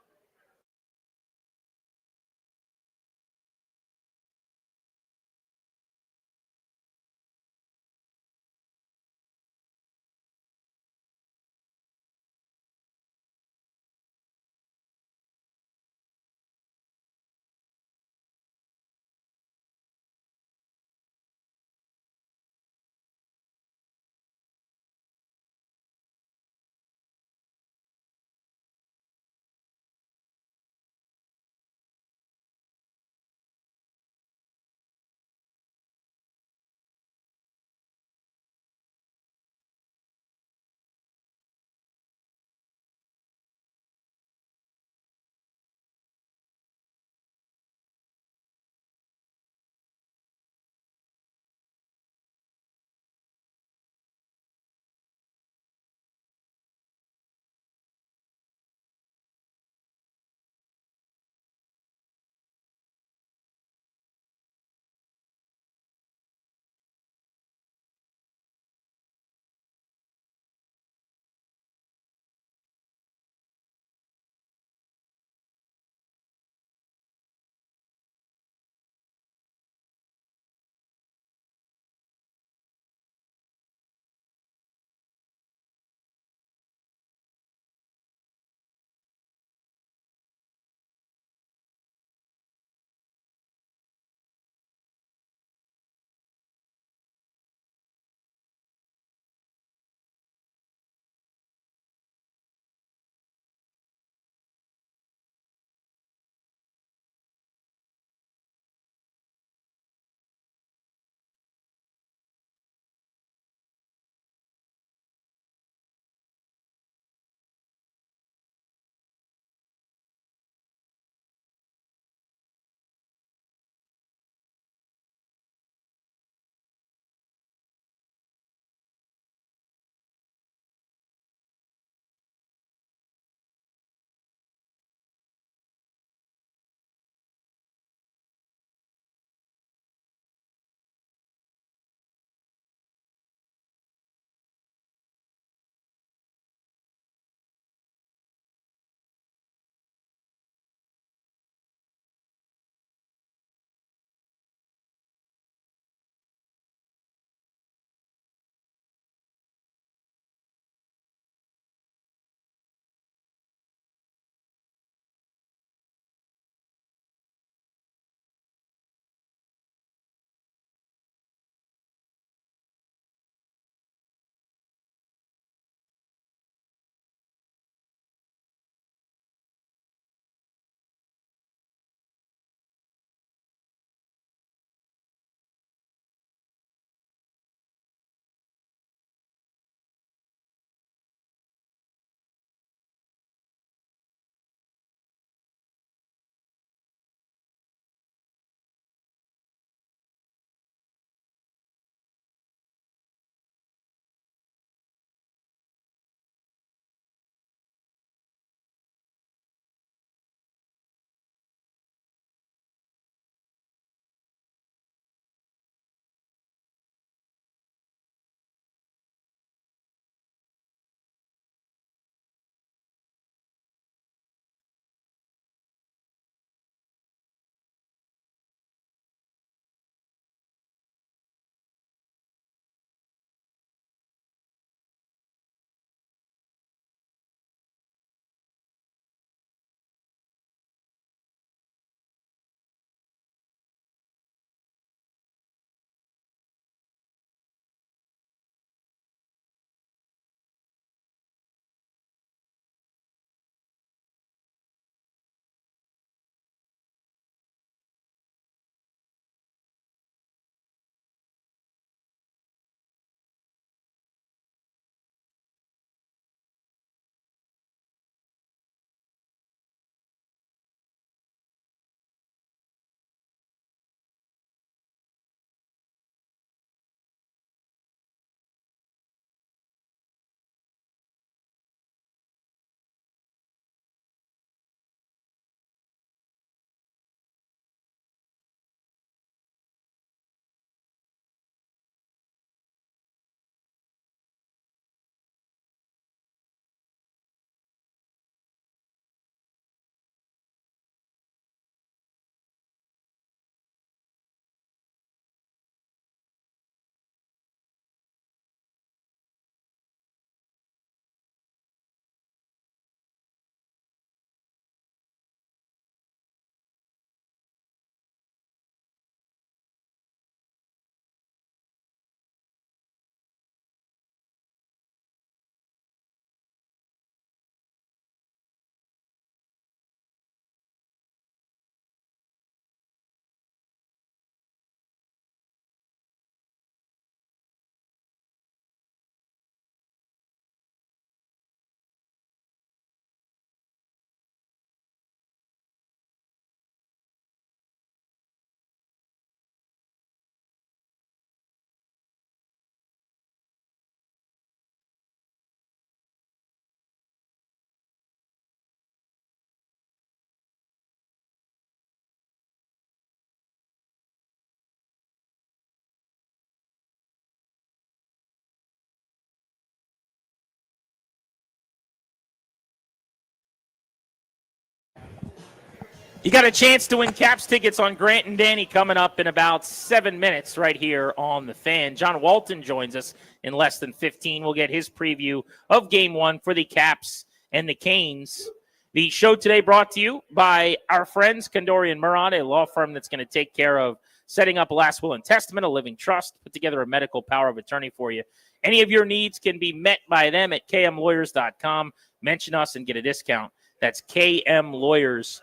You got a chance to win Caps tickets on Grant and Danny coming up in about 7 minutes right here on The Fan. John Walton joins us in less than 15. We'll get his preview of Game 1 for the Caps and the Canes. The show today brought to you by our friends, Kandori and Murat, a law firm that's going to take care of setting up a last will and testament, a living trust, put together a medical power of attorney for you. Any of your needs can be met by them at kmlawyers.com. Mention us and get a discount. That's kmlawyers.com.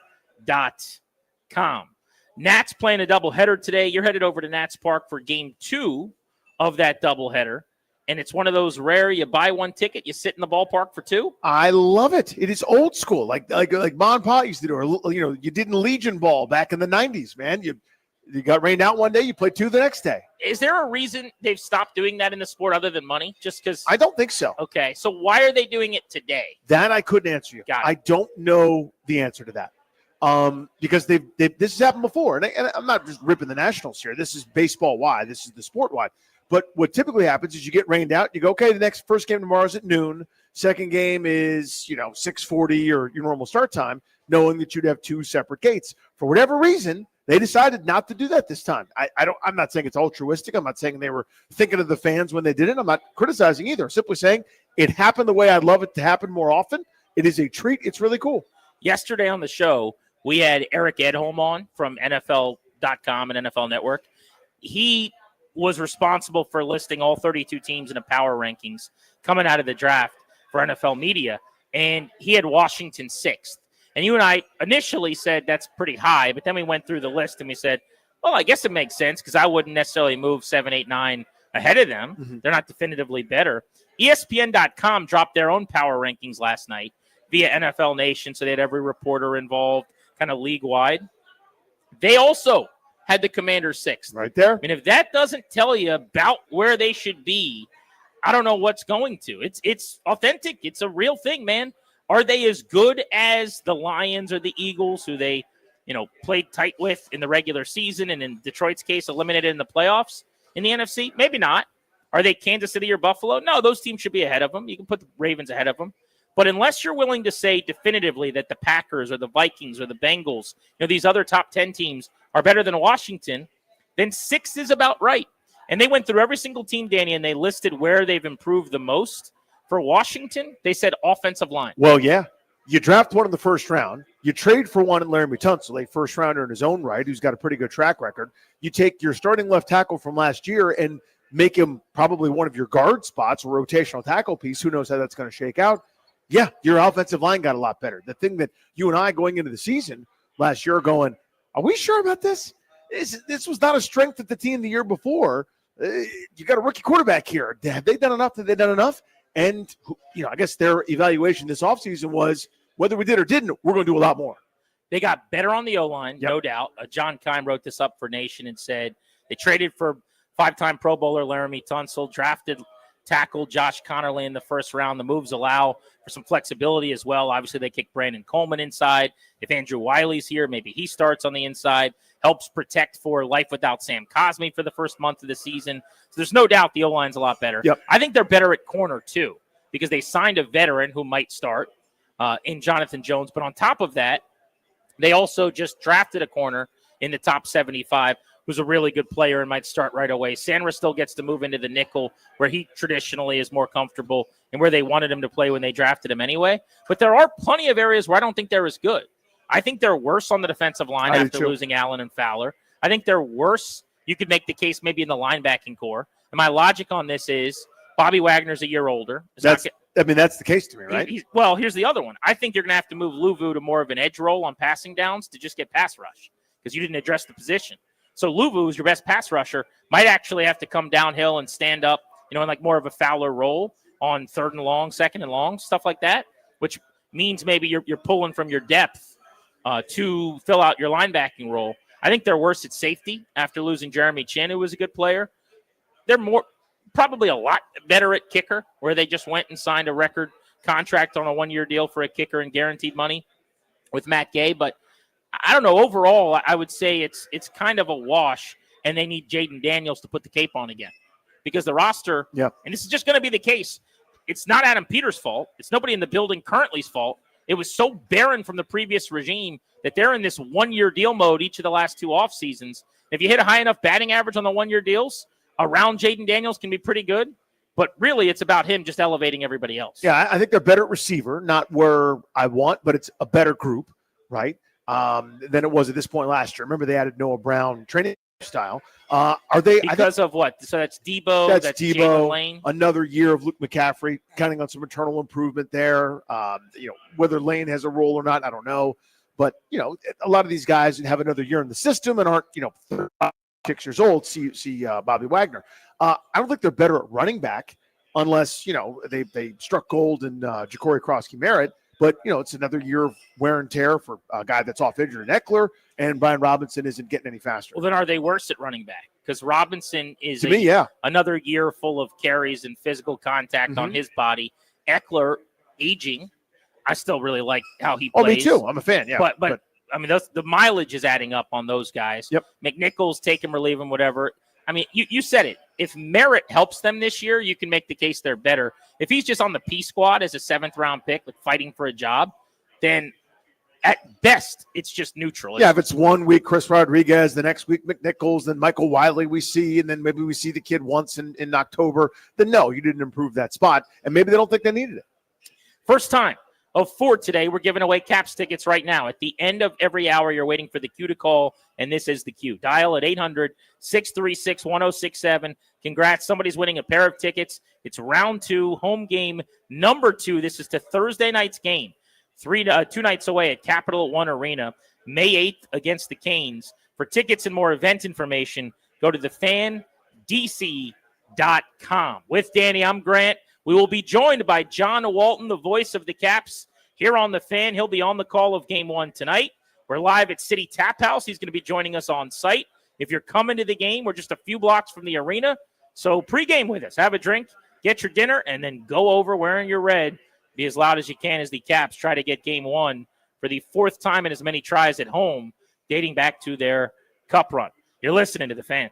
Nats playing a doubleheader today. You're headed over to Nats Park for Game 2 of that doubleheader. And it's one of those rare, you buy one ticket, you sit in the ballpark for 2. I love it. It is old school, like Mom and Pa used to do, or you did in Legion ball back in the 90s, man. You got rained out one day, you played 2 the next day. Is there a reason they've stopped doing that in the sport other than money? Just because? I don't think so. Okay, so why are they doing it today? That I couldn't answer you. I don't know the answer to that. Because this has happened before, and I'm not just ripping the Nationals here. This is baseball wide. This is the sport wide. But what typically happens is you get rained out. You go, okay, the first game tomorrow is at noon. Second game is 6:40 or your normal start time, knowing that you'd have 2 separate gates. For whatever reason, they decided not to do that this time. I'm not saying it's altruistic. I'm not saying they were thinking of the fans when they did it. I'm not criticizing either. I'm simply saying it happened the way I'd love it to happen more often. It is a treat. It's really cool. Yesterday on the show, we had Eric Edholm on from NFL.com and NFL Network. He was responsible for listing all 32 teams in the power rankings coming out of the draft for NFL media, and he had Washington 6th. And you and I initially said that's pretty high, but then we went through the list and we said, well, I guess it makes sense because I wouldn't necessarily move 7, 8, 9 ahead of them. Mm-hmm. They're not definitively better. ESPN.com dropped their own power rankings last night via NFL Nation, so they had every reporter involved, kind of league-wide. They also had the Commanders 6th. Right there. I mean, if that doesn't tell you about where they should be, I don't know what's going to. It's authentic. It's a real thing, man. Are they as good as the Lions or the Eagles, who they, played tight with in the regular season and in Detroit's case, eliminated in the playoffs in the NFC? Maybe not. Are they Kansas City or Buffalo? No, those teams should be ahead of them. You can put the Ravens ahead of them. But unless you're willing to say definitively that the Packers or the Vikings or the Bengals, these other top 10 teams are better than Washington, then 6 is about right. And they went through every single team, Danny, and they listed where they've improved the most. For Washington, they said offensive line. Well, yeah. You draft one in the first round. You trade for one in Laramie Tunsil, a first rounder in his own right, who's got a pretty good track record. You take your starting left tackle from last year and make him probably one of your guard spots, a rotational tackle piece. Who knows how that's going to shake out? Yeah, your offensive line got a lot better. The thing that you and I going into the season last year going, are we sure about this? This was not a strength of the team the year before. You got a rookie quarterback here. Have they done enough? Have they done enough? And, I guess their evaluation this offseason was whether we did or didn't, we're going to do a lot more. They got better on the O-line, no doubt. John Kime wrote this up for Nation and said they traded for 5-time Pro Bowler Laramie Tunsil, drafted tackle Josh Connerly in the first round. The moves allow for some flexibility as well. Obviously, they kick Brandon Coleman inside. If Andrew Wiley's here, maybe he starts on the inside. Helps protect for life without Sam Cosme for the first month of the season. So there's no doubt the O-line's a lot better. Yep. I think they're better at corner, too, because they signed a veteran who might start in Jonathan Jones. But on top of that, they also just drafted a corner in the top 75 who's a really good player and might start right away. Sandra still gets to move into the nickel where he traditionally is more comfortable and where they wanted him to play when they drafted him anyway. But there are plenty of areas where I don't think they're as good. I think they're worse on the defensive line after losing Allen and Fowler. I think they're worse. You could make the case maybe in the linebacking core. And my logic on this is Bobby Wagner's a year older. That's the case to me, right? Well, here's the other one. I think you're going to have to move Luvu to more of an edge role on passing downs to just get pass rush because you didn't address the position. So Luvu, who's your best pass rusher, might actually have to come downhill and stand up, in like more of a Fowler role on 3rd and long, 2nd and long, stuff like that, which means maybe you're pulling from your depth to fill out your linebacking role. I think they're worse at safety after losing Jeremy Chin, who was a good player. They're probably a lot better at kicker, where they just went and signed a record contract on a 1-year deal for a kicker and guaranteed money with Matt Gay. But I don't know. Overall, I would say it's kind of a wash, and they need Jaden Daniels to put the cape on again because the roster, and this is just going to be the case, it's not Adam Peters' fault. It's nobody in the building currently fault. It was so barren from the previous regime that they're in this one-year deal mode each of the last 2 off seasons. If you hit a high enough batting average on the one-year deals, around Jaden Daniels can be pretty good. But really, it's about him just elevating everybody else. Yeah, I think they're better at receiver, not where I want, but it's a better group, right, than it was at this point last year. Remember, they added Noah Brown training style. Are they because of what? So that's Debo. That's Jalen Debo. Lane. Another year of Luke McCaffrey, counting on some internal improvement there. Whether Lane has a role or not, I don't know. But a lot of these guys have another year in the system and aren't 6 years old. See Bobby Wagner. I don't think they're better at running back unless they struck gold in Ja'Cory Krosky-Merritt. But it's another year of wear and tear for a guy that's off injured in Eckler, and Brian Robinson isn't getting any faster. Well, then are they worse at running back? Because Robinson is another year full of carries and physical contact on his body. Eckler aging. I still really like how he plays. Oh, me too. I'm a fan. Yeah, but I mean, the mileage is adding up on those guys. Yep. McNichols, take him or leave him, whatever. I mean, you said it. If Merritt helps them this year, you can make the case they're better. If he's just on the P squad as a 7th-round pick, like fighting for a job, then at best it's just neutral. Yeah, if it's 1 week Chris Rodriguez, the next week McNichols, then Michael Wiley we see, and then maybe we see the kid once in October, then no, you didn't improve that spot, and maybe they don't think they needed it. First time of 4 today. We're giving away Caps tickets right now. At the end of every hour, you're waiting for the cue to call, and this is the cue. Dial at 800-636-1067. Congrats. Somebody's winning a pair of tickets. It's round 2, home game number 2. This is to Thursday night's game. 2 nights away at Capital One Arena, May 8th against the Canes. For tickets and more event information, go to thefandc.com. With Danny, I'm Grant. We will be joined by John Walton, the voice of the Caps, here on The Fan. He'll be on the call of Game 1 tonight. We're live at City Tap House. He's going to be joining us on site. If you're coming to the game, we're just a few blocks from the arena. So pregame with us. Have a drink, get your dinner, and then go over wearing your red. Be as loud as you can as the Caps try to get Game 1 for the 4th time in as many tries at home, dating back to their Cup run. You're listening to The Fan.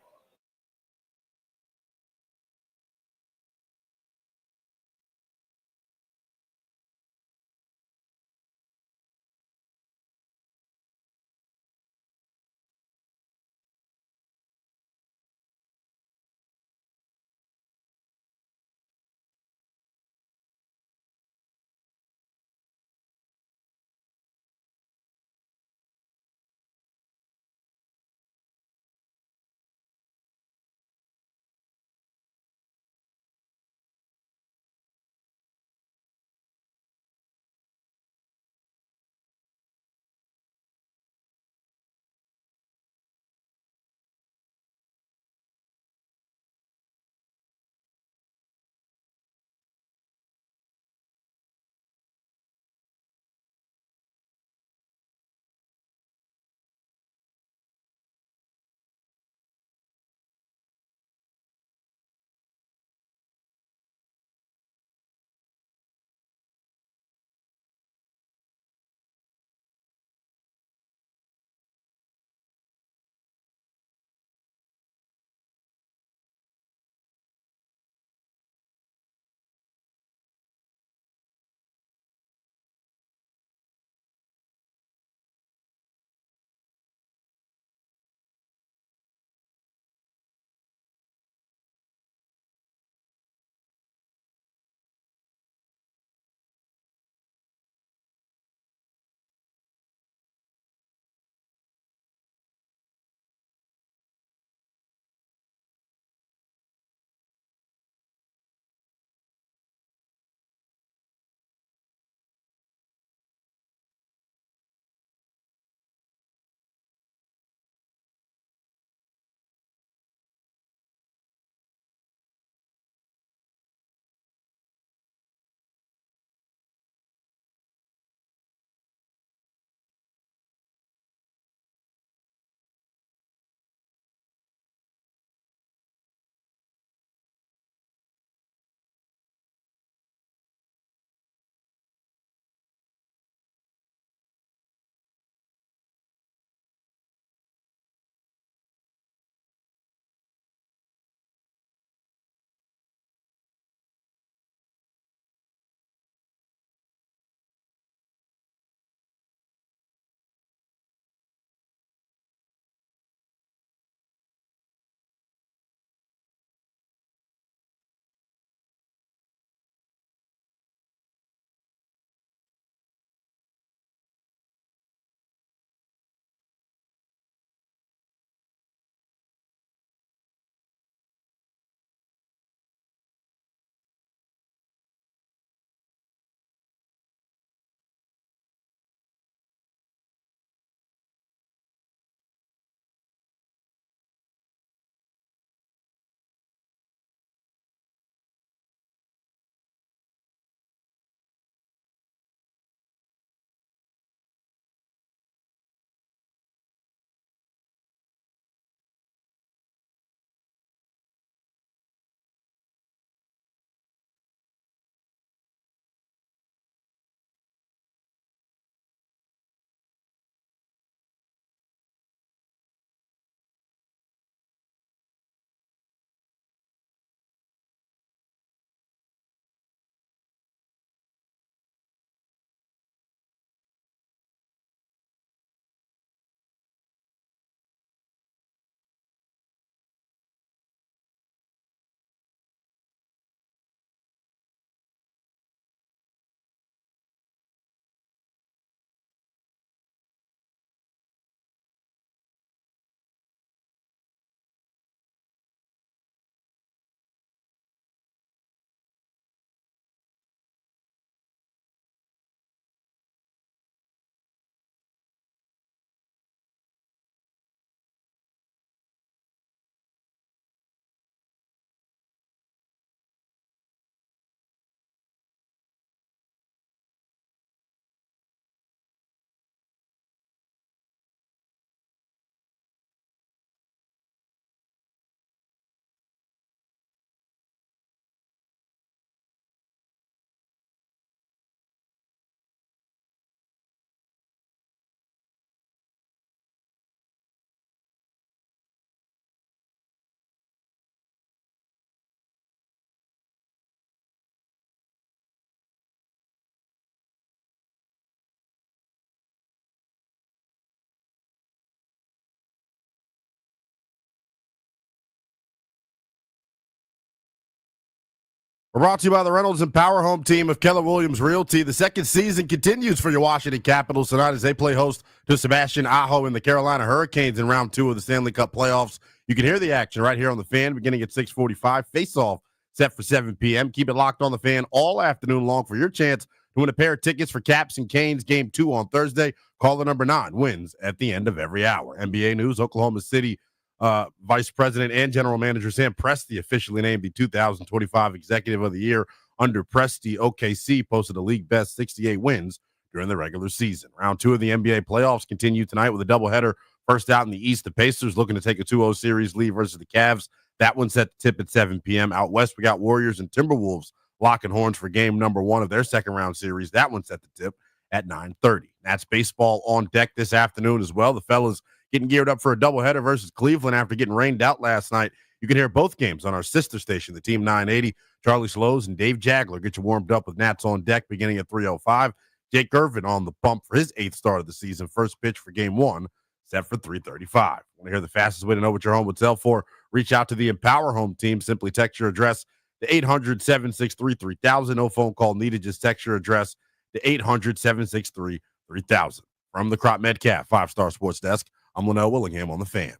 We're brought to you by the Reynolds and Power Home team of Keller Williams Realty. The second season continues for your Washington Capitals tonight as they play host to Sebastian Aho and the Carolina Hurricanes in round 2 of the Stanley Cup playoffs. You can hear the action right here on the Fan beginning at 6:45. Face-off set for 7 p.m. Keep it locked on the Fan all afternoon long for your chance to win a pair of tickets for Caps and Canes Game 2 on Thursday. Caller number 9 wins at the end of every hour. NBA news, Oklahoma City Vice President and General Manager Sam Presti officially named the 2025 Executive of the Year under Presti. OKC posted a league best 68 wins during the regular season. Round 2 of the NBA playoffs continue tonight with a doubleheader. First out in the East, the Pacers looking to take a 2-0 series lead versus the Cavs. That one's set to tip at 7 p.m. Out west, we got Warriors and Timberwolves locking horns for game number 1 of their second round series. That one's set to tip at 9:30. That's baseball on deck this afternoon as well. The fellas getting geared up for a doubleheader versus Cleveland after getting rained out last night. You can hear both games on our sister station, the Team 980. Charlie Slows and Dave Jagler get you warmed up with Nats on deck beginning at 3:05. Jake Irvin on the bump for his 8th start of the season. First pitch for game 1 set for 3:35. Want to hear the fastest way to know what your home would sell for? Reach out to the Empower Home team. Simply text your address to 800-763-3000. No phone call needed. Just text your address to 800-763-3000. From the Crop Metcalf 5-Star Sports Desk, I'm Linnell Willingham on the Fan.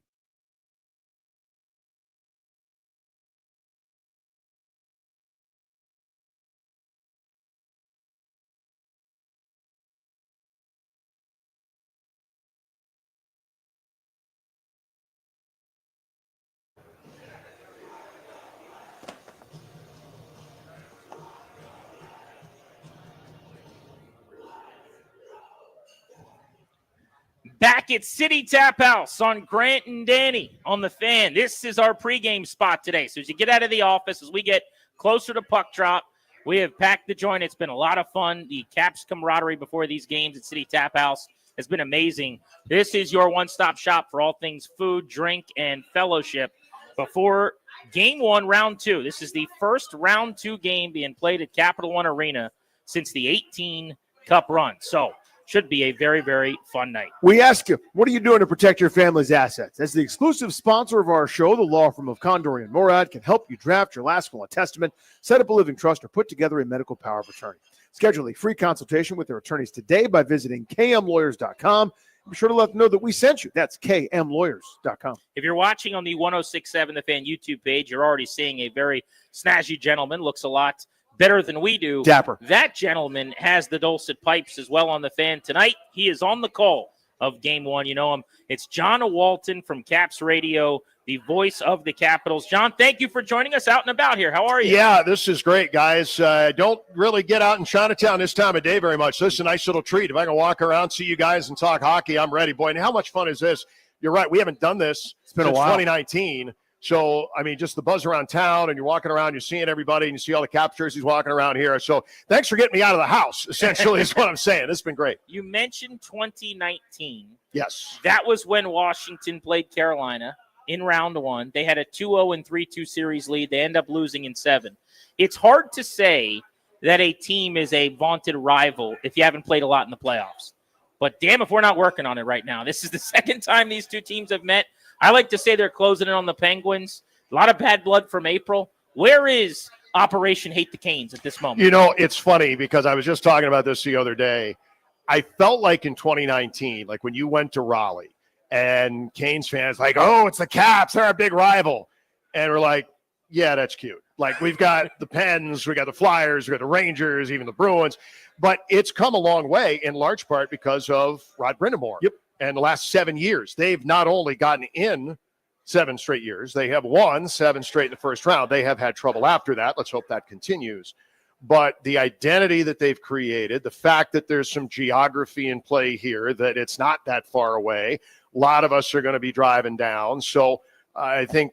Back at City Tap House on Grant and Danny on the Fan. This is our pregame spot today. So as you get out of the office, as we get closer to puck drop, we have packed the joint. It's been a lot of fun. The Caps camaraderie before these games at City Tap House has been amazing. This is your one-stop shop for all things food, drink, and fellowship before Game 1, Round 2. This is the first Round 2 game being played at Capital One Arena since the 18 Cup run. So should be a very, very fun night. We ask you, what are you doing to protect your family's assets? As the exclusive sponsor of our show, the law firm of Condor and Morad can help you draft your last will and testament, set up a living trust, or put together a medical power of attorney. Schedule a free consultation with their attorneys today by visiting kmlawyers.com. Be sure to let them know that we sent you. That's kmlawyers.com. If you're watching on the 106.7 The Fan YouTube page, you're already seeing a very snazzy gentleman. Looks a lot better than we do. Dapper. That gentleman has the dulcet pipes as well on the Fan tonight. He is on the call of Game 1. You know him. It's John Walton from Caps Radio, the voice of the Capitals. John, thank you for joining us out and about here. How are you? Yeah, this is great, guys. Don't really get out in Chinatown this time of day very much. This is a nice little treat. If I can walk around, see you guys, and talk hockey, I'm ready. Boy, and how much fun is this? You're right. We haven't done this been since a while. 2019. So, I mean, just the buzz around town, and you're walking around, you're seeing everybody, and you see all the Caps jerseys walking around here. So thanks for getting me out of the house, essentially, is what I'm saying. This has been great. You mentioned 2019. Yes. That was when Washington played Carolina in round 1. They had a 2-0 and 3-2 series lead. They end up losing in 7. It's hard to say that a team is a vaunted rival if you haven't played a lot in the playoffs. But damn if we're not working on it right now. This is the second time these two teams have met. I like to say they're closing in on the Penguins. A lot of bad blood from April. Where is Operation Hate the Canes at this moment? You know, it's funny because I was just talking about this the other day. I felt like in 2019, like when you went to Raleigh and Canes fans like, oh, it's the Caps. They're our big rival. And we're like, yeah, that's cute. Like we've got the Pens, we got the Flyers, we got the Rangers, even the Bruins. But it's come a long way in large part because of Rod Brindamore. Yep. And the last 7 years, they've not only gotten in 7 straight years, they have won 7 straight in the first round. They have had trouble after that. Let's hope that continues. But the identity that they've created, the fact that there's some geography in play here, that it's not that far away, a lot of us are going to be driving down. So I think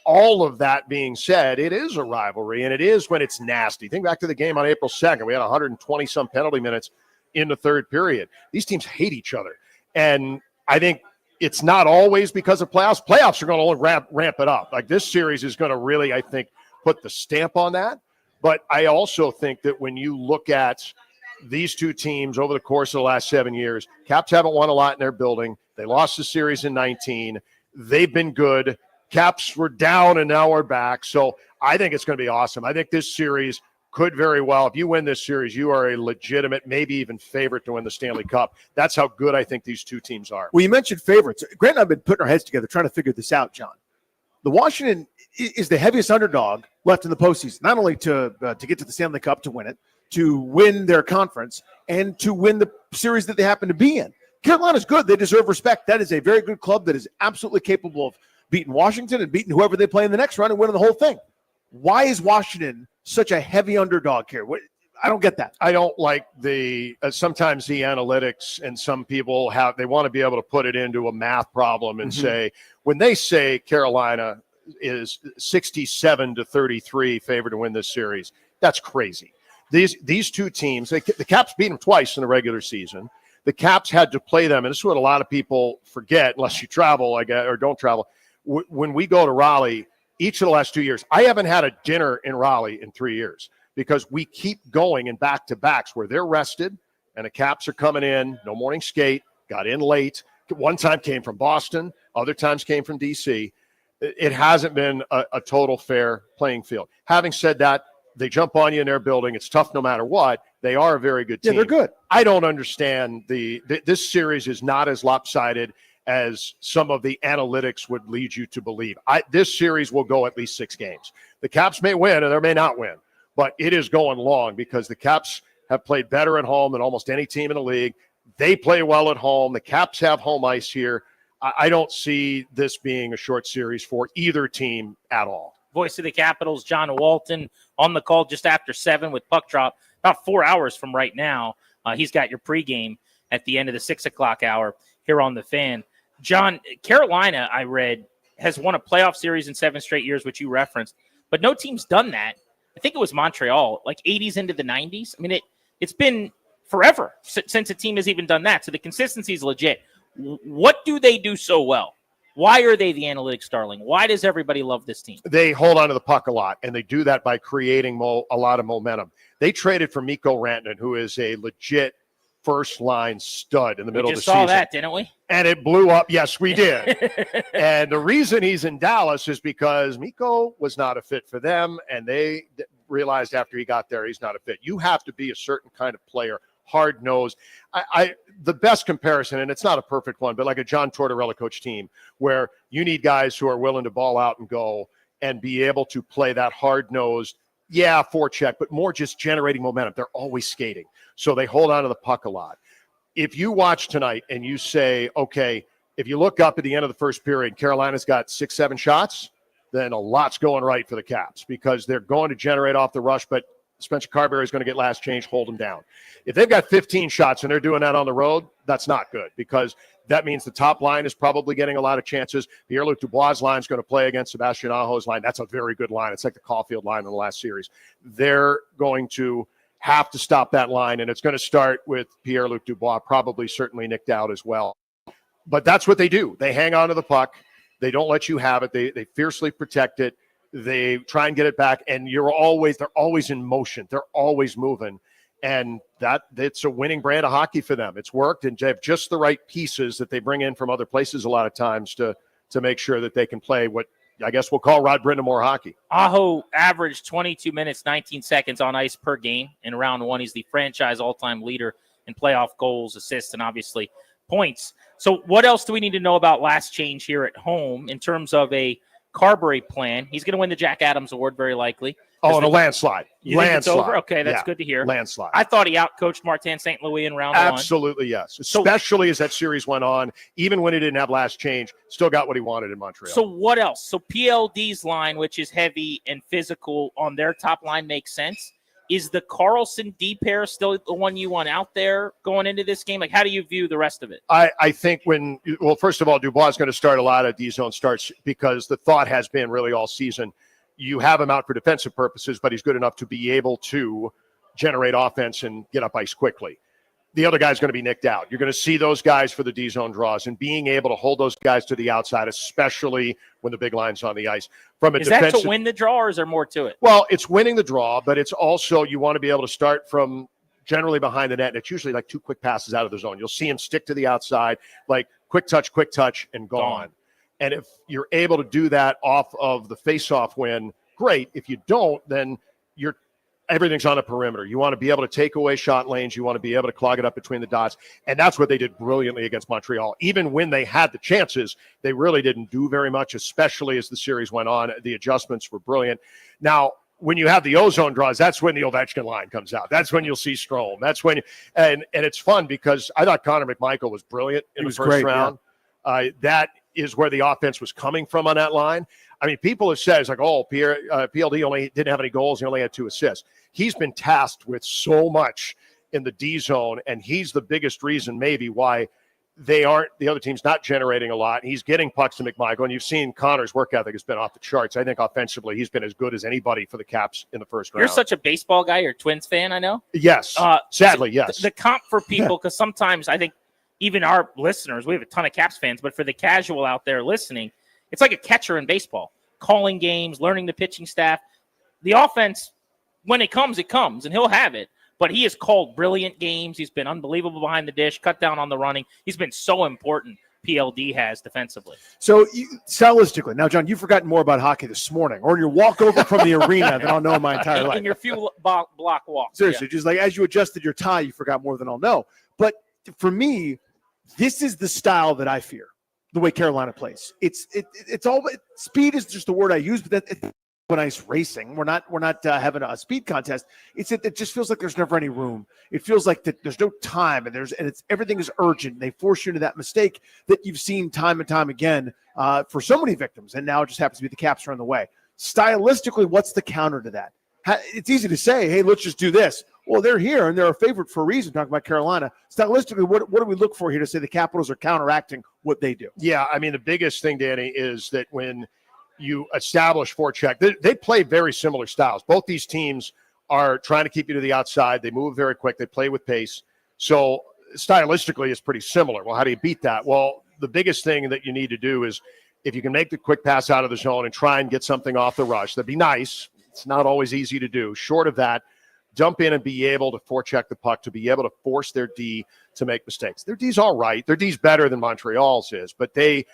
all of that being said, it is a rivalry, and it is when it's nasty. Think back to the game on April 2nd. We had 120-some penalty minutes in the third period. These teams hate each other. And I think it's not always because of playoffs. Playoffs are going to only ramp it up. Like this series is going to really, I think, put the stamp on that. But I also think that when you look at these two teams over the course of the last 7 years, Caps haven't won a lot in their building. They lost the series in 19. They've been good. Caps were down and now we're back. So I think it's going to be awesome. I think this series could very well, if you win this series, you are a legitimate, maybe even favorite to win the Stanley Cup. That's how good I think these two teams are. Well, you mentioned favorites. Grant and I have been putting our heads together trying to figure this out, John. The Washington is the heaviest underdog left in the postseason, not only to get to the Stanley Cup, to win it, to win their conference, and to win the series that they happen to be in. Carolina's good. They deserve respect. That is a very good club that is absolutely capable of beating Washington and beating whoever they play in the next round and winning the whole thing. Why is Washington such a heavy underdog here? I don't get that. I don't like sometimes the analytics, and some people they want to be able to put it into a math problem and say, when they say Carolina is 67-33 favored to win this series, that's crazy. These two teams, the Caps beat them twice in the regular season. The Caps had to play them, and this is what a lot of people forget, unless you travel, I guess, or don't travel. When we go to Raleigh, each of the last 2 years, I haven't had a dinner in Raleigh in 3 years because we keep going in back-to-backs where they're rested and the Caps are coming in, no morning skate, got in late. One time came from Boston, other times came from D.C. It hasn't been a total fair playing field. Having said that, they jump on you in their building. It's tough no matter what. They are a very good team. Yeah, they're good. I don't understand this series is not as lopsided as some of the analytics would lead you to believe. This series will go at least 6 games. The Caps may win and they may not win, but it is going long because the Caps have played better at home than almost any team in the league. They play well at home. The Caps have home ice here. I don't see this being a short series for either team at all. Voice of the Capitals, John Walton, on the call just after 7 with puck drop, about 4 hours from right now. He's got your pregame at the end of the 6 o'clock hour here on the Fan. John, Carolina, I read, has won a playoff series in 7 straight years, which you referenced, but no team's done that. I think it was Montreal, like 80s into the 90s. I mean, it's been forever since a team has even done that. So the consistency is legit. What do they do so well? Why are they the analytics darling? Why does everybody love this team? They hold on to the puck a lot, and they do that by creating a lot of momentum. They traded for Mikko Rantanen, who is a legit first-line stud in the middle of the season. We just saw that, didn't we? And it blew up. Yes, we did. And the reason he's in Dallas is because Mikko was not a fit for them, and they realized after he got there he's not a fit. You have to be a certain kind of player, hard-nosed. The best comparison, and it's not a perfect one, but like a John Tortorella coach team where you need guys who are willing to ball out and go and be able to play that hard-nosed, forecheck, but more just generating momentum. They're always skating. So they hold on to the puck a lot. If you watch tonight and you say, okay, if you look up at the end of the first period, Carolina's got 6-7 shots, then a lot's going right for the Caps because they're going to generate off the rush, but Spencer Carberry is going to get last change, hold them down. If they've got 15 shots and they're doing that on the road, that's not good because that means the top line is probably getting a lot of chances. Pierre-Luc Dubois' line is going to play against Sebastian Aho's line. That's a very good line. It's like the Caulfield line in the last series. They're going to have to stop that line, and it's going to start with Pierre-Luc Dubois, probably certainly nicked out as well. But that's what they do. They hang on to the puck. They don't let you have it. They fiercely protect it. They try and get it back, and they're always in motion. They're always moving, and it's a winning brand of hockey for them. It's worked, and they have just the right pieces that they bring in from other places a lot of times to make sure that they can play what I guess we'll call Rod Brindamore hockey. Aho averaged 22 minutes, 19 seconds on ice per game in round 1. He's the franchise all-time leader in playoff goals, assists, and obviously points. So what else do we need to know about last change here at home in terms of a Carberry plan? He's going to win the Jack Adams Award very likely. Oh, and a landslide. You think it's over? Okay, that's good to hear. Landslide. I thought he outcoached Martin St. Louis in round 1. Absolutely, yes. Especially as that series went on, even when he didn't have last change, still got what he wanted in Montreal. So what else? So PLD's line, which is heavy and physical on their top line, makes sense. Is the Carlson D pair still the one you want out there going into this game? Like, how do you view the rest of it? I think first of all, Dubois is going to start a lot of D-zone starts because the thought has been really all season, you have him out for defensive purposes, but he's good enough to be able to generate offense and get up ice quickly. The other guy's going to be nicked out. You're going to see those guys for the D-zone draws and being able to hold those guys to the outside, especially when the big line's on the ice. Is that to win the draw, or is there more to it? Well, it's winning the draw, but it's also you want to be able to start from generally behind the net, and it's usually like 2 quick passes out of the zone. You'll see him stick to the outside, like quick touch, and gone. And if you're able to do that off of the face-off win, great. If you don't, then everything's on the perimeter. You want to be able to take away shot lanes. You want to be able to clog it up between the dots. And that's what they did brilliantly against Montreal. Even when they had the chances, they really didn't do very much, especially as the series went on. The adjustments were brilliant. Now, when you have the ozone draws, that's when the Ovechkin line comes out. That's when you'll see Strome. That's when and it's fun because I thought Connor McMichael was brilliant in the first round. Yeah. That is where the offense was coming from on that line. I mean, people have said, it's like, oh, PLD only didn't have any goals. He only had 2 assists. He's been tasked with so much in the D zone, and he's the biggest reason maybe why the other team's not generating a lot. He's getting pucks to McMichael, and you've seen Connor's work ethic has been off the charts. I think offensively he's been as good as anybody for the Caps in the first round. You're such a baseball guy. You're a Twins fan, I know. Yes. Sadly, yes. The comp for people, because sometimes I think even our listeners, we have a ton of Caps fans, but for the casual out there listening, it's like a catcher in baseball, calling games, learning the pitching staff. The offense, when it comes, and he'll have it. But he has called brilliant games. He's been unbelievable behind the dish, cut down on the running. He's been so important, PLD has defensively. So, stylistically, now, John, you've forgotten more about hockey this morning, or in your walk over from the arena than I'll know in my entire life. In your few block walks. Seriously, just like as you adjusted your tie, you forgot more than I'll know. But for me, this is the style that I fear. The way Carolina plays, it's all speed is just the word I use, but it's nice racing. We're not having a speed contest. It just feels like there's never any room. It feels like that there's no time, and everything is urgent. They force you into that mistake that you've seen time and time again for so many victims, and now it just happens to be the Caps are in the way. Stylistically, what's the counter to that? It's easy to say, hey, let's just do this. Well, they're here, and they're a favorite for a reason, talking about Carolina. Stylistically, what do we look for here to say the Capitals are counteracting what they do? Yeah, I mean, the biggest thing, Danny, is that when you establish forecheck, they play very similar styles. Both these teams are trying to keep you to the outside. They move very quick. They play with pace. So stylistically, it's pretty similar. Well, how do you beat that? Well, the biggest thing that you need to do is if you can make the quick pass out of the zone and try and get something off the rush, that'd be nice. It's not always easy to do. Short of that, dump in and be able to forecheck the puck, to be able to force their D to make mistakes. Their D's all right. Their D's better than Montreal's is, but they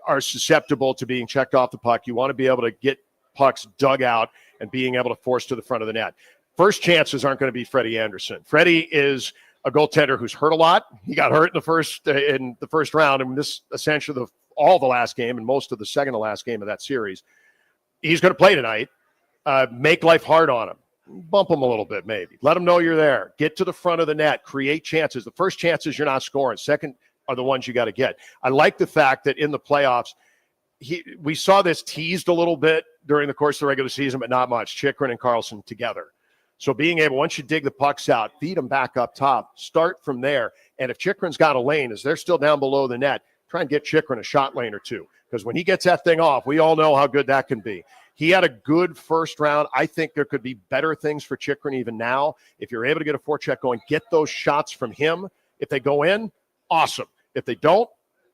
are susceptible to being checked off the puck. You want to be able to get pucks dug out and being able to force to the front of the net. First chances aren't going to be Freddie Anderson. Freddie is a goaltender who's hurt a lot. He got hurt in the first round, and this essentially all the last game and most of the second to last game of that series. He's going to play tonight. Make life hard on him. Bump him a little bit, maybe. Let him know you're there. Get to the front of the net. Create chances. The first chances you're not scoring. Second are the ones you got to get. I like the fact that in the playoffs, we saw this teased a little bit during the course of the regular season, but not much. Chychrun and Karlsson together. So being able, once you dig the pucks out, feed them back up top, start from there. And if Chychrun's got a lane, as they're still down below the net, try and get Chychrun a shot lane or two. Because when he gets that thing off, we all know how good that can be. He had a good first round. I think there could be better things for Chychrun even now. If you're able to get a forecheck going, get those shots from him. If they go in, awesome. If they don't,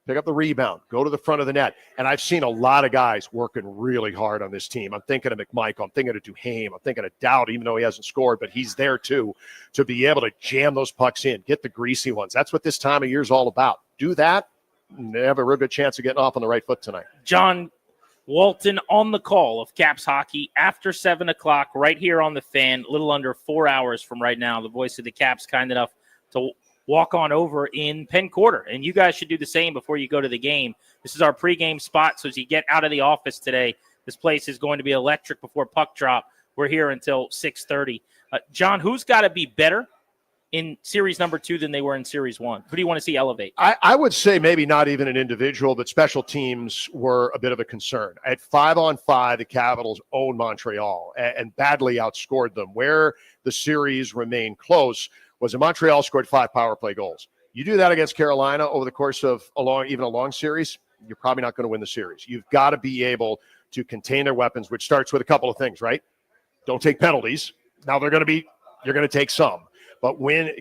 pick up the rebound, go to the front of the net. And I've seen a lot of guys working really hard on this team. I'm thinking of McMichael. I'm thinking of Duhaime. I'm thinking of Dowd, even though he hasn't scored, but he's there too, to be able to jam those pucks in, get the greasy ones. That's what this time of year is all about. Do that, and they have a real good chance of getting off on the right foot tonight. John Walton on the call of Caps hockey after 7 o'clock right here on the Fan, a little under 4 hours from right now. The voice of the Caps kind enough to walk on over in Penn Quarter. And you guys should do the same before you go to the game. This is our pregame spot. So as you get out of the office today, this place is going to be electric before puck drop. We're here until 6:30. John, who's got to be better in series number 2 than they were in series 1? Who do you want to see elevate? I would say maybe not even an individual, but special teams were a bit of a concern. At 5-on-5, the Capitals owned Montreal and badly outscored them. Where the series remained close was that Montreal scored 5 power play goals. You do that against Carolina over the course of a long series, you're probably not going to win the series. You've got to be able to contain their weapons, which starts with a couple of things, right? Don't take penalties. Now you're going to take some. But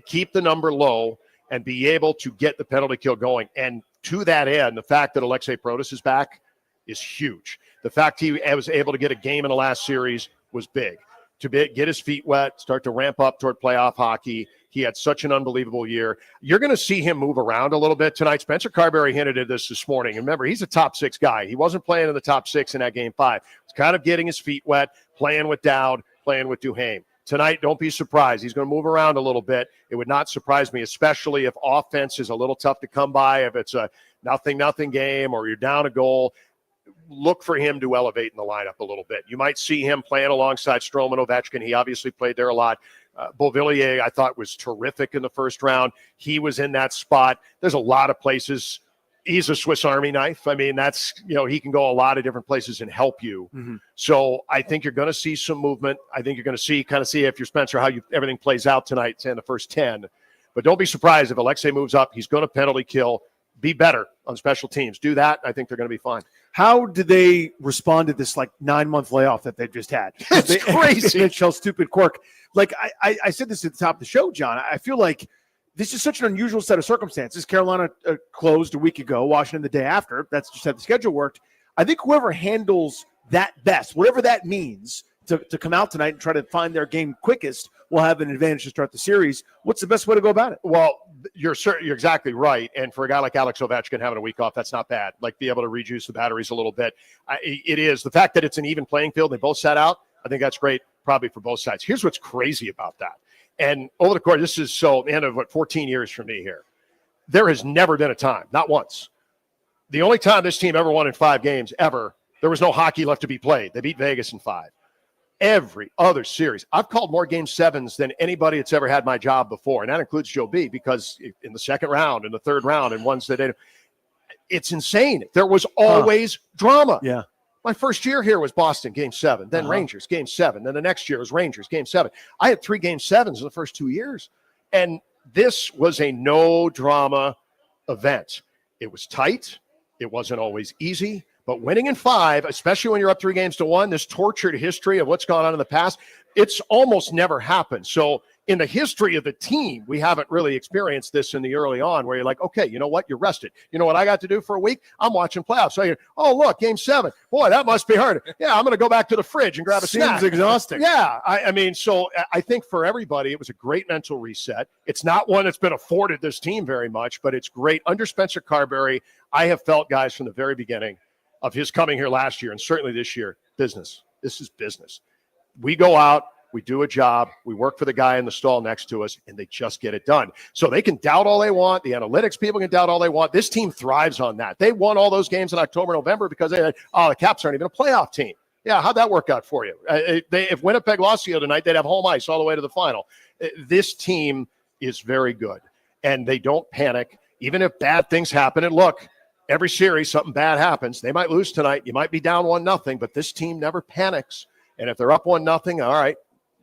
keep the number low and be able to get the penalty kill going. And to that end, the fact that Alexei Protas is back is huge. The fact he was able to get a game in the last series was big. To get his feet wet, start to ramp up toward playoff hockey, He had such an unbelievable year. You're going to see him move around a little bit tonight. Spencer Carberry hinted at this morning. And remember, he's a top 6 guy. He wasn't playing in the top 6 in that game 5. He's kind of getting his feet wet, playing with Dowd, playing with Duhame. Tonight, don't be surprised. He's going to move around a little bit. It would not surprise me, especially if offense is a little tough to come by, if it's a nothing game or you're down a goal. Look for him to elevate in the lineup a little bit. You might see him playing alongside Stroman, Ovechkin. He obviously played there a lot. Beauvillier, I thought, was terrific in the first round. He was in that spot. There's a lot of places. He's a Swiss Army knife. I mean, that's, he can go a lot of different places and help you. Mm-hmm. So I think you're going to see some movement. I think you're going to see if you're Spencer, how everything plays out tonight in the first 10. But don't be surprised if Alexei moves up. He's going to penalty kill. Be better on special teams. Do that. I think they're going to be fine. How did they respond to this 9-month layoff that they've just had? It's crazy. NHL stupid quirk. I said this at the top of the show, John. I feel like this is such an unusual set of circumstances. Carolina closed a week ago, Washington the day after. That's just how the schedule worked. I think whoever handles that best, whatever that means, to come out tonight and try to find their game quickest will have an advantage to start the series. What's the best way to go about it? Well, you're exactly right. And for a guy like Alex Ovechkin having a week off, that's not bad. Be able to rejuice the batteries a little bit. It is. The fact that it's an even playing field, they both sat out, I think that's great probably for both sides. Here's what's crazy about that. And over the course, this is end of 14 years for me here. There has never been a time, not once. The only time this team ever won in 5 games ever, there was no hockey left to be played. They beat Vegas in 5. Every other series, I've called more game 7s than anybody that's ever had my job before. And that includes Joe B, because in the second round, in the third round, and ones that it's insane. There was always drama. Yeah. My first year here was Boston, game 7, then Rangers, game 7. Then the next year was Rangers, game 7. I had 3 game 7s in the first 2 years. And this was a no drama event. It was tight. It wasn't always easy. But winning in 5, especially when you're up 3-1, this tortured history of what's gone on in the past, it's almost never happened. So in the history of the team, we haven't really experienced this in the early on where you're like, okay, you know what? You're rested. You know what I got to do for a week? I'm watching playoffs. So look, game 7. Boy, that must be hard. Yeah, I'm going to go back to the fridge and grab a snack. Seems exhausting. Yeah, so I think for everybody, it was a great mental reset. It's not one that's been afforded this team very much, but it's great. Under Spencer Carberry, I have felt, guys, from the very beginning of his coming here last year and certainly this year, business. This is business. We go out, we do a job, we work for the guy in the stall next to us, and they just get it done. So they can doubt all they want. The analytics people can doubt all they want. This team thrives on that. They won all those games in October, November because they had, the Caps aren't even a playoff team. Yeah, how'd that work out for you? If Winnipeg lost to you tonight, they'd have home ice all the way to the final. This team is very good, and they don't panic, even if bad things happen. And look, every series, something bad happens. They might lose tonight. You might be down 1-0, but this team never panics. And if they're up 1-0, all right,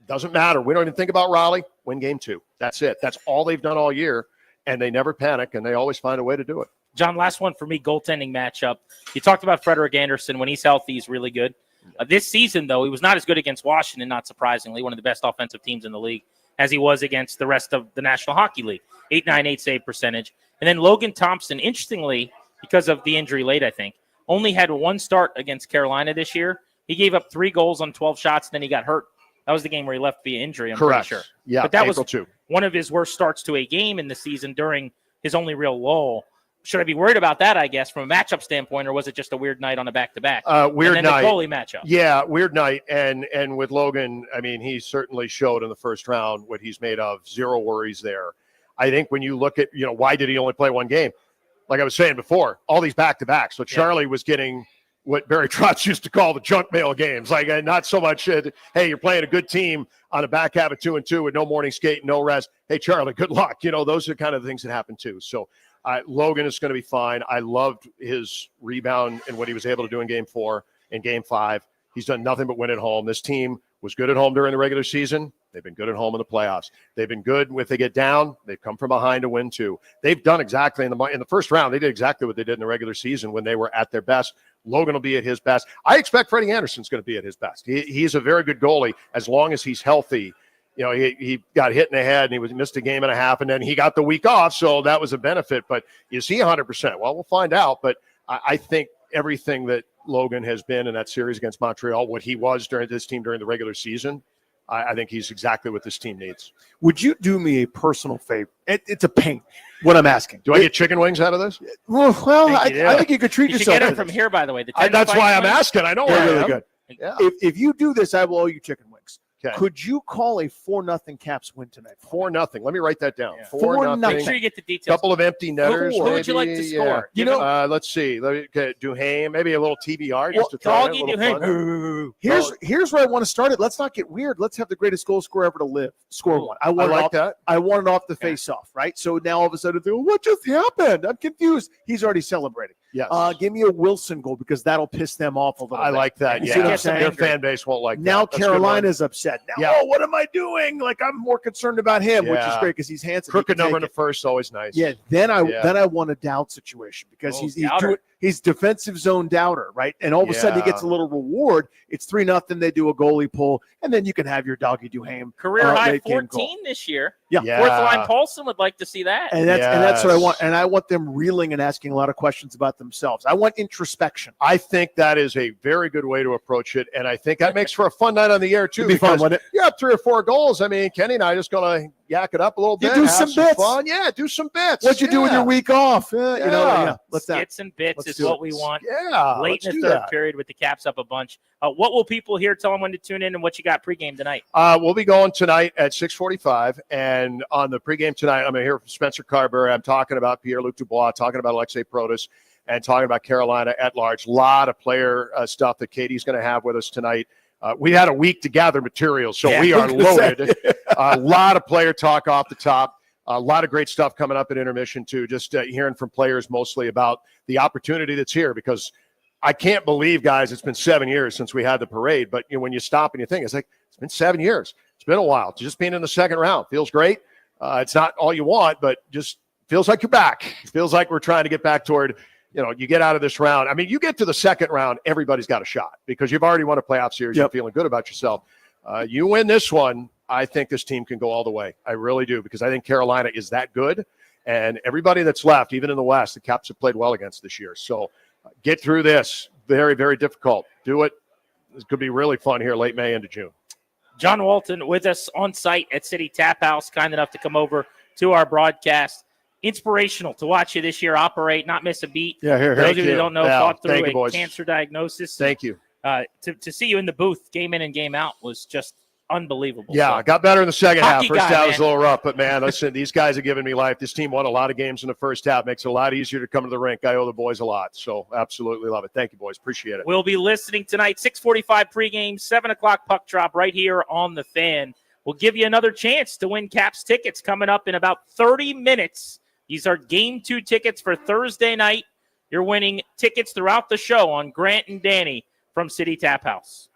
doesn't matter. We don't even think about Raleigh. Win game 2. That's it. That's all they've done all year, and they never panic, and they always find a way to do it. John, last one for me, goaltending matchup. You talked about Frederik Andersen. When he's healthy, he's really good. This season, though, he was not as good against Washington, not surprisingly, one of the best offensive teams in the league, as he was against the rest of the National Hockey League. 8.98 save percentage. And then Logan Thompson, interestingly, because of the injury late, I think, only had 1 start against Carolina this year. He gave up 3 goals on 12 shots, and then he got hurt. That was the game where he left via injury, I'm Correct. pretty sure. Yeah, but that April was 2. One of his worst starts to a game in the season during his only real lull. Should I be worried about that, I guess, from a matchup standpoint, or was it just a weird night on a back-to-back? Weird and then night. The goalie matchup. Yeah, weird night. And with Logan, he certainly showed in the first round what he's made of. 0 worries there. I think when you look at, why did he only play 1 game? Like I was saying before, all these back-to-backs. So Charlie was getting what Barry Trotz used to call the junk mail games. Not so much, hey, you're playing a good team on a back half of 2-2 with no morning skate, no rest. Hey, Charlie, good luck. Those are kind of the things that happen too. So Logan is going to be fine. I loved his rebound and what he was able to do in game 4 and game 5. He's done nothing but win at home. This team was good at home during the regular season. They've been good at home in the playoffs. They've been good if they get down. They've come from behind to win too. They've done exactly in the first round. They did exactly what they did in the regular season when they were at their best. Logan will be at his best. I expect Freddie Anderson's going to be at his best. He's a very good goalie as long as he's healthy. He got hit in the head and he missed a game and a half, and then he got the week off, so that was a benefit. But is he 100%? Well, we'll find out. But I think everything that Logan has been in that series against Montreal, what he was during this team during the regular season, I think he's exactly what this team needs. Would you do me a personal favor? It's a pain. What I'm asking. Do I get chicken wings out of this? Well, I think you could treat You should yourself get to them from this. here, by the way. That's why I'm asking. I know They're I really am. good. Yeah. If you do this, I will owe you chicken wings. Okay. Could you call a 4-0 Caps win tonight? 4-0. Let me write that down. 4-0. Make sure you get the details. Couple of empty netters. Who would you like to maybe, score? Yeah. Let's see. Duhame, maybe a little TBR just to throw Doggy in a little fun. Here's where I want to start it. Let's not get weird. Let's have the greatest goal scorer ever to live score one. I want I it like off, that. I want it off the face off, right? So now all of a sudden, what just happened? I'm confused. He's already celebrating. Yes. Give me a Wilson goal because that'll piss them off a little I bit. like that. You Yeah. see what I'm saying? Their fan base won't like Now that. That's a good one. Carolina's upset. Now, oh, what am I doing? Like I'm more concerned about him, which is Yeah. great because he's handsome. He Crooked can number take in the first, always nice. yeah, then I want a doubt situation because he's defensive zone doubter, right? And all of a sudden he gets a little reward. It's 3-0. They do a goalie pull, and then you can have your doggy Duhame Career high late game 14 goal. this year. Yeah. Fourth line Paulson would like to see that. And that's what I want. And I want them reeling and asking a lot of questions about themselves. I want introspection. I think that is a very good way to approach it, and I think that makes for a fun night on the air too. It'd be fun, because wouldn't it? You have 3 or 4 goals. I mean, Kenny and I just gonna yak it up a little You bit. do have some bits. fun. Yeah, do some bits. What'd you do with your week off? Let's that. Skits and bits Let's is do what it. we want. Yeah, Late let's in do the third that. period with the Caps up a bunch. What will people here tell them when to tune in and what you got pregame tonight? We'll be going tonight at 6:45, and on the pregame tonight, I'm going to hear from Spencer Carberry. I'm talking about Pierre-Luc Dubois, talking about Alexei Protas, and talking about Carolina at large. A lot of player stuff that Katie's going to have with us tonight. We had a week to gather material, so we are loaded. A lot of player talk off the top. A lot of great stuff coming up at intermission, too. Just hearing from players mostly about the opportunity that's here because I can't believe, guys, it's been 7 years since we had the parade. But when you stop and you think, it's like, it's been 7 years. It's been a while. Just being in the second round feels great. It's not all you want, but just feels like you're back. It feels like we're trying to get back toward, you get out of this round. I mean, you get to the second round, everybody's got a shot because you've already won a playoff series. You're feeling good about yourself. You win this one, I think this team can go all the way. I really do because I think Carolina is that good. And everybody that's left, even in the West, the Caps have played well against this year. So get through this. Very, very difficult. Do it. This could be really fun here late May into June. John Walton with us on site at City Tap House, kind enough to come over to our broadcast. Inspirational to watch you this year operate, not miss a beat. Yeah, here. For those Thank of you that you. don't know, Yeah, fought thank through you, boys. cancer diagnosis. Thank you. To see you in the booth, game in and game out, was just unbelievable. Yeah, So, I got better in the second half. Hockey First guy, half was a man. little rough, but man, listen, these guys have given me life. This team won a lot of games in the first half. Makes it a lot easier to come to the rink. I owe the boys a lot. So absolutely love it. Thank you, boys. Appreciate it. We'll be listening tonight, 6:45 pregame, 7 o'clock puck drop right here on The Fan. We'll give you another chance to win Caps tickets coming up in about 30 minutes. These are Game 2 tickets for Thursday night. You're winning tickets throughout the show on Grant and Danny from City Tap House.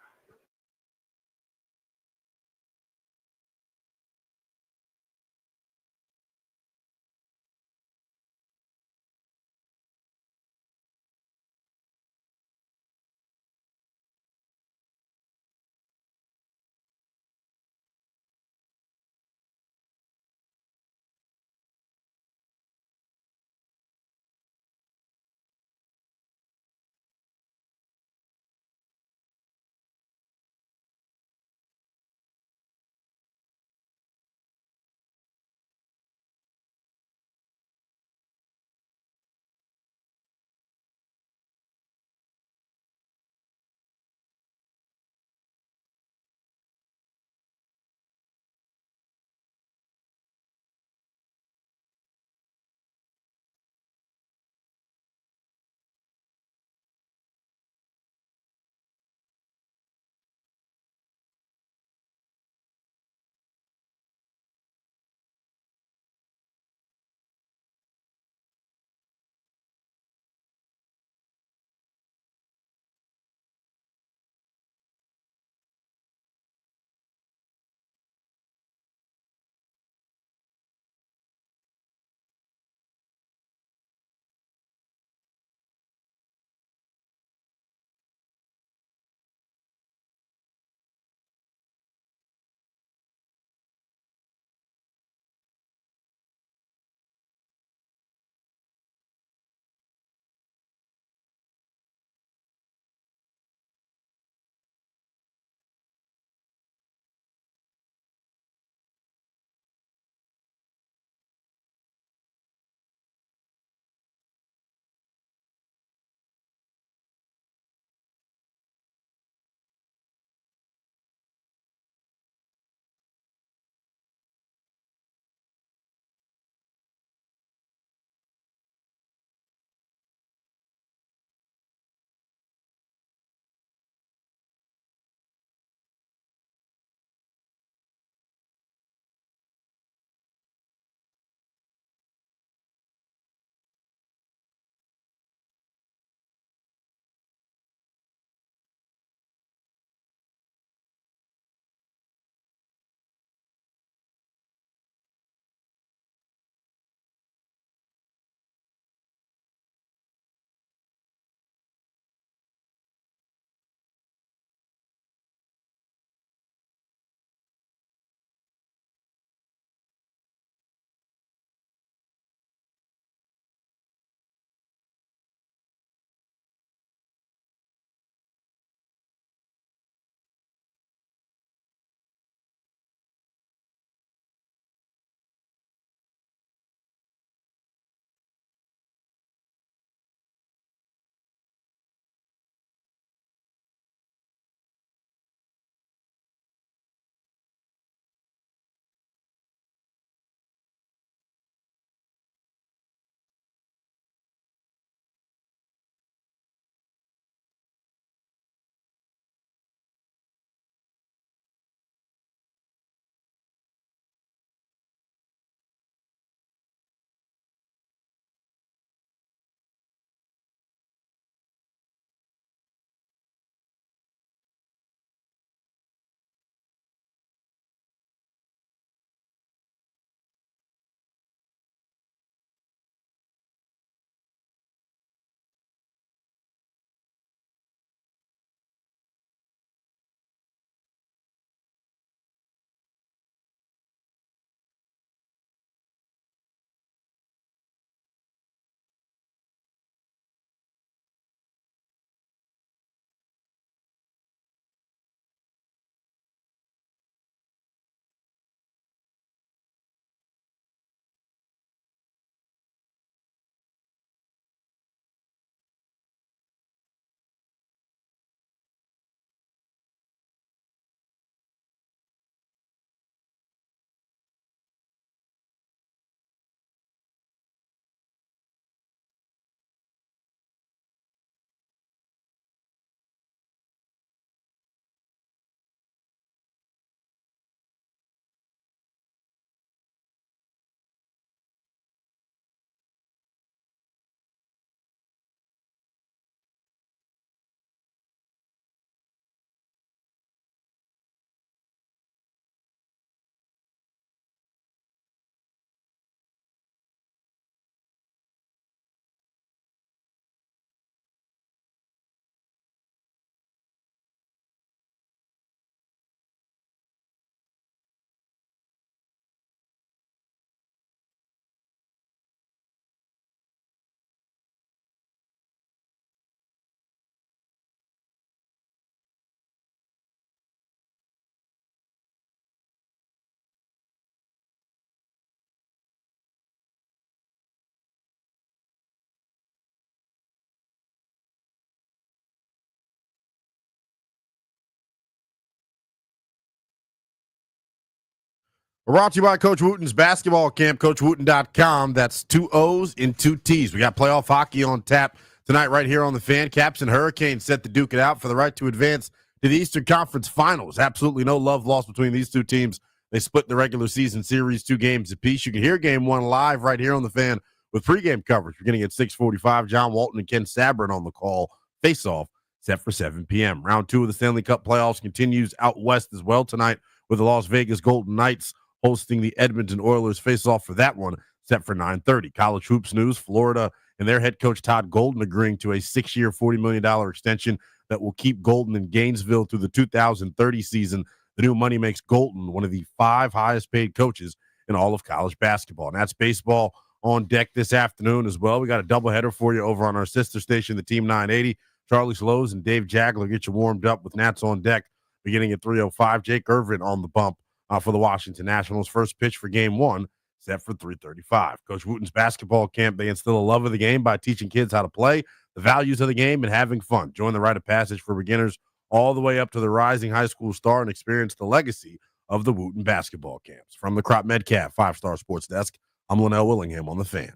We're brought to you by Coach Wooten's basketball camp, CoachWooten.com. That's 2 O's and 2 T's. We got playoff hockey on tap tonight right here on the Fan. Caps and Hurricanes set to duke it out for the right to advance to the Eastern Conference Finals. Absolutely no love lost between these two teams. They split the regular season series 2 games apiece. You can hear Game 1 live right here on the Fan with pregame coverage beginning at 6:45. John Walton and Ken Sabrin on the call. Face-off set for 7 p.m. Round 2 of the Stanley Cup playoffs continues out west as well tonight with the Las Vegas Golden Knights hosting the Edmonton Oilers. Face-off for that one set for 9:30. College hoops news, Florida and their head coach Todd Golden agreeing to a 6-year, $40 million extension that will keep Golden in Gainesville through the 2030 season. The new money makes Golden one of the 5 highest-paid coaches in all of college basketball. And that's baseball on deck this afternoon as well. We got a doubleheader for you over on our sister station, the Team 980. Charlie Slows and Dave Jagler get you warmed up with Nats on deck beginning at 3:05. Jake Irvin on the bump for the Washington Nationals. First pitch for Game 1 set for 3:35. Coach Wooten's basketball camp, they instill a love of the game by teaching kids how to play, the values of the game, and having fun. Join the rite of passage for beginners all the way up to the rising high school star and experience the legacy of the Wooten basketball camps. From the Crop Medcalf 5-Star Sports Desk, I'm Linnell Willingham on the Fan.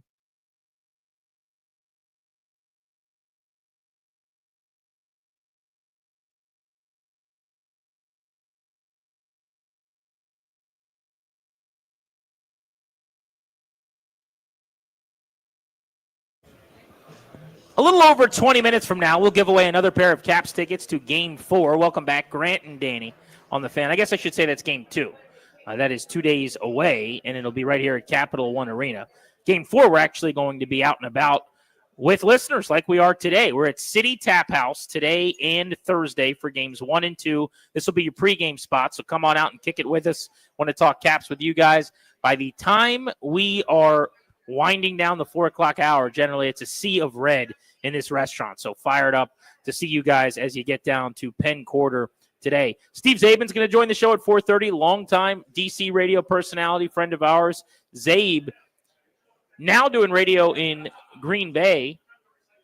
A little over 20 minutes from now, we'll give away another pair of Caps tickets to Game 4. Welcome back, Grant and Danny on the Fan. I guess I should say that's Game 2. That is 2 days away, and it'll be right here at Capital One Arena. Game 4, we're actually going to be out and about with listeners like we are today. We're at City Tap House today and Thursday for Games 1 and 2. This will be your pregame spot, so come on out and kick it with us. Want to talk Caps with you guys. By the time we are winding down the 4 o'clock hour, generally it's a sea of red in this restaurant. So fired up to see you guys as you get down to Penn Quarter today. Steve Zabin's going to join the show at 4:30. Longtime DC radio personality, friend of ours. Zabe, now doing radio in Green Bay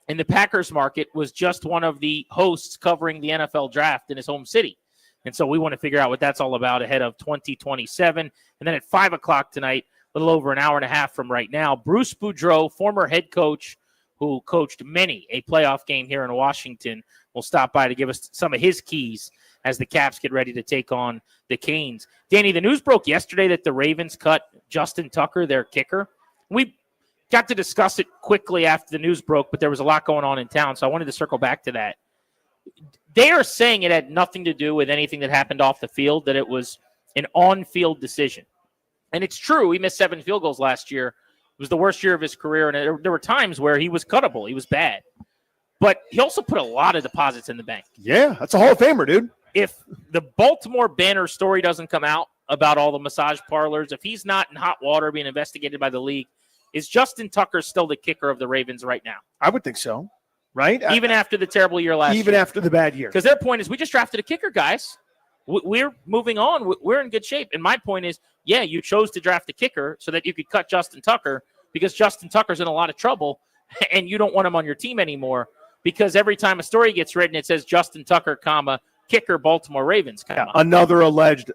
in the Packers market, was just one of the hosts covering the NFL draft in his home city. And so we want to figure out what that's all about ahead of 2027. And then at 5 o'clock tonight, a little over an hour and a half from right now, Bruce Boudreau, former head coach who coached many a playoff game here in Washington, will stop by to give us some of his keys as the Caps get ready to take on the Canes. Danny, the news broke yesterday that the Ravens cut Justin Tucker, their kicker. We got to discuss it quickly after the news broke, but there was a lot going on in town, so I wanted to circle back to that. They are saying it had nothing to do with anything that happened off the field, that it was an on-field decision. And it's true, he missed 7 field goals last year. It was the worst year of his career, and there were times where he was cuttable. He was bad. But he also put a lot of deposits in the bank. Yeah, that's a Hall of Famer, dude. If the Baltimore Banner story doesn't come out about all the massage parlors, if he's not in hot water being investigated by the league, is Justin Tucker still the kicker of the Ravens right now? I would think so, right? Even after the terrible year last year. Even after the bad year. Because their point is, we just drafted a kicker, guys. We're moving on. We're in good shape. And my point is, yeah, you chose to draft a kicker so that you could cut Justin Tucker because Justin Tucker's in a lot of trouble and you don't want him on your team anymore because every time a story gets written, it says Justin Tucker, comma, kicker, Baltimore Ravens. Another alleged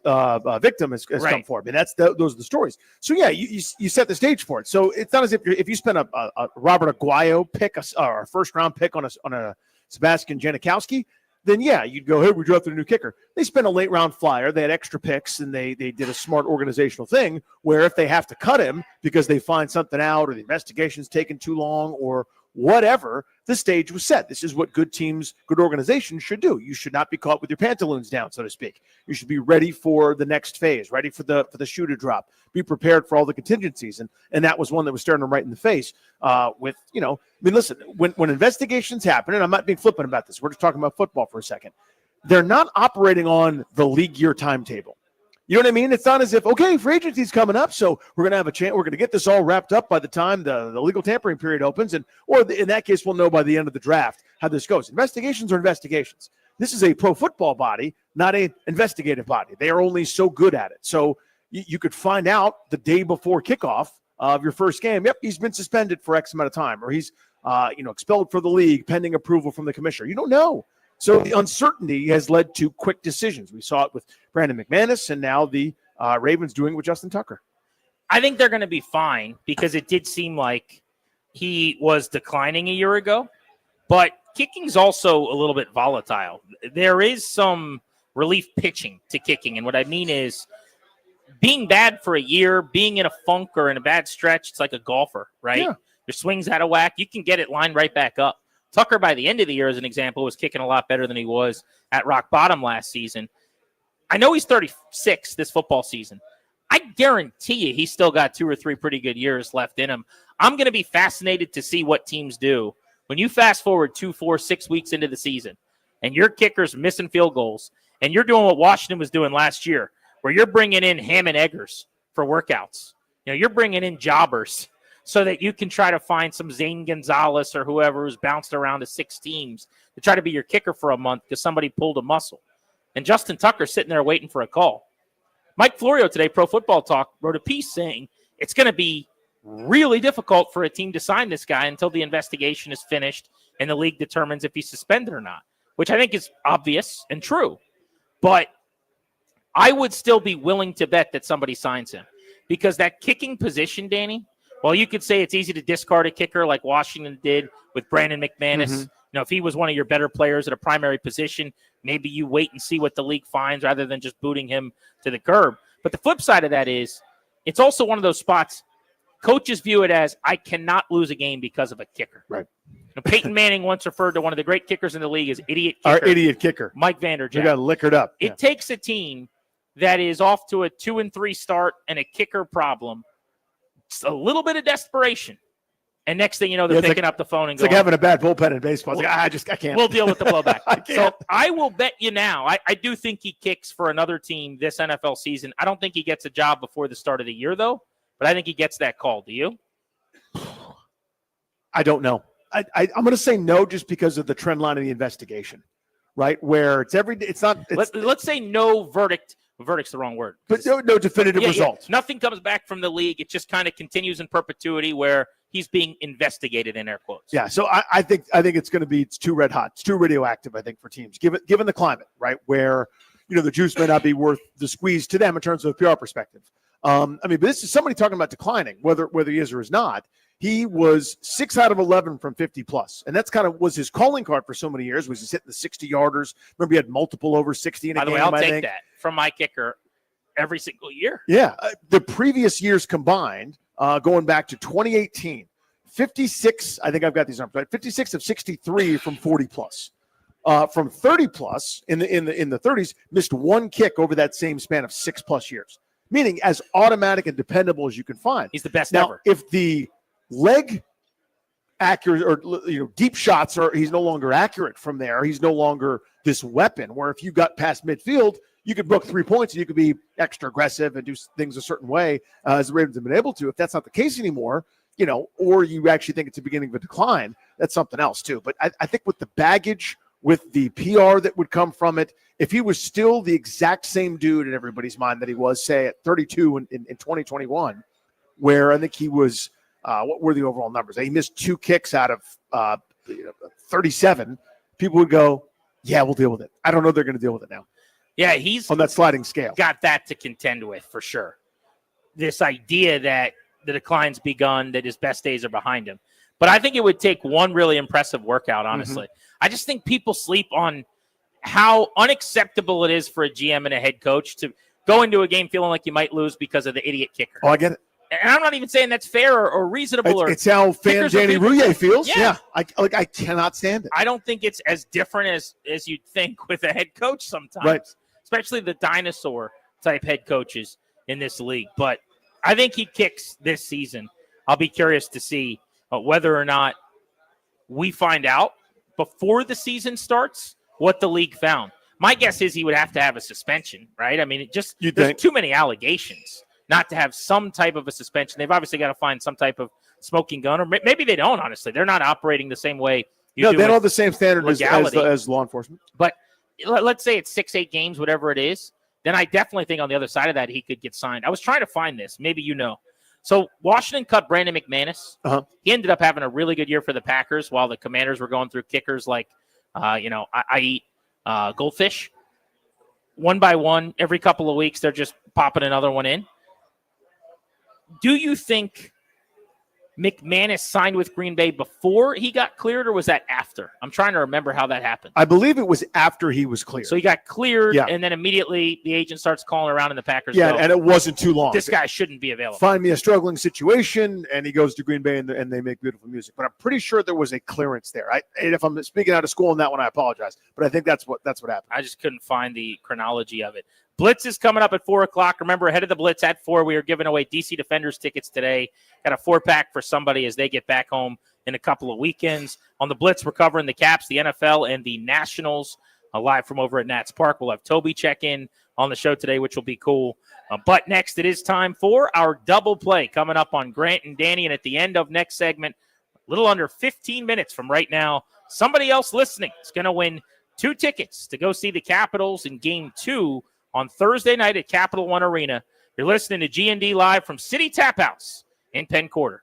victim has Right. come forward. And those are the stories. So, yeah, you set the stage for it. So it's not as if you spent a Robert Aguayo pick or a first-round pick on a Sebastian Janikowski, then, yeah, you'd go, hey, we drafted a new kicker. They spent a late-round flyer. They had extra picks, and they did a smart organizational thing where if they have to cut him because they find something out or the investigation's taken too long or whatever, the stage was set. This is what good teams, good organizations should do. You should not be caught with your pantaloons down, so to speak. You should be ready for the next phase, ready for the shoe to drop. Be prepared for all the contingencies. And that was one that was staring them right in the face with, listen, when investigations happen, and I'm not being flippant about this, we're just talking about football for a second, they're not operating on the league year timetable. You know what I mean? It's not as if, okay, free agency's coming up, so we're going to have a chance. We're going to get this all wrapped up by the time the legal tampering period opens. In that case, we'll know by the end of the draft how this goes. Investigations are investigations. This is a pro football body, not an investigative body. They are only so good at it. So you could find out the day before kickoff of your first game, yep, he's been suspended for X amount of time, or he's expelled for the league pending approval from the commissioner. You don't know. So the uncertainty has led to quick decisions. We saw it with Brandon McManus and now the Ravens doing with Justin Tucker? I think they're going to be fine because it did seem like he was declining a year ago, but kicking's also a little bit volatile. There is some relief pitching to kicking, and what I mean is being bad for a year, being in a funk or in a bad stretch, it's like a golfer, right? Yeah. Your swing's out of whack. You can get it lined right back up. Tucker, by the end of the year, as an example, was kicking a lot better than he was at rock bottom last season. I know he's 36 this football season. I guarantee you he's still got 2 or 3 pretty good years left in him. I'm going to be fascinated to see what teams do when you fast forward 2, 4, 6 weeks into the season and your kicker's missing field goals and you're doing what Washington was doing last year, where you're bringing in ham and eggers for workouts. You're bringing in jobbers so that you can try to find some Zane Gonzalez or whoever who's bounced around to 6 teams to try to be your kicker for a month because somebody pulled a muscle. And Justin Tucker's sitting there waiting for a call. Mike Florio today, Pro Football Talk, wrote a piece saying it's going to be really difficult for a team to sign this guy until the investigation is finished and the league determines if he's suspended or not, which I think is obvious and true. But I would still be willing to bet that somebody signs him because that kicking position, Danny, well, you could say it's easy to discard a kicker like Washington did with Brandon McManus. Mm-hmm. If he was one of your better players at a primary position, maybe you wait and see what the league finds rather than just booting him to the curb. But the flip side of that is it's also one of those spots coaches view it as I cannot lose a game because of a kicker. Right. Peyton Manning once referred to one of the great kickers in the league as idiot kicker. Our idiot kicker. Mike Vanderjagt. We got liquored up. It takes a team that is off to a 2-3 start and a kicker problem. It's a little bit of desperation. And next thing you know, they're picking up the phone and it's going. like having a bad bullpen in baseball. It's like, I can't. We'll deal with the blowback. I can't. So I will bet you now, I do think he kicks for another team this NFL season. I don't think he gets a job before the start of the year, though. But I think he gets that call. Do you? I don't know. I'm going to say no just because of the trend line of the investigation, right? Where it's not. Let's say no verdict. Verdict's the wrong word. But no definitive result. Nothing comes back from the league. It just kind of continues in perpetuity where he's being investigated in air quotes. Yeah, so I think it's going to be it's too red hot. It's too radioactive, I think, for teams, given the climate, right? Where the juice may not be worth the squeeze to them in terms of a PR perspective. But this is somebody talking about declining, whether he is or is not. He was 6 out of 11 from 50 plus, and that's kind of was his calling card for so many years. Was he's hitting the 60-yarders? Remember, he had multiple over 60 in a game. By the way, I'll take that from my kicker every single year. Yeah, the previous years combined, going back to 2018, 56. I think I've got these numbers right. 56 of 63 from 40 plus. From 30 plus in the 30s, missed one kick over that same span of 6+ years. Meaning, as automatic and dependable as you can find. He's the best now, ever. If the leg accurate or deep shots he's no longer accurate from there. He's no longer this weapon where if you got past midfield, you could book 3 points and you could be extra aggressive and do things a certain way as the Ravens have been able to. If that's not the case anymore, or you actually think it's the beginning of a decline, that's something else too. But I think with the baggage, with the PR that would come from it, if he was still the exact same dude in everybody's mind that he was, say, at 32 in 2021, where I think he was what were the overall numbers? He missed 2 kicks out of 37. People would go, yeah, we'll deal with it. I don't know they're going to deal with it now. Yeah, he's on that sliding scale. Got that to contend with for sure. This idea that the decline's begun, that his best days are behind him. But I think it would take one really impressive workout, honestly. I just think people sleep on how unacceptable it is for a GM and a head coach to go into a game feeling like you might lose because of the idiot kicker. Oh, I get it. And I'm not even saying that's fair or reasonable. It's how fan Danny Rouillet feels. Yeah. I cannot stand it. I don't think it's as different as you'd think with a head coach sometimes. Right. Especially the dinosaur-type head coaches in this league. But I think he kicks this season. I'll be curious to see whether or not we find out before the season starts what the league found. My guess is he would have to have a suspension, right? I mean, there's too many allegations not to have some type of a suspension. They've obviously got to find some type of smoking gun, or maybe they don't, honestly. They're not operating the same way you do. They don't have the same standard as law enforcement. But let's say it's 6-8 games, whatever it is, then I definitely think on the other side of that he could get signed. I was trying to find this. Maybe you know. So Washington cut Brandon McManus. He ended up having a really good year for the Packers while the Commanders were going through kickers like, I eat goldfish. one by one, every couple of weeks, they're just popping another one in. Do you think McManus signed with Green Bay before he got cleared, or was that after? I'm trying to remember how that happened. I believe it was after he was cleared. So he got cleared, Yeah. and then immediately the agent starts calling around, and the Packers Yeah, go, and it wasn't too long. this guy shouldn't be available. Find me a struggling situation, and he goes to Green Bay, and they make beautiful music. But I'm pretty sure there was a clearance there. And if I'm speaking out of school on that one, I apologize. But I think that's what happened. I just couldn't find the chronology of it. Blitz is coming up at 4 o'clock. Remember, ahead of the Blitz at 4, we are giving away DC Defenders tickets today. Got a 4-pack for somebody as they get back home in a couple of weekends. On the Blitz, we're covering the Caps, the NFL, and the Nationals live from over at Nats Park. We'll have Toby check in on the show today, which will be cool. But next, it is time for our double play coming up on Grant and Danny. And at the end of next segment, a little under 15 minutes from right now, somebody else listening is going to win 2 tickets to go see the Capitals in Game 2 on Thursday night at Capital One Arena. You're listening to G&D Live from City Tap House in Penn Quarter.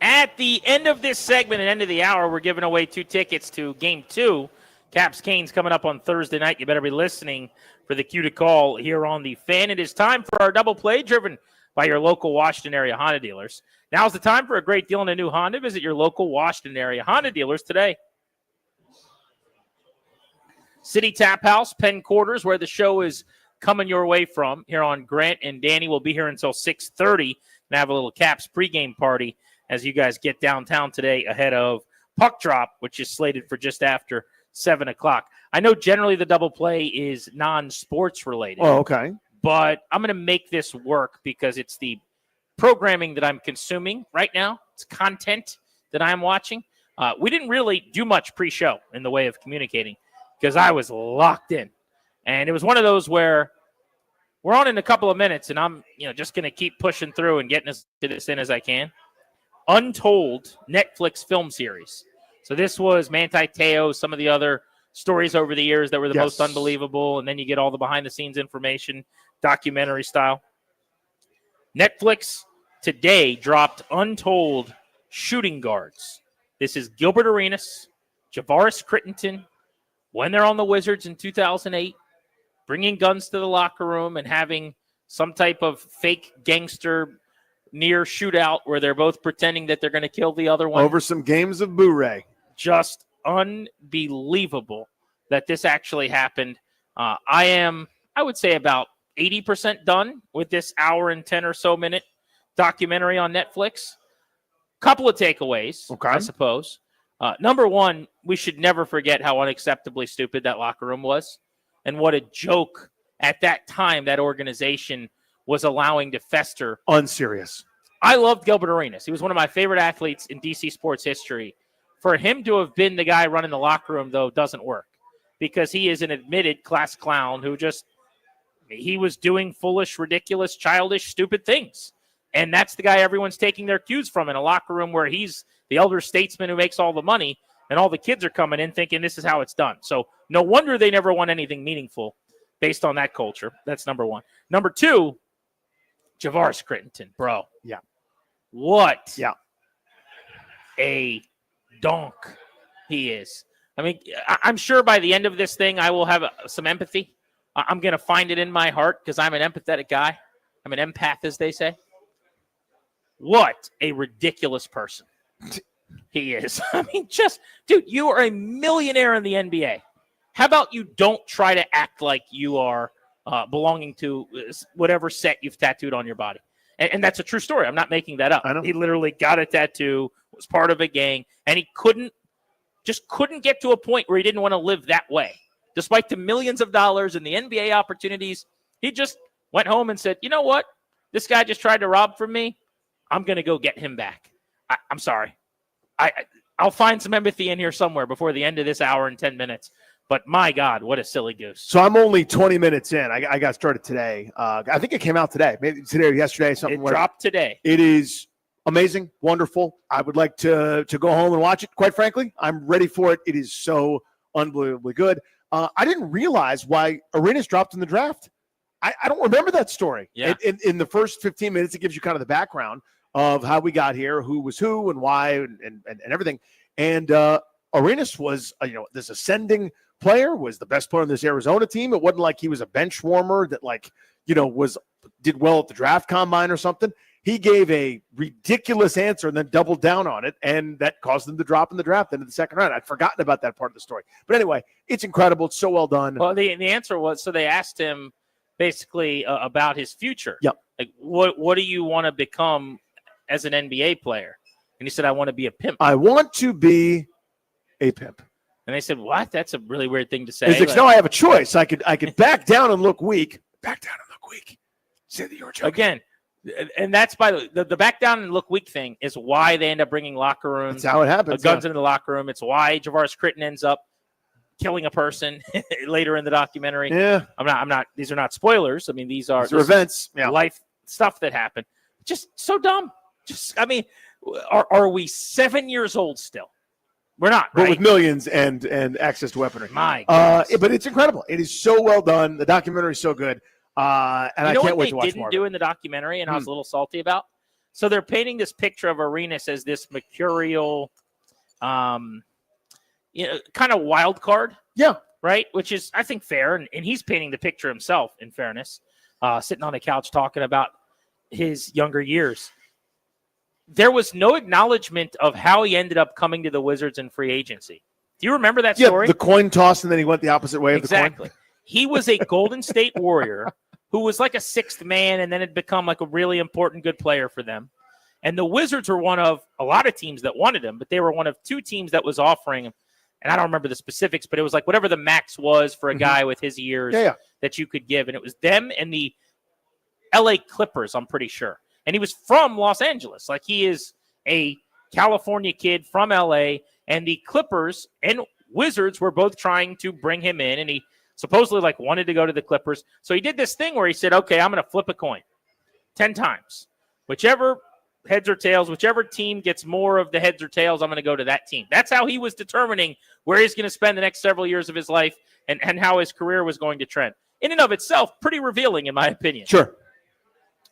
At the end of this segment and end of the hour, we're giving away 2 tickets to Game 2. Caps Canes coming up on Thursday night. You better be listening for the cue to call here on the Fan. It is time for our double play driven by your local Washington area Honda dealers. Now's the time for a great deal on a new Honda. Visit your local Washington area Honda dealers today. City Tap House, Penn Quarters, where the show is coming your way from here on Grant and Danny. Will be here until 6:30 and have a little Caps pregame party as you guys get downtown today ahead of Puck Drop, which is slated for just after 7 o'clock. I know generally the double play is non-sports related. Oh, okay. But I'm going to make this work because it's the programming that I'm consuming right now. It's content that I'm watching. We didn't really do much pre-show in the way of communicating because I was locked in. And it was one of those where we're on in a couple of minutes, and I'm just going to keep pushing through and getting this in as I can. Untold Netflix film series. So this was Manti Te'o, some of the other stories over the years that were the most unbelievable, and then you get all the behind-the-scenes information, documentary style. Netflix today dropped Untold Shooting Guards. This is Gilbert Arenas, Javaris Crittenton, when they're on the Wizards in 2008, bringing guns to the locker room and having some type of fake gangster near shootout where they're both pretending that they're going to kill the other one. Over some games of Boo-Ray. Just unbelievable that this actually happened. I would say about 80% done with this hour and 10 or so minute documentary on Netflix. Couple of takeaways, I suppose. Number one, we should never forget how unacceptably stupid that locker room was and what a joke at that time that organization was allowing to fester. Unserious. I loved Gilbert Arenas. He was one of my favorite athletes in DC sports history. For him to have been the guy running the locker room, though, doesn't work because he is an admitted class clown who he was doing foolish, ridiculous, childish, stupid things. And that's the guy everyone's taking their cues from in a locker room where he's the elder statesman who makes all the money and all the kids are coming in thinking this is how it's done. So no wonder they never won anything meaningful based on that culture. That's number one. Number two, Javaris Crittenton, bro. Yeah. What? Yeah. A donk he is. I mean, I'm sure by the end of this thing, I will have some empathy. I'm going to find it in my heart because I'm an empathetic guy. I'm an empath, as they say. What a ridiculous person he is. I mean, dude, you are a millionaire in the NBA. How about you don't try to act like you are belonging to whatever set you've tattooed on your body? And that's a true story. I'm not making that up. I know. He literally got a tattoo, was part of a gang, and he couldn't get to a point where he didn't want to live that way. Despite the millions of dollars and the NBA opportunities, he just went home and said, you know what? This guy just tried to rob from me. I'm going to go get him back. I'm sorry. I'll find some empathy in here somewhere before the end of this hour and 10 minutes. But my God, what a silly goose. So I'm only 20 minutes in. I got started today. I think it came out today. Maybe today or yesterday. Something It dropped today. It is amazing, wonderful. I would like to go home and watch it, quite frankly. I'm ready for it. It is so unbelievably good. I didn't realize why Arenas dropped in the draft. I don't remember that story. Yeah. In the first 15 minutes, it gives you kind of the background of how we got here, who was who and why and everything. And Arenas was, this ascending player, was the best player on this Arizona team. It wasn't like he was a bench warmer that did well at the draft combine or something. He gave a ridiculous answer and then doubled down on it, and that caused them to drop in the draft into the second round. I'd forgotten about that part of the story. But anyway, it's incredible. It's so well done. Well, the answer was, so they asked him basically about his future. Yep. Like, what do you want to become as an NBA player? And he said, I want to be a pimp. I want to be a pimp. And they said, what? That's a really weird thing to say. He's like, no, I have a choice. I could back down and look weak. Back down and look weak. Say that you're joking. Again, and that's by the back down and look weak thing is why they end up bringing locker rooms. That's how it happens. Guns into the locker room. It's why Javaris Crittenton ends up killing a person later in the documentary. Yeah. I'm not. These are not spoilers. I mean, these are events. Yeah. Life stuff that happened. Just so dumb. I mean, are we 7 years old still? We're not, right? But with millions and access to weaponry. My goodness. But it's incredible. It is so well done. The documentary is so good. And I can't wait to watch more. What they didn't do in the documentary, and I was a little salty about? So they're painting this picture of Arenas as this mercurial, kind of wild card. Yeah. Right? Which is, I think, fair. And he's painting the picture himself, in fairness, sitting on the couch talking about his younger years. There was no acknowledgement of how he ended up coming to the Wizards in free agency. Do you remember that story? Yeah, the coin toss, and then he went the opposite way of the coin. Exactly. He was a Golden State Warrior who was like a sixth man and then had become like a really important good player for them. And the Wizards were one of a lot of teams that wanted him, but they were one of two teams that was offering him. And I don't remember the specifics, but it was like whatever the max was for a guy with his years that you could give. And it was them and the LA Clippers, I'm pretty sure. And he was from Los Angeles. Like, he is a California kid from LA, and the Clippers and Wizards were both trying to bring him in, and he supposedly like wanted to go to the Clippers. So he did this thing where he said, okay, I'm going to flip a coin 10 times. Whichever heads or tails, whichever team gets more of the heads or tails, I'm going to go to that team. That's how he was determining where he's going to spend the next several years of his life and how his career was going to trend. In and of itself, pretty revealing, in my opinion. Sure.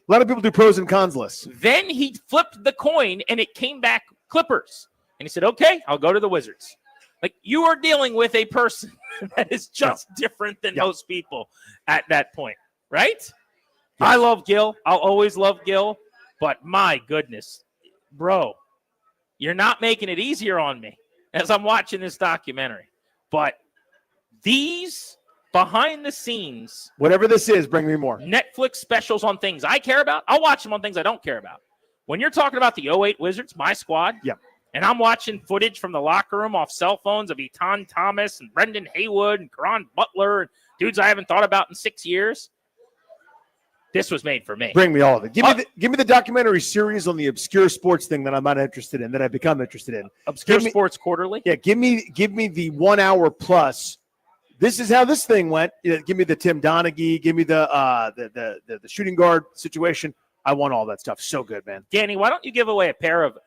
A lot of people do pros and cons lists. Then he flipped the coin, and it came back Clippers. And he said, okay, I'll go to the Wizards. Like, you are dealing with a person that is just different than most people at that point, right? Yes. I love Gil. I'll always love Gil. But my goodness, bro, you're not making it easier on me as I'm watching this documentary. But these behind the scenes, whatever this is, bring me more. Netflix specials on things I care about, I'll watch them on things I don't care about. When you're talking about the 08 Wizards, my squad, and I'm watching footage from the locker room off cell phones of Etan Thomas and Brendan Haywood and Caron Butler and dudes I haven't thought about in 6 years, this was made for me. Bring me all of it. Give me the documentary series on the obscure sports thing that I'm not interested in, that I've become interested in. Obscure Sports Quarterly? Yeah, give me the 1 hour plus. This is how this thing went. Give me the Tim Donaghy. Give me the shooting guard situation. I want all that stuff. So good, man. Danny, why don't you give away a pair of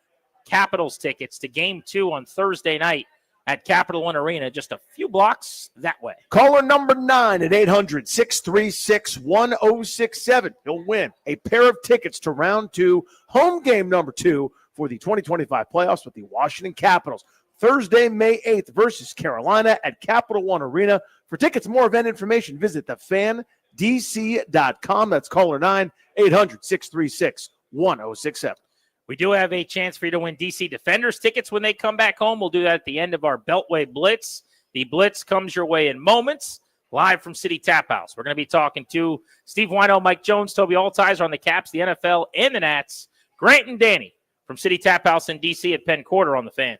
Capitals tickets to Game 2 on Thursday night at Capital One Arena, just a few blocks that way. Caller number 9 at 800-636-1067. He'll win a pair of tickets to round 2, home game number 2 for the 2025 playoffs with the Washington Capitals. Thursday, May 8th versus Carolina at Capital One Arena. For tickets and more event information, visit thefandc.com. That's caller 9, 800-636-1067. We do have a chance for you to win DC Defenders tickets when they come back home. We'll do that at the end of our Beltway Blitz. The Blitz comes your way in moments, live from City Tap House. We're going to be talking to Steve Wino, Mike Jones, Toby Altizer on the Caps, the NFL, and the Nats. Grant and Danny from City Tap House in DC at Penn Quarter on the Fan.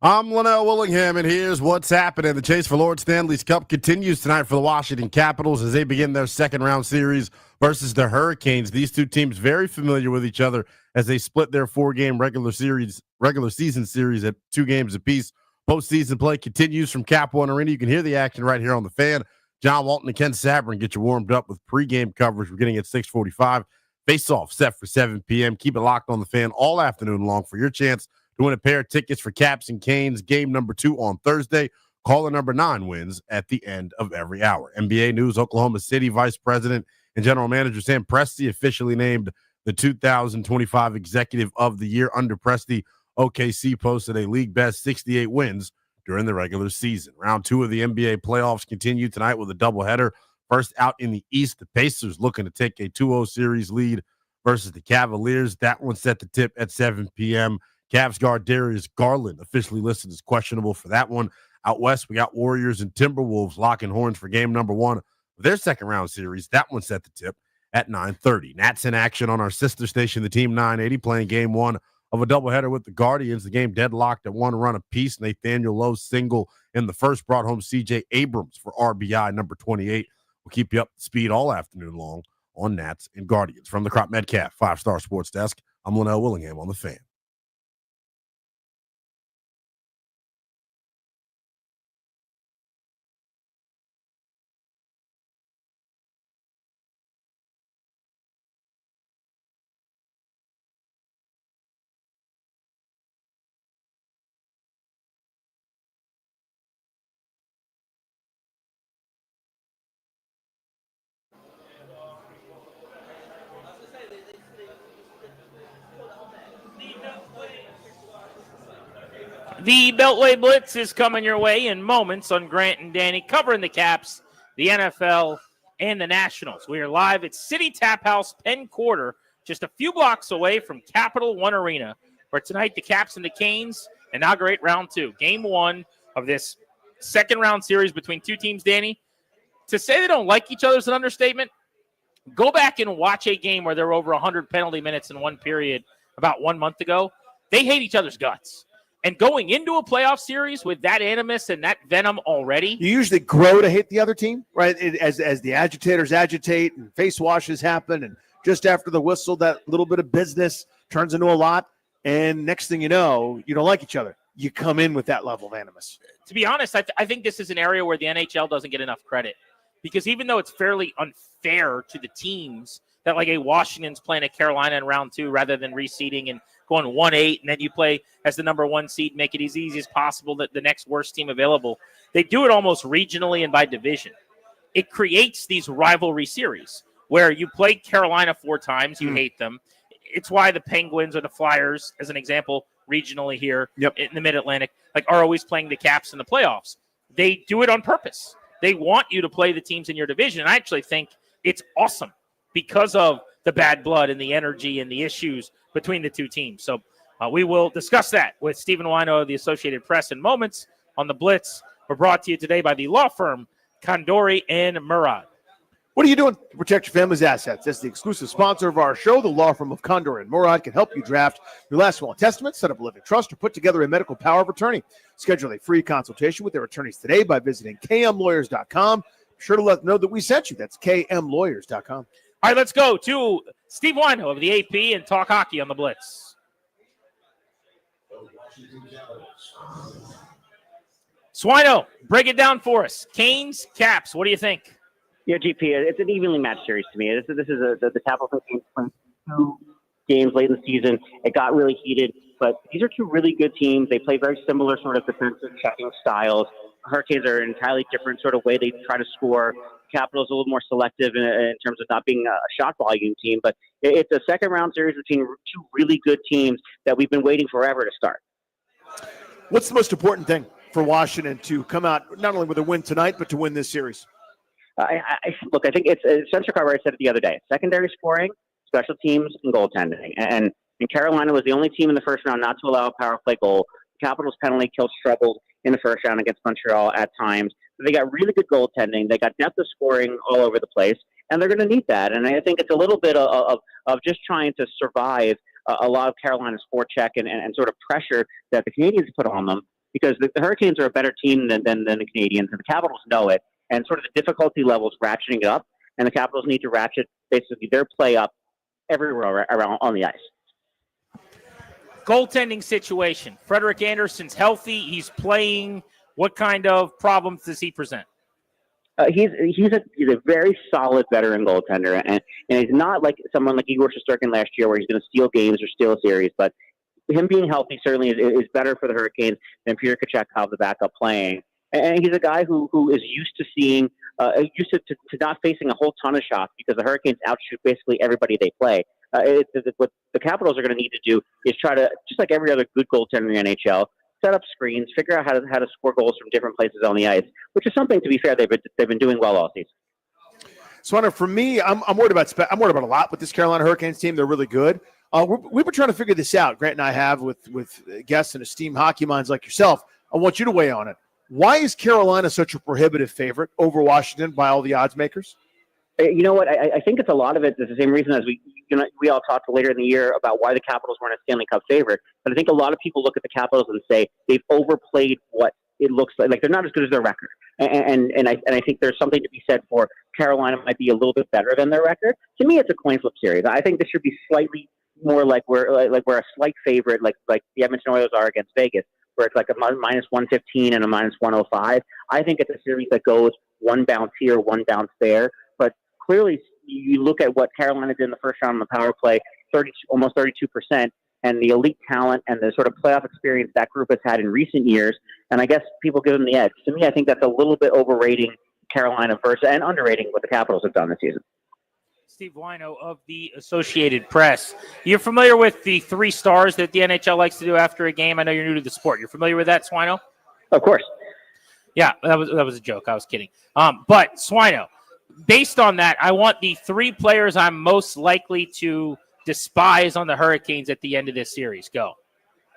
I'm Linnell Willingham, and here's what's happening. The chase for Lord Stanley's Cup continues tonight for the Washington Capitals as they begin their second-round series versus the Hurricanes. These two teams very familiar with each other as they split their four-game regular season series at 2 games apiece. Postseason play continues from Cap One Arena. You can hear the action right here on the Fan. John Walton and Ken Sabrin get you warmed up with pregame coverage beginning at 6:45. Face-off set for 7 p.m. Keep it locked on the Fan all afternoon long for your chance to win a pair of tickets for Caps and Canes game number 2 on Thursday. Caller number 9 wins at the end of every hour. NBA news: Oklahoma City Vice President and General Manager Sam Presti officially named the 2025 Executive of the Year. Under Presti, OKC posted a league best 68 wins during the regular season. Round 2 of the NBA playoffs continue tonight with a doubleheader. First out in the East, the Pacers looking to take a 2-0 series lead versus the Cavaliers. That one set to tip at 7 p.m. Cavs guard Darius Garland officially listed as questionable for that one. Out west, we got Warriors and Timberwolves locking horns for game number 1 of their second-round series. That one set to tip at 9:30. Nats in action on our sister station, the Team 980, playing game 1 of a doubleheader with the Guardians. The game deadlocked at 1 run apiece. Nathaniel Lowe's single in the first brought home C.J. Abrams for RBI number 28. We'll keep you up to speed all afternoon long on Nats and Guardians. From the Crop Metcalf 5-Star Sports Desk, I'm Linnell Willingham on the Fan. The Beltway Blitz is coming your way in moments on Grant and Danny, covering the Caps, the NFL, and the Nationals. We are live at City Tap House, Penn Quarter, just a few blocks away from Capital One Arena, where tonight the Caps and the Canes inaugurate round 2, game 1 of this second-round series between two teams, Danny. To say they don't like each other is an understatement. Go back and watch a game where there were over 100 penalty minutes in one period about 1 month ago. They hate each other's guts. And going into a playoff series with that animus and that venom already. You usually grow to hate the other team, right? As the agitators agitate and face washes happen. And just after the whistle, that little bit of business turns into a lot. And next thing you know, you don't like each other. You come in with that level of animus. To be honest, I think this is an area where the NHL doesn't get enough credit. Because even though it's fairly unfair to the teams that like a Washington's playing at Carolina in round 2 rather than reseeding and going 1-8, and then you play as the number 1 seed, make it as easy as possible that the next worst team available. They do it almost regionally and by division. It creates these rivalry series where you play Carolina 4 times, you hate them. It's why the Penguins or the Flyers, as an example, regionally here in the Mid-Atlantic, like are always playing the Caps in the playoffs. They do it on purpose. They want you to play the teams in your division. And I actually think it's awesome because of the bad blood and the energy and the issues between the two teams. So we will discuss that with Stephen Wino of the Associated Press in moments on the Blitz. We're brought to you today by the law firm Condori and Murad. What are you doing to protect your family's assets? As the exclusive sponsor of our show, the law firm of Condor and Murad can help you draft your last will and testament, set up a living trust, or put together a medical power of attorney. Schedule a free consultation with their attorneys today by visiting kmlawyers.com. Be sure to let them know that we sent you. That's kmlawyers.com. All right, let's go to Steve Wino of the AP and talk hockey on the Blitz. Swino, break it down for us. Canes, Caps, what do you think? Yeah, GP, it's an evenly matched series to me. This is the Capitals team playing 2 games late in the season. It got really heated, but these are 2 really good teams. They play very similar sort of defensive checking styles. Hurricanes are an entirely different sort of way they try to score. Capitals a little more selective in terms of not being a shot volume team, but it's a second round series between 2 really good teams that we've been waiting forever to start. What's the most important thing for Washington to come out not only with a win tonight, but to win this series? Look, I think it's Spencer Cartwright said it the other day. Secondary scoring, special teams, and goaltending. And Carolina was the only team in the first round not to allow a power play goal. Capitals penalty kill struggled in the first round against Montreal at times. They got really good goaltending. They got depth of scoring all over the place, and they're going to need that. And I think it's a little bit of just trying to survive a lot of Carolina's forecheck and sort of pressure that the Canadians put on them. because the Hurricanes are a better team than the Canadians, and the Capitals know it. And sort of the difficulty levels ratcheting it up, and the Capitals need to ratchet basically their play up everywhere around on the ice. Goaltending situation. Frederik Andersen's healthy. He's playing. What kind of problems does he present? He's a very solid veteran goaltender, and he's not like someone like Igor Shesterkin last year where he's going to steal games or steal a series, but him being healthy certainly is better for the Hurricanes than Peter Kochetkov, the backup, playing. And he's a guy who is used to seeing, used to not facing a whole ton of shots because the Hurricanes outshoot basically everybody they play. What the Capitals are going to need to do is try to, just like every other good goaltender in the NHL, set up screens, figure out how to score goals from different places on the ice, which is something, to be fair, they've been doing well all season. So, for me, I'm worried about a lot with this Carolina Hurricanes team. They're really good. We've been trying to figure this out. Grant and I have with guests and esteemed hockey minds like yourself. I want you to weigh on it. Why is Carolina such a prohibitive favorite over Washington by all the odds makers? You know what? I think it's a lot of it. It's the same reason as we all talked later in the year about why the Capitals weren't a Stanley Cup favorite. But I think a lot of people look at the Capitals and say they've overplayed what it looks like. Like they're not as good as their record. And I think there's something to be said for Carolina might be a little bit better than their record. To me, it's a coin flip series. I think this should be slightly more like we're a slight favorite, like the Edmonton Oilers are against Vegas, where it's like a minus 115 and a minus 105. I think it's a series that goes one bounce here, one bounce there. But clearly, you look at what Carolina did in the first round on the power play, almost 32%, and the elite talent and the sort of playoff experience that group has had in recent years. And I guess people give them the edge. To me, I think that's a little bit overrating Carolina versus and underrating what the Capitals have done this season. Steve Wino of the Associated Press. You're familiar with the 3 stars that the NHL likes to do after a game? I know you're new to the sport. You're familiar with that, Swino? Of course. Yeah, that was a joke. I was kidding. But Swino, based on that, I want the 3 players I'm most likely to despise on the Hurricanes at the end of this series. Go.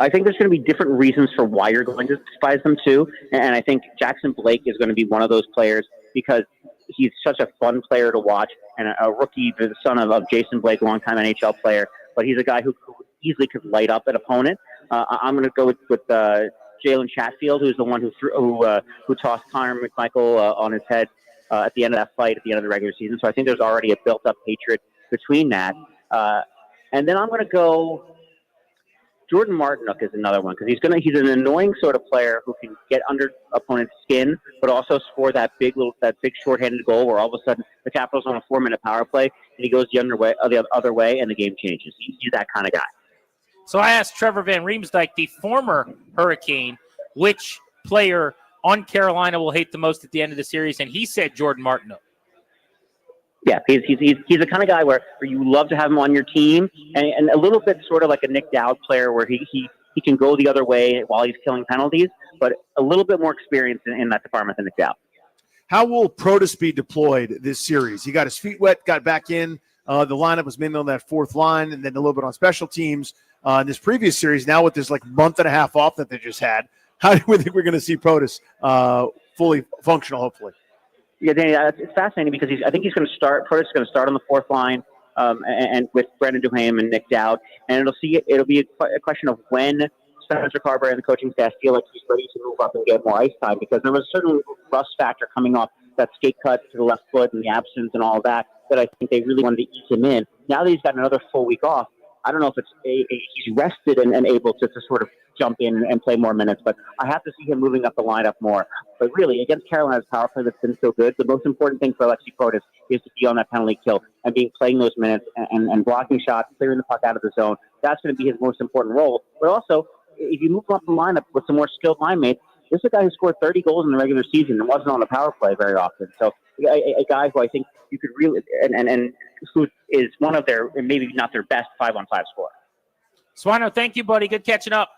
I think there's going to be different reasons for why you're going to despise them too. And I think Jackson Blake is going to be one of those players because he's such a fun player to watch and a rookie, the son of Jason Blake, longtime NHL player. But he's a guy who easily could light up an opponent. I'm going to go with Jalen Chatfield, who's the one who tossed Connor McMichael on his head at the end of that fight at the end of the regular season. So I think there's already a built-up hatred between that. And then I'm going to go Jordan Martinook is another one because he's an annoying sort of player who can get under opponent's skin, but also score that big shorthanded goal where all of a sudden the Capitals on a 4-minute power play and he goes the other way and the game changes. He's that kind of guy. So I asked Trevor Van Riemsdyk, the former Hurricane, which player on Carolina will hate the most at the end of the series, and he said Jordan Martinook. Yeah, he's the kind of guy where you love to have him on your team, and a little bit sort of like a Nick Dowd player where he can go the other way while he's killing penalties, but a little bit more experience in that department than Nick Dowd. How will Protas be deployed this series? He got his feet wet, got back in. The lineup was mainly on that 4th line and then a little bit on special teams. In this previous series, now with this month and a half off that they just had, how do we think we're going to see Protas fully functional, hopefully? Yeah, Danny, it's fascinating because I think he's going to start. Protas is going to start on the 4th line, and with Brendan Duhaime and Nick Dowd, and it'll be a question of when Spencer Carber and the coaching staff feel like he's ready to move up and get more ice time because there was a certain rust factor coming off that skate cut to the left foot and the absence and all of that I think they really wanted to ease him in. Now that he's got another full week off, I don't know if he's rested and able to sort of jump in and play more minutes, but I have to see him moving up the lineup more. But really, against Carolina's power play that's been so good, the most important thing for Alexi Protas is to be on that penalty kill and playing those minutes and blocking shots, clearing the puck out of the zone. That's going to be his most important role. But also, if you move up the lineup with some more skilled line mates, this is a guy who scored 30 goals in the regular season and wasn't on the power play very often. So a guy who I think you could really and who is one of their, maybe not their best 5-on-5 scorer. Swano, thank you, buddy. Good catching up.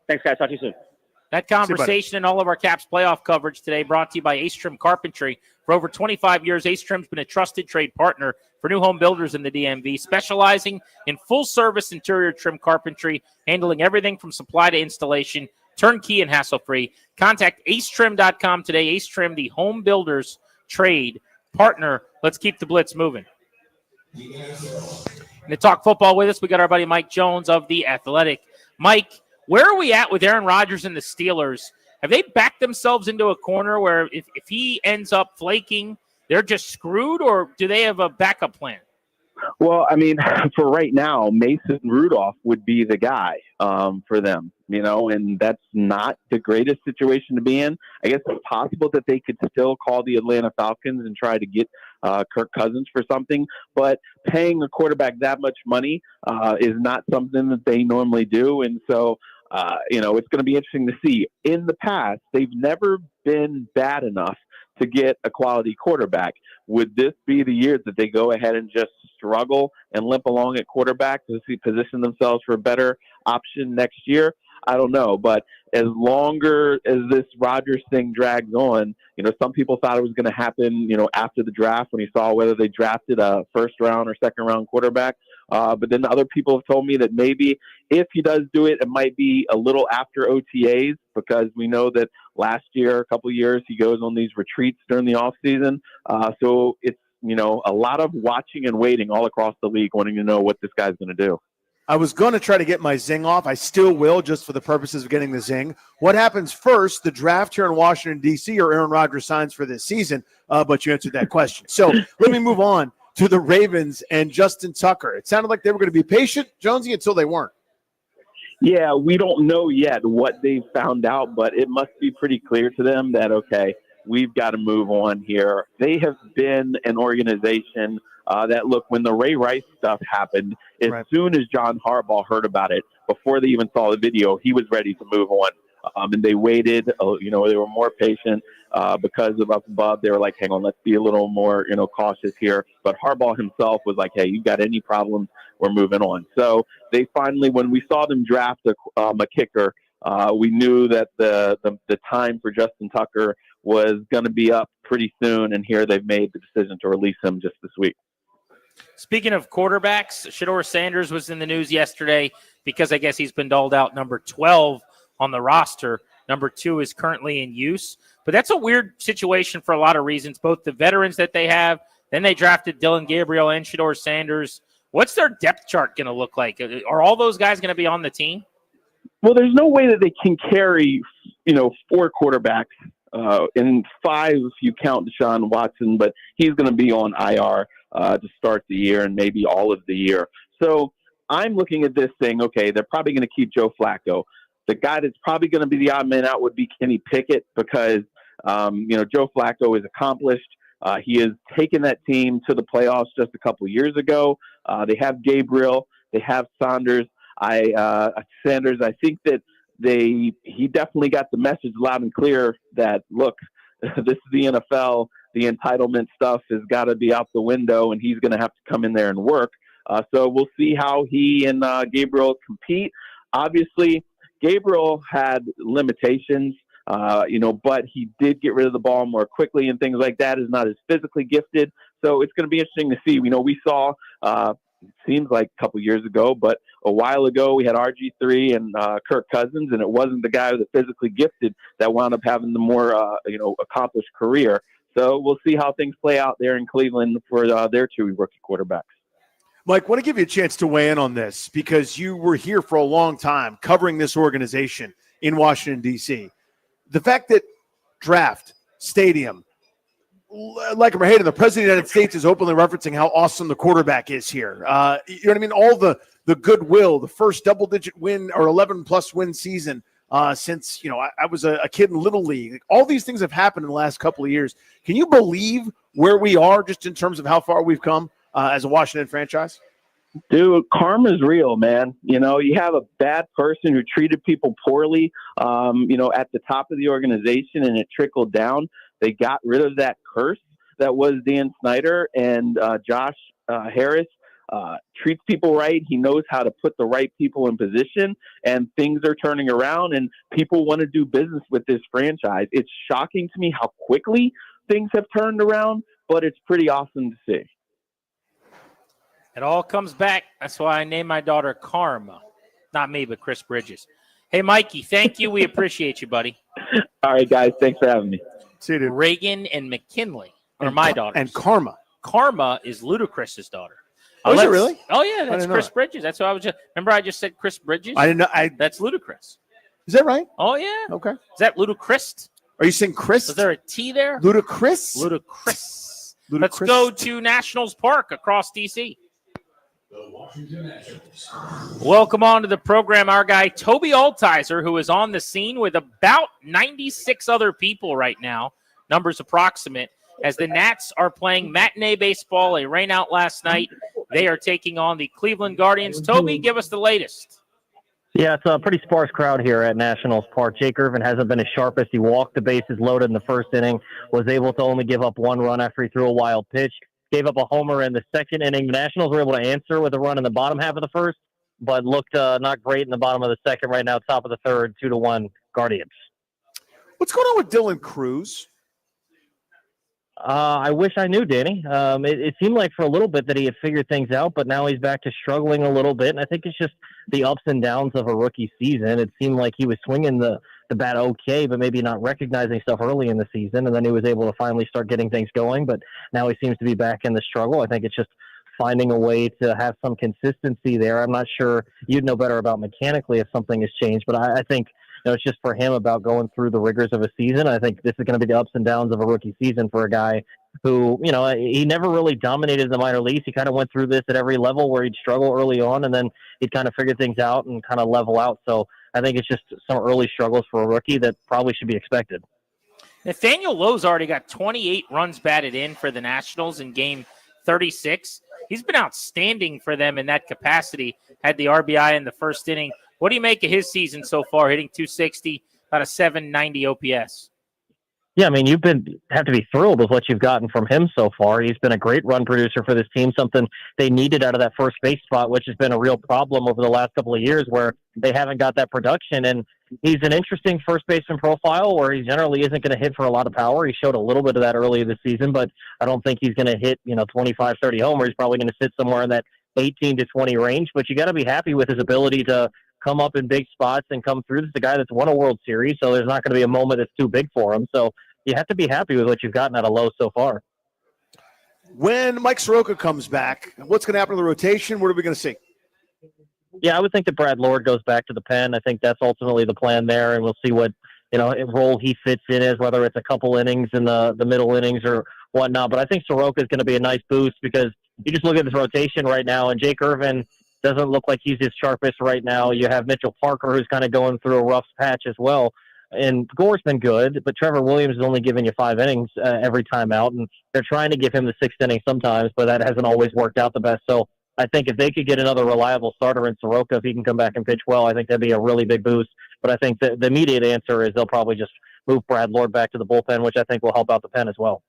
Thanks, guys. Talk to you soon. That conversation and all of our Caps playoff coverage today brought to you by Ace Trim Carpentry. For over 25 years, Ace Trim's been a trusted trade partner for new home builders in the DMV, specializing in full-service interior trim carpentry, handling everything from supply to installation, turnkey and hassle-free. Contact acetrim.com today. Ace Trim, the home builders trade partner. Let's keep the blitz moving. And to talk football with us, we got our buddy Mike Jones of The Athletic. Mike, where are we at with Aaron Rodgers and the Steelers? have they backed themselves into a corner where if he ends up flaking, they're just screwed, or do they have a backup plan? Well, I mean, for right now, Mason Rudolph would be the guy for them, and that's not the greatest situation to be in. I guess it's possible that they could still call the Atlanta Falcons and try to get Kirk Cousins for something, but paying a quarterback that much money is not something that they normally do. And so, it's going to be interesting to see. In the past, they've never been bad enough to get a quality quarterback. Would this be the year that they go ahead and just struggle and limp along at quarterback to position themselves for a better option next year? I don't know. But as longer as this Rodgers thing drags on, some people thought it was going to happen, after the draft when he saw whether they drafted a first round or second round quarterback. But then other people have told me that maybe if he does do it, it might be a little after OTAs, because we know that last year, a couple of years, he goes on these retreats during the off season. So it's, a lot of watching and waiting all across the league, wanting to know what this guy's going to do. I was going to try to get my zing off. I still will, just for the purposes of getting the zing. What happens first, the draft here in Washington, D.C., or Aaron Rodgers signs for this season? But you answered that question. So let me move on to the Ravens and Justin Tucker. It sounded like they were going to be patient, Jonesy, until they weren't. Yeah, we don't know yet what they've found out, but it must be pretty clear to them that, okay, we've got to move on here. They have been an organization that, look, when the Ray Rice stuff happened, as soon as John Harbaugh heard about it, before they even saw the video, he was ready to move on. And they waited, they were more patient because of up above. They were like, hang on, let's be a little more, cautious here. But Harbaugh himself was like, hey, you got any problems, we're moving on. So they finally, when we saw them draft a kicker, we knew that the time for Justin Tucker was going to be up pretty soon. And here they've made the decision to release him just this week. Speaking of quarterbacks, Shedeur Sanders was in the news yesterday because I guess he's been doled out number 12 on the roster. Number 2 is currently in use. But that's a weird situation for a lot of reasons, both the veterans that they have, then they drafted Dylan Gabriel and Shedeur Sanders. What's their depth chart going to look like? Are all those guys going to be on the team? Well, there's no way that they can carry, 4 quarterbacks, and 5 if you count Deshaun Watson, but he's going to be on IR to start the year and maybe all of the year. So I'm looking at this saying, okay, they're probably going to keep Joe Flacco. The guy that's probably going to be the odd man out would be Kenny Pickett because, Joe Flacco is accomplished. He has taken that team to the playoffs just a couple years ago. They have Gabriel. They have Sanders. I think that he definitely got the message loud and clear that, look, this is the NFL. The entitlement stuff has got to be out the window, and he's going to have to come in there and work. So we'll see how he and Gabriel compete. Obviously, Gabriel had limitations, but he did get rid of the ball more quickly and things like that. Is not as physically gifted. So it's going to be interesting to see. We saw, it seems like a couple years ago, but a while ago we had RG3 and Kirk Cousins, and it wasn't the guy with the physically gifted that wound up having the more, accomplished career. So we'll see how things play out there in Cleveland for their 2 rookie quarterbacks. Mike, I want to give you a chance to weigh in on this because you were here for a long time covering this organization in Washington, D.C. The fact that draft, stadium, like or hate it, the President of the United States is openly referencing how awesome the quarterback is here. You know what I mean? All the goodwill, the first double-digit win or 11-plus win season since, I was a kid in Little League. Like, all these things have happened in the last couple of years. Can you believe where we are just in terms of how far we've come as a Washington franchise? Dude, karma's real, man. You have a bad person who treated people poorly, at the top of the organization, and it trickled down. They got rid of that curse that was Dan Snyder, and Josh Harris treats people right. He knows how to put the right people in position, and things are turning around, and people want to do business with this franchise. It's shocking to me how quickly things have turned around, but it's pretty awesome to see. It all comes back. That's why I named my daughter Karma. Not me, but Chris Bridges. Hey, Mikey, thank you. We appreciate you, buddy. All right, guys. Thanks for having me. See you, dude. Reagan and McKinley are my daughters. And Karma. Karma is Ludacris's daughter. Oh, is it really? Oh, yeah. That's didn't know Chris that. Bridges. That's what I was just. Remember, I just said Chris Bridges? I didn't know. That's Ludacris. Is that right? Oh, yeah. Okay. Is that Ludacris? Are you saying Chris? Is there a T there? Ludacris? Ludacris. Ludacris. Let's go to Nationals Park across D.C. Welcome on to the program, our guy, Toby Altizer, who is on the scene with about 96 other people right now. Numbers approximate. As the Nats are playing matinee baseball, a rain out last night. They are taking on the Cleveland Guardians. Toby, give us the latest. Yeah, it's a pretty sparse crowd here at Nationals Park. Jake Irvin hasn't been as sharp as he walked the bases loaded in the first inning, was able to only give up one run after he threw a wild pitch, gave up a homer in the second inning. The Nationals were able to answer with a run in the bottom half of the first, but looked not great in the bottom of the second. Right now, top of the third, 2-1 Guardians. What's going on with Dylan Cruz? I wish I knew, Danny. It seemed like for a little bit that he had figured things out, but now he's back to struggling a little bit. And I think it's just the ups and downs of a rookie season. It seemed like he was swinging the bat okay, but maybe not recognizing stuff early in the season. And then he was able to finally start getting things going. But now he seems to be back in the struggle. I think it's just finding a way to have some consistency there. I'm not sure you'd know better about mechanically if something has changed, but I think it's just for him about going through the rigors of a season. I think this is going to be the ups and downs of a rookie season for a guy who, he never really dominated the minor leagues. He kind of went through this at every level where he'd struggle early on, and then he'd kind of figure things out and kind of level out. So I think it's just some early struggles for a rookie that probably should be expected. Nathaniel Lowe's already got 28 runs batted in for the Nationals in game 36. He's been outstanding for them in that capacity, had the RBI in the first inning. What do you make of his season so far, hitting 260, about a 790 OPS? Yeah, I mean, have to be thrilled with what you've gotten from him so far. He's been a great run producer for this team, something they needed out of that first base spot, which has been a real problem over the last couple of years where they haven't got that production. And he's an interesting first baseman profile where he generally isn't going to hit for a lot of power. He showed a little bit of that early this season, but I don't think he's going to hit, 25, 30 homers. He's probably going to sit somewhere in that 18 to 20 range, but you got to be happy with his ability to come up in big spots and come through. This is a guy that's won a World Series, so there's not going to be a moment that's too big for him. So you have to be happy with what you've gotten out of Lowe so far. When Mike Soroka comes back, what's going to happen to the rotation? What are we going to see? Yeah, I would think that Brad Lord goes back to the pen. I think that's ultimately the plan there, and we'll see what role he fits in as, whether it's a couple innings in the middle innings or whatnot. But I think Soroka is going to be a nice boost because you just look at this rotation right now, and Jake Irvin doesn't look like he's his sharpest right now. You have Mitchell Parker, who's kind of going through a rough patch as well. And Gore's been good, but Trevor Williams is only giving you 5 innings every time out, and they're trying to give him the 6th inning sometimes, but that hasn't always worked out the best. So I think if they could get another reliable starter in Soroka, if he can come back and pitch well, I think that'd be a really big boost. But I think the immediate answer is they'll probably just move Brad Lord back to the bullpen, which I think will help out the pen as well.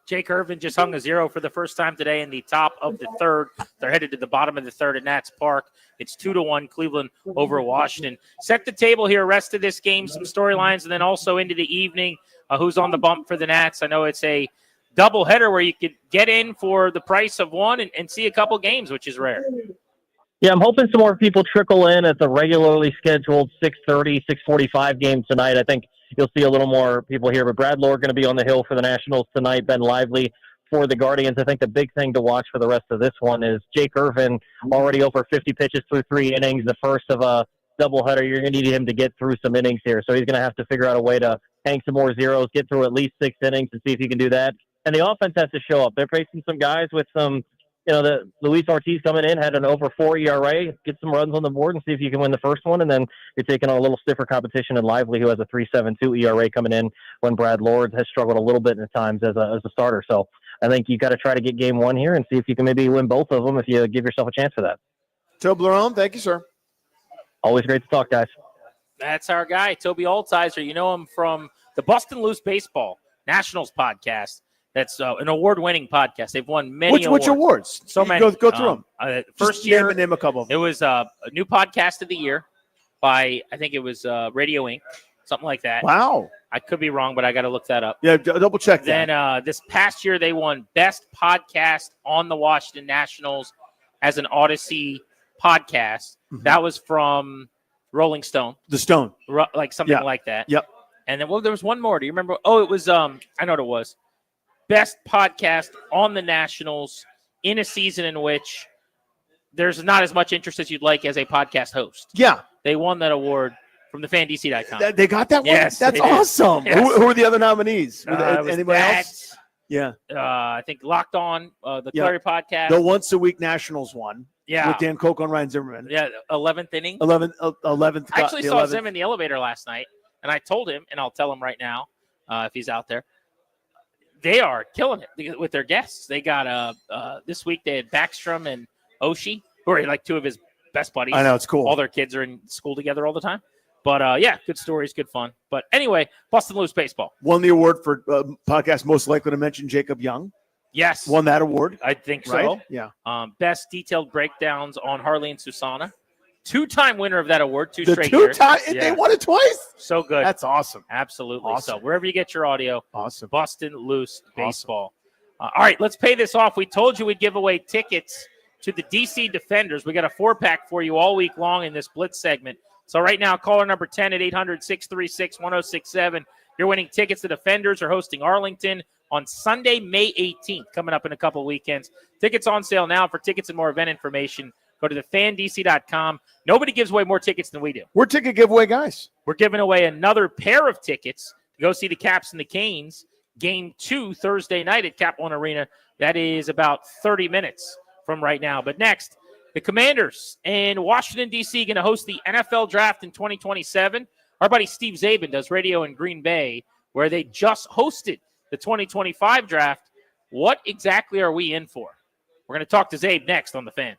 Jake Irvin just hung a 0 for the first time today in the top of the third. They're headed to the bottom of the third at Nats Park. It's 2-1 Cleveland over Washington. Set the table here, rest of this game, some storylines, and then also into the evening, who's on the bump for the Nats. I know it's a doubleheader where you could get in for the price of one and see a couple games, which is rare. Yeah, I'm hoping some more people trickle in at the regularly scheduled 6:30, 6:45 game tonight. I think you'll see a little more people here, but Brad Lord going to be on the hill for the Nationals tonight, Ben Lively for the Guardians. I think the big thing to watch for the rest of this one is Jake Irvin already over 50 pitches through 3 innings, the first of a doubleheader. You're going to need him to get through some innings here, so he's going to have to figure out a way to hang some more zeros, get through at least 6 innings and see if he can do that. And the offense has to show up. They're facing some guys with some, the Luis Ortiz coming in, had an over 4 ERA, get some runs on the board and see if you can win the first one. And then you're taking on a little stiffer competition in Lively, who has a 3.72 ERA coming in when Brad Lord has struggled a little bit at times as a starter. So I think you got to try to get game 1 here and see if you can maybe win both of them if you give yourself a chance for that. Toby Larone, thank you, sir. Always great to talk, guys. That's our guy, Toby Altizer. You know him from the Bustin' Loose Baseball Nationals podcast. That's an award-winning podcast. They've won many awards. Which awards? So many. Go through them. First year, name a couple of them. It was a new podcast of the year by, I think it was Radio Inc., something like that. Wow. I could be wrong, but I got to look that up. Yeah, double check that. Then this past year, they won Best Podcast on the Washington Nationals as an Odyssey podcast. Mm-hmm. That was from Rolling Stone. The Stone. Like something like that. Yep. And then, there was one more. Do you remember? Oh, it was, I know what it was. Best podcast on the Nationals in a season in which there's not as much interest as you'd like as a podcast host. Yeah. They won that award from thefandc.com. They got that one? Yes, That's they did. awesome. Yes. Who are the other nominees? It was Anybody that, else? Yeah. I think Locked On, the Yeah. Clary podcast. The Once a Week Nationals one. Yeah. With Dan Coco and Ryan Zimmerman. Yeah, 11th inning. 11th. I actually the saw 11th. Zim in the elevator last night, and I told him, and I'll tell him right now if he's out there, they are killing it with their guests. They got this week they had Backstrom and Oshie, who are like two of his best buddies. I know, it's cool. All their kids are in school together all the time. But yeah, good stories, good fun. But anyway, Boston Loose Baseball. Won the award for podcast most likely to mention Jacob Young. Yes. Won that award. I think so. Right? Yeah. Best detailed breakdowns on Harley and Susana. Two-time winner of that award, two The straight years. two-time, Yeah. they won it twice. So good. That's awesome. Absolutely. Awesome. So wherever you get your audio, awesome. Boston Loose Baseball. All right, let's pay this off. We told you we'd give away tickets to the DC Defenders. We got a 4-pack for you all week long in this Blitz segment. So right now, caller number 10 at 800-636-1067. You're winning tickets. The Defenders are hosting Arlington on Sunday, May 18th, coming up in a couple of weekends. Tickets on sale now. For tickets and more event information, go to thefandc.com. Nobody gives away more tickets than we do. We're ticket giveaway guys. We're giving away another pair of tickets to go see the Caps and the Canes. Game 2 Thursday night at Cap One Arena. That is about 30 minutes from right now. But next, the Commanders in Washington, D.C. going to host the NFL Draft in 2027. Our buddy Steve Zabin does radio in Green Bay, where they just hosted the 2025 Draft. What exactly are we in for? We're going to talk to Zabe next on The Fan.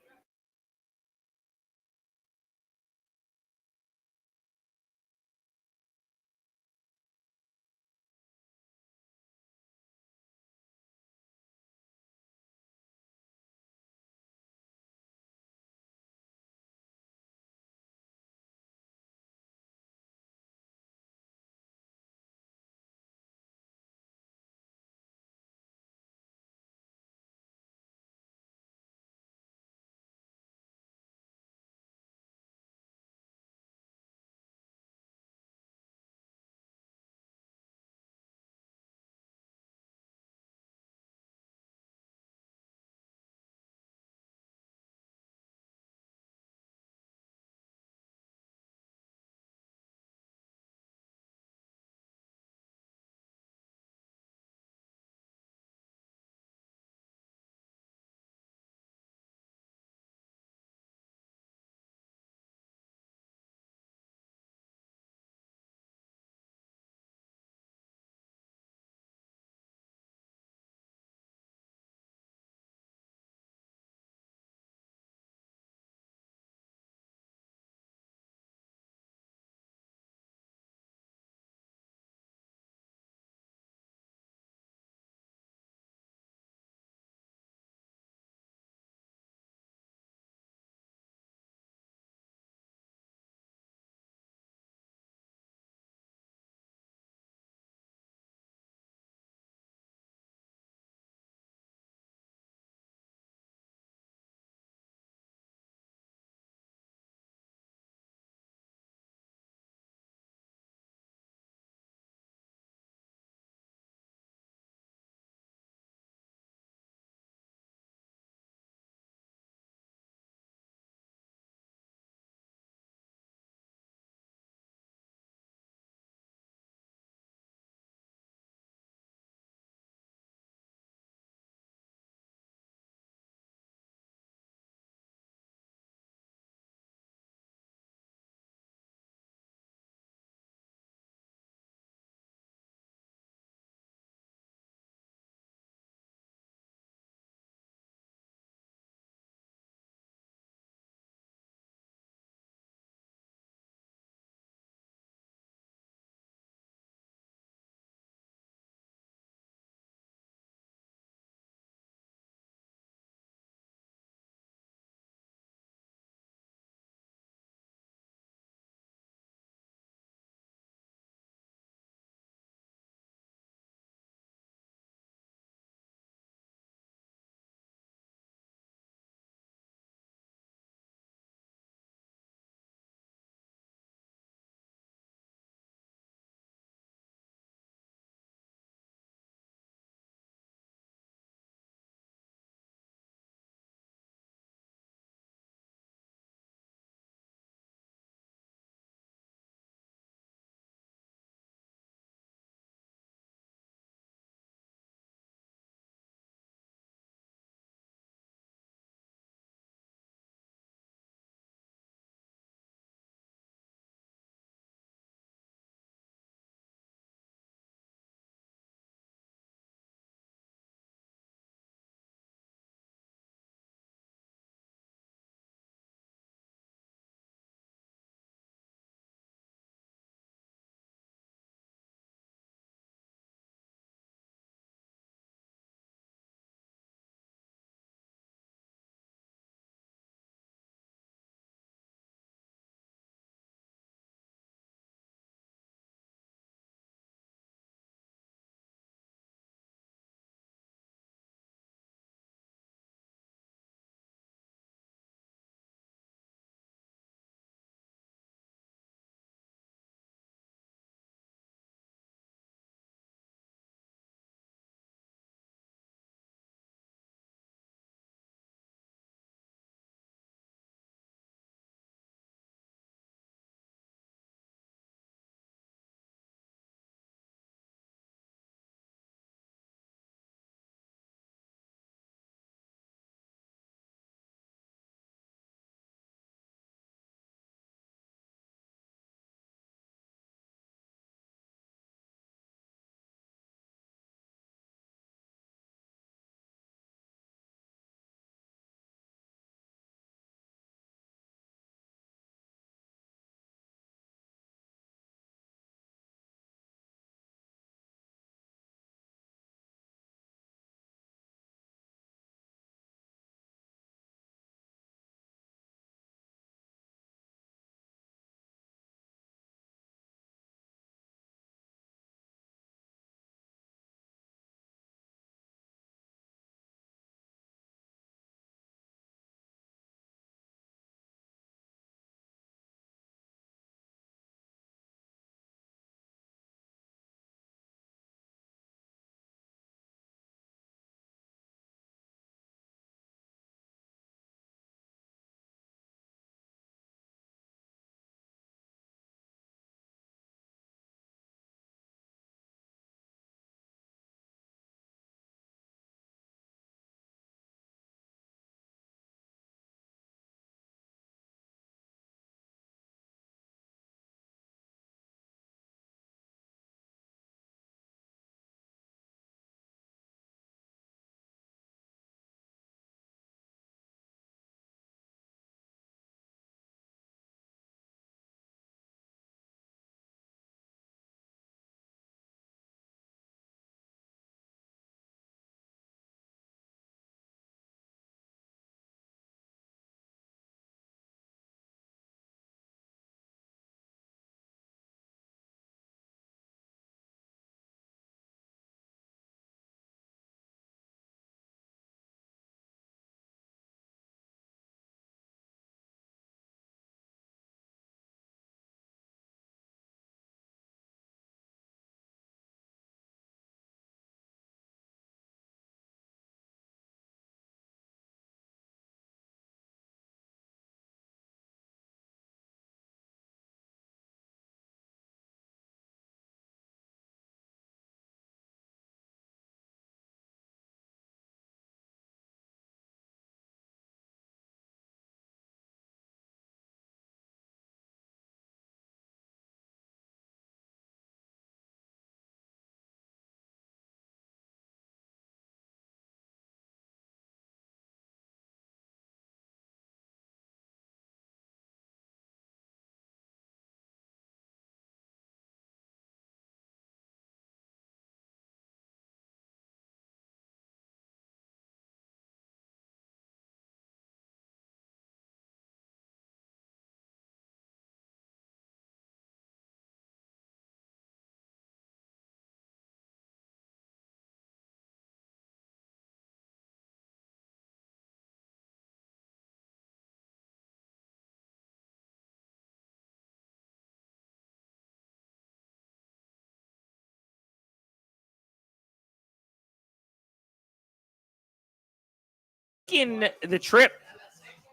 In the trip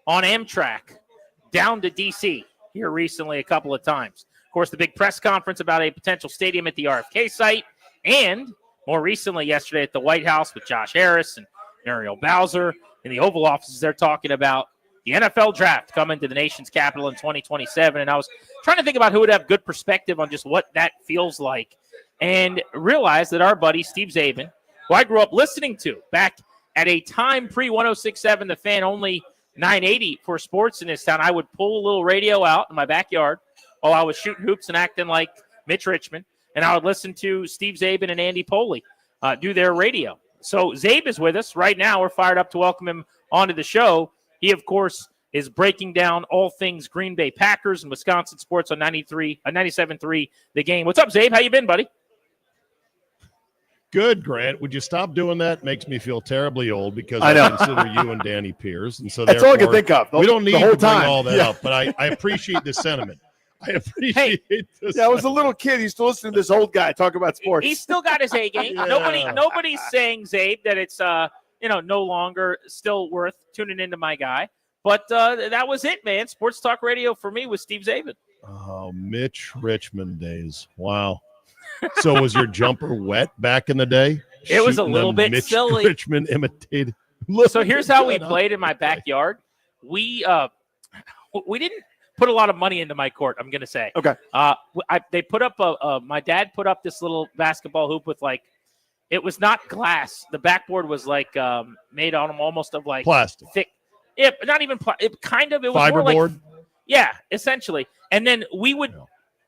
on Amtrak down to D.C. here recently a couple of times. Of course, the big press conference about a potential stadium at the RFK site, and more recently yesterday at the White House with Josh Harris and Muriel Bowser in the Oval Offices. They're talking about the NFL draft coming to the nation's capital in 2027. And I was trying to think about who would have good perspective on just what that feels like, and realized that our buddy Steve Zabin, who I grew up listening to back at a time pre-1067, the Fan, only 980 for sports in this town, I would pull a little radio out in my backyard while I was shooting hoops and acting like Mitch Richmond, and I would listen to Steve Zabin and Andy Poley do their radio. So Zabe is with us right now. We're fired up to welcome him onto the show. He, of course, is breaking down all things Green Bay Packers and Wisconsin sports on 97.3 The Game. What's up, Zabe? How you been, buddy? Good, Grant. Would you stop doing that? Makes me feel terribly old because I I, know. consider you and Danny peers. And so That's all I can therefore, think of. We don't need the whole to bring time. all that Yeah. up, but I appreciate the sentiment. I appreciate this. Yeah, I was a little kid. He used to listen to this old guy talk about sports. He's still got his A game. Yeah. Nobody's saying, Zabe, that it's no longer still worth tuning into my guy. But that was it, man. Sports talk radio for me was Steve Zabin. Oh, Mitch Richmond days. Wow. So was your jumper wet back in the day? It was a Shooting little them bit Mitch silly. Richmond imitated. So here's how we played in my backyard. We didn't put a lot of money into my court, I'm gonna say. Okay. They put up my dad put up this little basketball hoop with it was not glass. The backboard was made on almost of Plastic. thick. Yeah, but not even it was more like Fiberboard? yeah, essentially. And then we would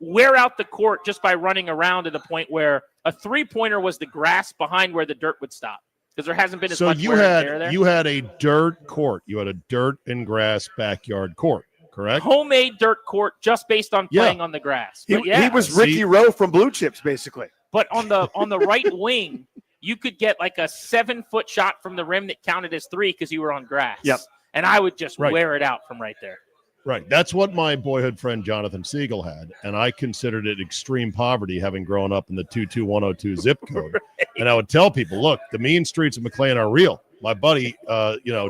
wear out the court just by running around to the point where a 3-pointer was the grass behind where the dirt would stop, because there hasn't been as So much you wear and tear there. had a dirt court. You had a dirt and grass backyard court, correct? Homemade dirt court just based on Yeah. playing on the grass. He, But yeah, he was Ricky Rowe from Blue Chips, basically. but on the right wing, you could get like a 7-foot shot from the rim that counted as 3 because you were on grass. Yep. And I would just Right. wear it out from right there. Right. That's what my boyhood friend Jonathan Siegel had, and I considered it extreme poverty, having grown up in the 22102 zip code. Right. And I would tell people, look, the mean streets of McLean are real. My buddy,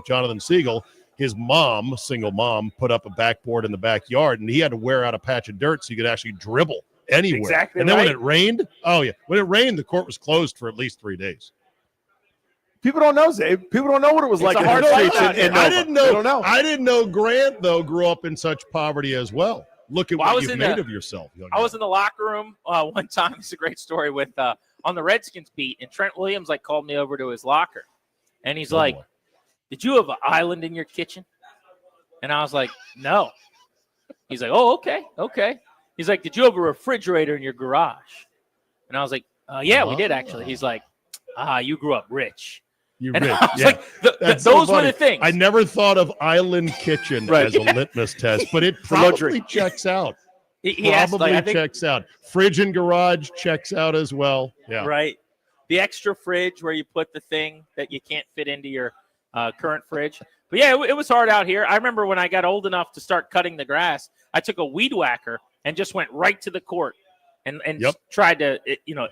Jonathan Siegel, his mom, single mom, put up a backboard in the backyard, and he had to wear out a patch of dirt so you could actually dribble anywhere. Exactly. And then right. when it rained, when it rained, the court was closed for at least 3 days. People don't know, Zabe. People don't know what it was like a in hard the life streets out in here. Nova. I didn't They know. don't know. I didn't know Grant though grew up in such poverty as well. Look at Well, I what was you've in made the- of yourself. young I was in the locker room one time. It's a great story with on the Redskins beat, and Trent Williams called me over to his locker, and he's like, boy. "Did you have an island in your kitchen?" And I was like, "No." He's like, "Oh, okay." He's like, "Did you have a refrigerator in your garage?" And I was like, "Yeah, we did actually." He's like, you grew up rich." You're And rich. I was Yeah. like, That's so those were funny. the things. I never thought of island kitchen Right. as a litmus test, but it luxury. probably checks out. He asked, Probably I think, checks out. Fridge and garage checks out as well. Yeah. right? The extra fridge where you put the thing that you can't fit into your current fridge. But yeah, it was hard out here. I remember when I got old enough to start cutting the grass, I took a weed whacker and just went right to the court and Yep. tried to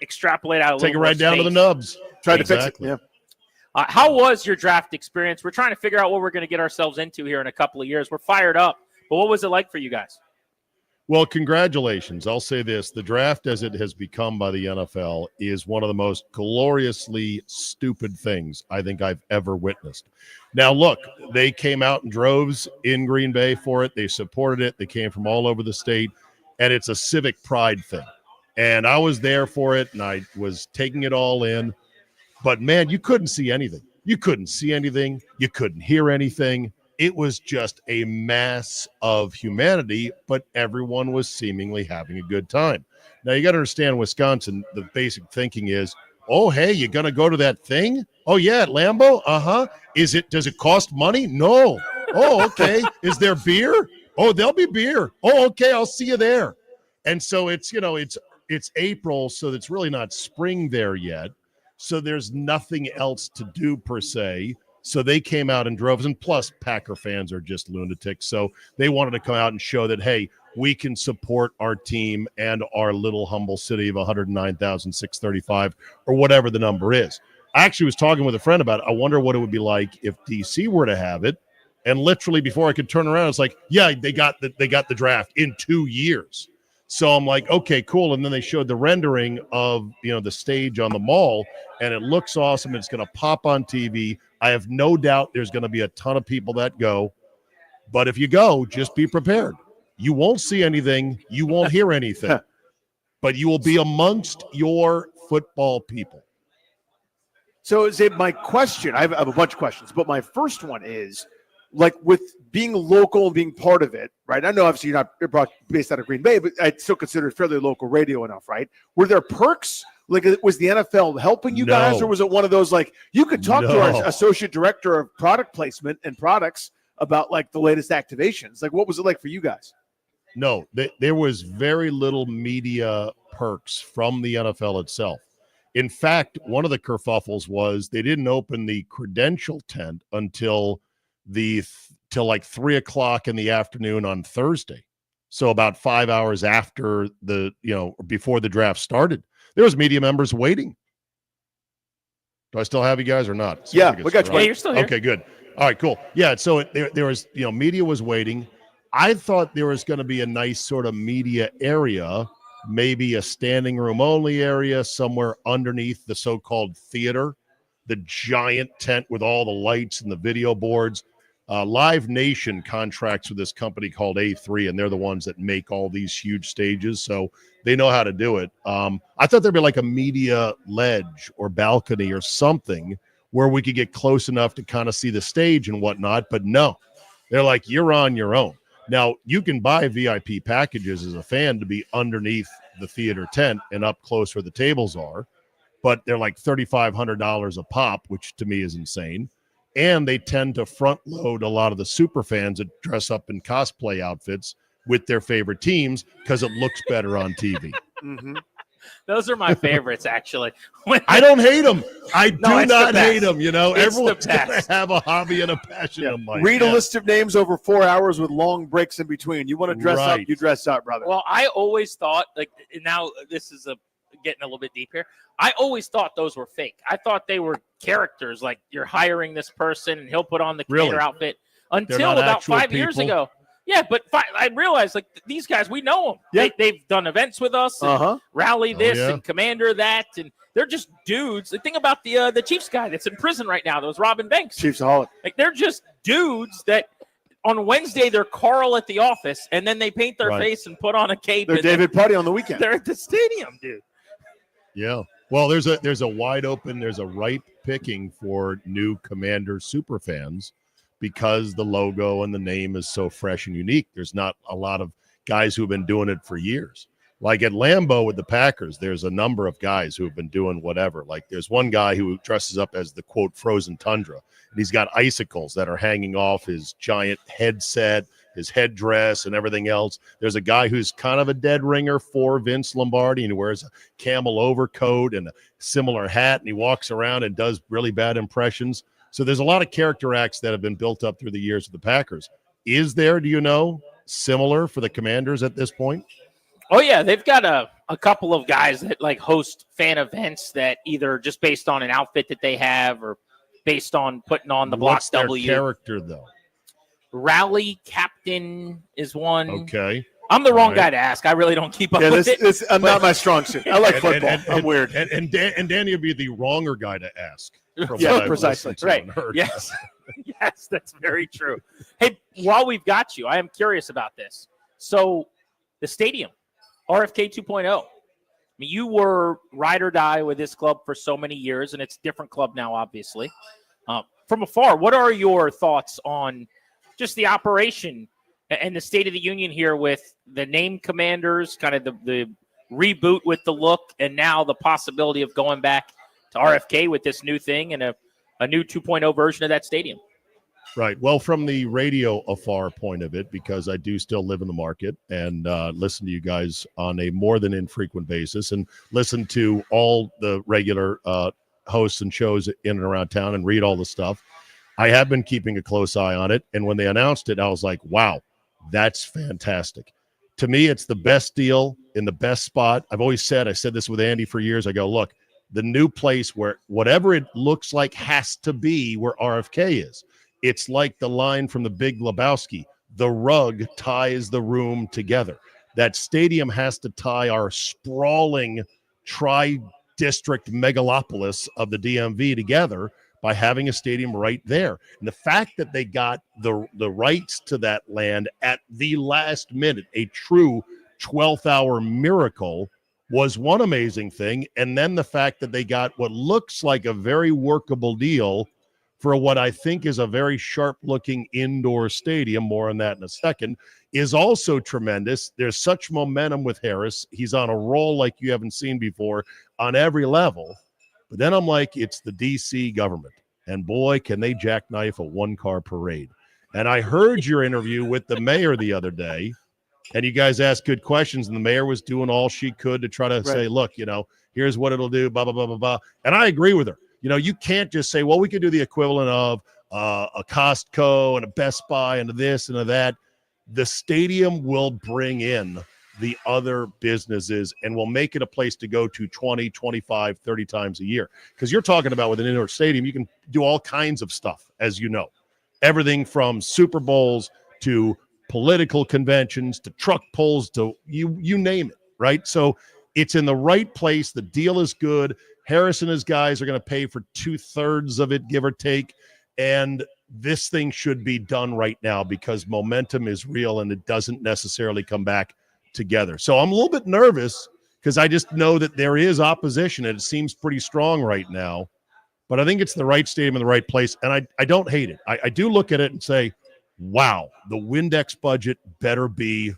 extrapolate out a little Take it more right down to the space. nubs. Tried to fix it. Exactly. Yeah. How was your draft experience? We're trying to figure out what we're going to get ourselves into here in a couple of years. We're fired up. But what was it like for you guys? Well, congratulations. I'll say this. The draft, as it has become by the NFL, is one of the most gloriously stupid things I think I've ever witnessed. Now, look, they came out in droves in Green Bay for it. They supported it. They came from all over the state, and it's a civic pride thing. And I was there for it, and I was taking it all in. But, man, you couldn't see anything. You couldn't see anything. You couldn't hear anything. It was just a mass of humanity, but everyone was seemingly having a good time. Now, you got to understand, Wisconsin, the basic thinking is, oh, hey, you're going to go to that thing? Oh, yeah, at Lambeau? Uh-huh. Does it cost money? No. Oh, okay. Is there beer? Oh, there'll be beer. Oh, okay, I'll see you there. And so it's April, so it's really not spring there yet. So there's nothing else to do per se. So they came out in droves, and plus Packer fans are just lunatics. So they wanted to come out and show that, hey, we can support our team and our little humble city of 109,635 or whatever the number is. I actually was talking with a friend about it. I wonder what it would be like if DC were to have it. And literally before I could turn around, it's like, yeah, they got the draft in 2 years. So I'm like, okay, cool. And then they showed the rendering of, the stage on the mall, and it looks awesome. It's going to pop on TV. I have no doubt there's going to be a ton of people that go. But if you go, just be prepared. You won't see anything. You won't hear anything. But you will be amongst your football people. So is it my question? I have a bunch of questions, but my first one is, like, with being local and being part of it, right? I know obviously you're based out of Green Bay, but I still consider it fairly local radio enough, right? Were there perks? Like, was the NFL helping you guys, or was it one of those, like, you could talk to our associate director of product placement and products about, like, the latest activations? Like, what was it like for you guys? No, there was very little media perks from the NFL itself. In fact, one of the kerfuffles was they didn't open the credential tent until till like 3:00 in the afternoon on Thursday. So about 5 hours after before the draft started, there was media members waiting. Do I still have you guys or not? Yeah, we got you. Yeah, you're still here. Okay, good. All right, cool. Yeah, so there was, media was waiting. I thought there was going to be a nice sort of media area, maybe a standing room only area somewhere underneath the so-called theater, the giant tent with all the lights and the video boards. Live Nation contracts with this company called A3, and they're the ones that make all these huge stages, so they know how to do it. I thought there'd be like a media ledge or balcony or something where we could get close enough to kind of see the stage and whatnot, but no. They're like, you're on your own. Now, you can buy VIP packages as a fan to be underneath the theater tent and up close where the tables are, but they're like $3,500 a pop, which to me is insane. And they tend to front load a lot of the super fans that dress up in cosplay outfits with their favorite teams because it looks better on TV. Mm-hmm. Those are my favorites, actually. I don't hate them. I do it's not the hate best. them. It's Everyone's the going to best. have a hobby and a passion. I'm like, Read a list of names over 4 hours with long breaks in between. You want to dress up, Right. you dress up, brother. Well, I always thought, like, now this is getting a little bit deep here. I always thought those were fake. I thought they were characters, like you're hiring this person and he'll put on the commander Really? outfit. They're Until not about actual 5 years people? ago. Yeah, but I realized, like, these guys, we know them. Yeah. They've done events with us, and Uh-huh. Rally this yeah. and Commander that, and they're just dudes. The thing about the Chiefs guy that's in prison right now, that was Robin Banks. Chiefsaholic. Like, they're just dudes that on Wednesday they're Carl at the office, and then they paint their Right. face and put on a cape. They're and David Putty on the weekend. They're at the stadium, dude. Yeah. Well, there's a wide open, there's a ripe picking for new Commander super fans because the logo and the name is so fresh and unique. There's not a lot of guys who have been doing it for years. Like at Lambeau with the Packers, there's a number of guys who have been doing whatever. Like there's one guy who dresses up as the, quote, frozen tundra, and he's got icicles that are hanging off his giant headset, his headdress, and everything else. There's a guy who's kind of a dead ringer for Vince Lombardi, and he wears a camel overcoat and a similar hat, and he walks around and does really bad impressions. So there's a lot of character acts that have been built up through the years of the Packers. Is there, do you know, similar for the Commanders at this point? Oh, yeah. They've got a couple of guys that like host fan events that either just based on an outfit that they have or based on putting on the Block What's their W. character, though? Rally Captain is one. Okay. I'm the wrong All guy right. to ask. I really don't keep up Yeah, with it. this I'm not my strong suit. I like football. And I'm weird. And Danny would be the wronger guy to ask. from Yeah, what I've precisely. listened to Right. and heard. Yes. Yes, that's very true. Hey, while we've got you, I am curious about this. So the stadium, RFK 2.0. I mean, you were ride or die with this club for so many years, and it's a different club now, obviously. From afar, what are your thoughts on just the operation and the state of the union here with the name Commanders, kind of the reboot with the look, and now the possibility of going back to RFK with this new thing and a new 2.0 version of that stadium? Right. Well, from the radio afar point of it, because I do still live in the market and listen to you guys on a more than infrequent basis and listen to all the regular hosts and shows in and around town and read all the stuff. I have been keeping a close eye on it. And when they announced it, I was like, wow, that's fantastic. To me, it's the best deal in the best spot. I've always said, I said this with Andy for years. I go, look, the new place where whatever it looks like has to be where RFK is. It's like the line from The Big Lebowski, the rug ties the room together. That stadium has to tie our sprawling tri-district megalopolis of the DMV together by having a stadium right there. And the fact that they got the rights to that land at the last minute, a true 12th hour miracle, was one amazing thing. And then the fact that they got what looks like a very workable deal for what I think is a very sharp-looking indoor stadium, more on that in a second, is also tremendous. There's such momentum with Harris. He's on a roll like you haven't seen before on every level. But then I'm like, it's the D.C. government. And boy, can they jackknife a one-car parade. And I heard your interview with the mayor the other day, and you guys asked good questions, and the mayor was doing all she could to try to say, look, here's what it'll do, blah, blah, blah, blah, blah. And I agree with her. You can't just say, well, we could do the equivalent of a Costco and a Best Buy and a this and a that. The stadium will bring in the other businesses and will make it a place to go to 20, 25, 30 times a year. Because you're talking about with an indoor stadium, you can do all kinds of stuff, as you know. Everything from Super Bowls to political conventions to truck pulls to you name it, right? So it's in the right place. The deal is good. Harris and his guys are going to pay for 2/3 of it, give or take. And this thing should be done right now because momentum is real and it doesn't necessarily come back together. So I'm a little bit nervous because I just know that there is opposition and it seems pretty strong right now. But I think it's the right stadium in the right place. And I don't hate it. I do look at it and say, wow, the Windex budget better be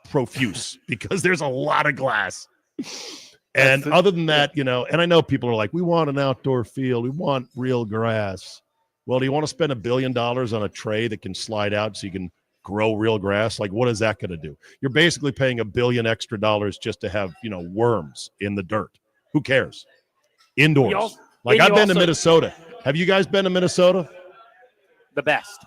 profuse because there's a lot of glass. And other than that, and I know people are like, we want an outdoor field. We want real grass. Well, do you want to spend $1 billion on a tray that can slide out so you can grow real grass? Like, what is that going to do? You're basically paying $1 billion extra just to have, worms in the dirt. Who cares? Indoors. I've been to Minnesota. Have you guys been to Minnesota? The best.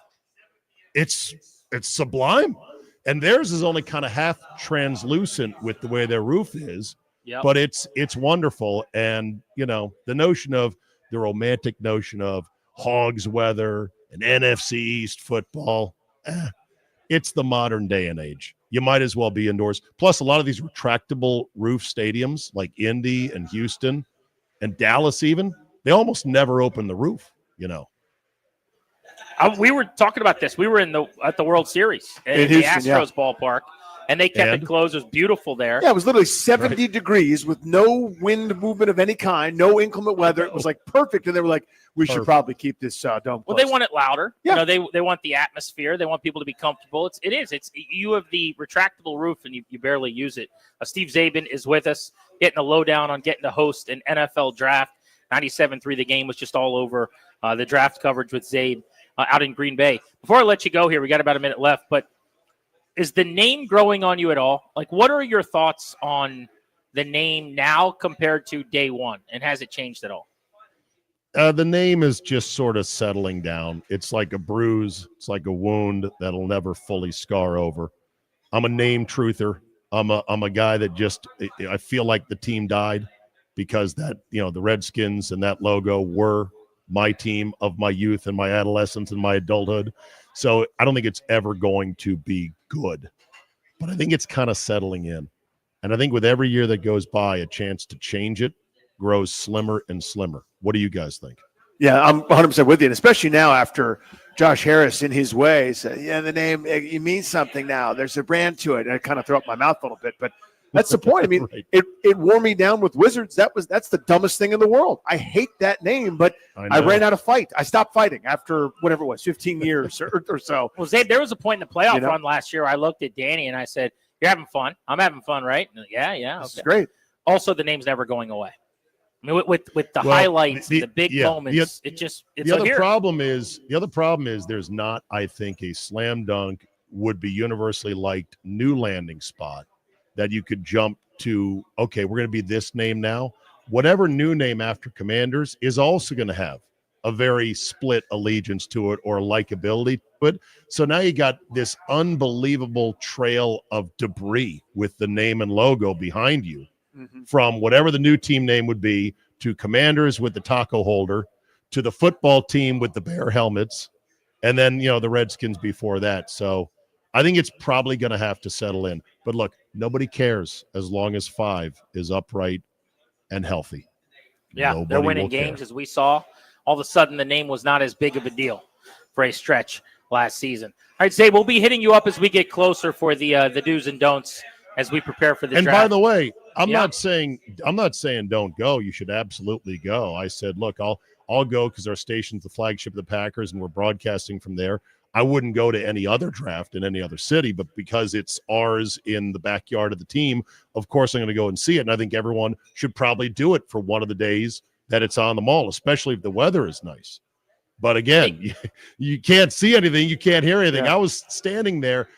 It's sublime. And theirs is only kind of half translucent with the way their roof is. Yep. But it's wonderful. And, the romantic notion of Hogs weather and NFC East football, it's the modern day and age. You might as well be indoors. Plus, a lot of these retractable roof stadiums like Indy and Houston and Dallas even, they almost never open the roof, We were talking about this. We were at the World Series in the Astros ballpark. And they kept it closed. It was beautiful there. Yeah, it was literally 70 degrees with no wind movement of any kind, no inclement weather. It was perfect. And they were like, we should probably keep this dome closed. Well, they want it louder. Yeah. They want the atmosphere. They want people to be comfortable. It's you have the retractable roof and you barely use it. Steve Zabin is with us, getting a lowdown on getting to host an NFL draft. 97.3, the game was just all over the draft coverage with Zabe out in Green Bay. Before I let you go here, we got about a minute left, but is the name growing on you at all? What are your thoughts on the name now compared to day one? And has it changed at all? The name is just sort of settling down. It's like a bruise. It's like a wound that'll never fully scar over. I'm a name truther. I'm a guy that I feel like the team died because that, the Redskins and that logo were my team of my youth and my adolescence and my adulthood. So I don't think it's ever going to be good, but I think it's kind of settling in. And I think with every year that goes by, a chance to change it grows slimmer and slimmer. What do you guys think? Yeah, I'm 100% with you. And especially now after Josh Harris in his way said, the name, it means something now. There's a brand to it. And I kind of throw up my mouth a little bit, but that's the point. I mean, right. it wore me down with Wizards. That's the dumbest thing in the world. I hate that name, but I ran out of fight. I stopped fighting after whatever it was, 15 years or so. Well, Zabe, there was a point in the playoff run last year. I looked at Danny and I said, "You're having fun. I'm having fun, right?" And yeah. This is great. Also, the name's never going away. I mean, with the highlights, the big moments, the other problem is there's not, I think, a slam dunk would be universally liked new landing spot that you could jump to, okay, we're going to be this name now. Whatever new name after Commanders is also going to have a very split allegiance to it or likability to it. So now you got this unbelievable trail of debris with the name and logo behind you. from whatever the new team name would be to Commanders with the taco holder to the football team with the bear helmets, and then, the Redskins before that. So I think it's probably going to have to settle in. But look, nobody cares as long as 5 is upright and healthy. Yeah, Nobody they're winning will care. games, as we saw. All of a sudden, the name was not as big of a deal for a stretch last season. All right, Zay, we'll be hitting you up as we get closer for the do's and don'ts as we prepare for the And draft. by the way, I'm not saying don't go. You should absolutely go. I said, look, I'll go because our station's the flagship of the Packers and we're broadcasting from there. I wouldn't go to any other draft in any other city, but because it's ours in the backyard of the team, of course I'm going to go and see it. And I think everyone should probably do it for one of the days that it's on the mall, especially if the weather is nice. But again, you can't see anything. You can't hear anything. Yeah. I was standing there.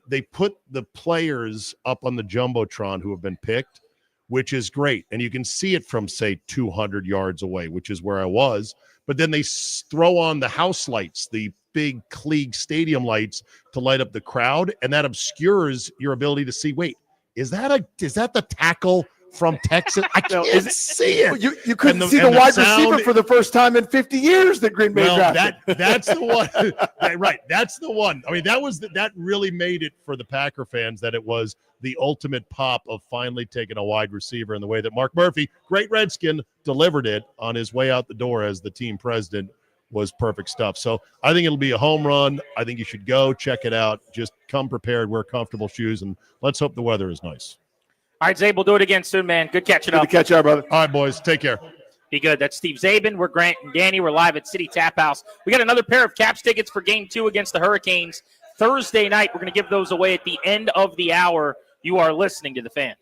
They put the players up on the Jumbotron who have been picked, which is great. And you can see it from, say, 200 yards away, which is where I was. But then they throw on the house lights, the big Klieg Stadium lights to light up the crowd, and that obscures your ability to see, wait, is that the tackle from Texas? I can't see it. You couldn't see the wide receiver for the first time in 50 years that Green Bay drafted. That's the one. Right. That's the one. I mean, that really made it for the Packer fans that it was the ultimate pop of finally taking a wide receiver in the way that Mark Murphy, great Redskin, delivered it on his way out the door as the team president. Was perfect stuff. So I think it'll be a home run. I think you should go check it out. Just come prepared, wear comfortable shoes, and let's hope the weather is nice. All right, Zabe, we'll do it again soon, man. Good catching up. Good to catch up, brother. All right, boys. Take care. Be good. That's Steve Zabin. We're Grant and Danny. We're live at City Tap House. We got another pair of Caps tickets for Game 2 against the Hurricanes Thursday night. We're going to give those away at the end of the hour. You are listening to The Fan.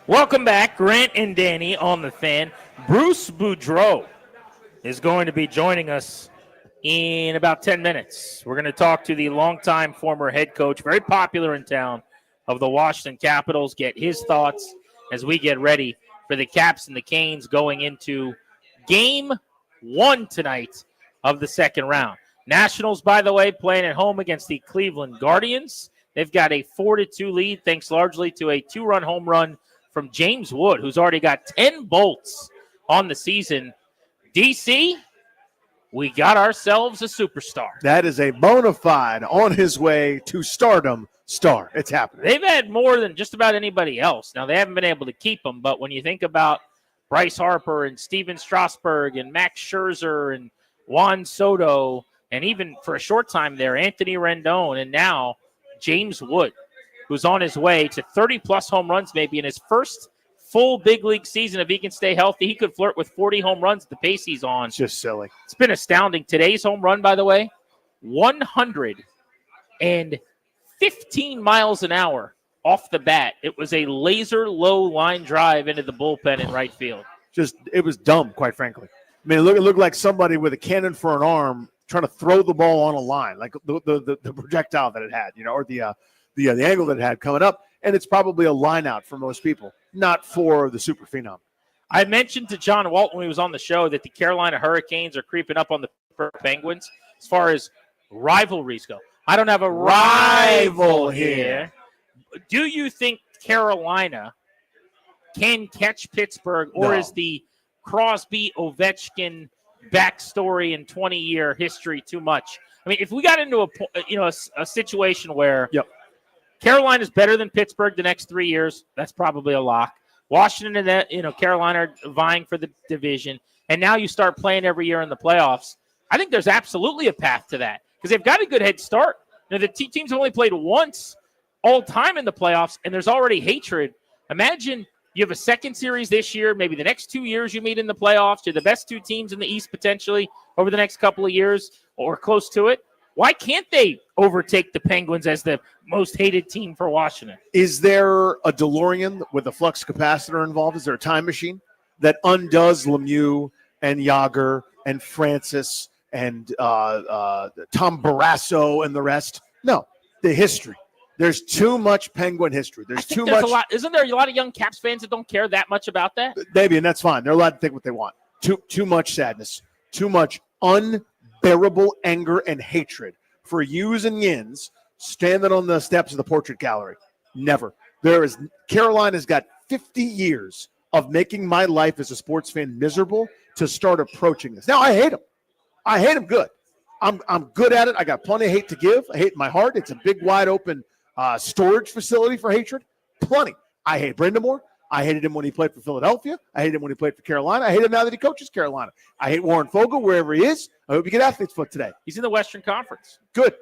Welcome back, Grant and Danny on the Fan. Bruce Boudreau is going to be joining us in about 10 minutes. We're going to talk to the longtime former head coach, very popular in town, of the Washington Capitals, get his thoughts as we get ready for the Caps and the Canes going into Game 1 tonight of the second round. Nationals, by the way, playing at home against the Cleveland Guardians. They've got a 4-2 lead, thanks largely to a 2-run home run from James Wood, who's already got 10 bolts on the season. DC, we got ourselves a superstar. That is a bona fide on his way to stardom star. It's happening. They've had more than just about anybody else. Now, they haven't been able to keep them, but when you think about Bryce Harper and Steven Strasburg and Max Scherzer and Juan Soto, and even for a short time there, Anthony Rendon, and now James Wood, who's on his way to 30-plus home runs maybe in his first full big league season. If he can stay healthy, he could flirt with 40 home runs at the pace he's on. It's just silly. It's been astounding. Today's home run, by the way, 115 miles an hour off the bat. It was a laser low line drive into the bullpen in right field. It was dumb, quite frankly. I mean, it looked like somebody with a cannon for an arm trying to throw the ball on a line, like the projectile that it had, or the angle that it had coming up. And it's probably a line out for most people, not for the super phenom. I mentioned to John Walton when he was on the show that the Carolina Hurricanes are creeping up on the Penguins as far as rivalries go. I don't have a rival here. Do you think Carolina can catch Pittsburgh, or is the Crosby Ovechkin backstory and 20-year history too much? I mean, if we got into a situation where Carolina's better than Pittsburgh the next 3 years, that's probably a lock. Washington and Carolina are vying for the division, and now you start playing every year in the playoffs. I think there's absolutely a path to that because they've got a good head start. The teams have only played once all time in the playoffs, and there's already hatred. Imagine you have a second series this year, maybe the next 2 years you meet in the playoffs. You're the best two teams in the East potentially over the next couple of years or close to it. Why can't they overtake the Penguins as the most hated team for Washington? Is there a DeLorean with a flux capacitor involved? Is there a time machine that undoes Lemieux and Yager and Francis and Tom Barrasso and the rest? No, the history. There's too much Penguin history. There's too much. Isn't there a lot of young Caps fans that don't care that much about that? Maybe, and that's fine. They're allowed to think what they want. Too much sadness. Too much unbearable anger and hatred for yous and yins standing on the steps of the portrait gallery. Never. Carolina's got 50 years of making my life as a sports fan miserable to start approaching this. Now, I hate them. I hate them good. I'm good at it. I got plenty of hate to give. I hate in my heart. It's a big, wide open storage facility for hatred. Plenty. I hate Brindamore. I hated him when he played for Philadelphia. I hated him when he played for Carolina. I hate him now that he coaches Carolina. I hate Warren Fogle wherever he is. I hope he get athlete's foot today. He's in the Western Conference. Good.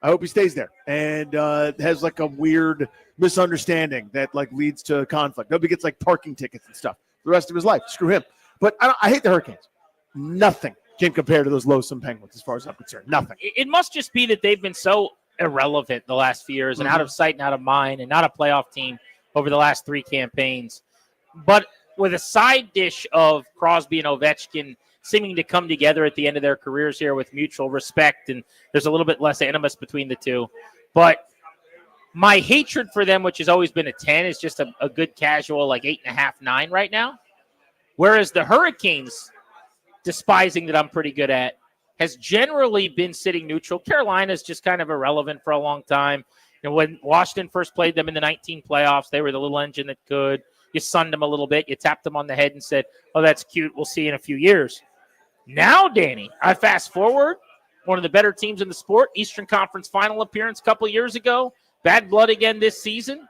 I hope he stays there and has like a weird misunderstanding that like leads to conflict. Nobody gets like parking tickets and stuff the rest of his life. Screw him. But I hate the Hurricanes. Nothing can compare to those loathsome Penguins as far as I'm concerned. Nothing. It must just be that they've been so irrelevant the last few years and out of sight and out of mind and not a playoff team over the last 3 campaigns. But with a side dish of Crosby and Ovechkin seeming to come together at the end of their careers here with mutual respect, and there's a little bit less animus between the two. But my hatred for them, which has always been a 10, is just a good casual, like 8.5, 9 right now. Whereas the Hurricanes, despising that I'm pretty good at, has generally been sitting neutral. Carolina's just kind of irrelevant for a long time. And when Washington first played them in the 19 playoffs, they were the little engine that could. You sunned them a little bit. You tapped them on the head and said, oh, that's cute. We'll see you in a few years. Now, Danny, I fast forward. One of the better teams in the sport, Eastern Conference final appearance a couple years ago. Bad blood again this season.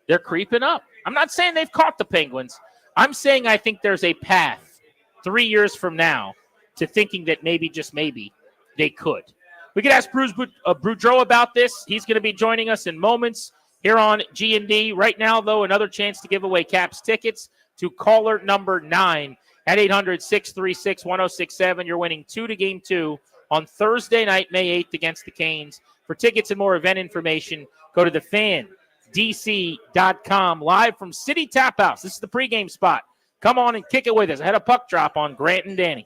They're creeping up. I'm not saying they've caught the Penguins. I'm saying I think there's a path 3 years from now to thinking that maybe, just maybe, they could. We could ask Bruce Boudreau about this. He's going to be joining us in moments here on G&D. Right now, though, another chance to give away Caps tickets to caller number 9 at 800-636-1067. You're winning 2 to Game 2 on Thursday night, May 8th against the Canes. For tickets and more event information, go to thefan.com. DC.com, live from City Tap House. This is the pregame spot. Come on and kick it with us. Ahead of puck drop on Grant and Danny.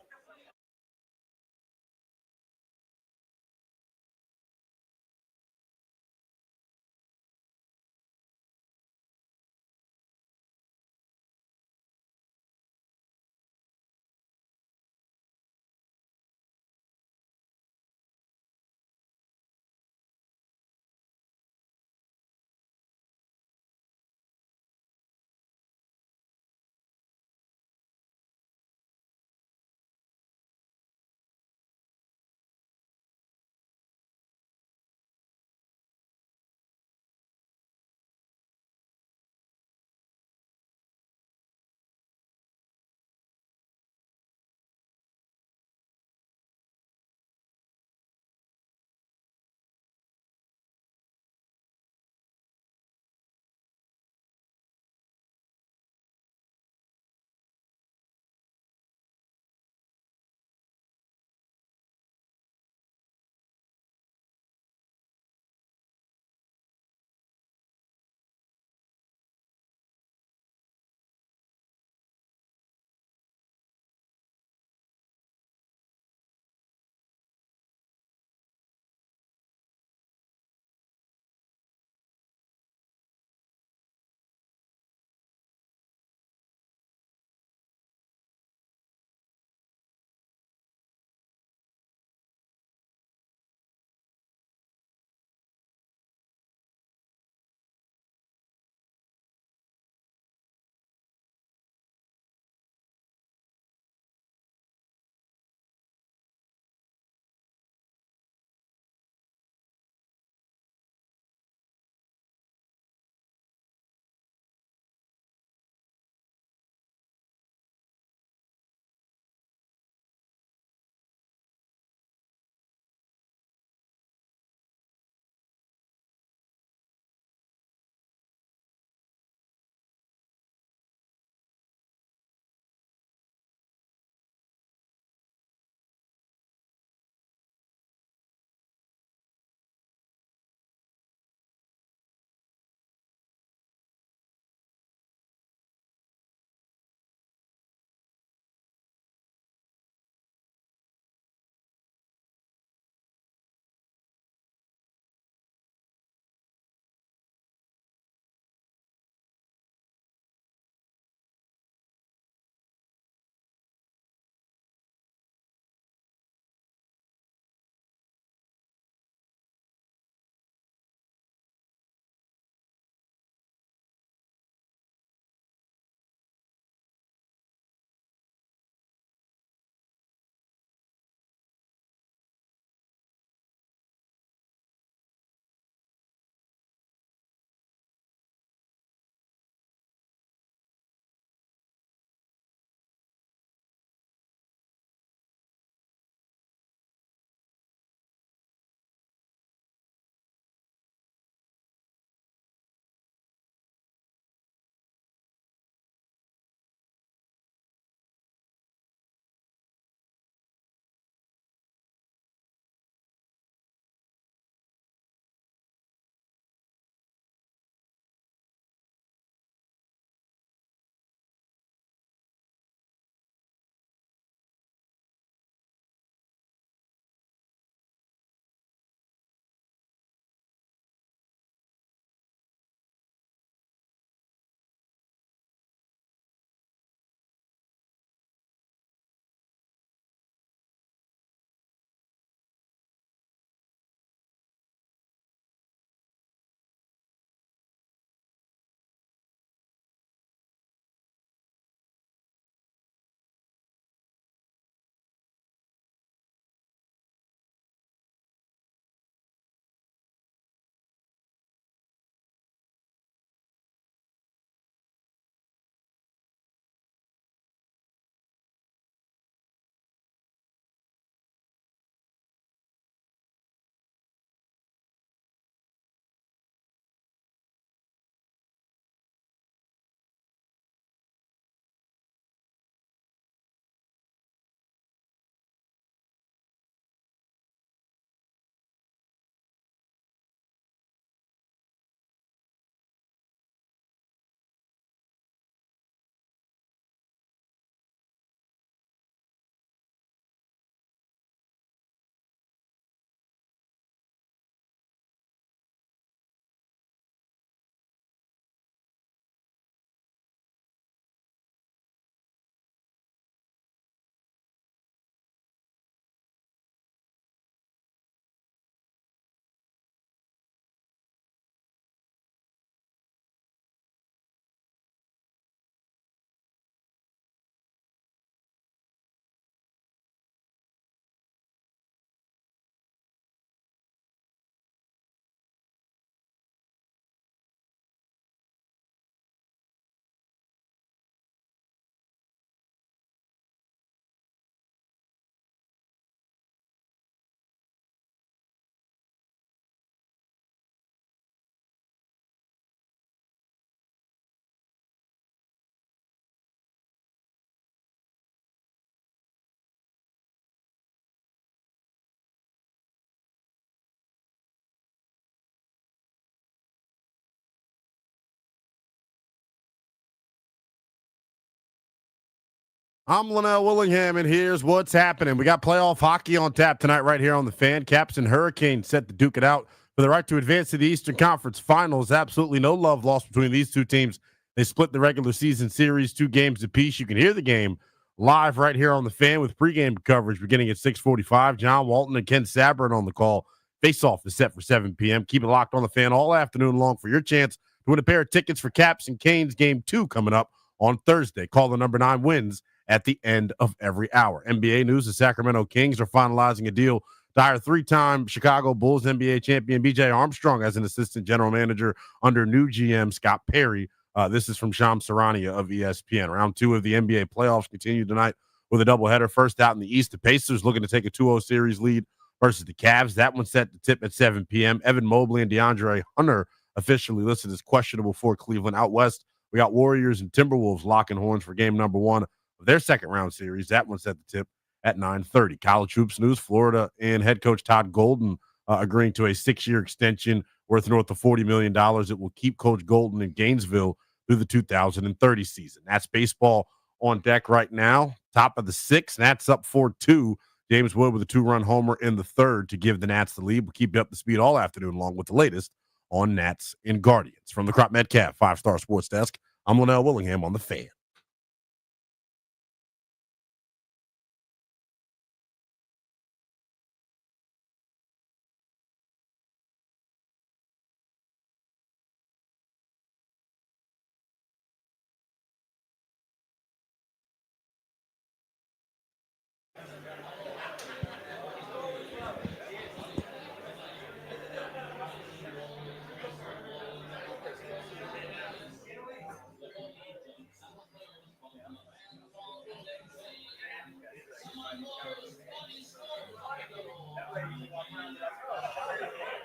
I'm Linnell Willingham, and here's what's happening. We got playoff hockey on tap tonight right here on the Fan. Caps and Hurricanes set to duke it out for the right to advance to the Eastern Conference Finals. Absolutely no love lost between these two teams. They split the regular season series 2 games apiece. You can hear the game live right here on the Fan with pregame coverage beginning at 6:45. John Walton and Ken Sabrin on the call. Face-off is set for 7 p.m. Keep it locked on the Fan all afternoon long for your chance to win a pair of tickets for Caps and Canes Game 2 coming up on Thursday. Call the number 9 wins at the end of every hour. NBA news, the Sacramento Kings are finalizing a deal to hire 3-time Chicago Bulls NBA champion B.J. Armstrong as an assistant general manager under new GM Scott Perry. This is from Shams Charania of ESPN. Round 2 of the NBA playoffs continue tonight with a doubleheader. First out in the East, the Pacers looking to take a 2-0 series lead versus the Cavs. That one's set to tip at 7 p.m. Evan Mobley and DeAndre Hunter officially listed as questionable for Cleveland. Out west, we got Warriors and Timberwolves locking horns for game number 1 of their second round series. That one's set to tip at 9:30. College hoops news, Florida and head coach Todd Golden agreeing to a 6-year extension worth north of $40 million. It will keep Coach Golden in Gainesville through the 2030 season. That's baseball on deck right now. Top of the 6th, Nats up 4-2. James Wood with a 2-run homer in the 3rd to give the Nats the lead. We'll keep you up to speed all afternoon along with the latest on Nats and Guardians. From the Crop Metcalf 5-Star Sports Desk, I'm Linnell Willingham on the Fan.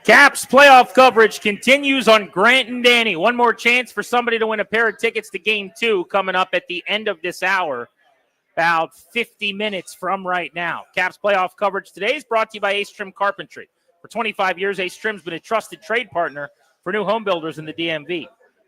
Caps playoff coverage continues on Grant and Danny. One more chance for somebody to win a pair of tickets to Game 2 coming up at the end of this hour, about 50 minutes from right now. Caps playoff coverage today is brought to you by Ace Trim Carpentry. For 25 years, Ace Trim's been a trusted trade partner for new home builders in the DMV.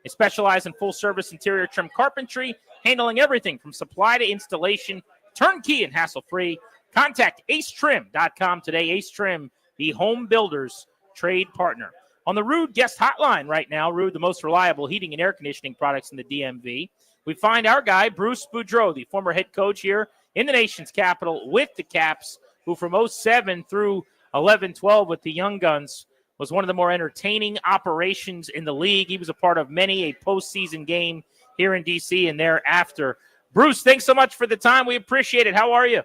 They specialize in full-service interior trim carpentry, handling everything from supply to installation, turnkey and hassle-free. Contact acetrim.com today. Ace Trim, the home builders trade partner. On the Rude guest hotline right now, Rude, the most reliable heating and air conditioning products in the DMV, we find our guy, Bruce Boudreau, the former head coach here in the nation's capital with the Caps, who from 07 through 11-12 with the Young Guns was one of the more entertaining operations in the league. He was a part of many a postseason game here in D.C. and thereafter. Bruce, thanks so much for the time. We appreciate it. How are you?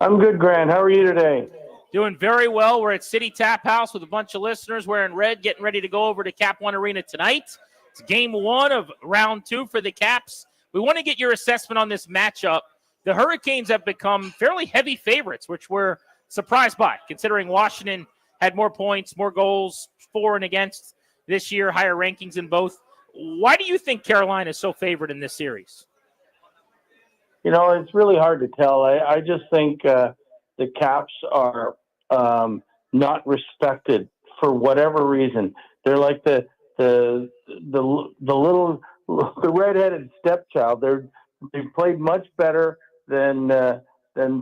I'm good, Grant. How are you today? Doing very well. We're at City Tap House with a bunch of listeners wearing red, getting ready to go over to Cap One Arena tonight. It's game 1 of round 2 for the Caps. We want to get your assessment on this matchup. The Hurricanes have become fairly heavy favorites, which we're surprised by, considering Washington had more points, more goals, for and against this year, higher rankings in both. Why do you think Carolina is so favored in this series? You know, it's really hard to tell. I just think the Caps are not respected for whatever reason. They're like the redheaded stepchild. They've played much better than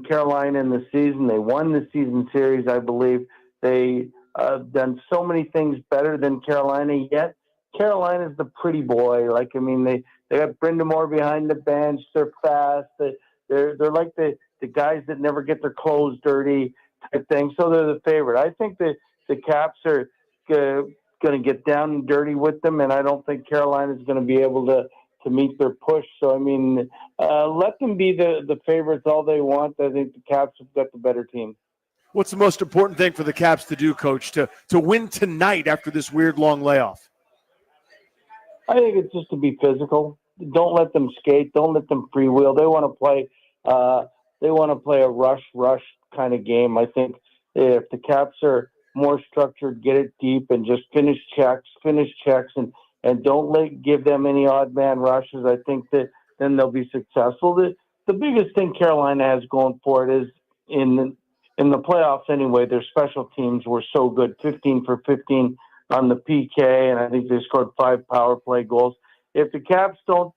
Carolina in the season. They won the season series, I believe. They done so many things better than Carolina. Yet Carolina's the pretty boy. Like, I mean, they got Brenda Moore behind the bench. They're fast. They're like the guys that never get their clothes dirty type thing. So they're the favorite. I think the Caps are going to get down and dirty with them, and I don't think Carolina's going to be able to meet their push. So, I mean, let them be the favorites all they want. I think the Caps have got the better team. What's the most important thing for the Caps to do, Coach, to win tonight after this weird long layoff? I think it's just to be physical. Don't let them skate. Don't let them freewheel. They want to play. They want to play a rush kind of game. I think if the Caps are more structured, get it deep, and just finish checks, and don't give them any odd man rushes. I think that then they'll be successful. The biggest thing Carolina has going for it is in the playoffs anyway. Their special teams were so good, 15 for 15 on the PK, and I think they scored 5 power play goals. If the Caps don't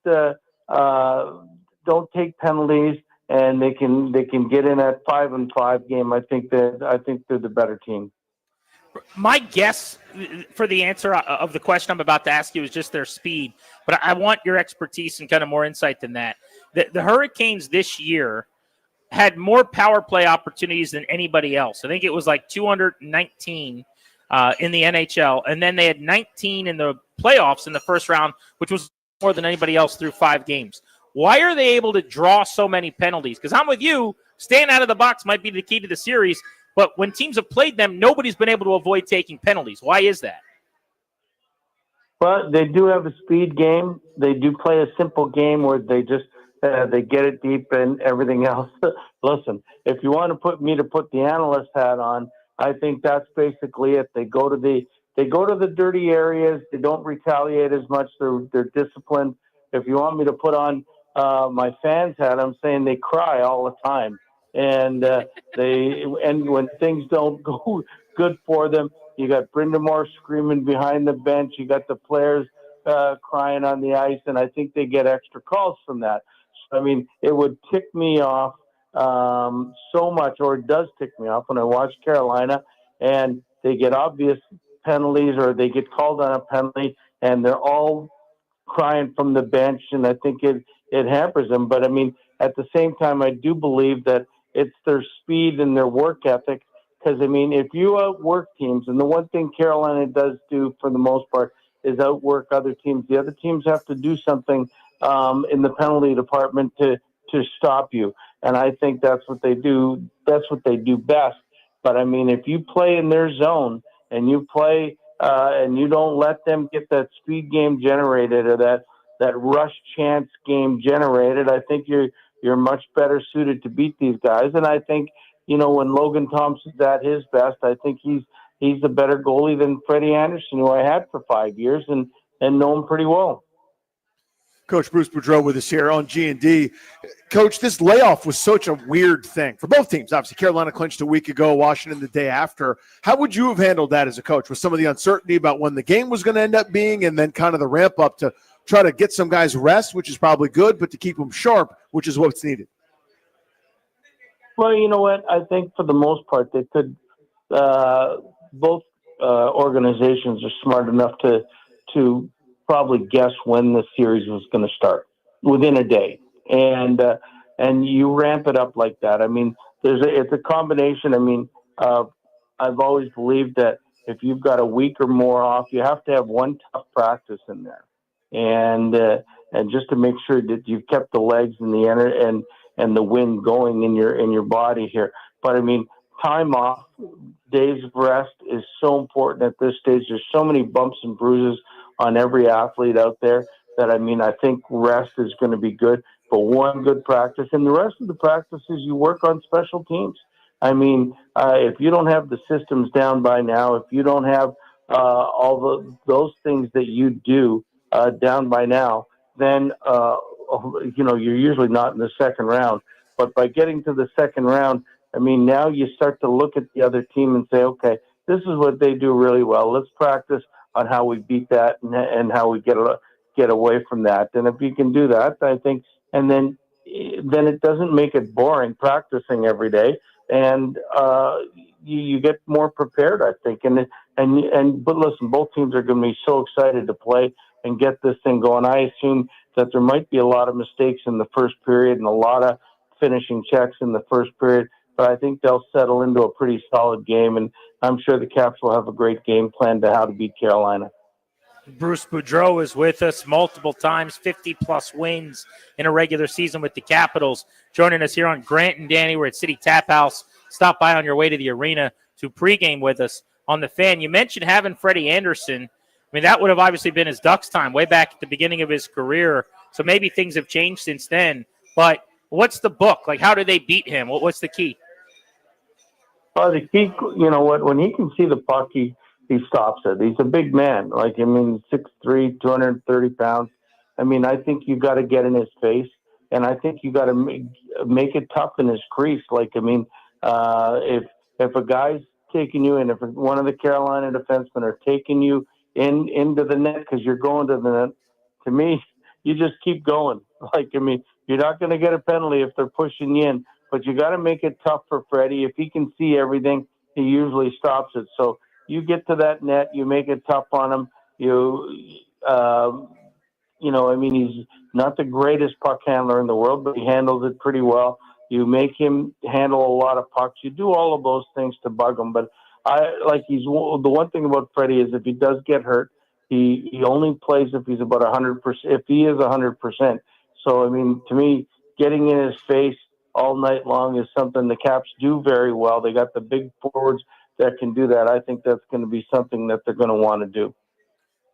don't take penalties and they can get in at 5-5 game, I think they're the better team. My guess for the answer of the question I'm about to ask you is just their speed, but I want your expertise and kind of more insight than that. The Hurricanes this year had more power play opportunities than anybody else. I think it was like 219 in the NHL, and then they had 19 in the playoffs in the first round, which was more than anybody else through 5 games. Why are they able to draw so many penalties? Because I'm with you, staying out of the box might be the key to the series, but when teams have played them, nobody's been able to avoid taking penalties. Why is that? Well, they do have a speed game. They do play a simple game where they just they get it deep and everything else. Listen, if you want to put the analyst hat on, I think that's basically it. They go to the dirty areas. They don't retaliate as much. They're disciplined. If you want me to put on my fans hat, I'm saying they cry all the time, and when things don't go good for them, you got Brenda Moore screaming behind the bench. You got the players crying on the ice, and I think they get extra calls from that. So, I mean, it would tick me off so much, or it does tick me off when I watch Carolina and they get obvious penalties or they get called on a penalty and they're all crying from the bench, and I think it hampers them. But, I mean, at the same time, I do believe that it's their speed and their work ethic. Because, I mean, if you outwork teams, and the one thing Carolina does do for the most part is outwork other teams, the other teams have to do something in the penalty department to stop you. And I think that's what they do. That's what they do best. But, I mean, if you play in their zone and you play and you don't let them get that speed game generated or that rush chance game generated, I think you're much better suited to beat these guys. And I think, you know, when Logan Thompson's at his best, I think he's a better goalie than Freddie Anderson, who I had for 5 years and know him pretty well. Coach Bruce Boudreau with us here on G&D. Coach, this layoff was such a weird thing for both teams. Obviously, Carolina clinched a week ago, Washington the day after. How would you have handled that as a coach with some of the uncertainty about when the game was going to end up being and then kind of the ramp up to try to get some guys rest, which is probably good, but to keep them sharp, which is what's needed? Well, you know what? I think for the most part, they could. Both organizations are smart enough to probably guess when the series was going to start within a day, and you ramp it up like that. I mean, it's a combination. I mean, I've always believed that if you've got a week or more off, you have to have one tough practice in there, and just to make sure that you've kept the legs and and the wind going in your body here. But I mean, time off, days of rest is so important at this stage. There's so many bumps and bruises on every athlete out there that, I mean, I think rest is going to be good. But one good practice, and the rest of the practices you work on special teams. I mean, if you don't have the systems down by now, if you don't have those things that you do down by now, then you know, you're usually not in the second round. But by getting to the second round, I mean, now you start to look at the other team and say, okay, this is what they do really well. Let's practice on how we beat that and how we get away from that. And if you can do that, I think, and then it doesn't make it boring practicing every day, and you get more prepared, I think. But listen, both teams are going to be so excited to play and get this thing going. I assume that there might be a lot of mistakes in the first period and a lot of finishing checks in the first period, but I think they'll settle into a pretty solid game, and I'm sure the Caps will have a great game plan to how to beat Carolina. Bruce Boudreau is with us multiple times, 50-plus wins in a regular season with the Capitals. Joining us here on Grant and Danny. We're at City Tap House. Stop by on your way to the arena to pregame with us on the Fan. You mentioned having Freddie Anderson. I mean, that would have obviously been his Ducks time way back at the beginning of his career. So maybe things have changed since then. But what's the book? Like, how do they beat him? What's the key? Well, the key, you know what, when he can see the puck, he stops it. He's a big man. Like, I mean, 6'3", 230 pounds. I mean, I think you got to get in his face, and I think you got to make it tough in his crease. Like, I mean, if a guy's taking you in, if one of the Carolina defensemen are taking you into the net because you're going to the net, to me, you just keep going. Like, I mean, You're not going to get a penalty if they're pushing you in, but you got to make it tough for Freddie. If he can see everything, he usually stops it. So you get to that net, you make it tough on him. He's not the greatest puck handler in the world, but he handles it pretty well. You make him handle a lot of pucks. You do all of those things to bug him. But the one thing about Freddie is if he does get hurt, he only plays if he's about 100%. If he is 100%. So to me, getting in his face all night long is something the Caps do very well. They got the big forwards that can do that. I think that's going to be something that they're going to want to do.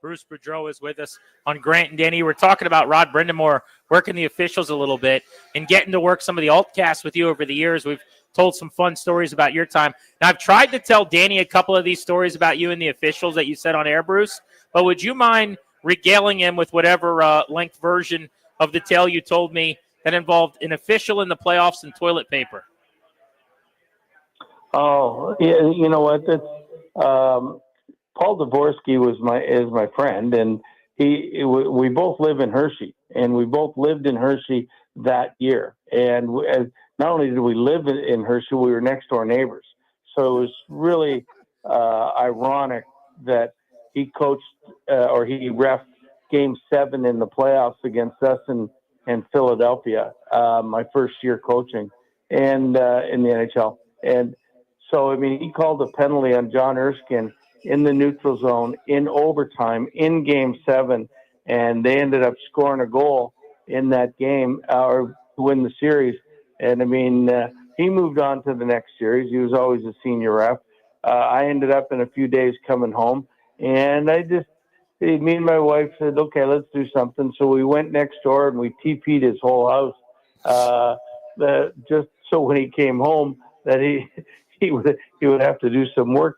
Bruce Boudreau is with us on Grant and Danny. We're talking about Rod Brindamore working the officials a little bit and getting to work some of the altcasts with you over the years. We've told some fun stories about your time. Now, I've tried to tell Danny a couple of these stories about you and the officials that you said on air, Bruce, but would you mind regaling him with whatever length version of the tale you told me that involved an official in the playoffs and toilet paper? Oh, yeah, you know what? Paul Dvorsky is my friend, and we both live in Hershey, and we both lived in Hershey that year. And not only did we live in Hershey, we were next door neighbors. So it was really ironic that he coached or he reffed Game 7 in the playoffs against us in Philadelphia, my first year coaching, and in the NHL. And so, he called a penalty on John Erskine in the neutral zone in overtime in Game 7, and they ended up scoring a goal in that game or win the series. And he moved on to the next series. He was always a senior ref. I ended up in a few days coming home, and me and my wife said, okay, let's do something. So we went next door and we TP'd his whole house, just so when he came home that he would have to do some work.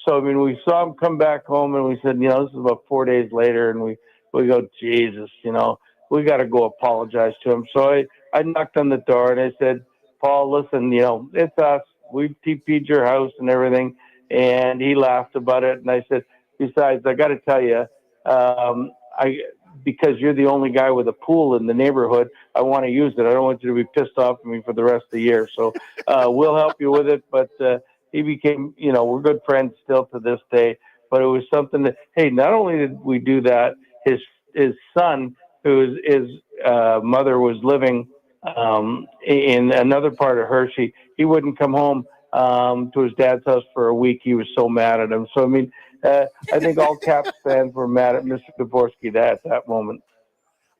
So, we saw him come back home and we said, this is about 4 days later, and we go, Jesus, we got to go apologize to him. So I knocked on the door and I said, Paul, listen, it's us. We've TP'd your house and everything. And he laughed about it. And I said, besides, I got to tell you, because you're the only guy with a pool in the neighborhood, I want to use it. I don't want you to be pissed off at me for the rest of the year. So we'll help you with it. But he became, we're good friends still to this day. But it was something that, hey, not only did we do that, his son, his mother was living in another part of Hershey, he wouldn't come home to his dad's house for a week. He was so mad at him. So, I think all Caps fans were mad at Mr. Dvorsky at that moment.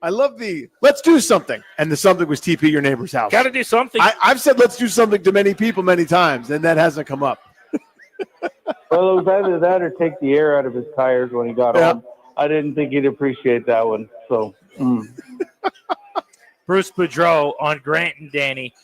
I love let's do something. And the something was TP your neighbor's house. Got to do something. I've said let's do something to many people many times, and that hasn't come up. Well, it was either that or take the air out of his tires when he got home. I didn't think he'd appreciate that one. So, Bruce Boudreau on Grant and Danny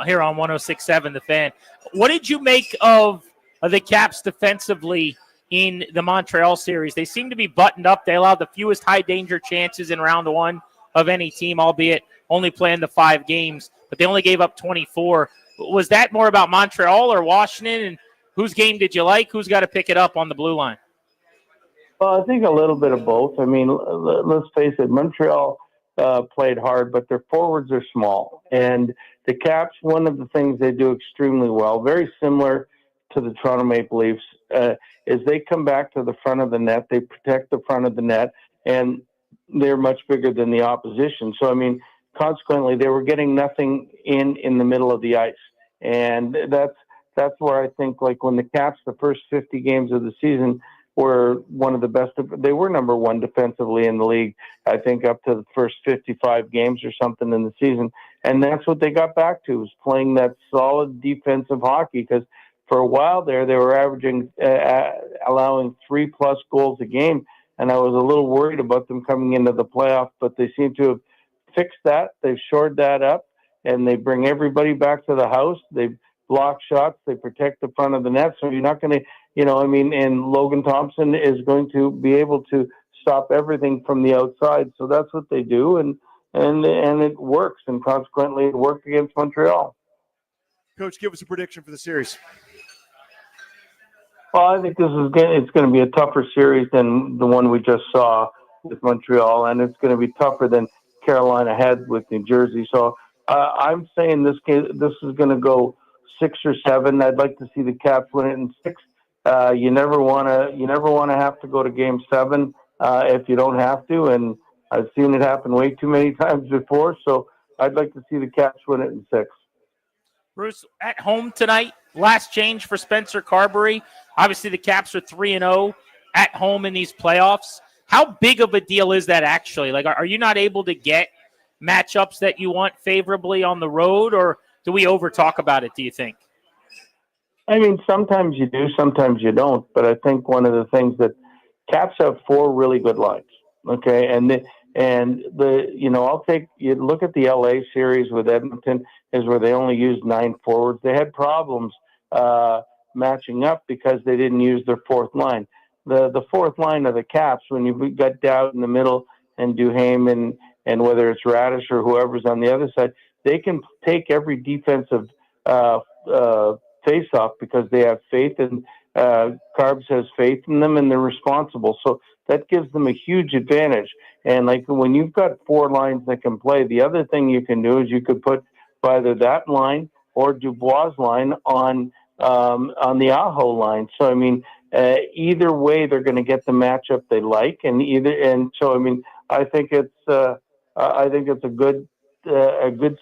here on 106.7 The Fan. What did you make of the Caps defensively in the Montreal series? They seem to be buttoned up. They allowed the fewest high-danger chances in round one of any team, albeit only playing the 5 games, but they only gave up 24. Was that more about Montreal or Washington, and whose game did you like? Who's got to pick it up on the blue line? Well, I think a little bit of both. Let's face it, Montreal played hard, but their forwards are small. And the Caps, one of the things they do extremely well, very similar to the Toronto Maple Leafs, is they come back to the front of the net, they protect the front of the net, and they're much bigger than the opposition. So, consequently, they were getting nothing in the middle of the ice. And that's where I think, like, when the Caps, the first 50 games of the season, were one of the best. They were number one defensively in the league, I think, up to the first 55 games or something in the season. And that's what they got back to, was playing that solid defensive hockey, because for a while there, they were averaging, allowing 3+ goals a game. And I was a little worried about them coming into the playoffs, but they seem to have fixed that. They've shored that up, and they bring everybody back to the house. They block shots. They protect the front of the net. So you're not going to, and Logan Thompson is going to be able to stop everything from the outside. So that's what they do. And it works. And consequently, it worked against Montreal. Coach, give us a prediction for the series. Well, I think it's going to be a tougher series than the one we just saw with Montreal, and it's going to be tougher than Carolina had with New Jersey. So I'm saying this is going to go 6 or 7. I'd like to see the Caps win it in 6. You never want to have to go to Game 7 if you don't have to, and I've seen it happen way too many times before. So I'd like to see the Caps win it in 6. Bruce, at home tonight, last change for Spencer Carberry. Obviously, the Caps are 3-0 at home in these playoffs. How big of a deal is that actually? Like, are you not able to get matchups that you want favorably on the road, or do we over-talk about it, do you think? I mean, sometimes you do, sometimes you don't. But I think one of the things that Caps have 4 really good lines. Okay, I'll take you look at the LA series with Edmonton is where they only used 9 forwards. They had problems matching up because they didn't use their 4th line. The 4th line of the Caps, when you got Dowd in the middle and Duhaime and whether it's Radish or whoever's on the other side, they can take every defensive face-off because they have faith and Carbs has faith in them and they're responsible. So that gives them a huge advantage. And like when you've got 4 lines that can play, the other thing you can do is you could put either that line or Dubois' line on the Aho line. So I mean, either way, they're going to get the matchup they like, so I mean, I think it's a good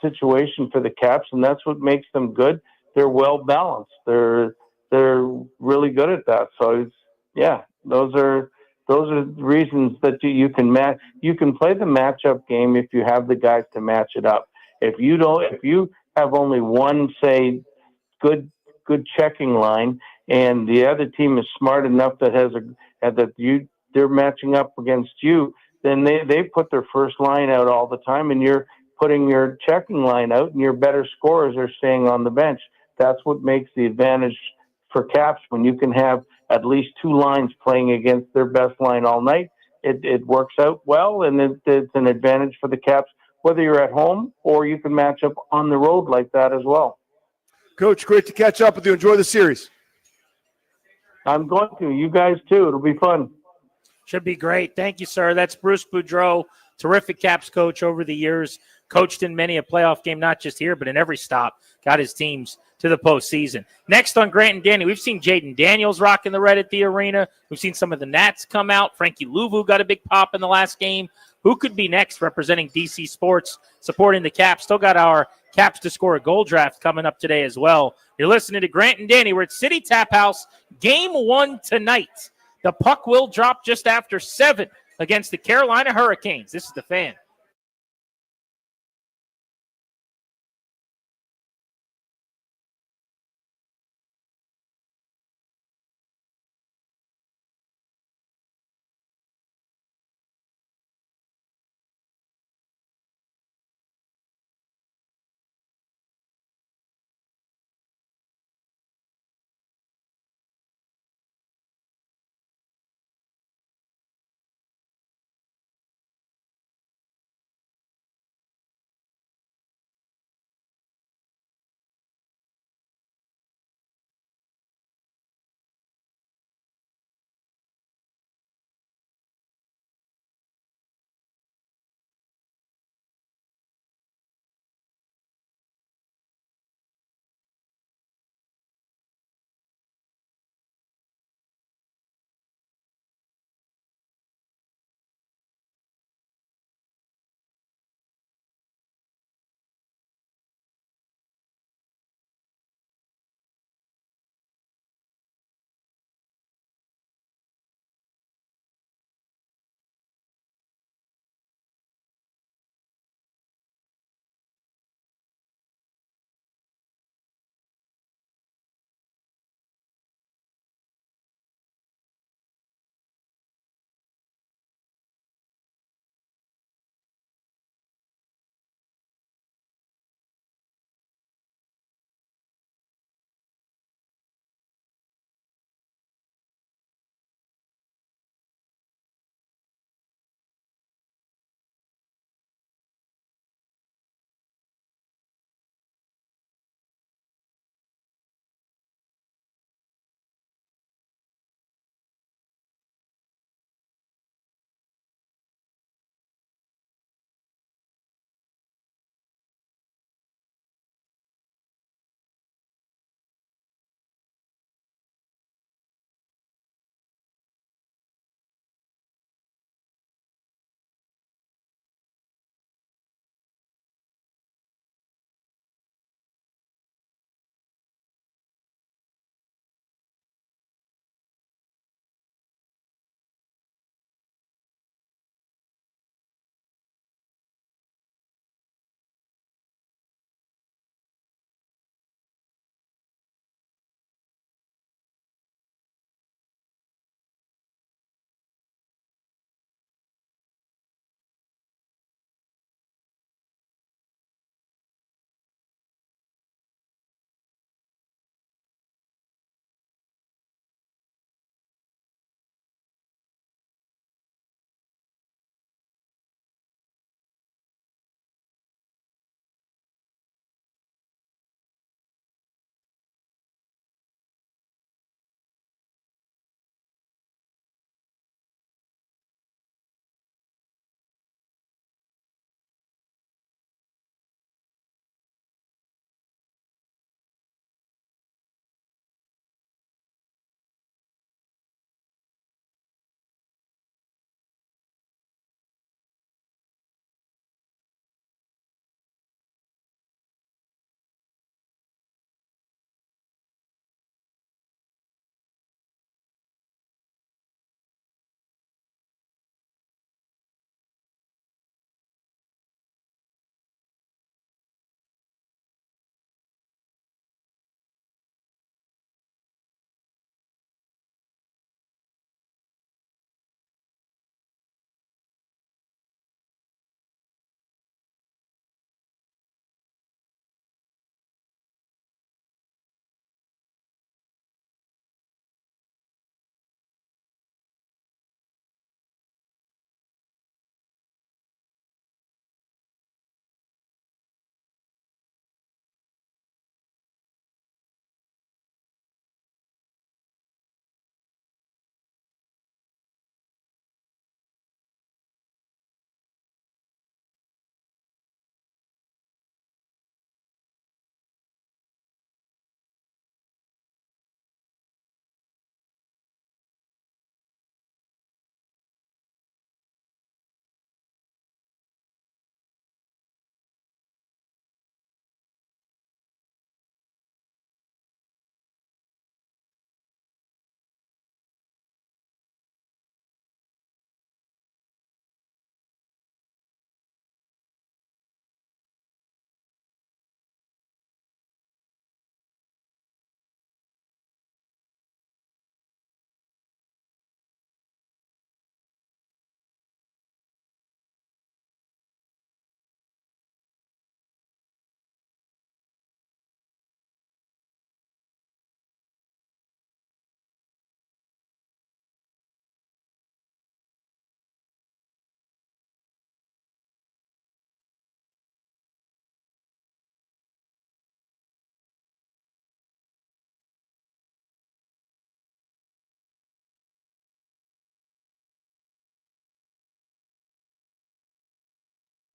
situation for the Caps, and that's what makes them good. They're well balanced. They're really good at that. So those are reasons that you can match. You can play the matchup game if you have the guys to match it up. If you have only one, say, good checking line, and the other team is smart enough they're matching up against you, then they put their first line out all the time, and you're putting your checking line out, and your better scorers are staying on the bench. That's what makes the advantage for Caps when you can have at least 2 lines playing against their best line all night. It works out well, and it's an advantage for the Caps, whether you're at home or you can match up on the road like that as well. Coach, great to catch up with you. Enjoy the series. I'm going to. You guys too. It'll be fun. Should be great. Thank you, sir. That's Bruce Boudreau, terrific Caps coach over the years. Coached in many a playoff game, not just here, but in every stop. Got his teams to the postseason. Next on Grant and Danny, we've seen Jaden Daniels rocking the red at the arena. We've seen some of the Nats come out. Frankie Louvu got a big pop in the last game. Who could be next representing DC Sports, supporting the Caps? Still got our Caps to score a goal draft coming up today as well. You're listening to Grant and Danny. We're at City Tap House, Game 1 tonight. The puck will drop just after 7 against the Carolina Hurricanes. This is the Fan.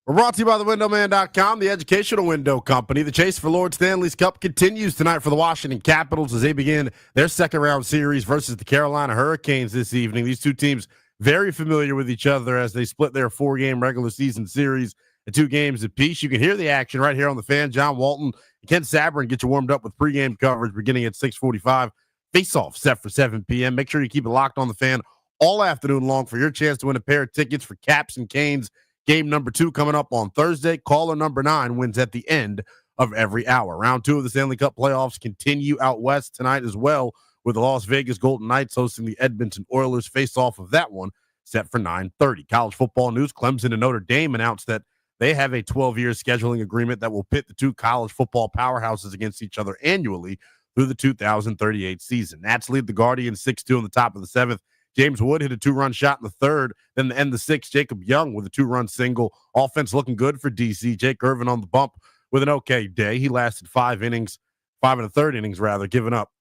We're brought to you by thewindowman.com, the educational window company. The chase for Lord Stanley's Cup continues tonight for the Washington Capitals as they begin their second-round series versus the Carolina Hurricanes this evening. These two teams very familiar with each other as they split their 4-game regular season series at 2 games apiece. You can hear the action right here on the Fan. John Walton and Ken Sabrin get you warmed up with pregame coverage beginning at 6:45. Face-off set for 7 p.m. Make sure you keep it locked on the Fan all afternoon long for your chance to win a pair of tickets for Caps and Canes. Game number 2 coming up on Thursday. Caller number 9 wins at the end of every hour. Round 2 of the Stanley Cup playoffs continue out west tonight as well, with the Las Vegas Golden Knights hosting the Edmonton Oilers. Face off of that one set for 9:30. College football news: Clemson and Notre Dame announced that they have a 12-year scheduling agreement that will pit the two college football powerhouses against each other annually through the 2038 season. Nats lead the Guardians 6-2 in the top of the 7th. James Wood hit a 2-run shot in the 3rd. Then to end the 6th, Jacob Young with a 2-run single. Offense looking good for DC. Jake Irvin on the bump with an okay day. He lasted 5 innings, 5 1/3 innings rather, giving up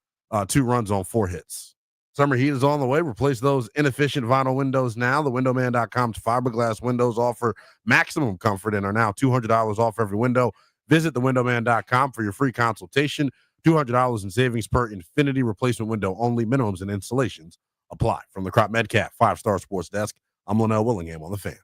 2 runs on 4 hits. Summer heat is on the way. Replace those inefficient vinyl windows now. The windowman.com's fiberglass windows offer maximum comfort and are now $200 off every window. Visit thewindowman.com for your free consultation. $200 in savings per Infinity replacement window only. Minimums and installations apply. From the Crop Metcalf 5-Star Sports Desk, I'm Linnell Willingham on the Fan.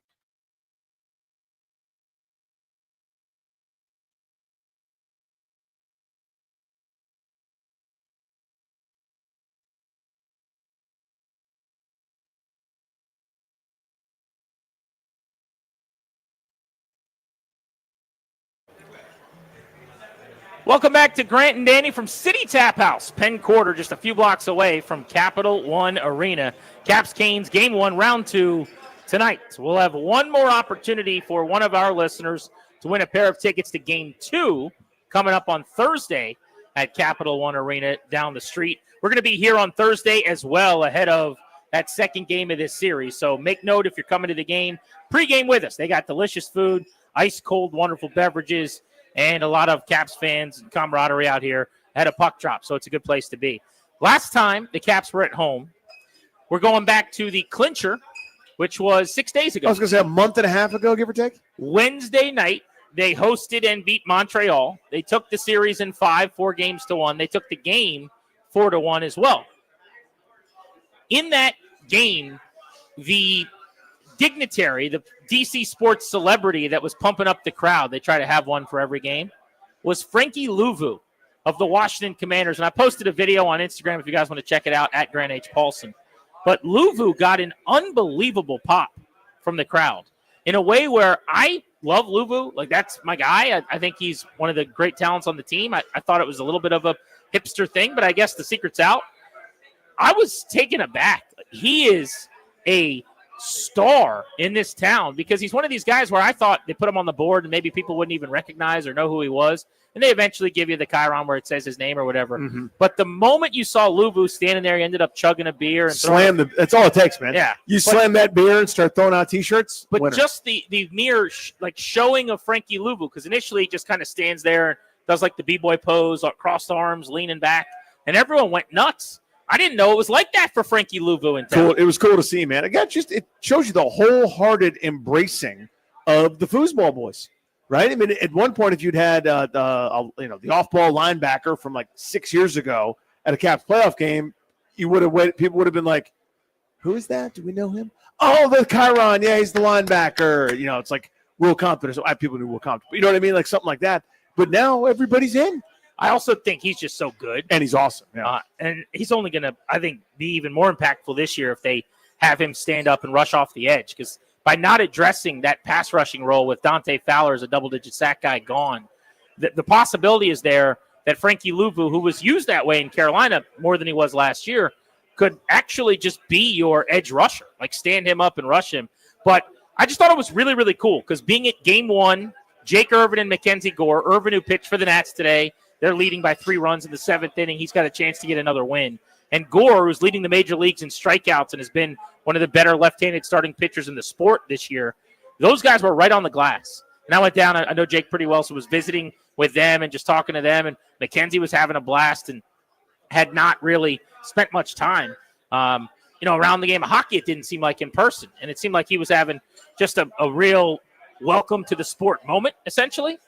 Welcome back to Grant and Danny from City Tap House, Penn Quarter, just a few blocks away from Capital One Arena. Caps Canes, Game 1, Round 2 tonight. We'll have one more opportunity for one of our listeners to win a pair of tickets to Game 2 coming up on Thursday at Capital One Arena down the street. We're going to be here on Thursday as well ahead of that second game of this series. So make note if you're coming to the game, pregame with us. They got delicious food, ice cold, wonderful beverages, and a lot of Caps fans and camaraderie out here at a puck drop, so it's a good place to be. Last time the Caps were at home, we're going back to the clincher, which was 6 days ago. I was going to say a month and a half ago, give or take. Wednesday night, they hosted and beat Montreal. They took the series in 5, 4-1. They took the game 4-1 as well. In that game, the dignitary, the DC sports celebrity that was pumping up the crowd, they try to have one for every game, was Frankie Louvu of the Washington Commanders. And I posted a video on Instagram if you guys want to check it out, at Grant H. Paulson. But Louvu got an unbelievable pop from the crowd in a way where I love Louvu. Like, that's my guy. I think he's one of the great talents on the team. I thought it was a little bit of a hipster thing, but I guess the secret's out. I was taken aback. He is a star in this town because he's one of these guys where I thought they put him on the board and maybe people wouldn't even recognize or know who he was. And they eventually give you the chyron where it says his name or whatever. Mm-hmm. But the moment you saw Louvu standing there, he ended up chugging a beer. And that's all it takes, man. Yeah. You slam that beer and start throwing out T-shirts. But winner. Just the mere showing of Frankie Louvu, because initially he just kind of stands there and does like the B-boy pose, crossed arms, leaning back. And everyone went nuts. I didn't know it was like that for Frankie Louvu in town. Cool. It was cool to see, man. Again, it shows you the wholehearted embracing of the foosball boys, right? I mean, at one point, if you'd had the off-ball linebacker from like 6 years ago at a Caps playoff game, you would have waited. People would have been like, "Who is that? Do we know him? Oh, the chyron. Yeah, he's the linebacker." It's like Will Compton. So people knew Will Compton. You know what I mean? Like something like that. But now everybody's in. I also think he's just so good. And he's awesome. Yeah. And he's only going to, I think, be even more impactful this year if they have him stand up and rush off the edge. Because by not addressing that pass rushing role with Dante Fowler as a double-digit sack guy gone, the possibility is there that Frankie Louvu, who was used that way in Carolina more than he was last year, could actually just be your edge rusher, like stand him up and rush him. But I just thought it was really, really cool because being at Game 1, Jake Irvin and Mackenzie Gore, Irvin who pitched for the Nats today, they're leading by 3 runs in the 7th inning. He's got a chance to get another win. And Gore, who's leading the major leagues in strikeouts and has been one of the better left-handed starting pitchers in the sport this year, those guys were right on the glass. And I went down, I know Jake pretty well, so was visiting with them and just talking to them. And Mackenzie was having a blast and had not really spent much time. Around the game of hockey, it didn't seem like in person. And it seemed like he was having just a real welcome to the sport moment, essentially,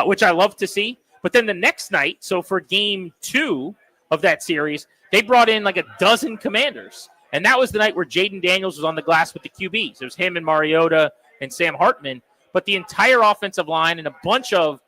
which I love to see. But then the next night, so for game 2 of that series, they brought in like a dozen commanders. And that was the night where Jaden Daniels was on the glass with the QBs. It was him and Mariota and Sam Hartman. But the entire offensive line and a bunch of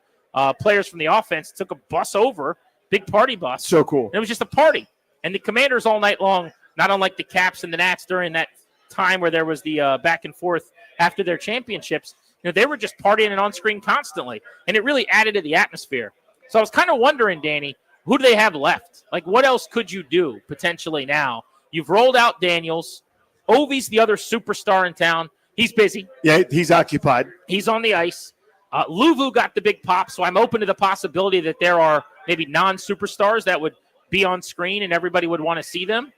players from the offense took a bus over, big party bus. So cool. And it was just a party. And the commanders all night long, not unlike the Caps and the Nats during that time where there was the back and forth after their championships, they were just partying and on screen constantly. And it really added to the atmosphere. So I was kind of wondering, Danny, who do they have left? Like, what else could you do potentially now? You've rolled out Daniels. Ovi's the other superstar in town. He's busy. Yeah, he's occupied. He's on the ice. Luvu got the big pop, so I'm open to the possibility that there are maybe non-superstars that would be on screen and everybody would want to see them.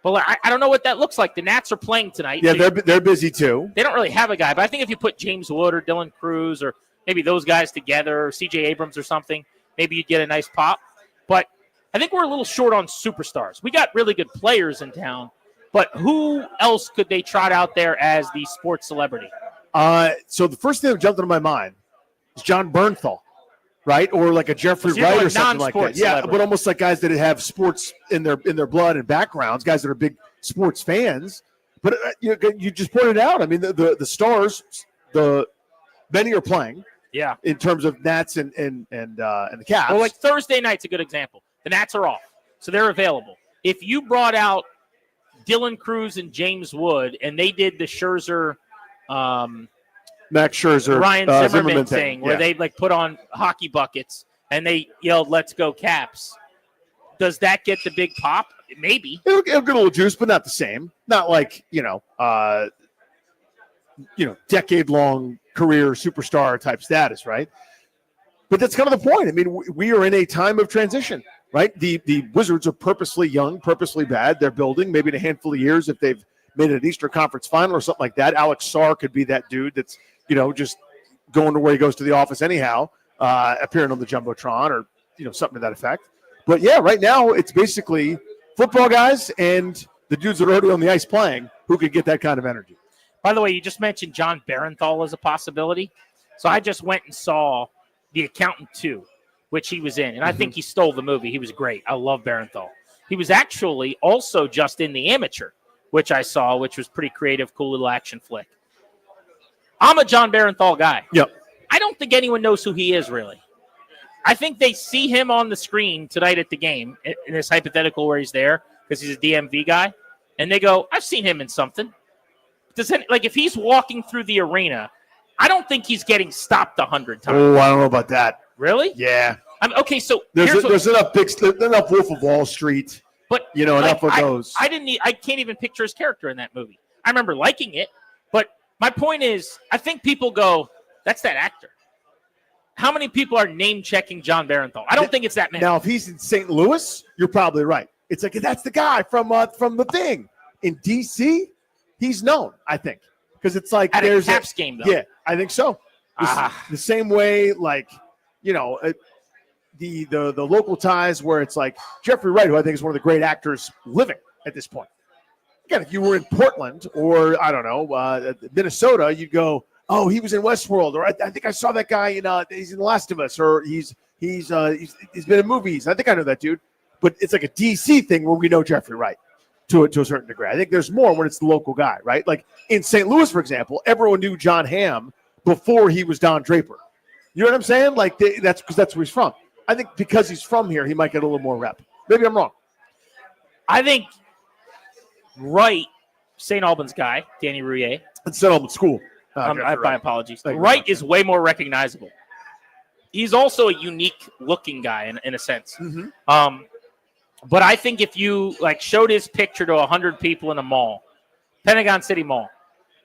But I don't know what that looks like. The Nats are playing tonight. Yeah, so they're busy too. They don't really have a guy, but I think if you put James Wood or Dylan Cruz or maybe those guys together or C.J. Abrams or something, maybe you'd get a nice pop. But I think we're a little short on superstars. We got really good players in town, but who else could they trot out there as the sports celebrity? So the first thing that jumped into my mind is John Bernthal, right? Or like a Jeffrey Wright or something like that. Yeah, celebrity. but almost like guys that have sports in their blood and backgrounds, guys that are big sports fans. But you just pointed out, I mean, the stars, many are playing. Yeah. In terms of Nats and the Caps. Well, like Thursday night's a good example. The Nats are off, so they're available. If you brought out Dylan Cruz and James Wood and they did the Scherzer, Max Scherzer, Ryan Zimmerman thing where yeah. they like put on hockey buckets and they yelled, "Let's go Caps." Does that get the big pop? Maybe. It'll get a little juice, but not the same. Not like, decade-long career superstar type status, right? But that's kind of the point. I mean, we are in a time of transition, right? The Wizards are purposely young, purposely bad. They're building maybe in a handful of years if they've made an Eastern Conference final or something like that. Alex Sarr could be that dude that's, just going to where he goes to the office anyhow, appearing on the Jumbotron or, something to that effect. But, yeah, right now it's basically football guys and the dudes that are already on the ice playing who could get that kind of energy. By the way, you just mentioned John Barenthal as a possibility. So I just went and saw The Accountant 2, which he was in. And I think he stole the movie. He was great. I love Barenthal. He was actually also just in The Amateur, which I saw, which was pretty creative, cool little action flick. I'm a John Barenthal guy. Yep. I don't think anyone knows who he is, really. I think they see him on the screen tonight at the game, in this hypothetical where he's there, because he's a DMV guy, and they go, I've seen him in something. If he's walking through the arena, I don't think he's getting stopped 100 times. Oh, I don't know about that. Really? Yeah. Okay, so there's enough Wolf of Wall Street, but enough of those. I can't even picture his character in that movie. I remember liking it, but my point is, I think people go, that's that actor. How many people are name-checking John Barenthal? I don't think it's that many. Now, if he's in St. Louis, you're probably right. It's like, that's the guy from the thing. In D.C., he's known, I think. Because it's like there's a Caps game, though. Yeah, I think so. The same way, the local ties where it's like Jeffrey Wright, who I think is one of the great actors living at this point. Again, if you were in Portland or, I don't know, Minnesota, you'd go, oh, he was in Westworld, or I think I saw that guy he's in The Last of Us, or he's been in movies. I think I know that dude. But it's like a DC thing where we know Jeffrey Wright to a certain degree. I think there's more when it's the local guy, right? Like in St. Louis, for example, everyone knew John Hamm before he was Don Draper. You know what I'm saying? Like that's because that's where he's from. I think because he's from here, he might get a little more rep. Maybe I'm wrong. I think Wright, St. Albans guy, Danny Rouillet. It's St. Albans School. My apologies. Wright is way more recognizable. He's also a unique looking guy in a sense. But I think if you showed his picture to 100 people in a mall, Pentagon City Mall,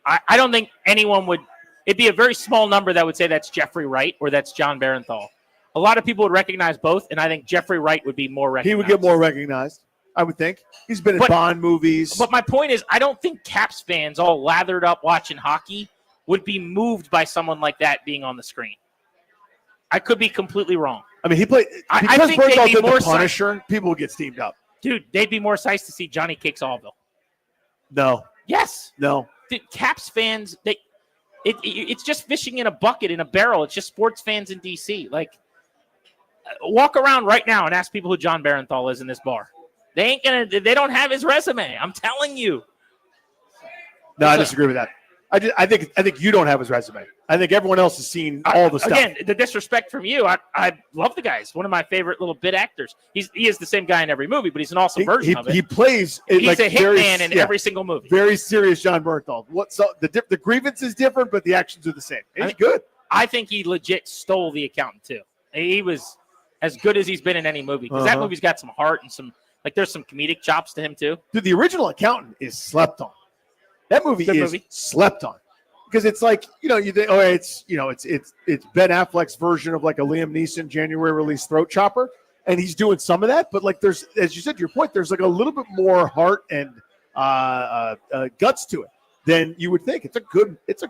I don't think anyone would. It'd be a very small number that would say that's Jeffrey Wright or that's John Barenthal. A lot of people would recognize both, and I think Jeffrey Wright would be more recognized. He would get more recognized, I would think. He's been in Bond movies. But my point is, I don't think Caps fans all lathered up watching hockey would be moved by someone like that being on the screen. I could be completely wrong. I mean, he played. I think Barenthal they'd be did more the Punisher. People would get steamed up. Dude, they'd be more psyched to see Johnny Cakes Allville. No. Yes. No. Dude, Caps fans, It's just fishing in a bucket, in a barrel. It's just sports fans in DC. Like, walk around right now and ask people who John Barenthal is in this bar. They don't have his resume. I'm telling you. No, I disagree with that. I think you don't have his resume. I think everyone else has seen all the stuff. Again, the disrespect from you. I love the guy. He's one of my favorite little bit actors. He is the same guy in every movie, but he's an awesome version of it. He plays. He's like a hitman in every single movie. Very serious, John Bernthal. The grievance is different, but the actions are the same. He's good. I think he legit stole The Accountant too. He was as good as he's been in any movie because that movie's got some heart and some there's some comedic chops to him too. Dude, the original Accountant is slept on. That movie is slept on. Because it's like, you think, it's Ben Affleck's version of like a Liam Neeson January release throat chopper, and he's doing some of that. But like, there's, as you said, to your point, there's like a little bit more heart and guts to it than you would think. It's a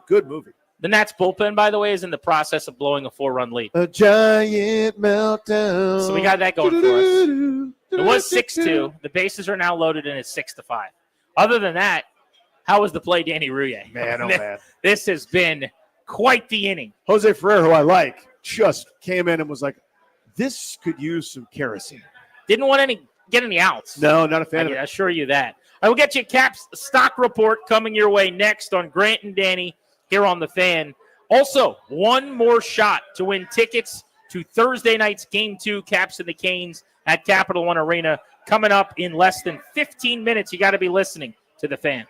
good movie. The Nats bullpen, by the way, is in the process of blowing a 4-run lead. A giant meltdown. So we got that going for us. It was 6-2. The bases are now loaded, and it's 6-5. Other than that, how was the play, Danny Rouillet? Man, oh man. This has been quite the inning. Jose Ferrer, who I like, just came in and was like, this could use some kerosene. Didn't want get any outs. No, not a fan I assure you that. I will get you Caps stock report coming your way next on Grant and Danny here on The Fan. Also, one more shot to win tickets to Thursday night's Game 2, Caps and the Canes at Capital One Arena, coming up in less than 15 minutes. You got to be listening to The Fan.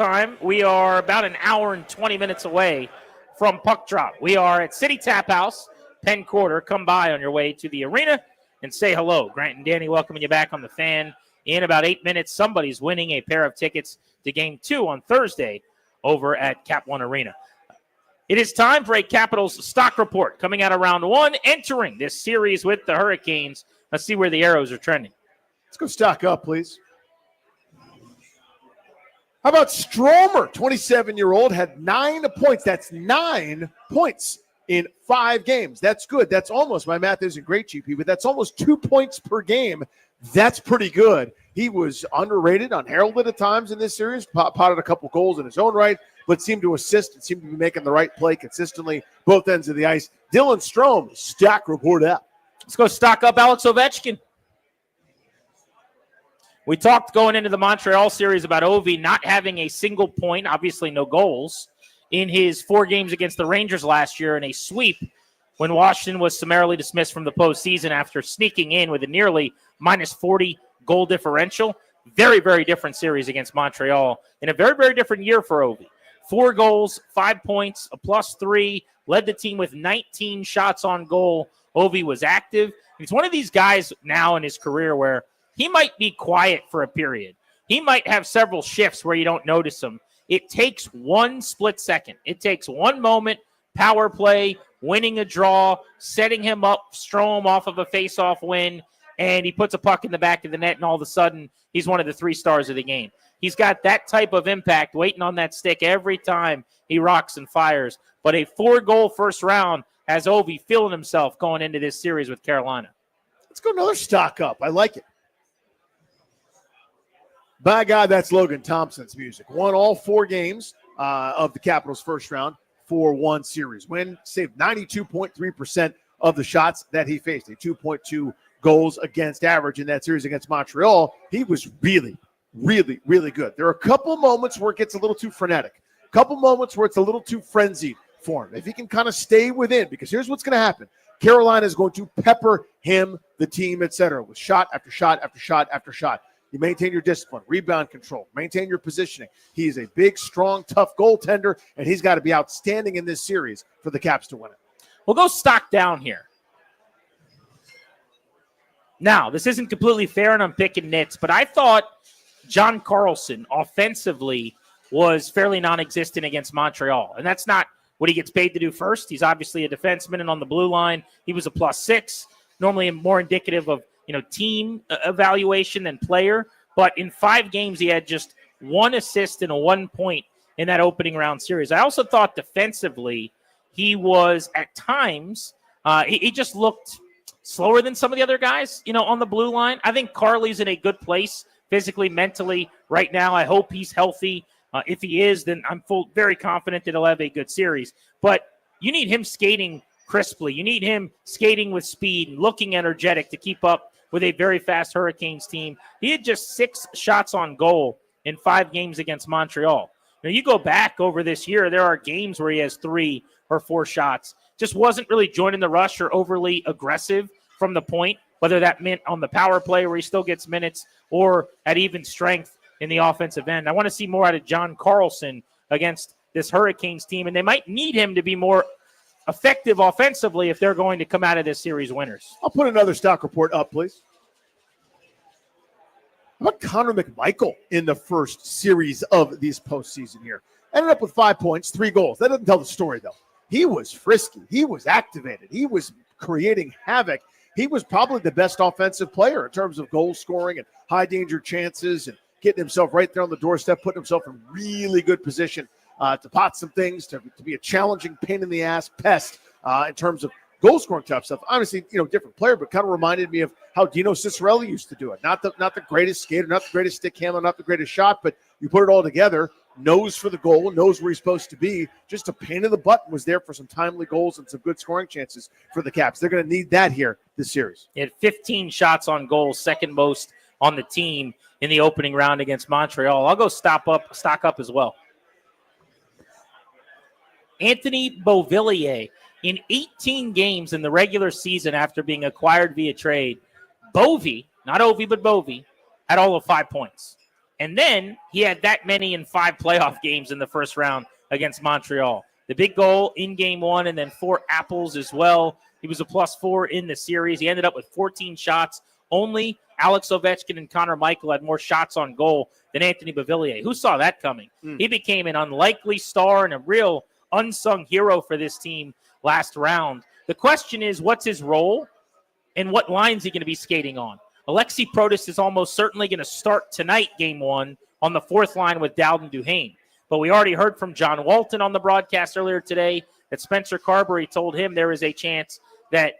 time. We are about an hour and 20 minutes away from puck drop. We are at City Tap House, Penn Quarter. Come by on your way to the arena and say hello. Grant and Danny welcoming you back on the Fan. In about 8 minutes, somebody's winning a pair of tickets to Game 2 on Thursday over at Cap One Arena. It is time for a Capitals stock report coming out of round one, entering this series with the Hurricanes. Let's see where the arrows are trending. Let's go stock up, please. How about Stromer, 27-year-old, had 9 points. That's 9 points in 5 games. That's good. That's almost, my math isn't great, GP, but that's almost 2 points per game. That's pretty good. He was underrated, unheralded at times in this series, potted a couple goals in his own right, but seemed to assist and seemed to be making the right play consistently, both ends of the ice. Dylan Strome, stock report up. Let's go stock up Alex Ovechkin. We talked going into the Montreal series about Ovi not having a single point, obviously no goals, in his 4 games against the Rangers last year in a sweep when Washington was summarily dismissed from the postseason after sneaking in with a nearly minus 40 goal differential. Very, very different series against Montreal in a very, very different year for Ovi. 4 goals, 5 points, a +3, led the team with 19 shots on goal. Ovi was active. He's one of these guys now in his career where he might be quiet for a period. He might have several shifts where you don't notice him. It takes 1 split second. It takes 1 moment, power play, winning a draw, setting him up, Strome off of a face-off win, and he puts a puck in the back of the net, and all of a sudden, he's one of the 3 stars of the game. He's got that type of impact waiting on that stick every time he rocks and fires. But a 4-goal first round has Ovi feeling himself going into this series with Carolina. Let's go another stock up. I like it. By God, that's Logan Thompson's music. Won all 4 games of the Capitals' first round, 4-1 series win. Saved 92.3% of the shots that he faced. A 2.2 goals against average in that series against Montreal. He was really, really, really good. There are a couple moments where it gets a little too frenetic. A couple moments where it's a little too frenzied for him. If he can kind of stay within, because here's what's going to happen. Carolina is going to pepper him, the team, etc., with shot after shot after shot after shot. You maintain your discipline, rebound control, maintain your positioning. He's a big, strong, tough goaltender, and he's got to be outstanding in this series for the Caps to win it. We'll go stock down here. Now, this isn't completely fair, and I'm picking nits, but I thought John Carlson offensively was fairly non-existent against Montreal, and that's not what he gets paid to do first. He's obviously a defenseman, and on the blue line, he was a +6, normally more indicative of team evaluation than player. But in 5 games, he had just 1 assist and a 1 point in that opening round series. I also thought defensively, he was at times, he just looked slower than some of the other guys, on the blue line. I think Carly's in a good place physically, mentally right now. I hope he's healthy. If he is, then I'm very confident that he'll have a good series. But you need him skating crisply. You need him skating with speed and looking energetic to keep up with a very fast Hurricanes team. He had just 6 shots on goal in 5 games against Montreal. Now, you go back over this year, there are games where he has 3 or 4 shots. Just wasn't really joining the rush or overly aggressive from the point, whether that meant on the power play where he still gets minutes or at even strength in the offensive end. I want to see more out of John Carlson against this Hurricanes team, and they might need him to be more effective offensively if they're going to come out of this series winners. I'll put another stock report up, please. How about Connor McMichael in the first series of these postseason here? Ended up with 5 points, 3 goals. That doesn't tell the story, though. He was frisky. He was activated. He was creating havoc. He was probably the best offensive player in terms of goal scoring and high-danger chances and getting himself right there on the doorstep, putting himself in really good position to pot some things, to be a challenging pain-in-the-ass pest in terms of goal-scoring type stuff. Obviously, different player, but kind of reminded me of how Dino Ciccarelli used to do it. Not the greatest skater, not the greatest stick handler, not the greatest shot, but you put it all together, knows for the goal, knows where he's supposed to be. Just a pain in the butt, was there for some timely goals and some good scoring chances for the Caps. They're going to need that here this series. He had 15 shots on goal, second most on the team in the opening round against Montreal. I'll go stock up as well. Anthony Beauvillier, in 18 games in the regular season after being acquired via trade, Bovey, not Ovi, but Bovey, had all of 5 points. And then he had that many in 5 playoff games in the first round against Montreal. The big goal in game 1 and then 4 apples as well. He was a +4 in the series. He ended up with 14 shots. Only Alex Ovechkin and Connor Michael had more shots on goal than Anthony Beauvillier. Who saw that coming? He became an unlikely star and a real unsung hero for this team last round. The question is, what's his role and what line is he going to be skating on? Alexi Protas is almost certainly going to start tonight, game 1, on the 4th line with Dowden Duhaime. But we already heard from John Walton on the broadcast earlier today that Spencer Carberry told him there is a chance that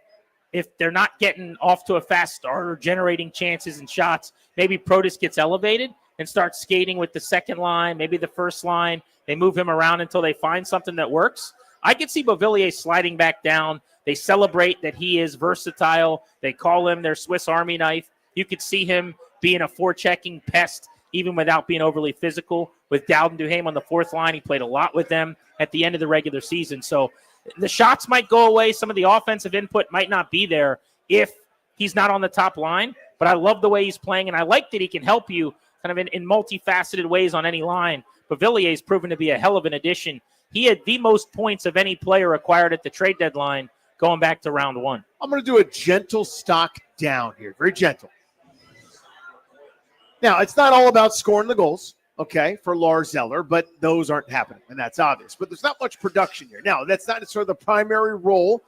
if they're not getting off to a fast start or generating chances and shots, maybe Protas gets elevated and starts skating with the second line, maybe the first line. They move him around until they find something that works. I could see Beauvillier sliding back down. They celebrate that he is versatile. They call him their Swiss Army knife. You could see him being a forechecking pest, even without being overly physical. With Dowden Duhaime on the 4th line, he played a lot with them at the end of the regular season. So the shots might go away. Some of the offensive input might not be there if he's not on the top line. But I love the way he's playing, and I like that he can help you kind of in multifaceted ways on any line. Beauvillier's proven to be a hell of an addition. He had the most points of any player acquired at the trade deadline going back to round 1. I'm going to do a gentle stock down here. Very gentle. Now, it's not all about scoring the goals, okay, for Lars Eller, but those aren't happening, and that's obvious. But there's not much production here. Now, that's not sort of the primary role.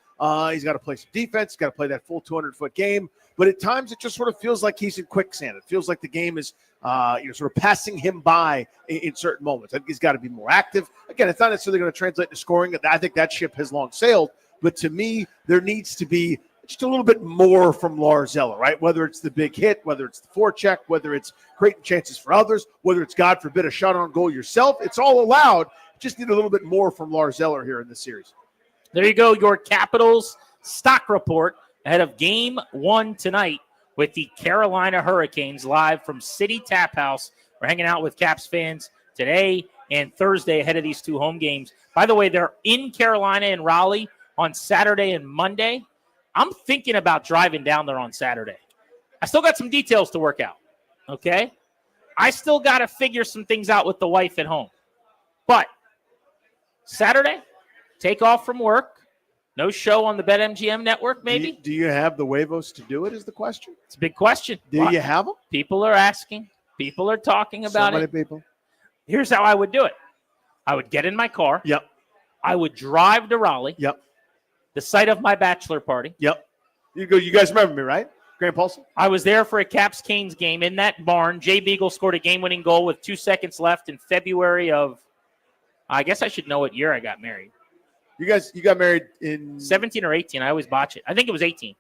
He's got to play some defense. He's got to play that full 200-foot game. But at times, it just sort of feels like he's in quicksand. It feels like the game is sort of passing him by in certain moments. I think he's got to be more active. Again, it's not necessarily going to translate to scoring. I think that ship has long sailed. But to me, there needs to be just a little bit more from Lars Eller, right? Whether it's the big hit, whether it's the forecheck, whether it's creating chances for others, whether it's, God forbid, a shot on goal yourself. It's all allowed. Just need a little bit more from Lars Eller here in this series. There you go, your Capitals stock report ahead of game 1 tonight with the Carolina Hurricanes live from City Tap House. We're hanging out with Caps fans today and Thursday ahead of these 2 home games. By the way, they're in Carolina and Raleigh on Saturday and Monday. I'm thinking about driving down there on Saturday. I still got some details to work out, okay? I still got to figure some things out with the wife at home. But Saturday, take off from work. No show on the BetMGM network, maybe? Do you have the huevos to do it is the question? It's a big question. Do you have them? People are asking. People are talking about So many it. people. Here's how I would do it. I would get in my car. Yep. I would drive to Raleigh. Yep. The site of my bachelor party. Yep. You guys remember me, right? Grant Paulson? I was there for a Caps-Canes game in that barn. Jay Beagle scored a game-winning goal with 2 seconds left in February of, I guess I should know what year I got married. You got married in 17 or 18. I always botch it. I think it was 18.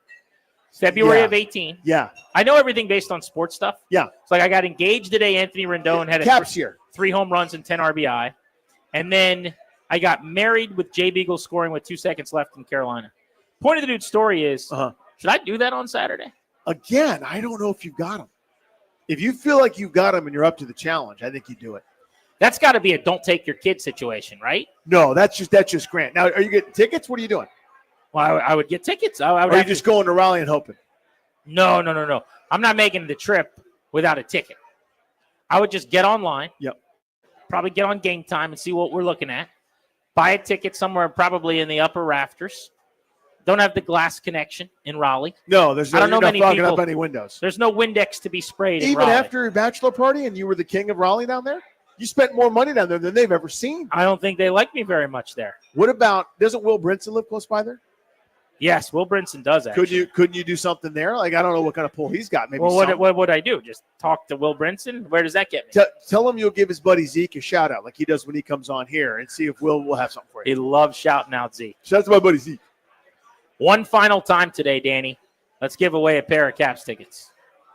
February of 18. Yeah. I know everything based on sports stuff. Yeah. It's like I got engaged today. Anthony Rendon had Caps year. 3 home runs and 10 RBI. And then I got married with Jay Beagle scoring with 2 seconds left in Carolina. Point of the dude's story is, should I do that on Saturday? Again, I don't know if you've got them. If you feel like you've got them and you're up to the challenge, I think you do it. That's got to be a don't take your kid situation, right? No, that's just Grant. Now, are you getting tickets? What are you doing? Well, I would get tickets. I would or are you just going to Raleigh and hoping? No. I'm not making the trip without a ticket. I would just get online. Yep. Probably get on Game Time and see what we're looking at. Buy a ticket somewhere probably in the upper rafters. Don't have the glass connection in Raleigh. No, there's no. I don't know You're many not fogging people. up any windows. There's no Windex to be sprayed in Even Raleigh. after your bachelor party and you were the king of Raleigh down there, you spent more money down there than they've ever seen. I don't think they like me very much there. What about? Doesn't Will Brinson live close by there? Yes, Will Brinson does actually. Couldn't you do something there? Like, I don't know what kind of pull he's got. Maybe. Well, what would I do? Just talk to Will Brinson? Where does that get me? Tell him you'll give his buddy Zeke a shout out like he does when he comes on here, and see if Will will have something for you. He loves shouting out Zeke. Shout out to my buddy Zeke. One final time today, Danny. Let's give away a pair of Caps tickets.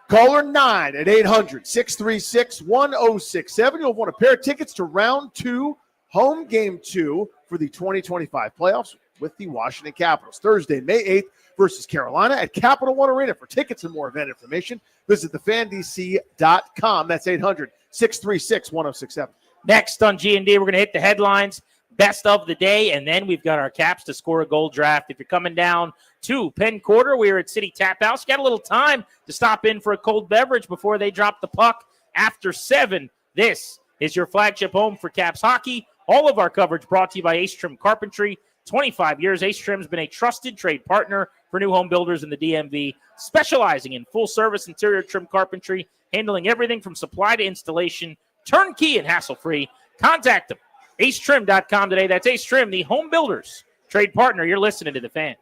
Caller 9 at 800-636-1067. You'll want a pair of tickets to round 2, home game 2 for the 2025 playoffs with the Washington Capitals. Thursday, May 8th versus Carolina at Capital One Arena. For tickets and more event information, visit thefandc.com. That's 800-636-1067. Next on G&D, we're going to hit the headlines, best of the day, and then we've got our Caps to score a goal draft. If you're coming down to Penn Quarter, we are at City Tap House. Got a little time to stop in for a cold beverage before they drop the puck after 7. This is your flagship home for Caps hockey. All of our coverage brought to you by Ace Trim Carpentry. 25 years, Ace Trim's been a trusted trade partner for new home builders in the DMV, specializing in full-service interior trim carpentry, handling everything from supply to installation, turnkey and hassle-free. Contact them. AceTrim.com today. That's Ace Trim, the home builders trade partner. You're listening to The Fan.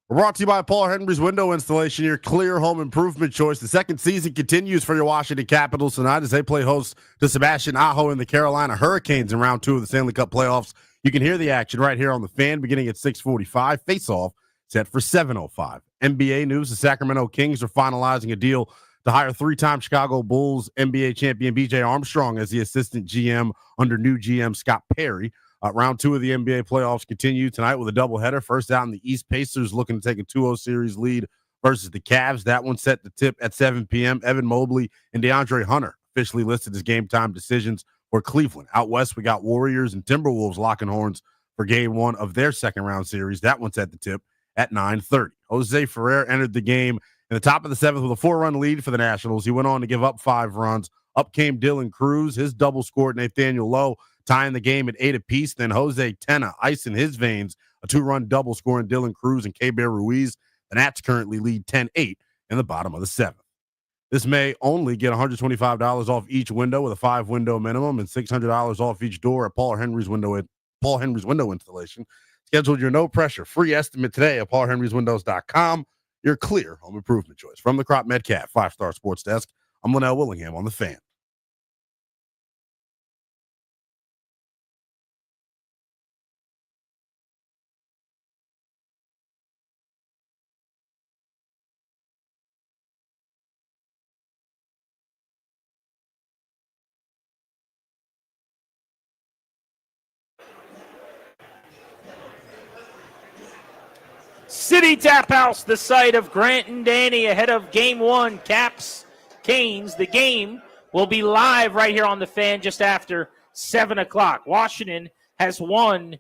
We're brought to you by Paul Henry's Window Installation, your clear home improvement choice. The second season continues for your Washington Capitals tonight as they play host to Sebastian Aho and the Carolina Hurricanes in round 2 of the Stanley Cup playoffs. You can hear the action right here on the Fan beginning at 6:45. Face-off set for 7:05. NBA news, the Sacramento Kings are finalizing a deal to hire three-time Chicago Bulls NBA champion B.J. Armstrong as the assistant GM under new GM Scott Perry. Round 2 of the NBA playoffs continue tonight with a doubleheader. First out in the East, Pacers looking to take a 2-0 series lead versus the Cavs. That one set to tip at 7 p.m. Evan Mobley and DeAndre Hunter officially listed as game time decisions for Cleveland. Out west, we got Warriors and Timberwolves locking horns for game 1 of their second round series. That one set to tip at 9:30. Jose Ferrer entered the game in the top of the 7th with a 4-run lead for the Nationals. He went on to give up 5 runs. Up came Dylan Cruz. His double scored Nathaniel Lowe, tying the game at 8 apiece. Then Jose Tena, ice in his veins, a 2-run double scoring Dylan Cruz and K-Bear Ruiz. The Nats currently lead 10-8 in the bottom of the 7th. This may only get $125 off each window with a 5-window minimum and $600 off each door at Paul Henry's Window Installation. Schedule your no-pressure free estimate today at paulhenryswindows.com. Your clear home improvement choice. From the Crop Metcalf 5-Star Sports Desk, I'm Linnell Willingham on the Fan. City Tap House, the site of Grant and Danny ahead of Game 1, Caps, Canes. The game will be live right here on the Fan just after 7 o'clock. Washington has won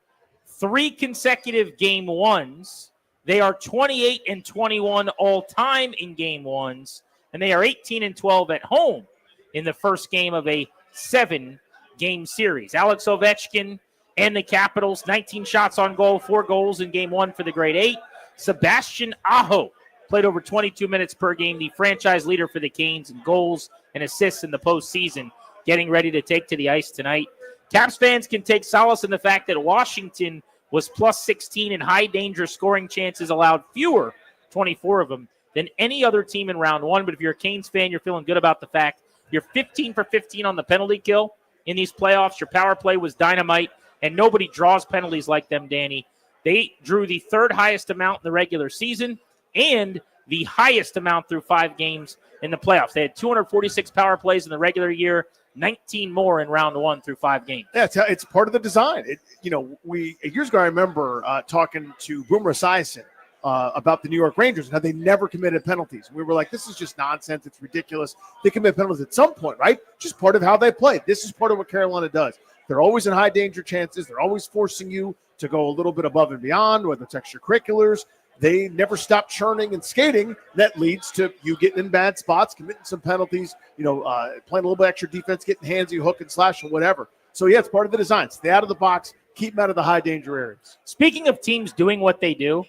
3 consecutive Game 1s. They are 28-21 all-time in Game 1s, and they are 18-12 at home in the first game of a 7-game series. Alex Ovechkin and the Capitals, 19 shots on goal, 4 goals in Game 1 for the Grade 8. Sebastian Aho played over 22 minutes per game, the franchise leader for the Canes in goals and assists in the postseason, getting ready to take to the ice tonight. Caps fans can take solace in the fact that Washington was plus 16 in high-danger scoring chances, allowed fewer, 24 of them, than any other team in round 1. But if you're a Canes fan, you're feeling good about the fact you're 15 for 15 on the penalty kill in these playoffs. Your power play was dynamite, and nobody draws penalties like them, Danny. They drew the 3rd highest amount in the regular season and the highest amount through 5 games in the playoffs. They had 246 power plays in the regular year, 19 more in round 1 through 5 games. Yeah, it's part of the design. Years ago, I remember talking to Boomer Esiason about the New York Rangers and how they never committed penalties. We were like, this is just nonsense. It's ridiculous. They commit penalties at some point, right? Just part of how they play. This is part of what Carolina does. They're always in high danger chances. They're always forcing you to go a little bit above and beyond, whether it's extracurriculars. They never stop churning and skating. That leads to you getting in bad spots, committing some penalties, playing a little bit extra defense, getting handsy, hook and slash, or whatever. So, yeah, it's part of the design. Stay out of the box. Keep them out of the high danger areas. Speaking of teams doing what they do,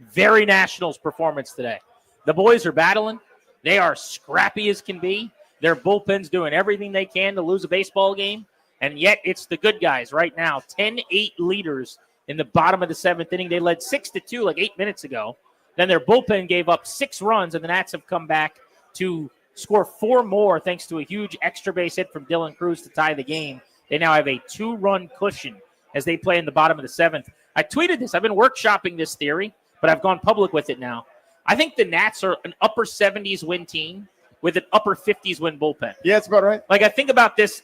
very Nationals performance today. The boys are battling. They are scrappy as can be. Their bullpen's doing everything they can to lose a baseball game. And yet it's the good guys right now. 10-8 leaders in the bottom of the 7th inning. They led 6-2 like 8 minutes ago. Then their bullpen gave up 6 runs, and the Nats have come back to score 4 more thanks to a huge extra base hit from Dylan Cruz to tie the game. They now have a 2-run cushion as they play in the bottom of the 7th. I tweeted this. I've been workshopping this theory, but I've gone public with it now. I think the Nats are an upper 70s win team with an upper 50s win bullpen. Yeah, that's about right. Like, I think about this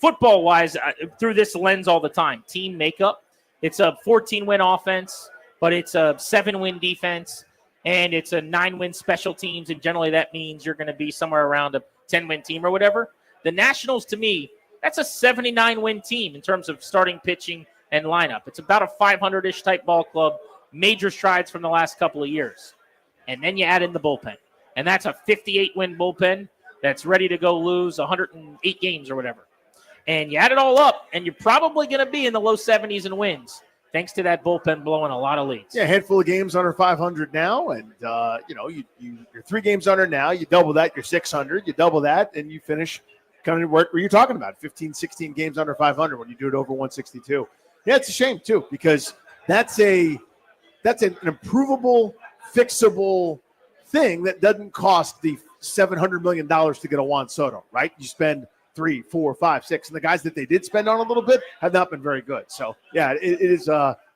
football-wise through this lens all the time. Team makeup. It's a 14-win offense, but it's a 7-win defense, and it's a 9-win special teams, and generally that means you're going to be somewhere around a 10-win team or whatever. The Nationals, to me, that's a 79-win team in terms of starting pitching and lineup. It's about a 500-ish type ball club, major strides from the last couple of years. And then you add in the bullpen, and that's a 58-win bullpen that's ready to go lose 108 games or whatever. And you add it all up, and you're probably going to be in the low 70s in wins, thanks to that bullpen blowing a lot of leads. Yeah, a handful of games under 500 now, and you're 3 games under now. You double that, you're 600. You double that, and you finish kind of where you're talking about, 15, 16 games under 500 when you do it over 162. Yeah, it's a shame too, because that's a that's an improvable, fixable thing that doesn't cost the $700 million to get a Juan Soto, right? You spend 3, 4, 5, 6, and the guys that they did spend on a little bit have not been very good. So yeah, it is.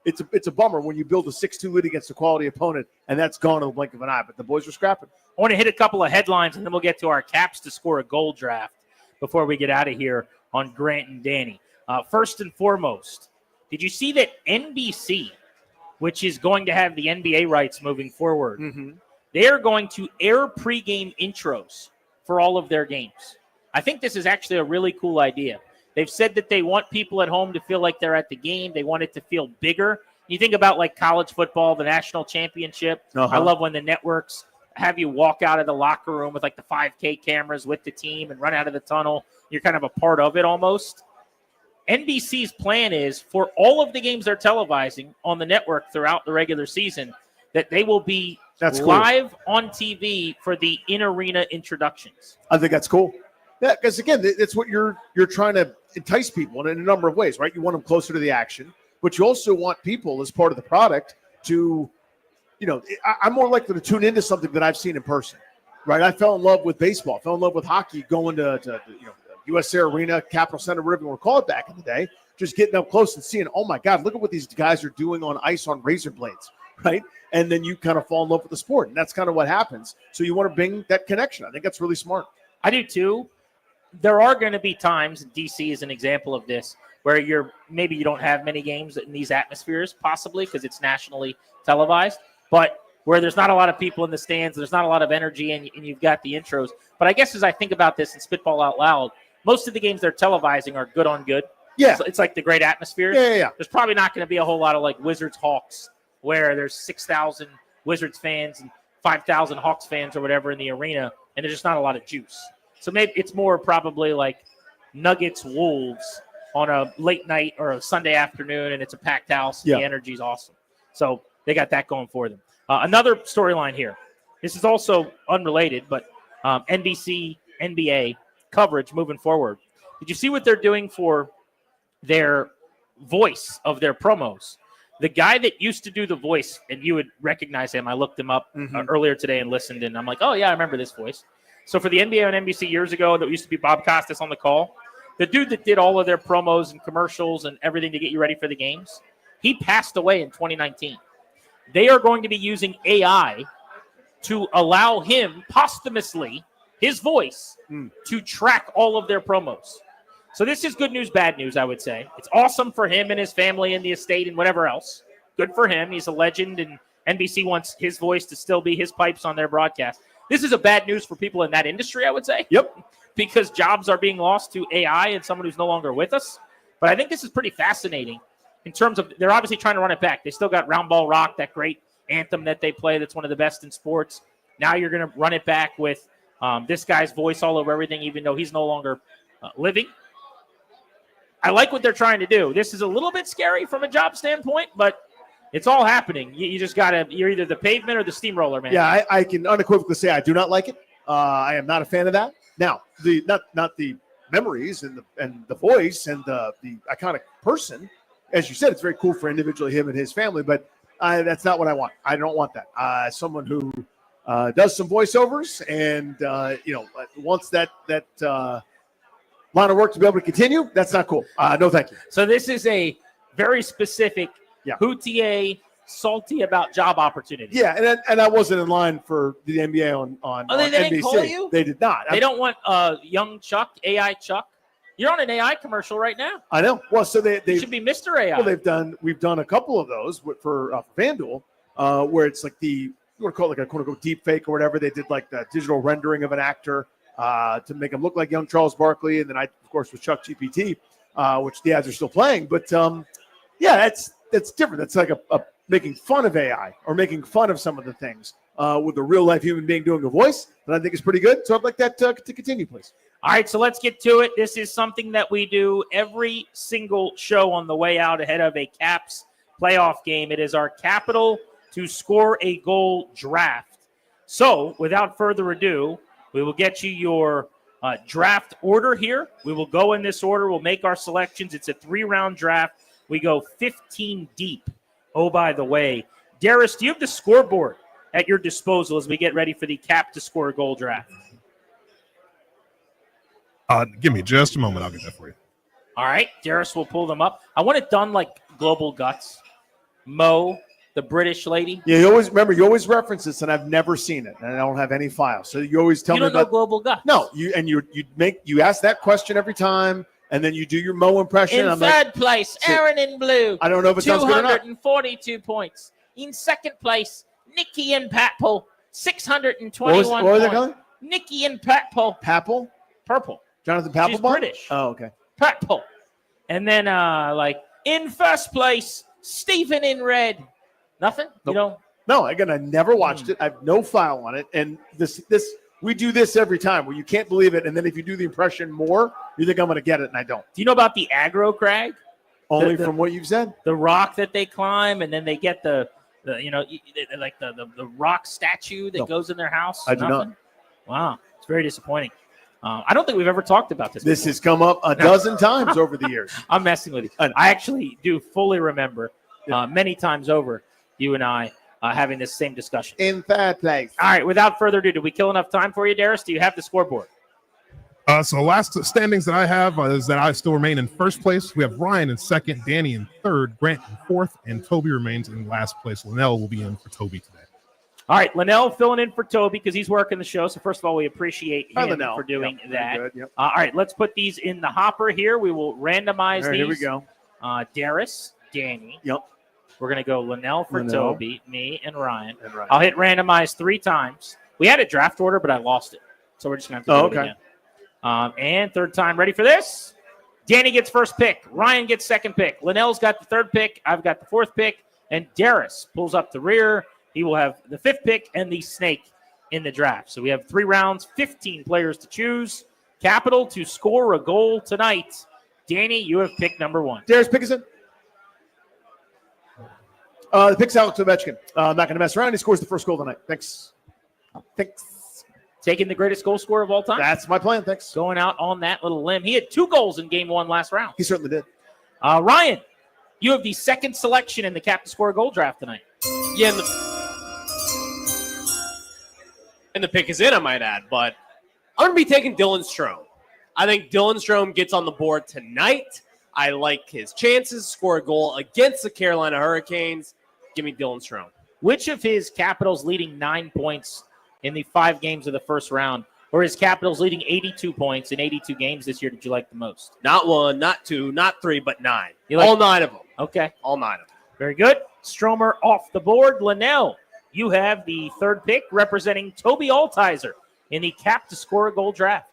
It's a bummer when you build a 6-2 lead against a quality opponent, and that's gone in the blink of an eye. But the boys are scrapping. I want to hit a couple of headlines, and then we'll get to our Caps to score a goal draft before we get out of here on Grant and Danny. First and foremost, did you see that NBC, which is going to have the NBA rights moving forward, they are going to air pregame intros for all of their games? I think this is actually a really cool idea. They've said that they want people at home to feel like they're at the game. They want it to feel bigger. You think about like college football, the national championship. I love when the networks have you walk out of the locker room with like the 5K cameras with the team and run out of the tunnel. You're kind of a part of it almost. NBC's plan is for all of the games they're televising on the network throughout the regular season that they will be live on TV for the in-arena introductions. I think that's cool. Yeah, because again, it's what you're trying to entice people in a number of ways, right? You want them closer to the action, but you also want people as part of the product to, I'm more likely to tune into something that I've seen in person, right? I fell in love with baseball, fell in love with hockey, going to USA Arena, Capitol Center, whatever you want to call it back in the day, just getting up close and seeing, oh my God, look at what these guys are doing on ice on razor blades, right? And then you kind of fall in love with the sport, and that's kind of what happens. So you want to bring that connection. I think that's really smart. I do too. There are going to be times, DC is an example of this, where maybe you don't have many games in these atmospheres, possibly because it's nationally televised, but where there's not a lot of people in the stands, there's not a lot of energy, and you've got the intros. But I guess as I think about this and spitball out loud, most of the games they're televising are good on good. Yeah. It's like the great atmosphere. Yeah. There's probably not going to be a whole lot of like Wizards Hawks where there's 6,000 Wizards fans and 5,000 Hawks fans or whatever in the arena, and there's just not a lot of juice. So maybe it's more probably like Nuggets Wolves on a late night or a Sunday afternoon, and it's a packed house, and the energy's awesome. So they got that going for them. Another storyline here. This is also unrelated, but NBC, NBA coverage moving forward. Did you see what they're doing for their voice of their promos? The guy that used to do the voice, and you would recognize him. I looked him up earlier today and listened, and I'm like, oh, yeah, I remember this voice. So for the NBA and NBC years ago, that used to be Bob Costas on the call, the dude that did all of their promos and commercials and everything to get you ready for the games, he passed away in 2019. They are going to be using AI to allow him posthumously, his voice, to track all of their promos. So this is good news, bad news, I would say. It's awesome for him and his family and the estate and whatever else. Good for him. He's a legend, and NBC wants his voice to still be his pipes on their broadcast. This is a bad news for people in that industry, I would say. Yep. Because jobs are being lost to AI and someone who's no longer with us. But I think this is pretty fascinating in terms of they're obviously trying to run it back. They still got Round Ball Rock, that great anthem that they play that's one of the best in sports. Now you're going to run it back with this guy's voice all over everything, even though he's no longer living. I like what they're trying to do. This is a little bit scary from a job standpoint, but it's all happening. You just got to – you're either the pavement or the steamroller, man. Yeah, I can unequivocally say I do not like it. I am not a fan of that. Now, not the memories and the voice and the iconic person. As you said, it's very cool for individually him and his family, but that's not what I want. I don't want that. Someone who does some voiceovers and wants that line of work to be able to continue, that's not cool. No, thank you. So this is a very specific Houtier, salty about job opportunities. Yeah, and I wasn't in line for the NBA on they NBC. didn't call you? They did not. They don't want young Chuck, AI Chuck. You're on an AI commercial right now. I know. Well, so they should be Mr. AI. Well, we've done a couple of those for FanDuel, where it's like you want to call it like a quote unquote deep fake or whatever. They did like the digital rendering of an actor to make him look like young Charles Barkley, and then I, of course, was Chuck GPT, which the ads are still playing. But that's different. That's like a making fun of AI or making fun of some of the things with a real life human being doing a voice that I think is pretty good. So I'd like that to continue, please. All right, so let's get to it. This is something that we do every single show on the way out ahead of a Caps playoff game. It is our Capital to Score a Goal draft. So without further ado, we will get you your draft order here. We will go in this order. We'll make our selections. It's a 3-round draft. We go 15 deep. Oh, by the way, Darius, do you have the scoreboard at your disposal as we get ready for the cap to score a goal draft? Give me just a moment. I'll get that for you. All right, Darius will pull them up. I want it done like Global Guts. Mo, the British lady. Yeah, you always reference this, and I've never seen it, and I don't have any files. So you always tell You me don't know about Global Guts. No, you ask that question every time, and then you do your Mo impression. In I'm third like, place, Aaron in blue. I don't know if it sounds good or not. 242 points. In second place, Nikki and Patpole, 621 what was they points. calling? Nikki and Patpole. Papple? Purple. Jonathan She's Papelbon? British. Oh, okay. Patpole. And then, in first place, Stephen in red. Nothing? Nope. You know? No, again, I never watched it. I have no file on it, and this we do this every time where you can't believe it, and then if you do the impression more, you think I'm going to get it, and I don't. Do you know about the aggro crag? Only from what you've said. The rock that they climb, and then they get the rock statue that goes in their house. I do not. Wow, it's very disappointing. I don't think we've ever talked about this. This before. has come up a dozen times over the years. I'm messing with you. I actually do fully remember many times over you and I having this same discussion. In third place. All right, without further ado, did we kill enough time for you, Darius? Do you have the scoreboard? So last standings that I have is that I still remain in first place. We have Ryan in second, Danny in third, Grant in fourth, and Toby remains in last place. Linnell will be in for Toby today. All right, Linnell filling in for Toby because he's working the show. So first of all, we appreciate him for doing that. Good, yep. All right, let's put these in the hopper here. We will randomize All right, these. here we go. Darius, Danny. Yep. We're going to go Linnell for Linnell. Toby, me, and Ryan. I'll hit randomize 3 times. We had a draft order, but I lost it. So we're just going to have to do it again. And third time. Ready for this? Danny gets first pick. Ryan gets second pick. Linnell's got the third pick. I've got the fourth pick. And Darius pulls up the rear. He will have the fifth pick and the snake in the draft. So we have 3 rounds, 15 players to choose. Capital to score a goal tonight. Danny, you have pick number 1. Darius, pick us in. The pick's Alex Ovechkin. I'm not going to mess around. He scores the first goal tonight. Thanks. Taking the greatest goal scorer of all time? That's my plan. Thanks. Going out on that little limb. He had 2 goals in game 1 last round. He certainly did. Ryan, you have the second selection in the cap to score a goal draft tonight. Yeah, and the pick is in, I might add, but I'm going to be taking Dylan Strome. I think Dylan Strome gets on the board tonight. I like his chances, score a goal against the Carolina Hurricanes. Give me Dylan Strome. Which of his Capitals leading 9 points in the 5 games of the first round, or his Capitals leading 82 points in 82 games this year did you like the most? Not 1, not 2, not 3, but 9. You like all 9 of them. Okay. All 9 of them. Very good. Stromer off the board. Linnell, you have the third pick representing Toby Altizer in the cap to score a goal draft.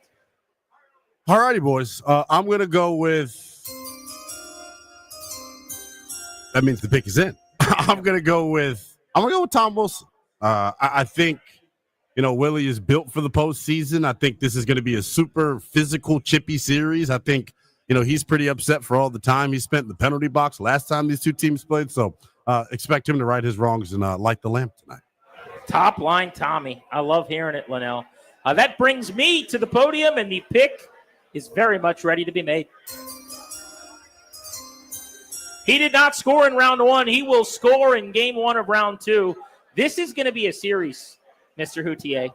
All righty, boys. I'm going to go with – that means the pick is in. I'm going to go with Tom Wilson. I think, Willie is built for the postseason. I think this is going to be a super physical, chippy series. I think, he's pretty upset for all the time he spent in the penalty box last time these 2 teams played. So expect him to right his wrongs and light the lamp tonight. Top line Tommy. I love hearing it, Linnell. That brings me to the podium, and the pick is very much ready to be made. He did not score in round 1. He will score in game 1 of round 2. This is going to be a series, Mr. Houtier,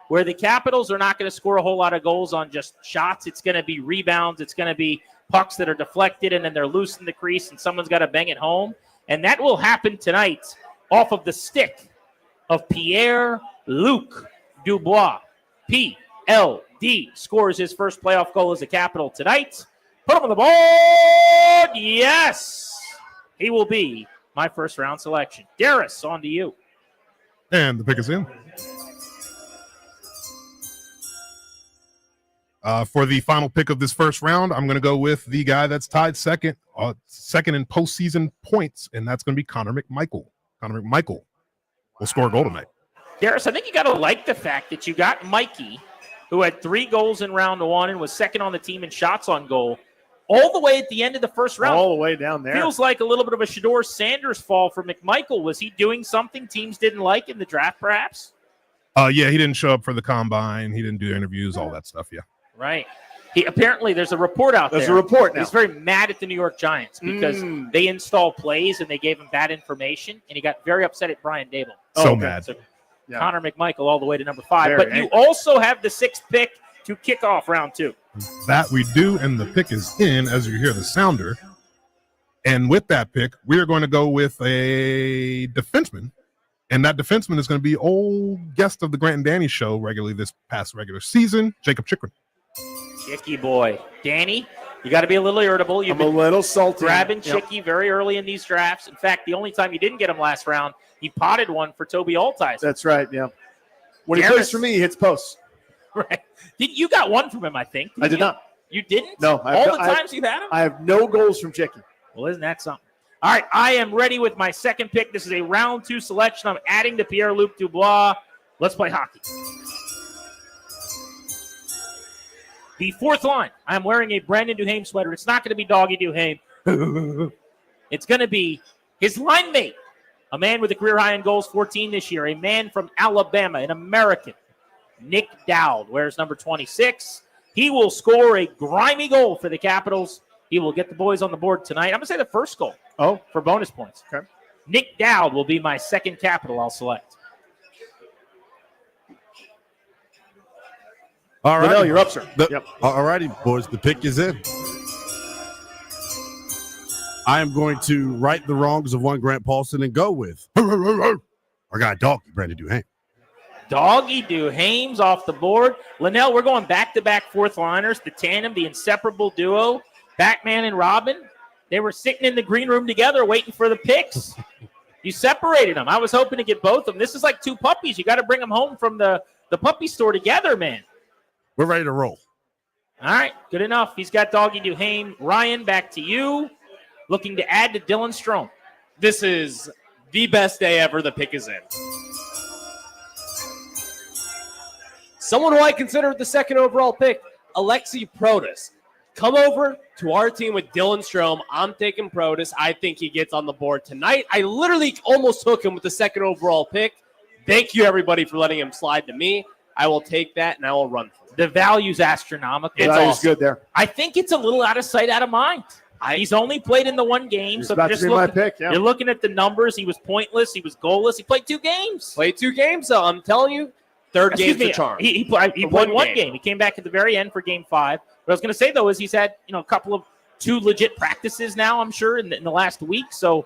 where the Capitals are not going to score a whole lot of goals on just shots. It's going to be rebounds. It's going to be pucks that are deflected, and then they're loose in the crease, and someone's got to bang it home. And that will happen tonight off of the stick of Pierre-Luc Dubois. PLD scores his first playoff goal as a Capital tonight. Put him on the board. Yes. He will be my first round selection. Darius, on to you. And the pick is in. For the final pick of this first round, I'm going to go with the guy that's tied second in postseason points, and that's going to be Connor McMichael. Connor McMichael will score a goal tonight. Darius, I think you got to like the fact that you got Mikey, who had 3 goals in round 1 and was second on the team in shots on goal, all the way at the end of the first round. All the way down there. Feels like a little bit of a Shedeur Sanders fall for McMichael. Was he doing something teams didn't like in the draft, perhaps? Yeah, he didn't show up for the combine. He didn't do interviews, all that stuff, yeah. Right. Apparently, there's a report out there. There's a report now. He's very mad at the New York Giants because they install plays and they gave him bad information, and he got very upset at Brian Dable. Mad. So Connor McMichael all the way to number 5. Very But you also have the 6th pick to kick off round 2. That we do, and the pick is in as you hear the sounder. And with that pick, we are going to go with a defenseman. And that defenseman is going to be old guest of the Grant and Danny show regularly this past regular season, Jacob Chikrin. Chicky boy. Danny, you got to be a little irritable. I'm a little salty. Grabbing Chicky very early in these drafts. In fact, the only time you didn't get him last round, he potted one for Toby Altizer. That's right, yeah. When he plays for me, he hits posts. Right. You got one from him, I think. I did not. You didn't? No. All the times you've had him? I have no goals from Chicky. Well, isn't that something? All right, I am ready with my 2nd pick. This is a round 2 selection. I'm adding to Pierre-Luc Dubois. Let's play hockey. The 4th line, I'm wearing a Brandon Duhaime sweater. It's not going to be Doggy Duhaime. It's going to be his line mate, a man with a career high in goals, 14 this year, a man from Alabama, an American, Nick Dowd, wears number 26. He will score a grimy goal for the Capitals. He will get the boys on the board tonight. I'm going to say the first goal. Oh, for bonus points. Okay. Nick Dowd will be my 2nd Capital I'll select. All right. Liddell, you're up, sir. Yep. All righty, boys. The pick is in. I am going to right the wrongs of one Grant Paulson and go with our guy, Doggy, Brandon Duhaime. Doggy Duhaime's off the board. Linnell, we're going back-to-back 4th liners, the tandem, the inseparable duo, Batman and Robin. They were sitting in the green room together waiting for the picks. You separated them. I was hoping to get both of them. This is like 2 puppies. You got to bring them home from the puppy store together, man. We're ready to roll. All right, good enough. He's got Doggy Duhaime. Ryan, back to you. Looking to add to Dylan Strome. This is the best day ever. The pick is in. Someone who I consider the 2nd overall pick, Alexi Protas. Come over to our team with Dylan Strome. I'm taking Protas. I think he gets on the board tonight. I literally almost took him with the 2nd overall pick. Thank you, everybody, for letting him slide to me. I will take that, and I will run for it. The value's astronomical. It's awesome. Good there. I think it's a little out of sight, out of mind. He's only played in the 1 game. He's so about just to be my pick, yeah. You're looking at the numbers. He was pointless. He was goalless. He played 2 games. Played 2 games, so I'm telling you, third game's the charm. He played one game. He came back at the very end for game 5. What I was going to say, though, is he's had a couple of 2 legit practices now, I'm sure, in the last week. So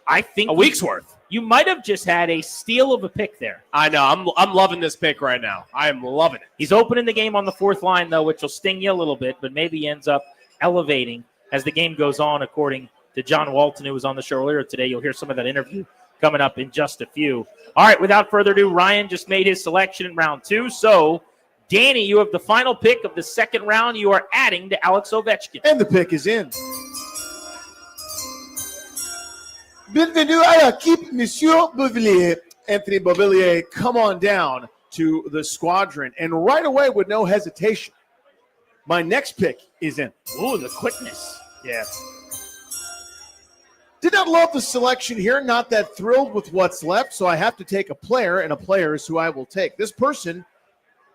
I think a week's worth. You might have just had a steal of a pick there. I know. I'm loving this pick right now. I am loving it. He's opening the game on the 4th line, though, which will sting you a little bit, but maybe he ends up elevating as the game goes on, according to John Walton, who was on the show earlier today. You'll hear some of that interview coming up in just a few. All right, without further ado, Ryan just made his selection in round 2. So, Danny, you have the final pick of the 2nd round. You are adding to Alex Ovechkin. And the pick is in. Bienvenue à l'équipe, Monsieur Beauvillier. Anthony Beauvillier, come on down to the squadron. And right away, with no hesitation, my next pick is in. Ooh, the quickness. Yeah. Did not love the selection here. Not that thrilled with what's left, so I have to take a player, and a player is who I will take. This person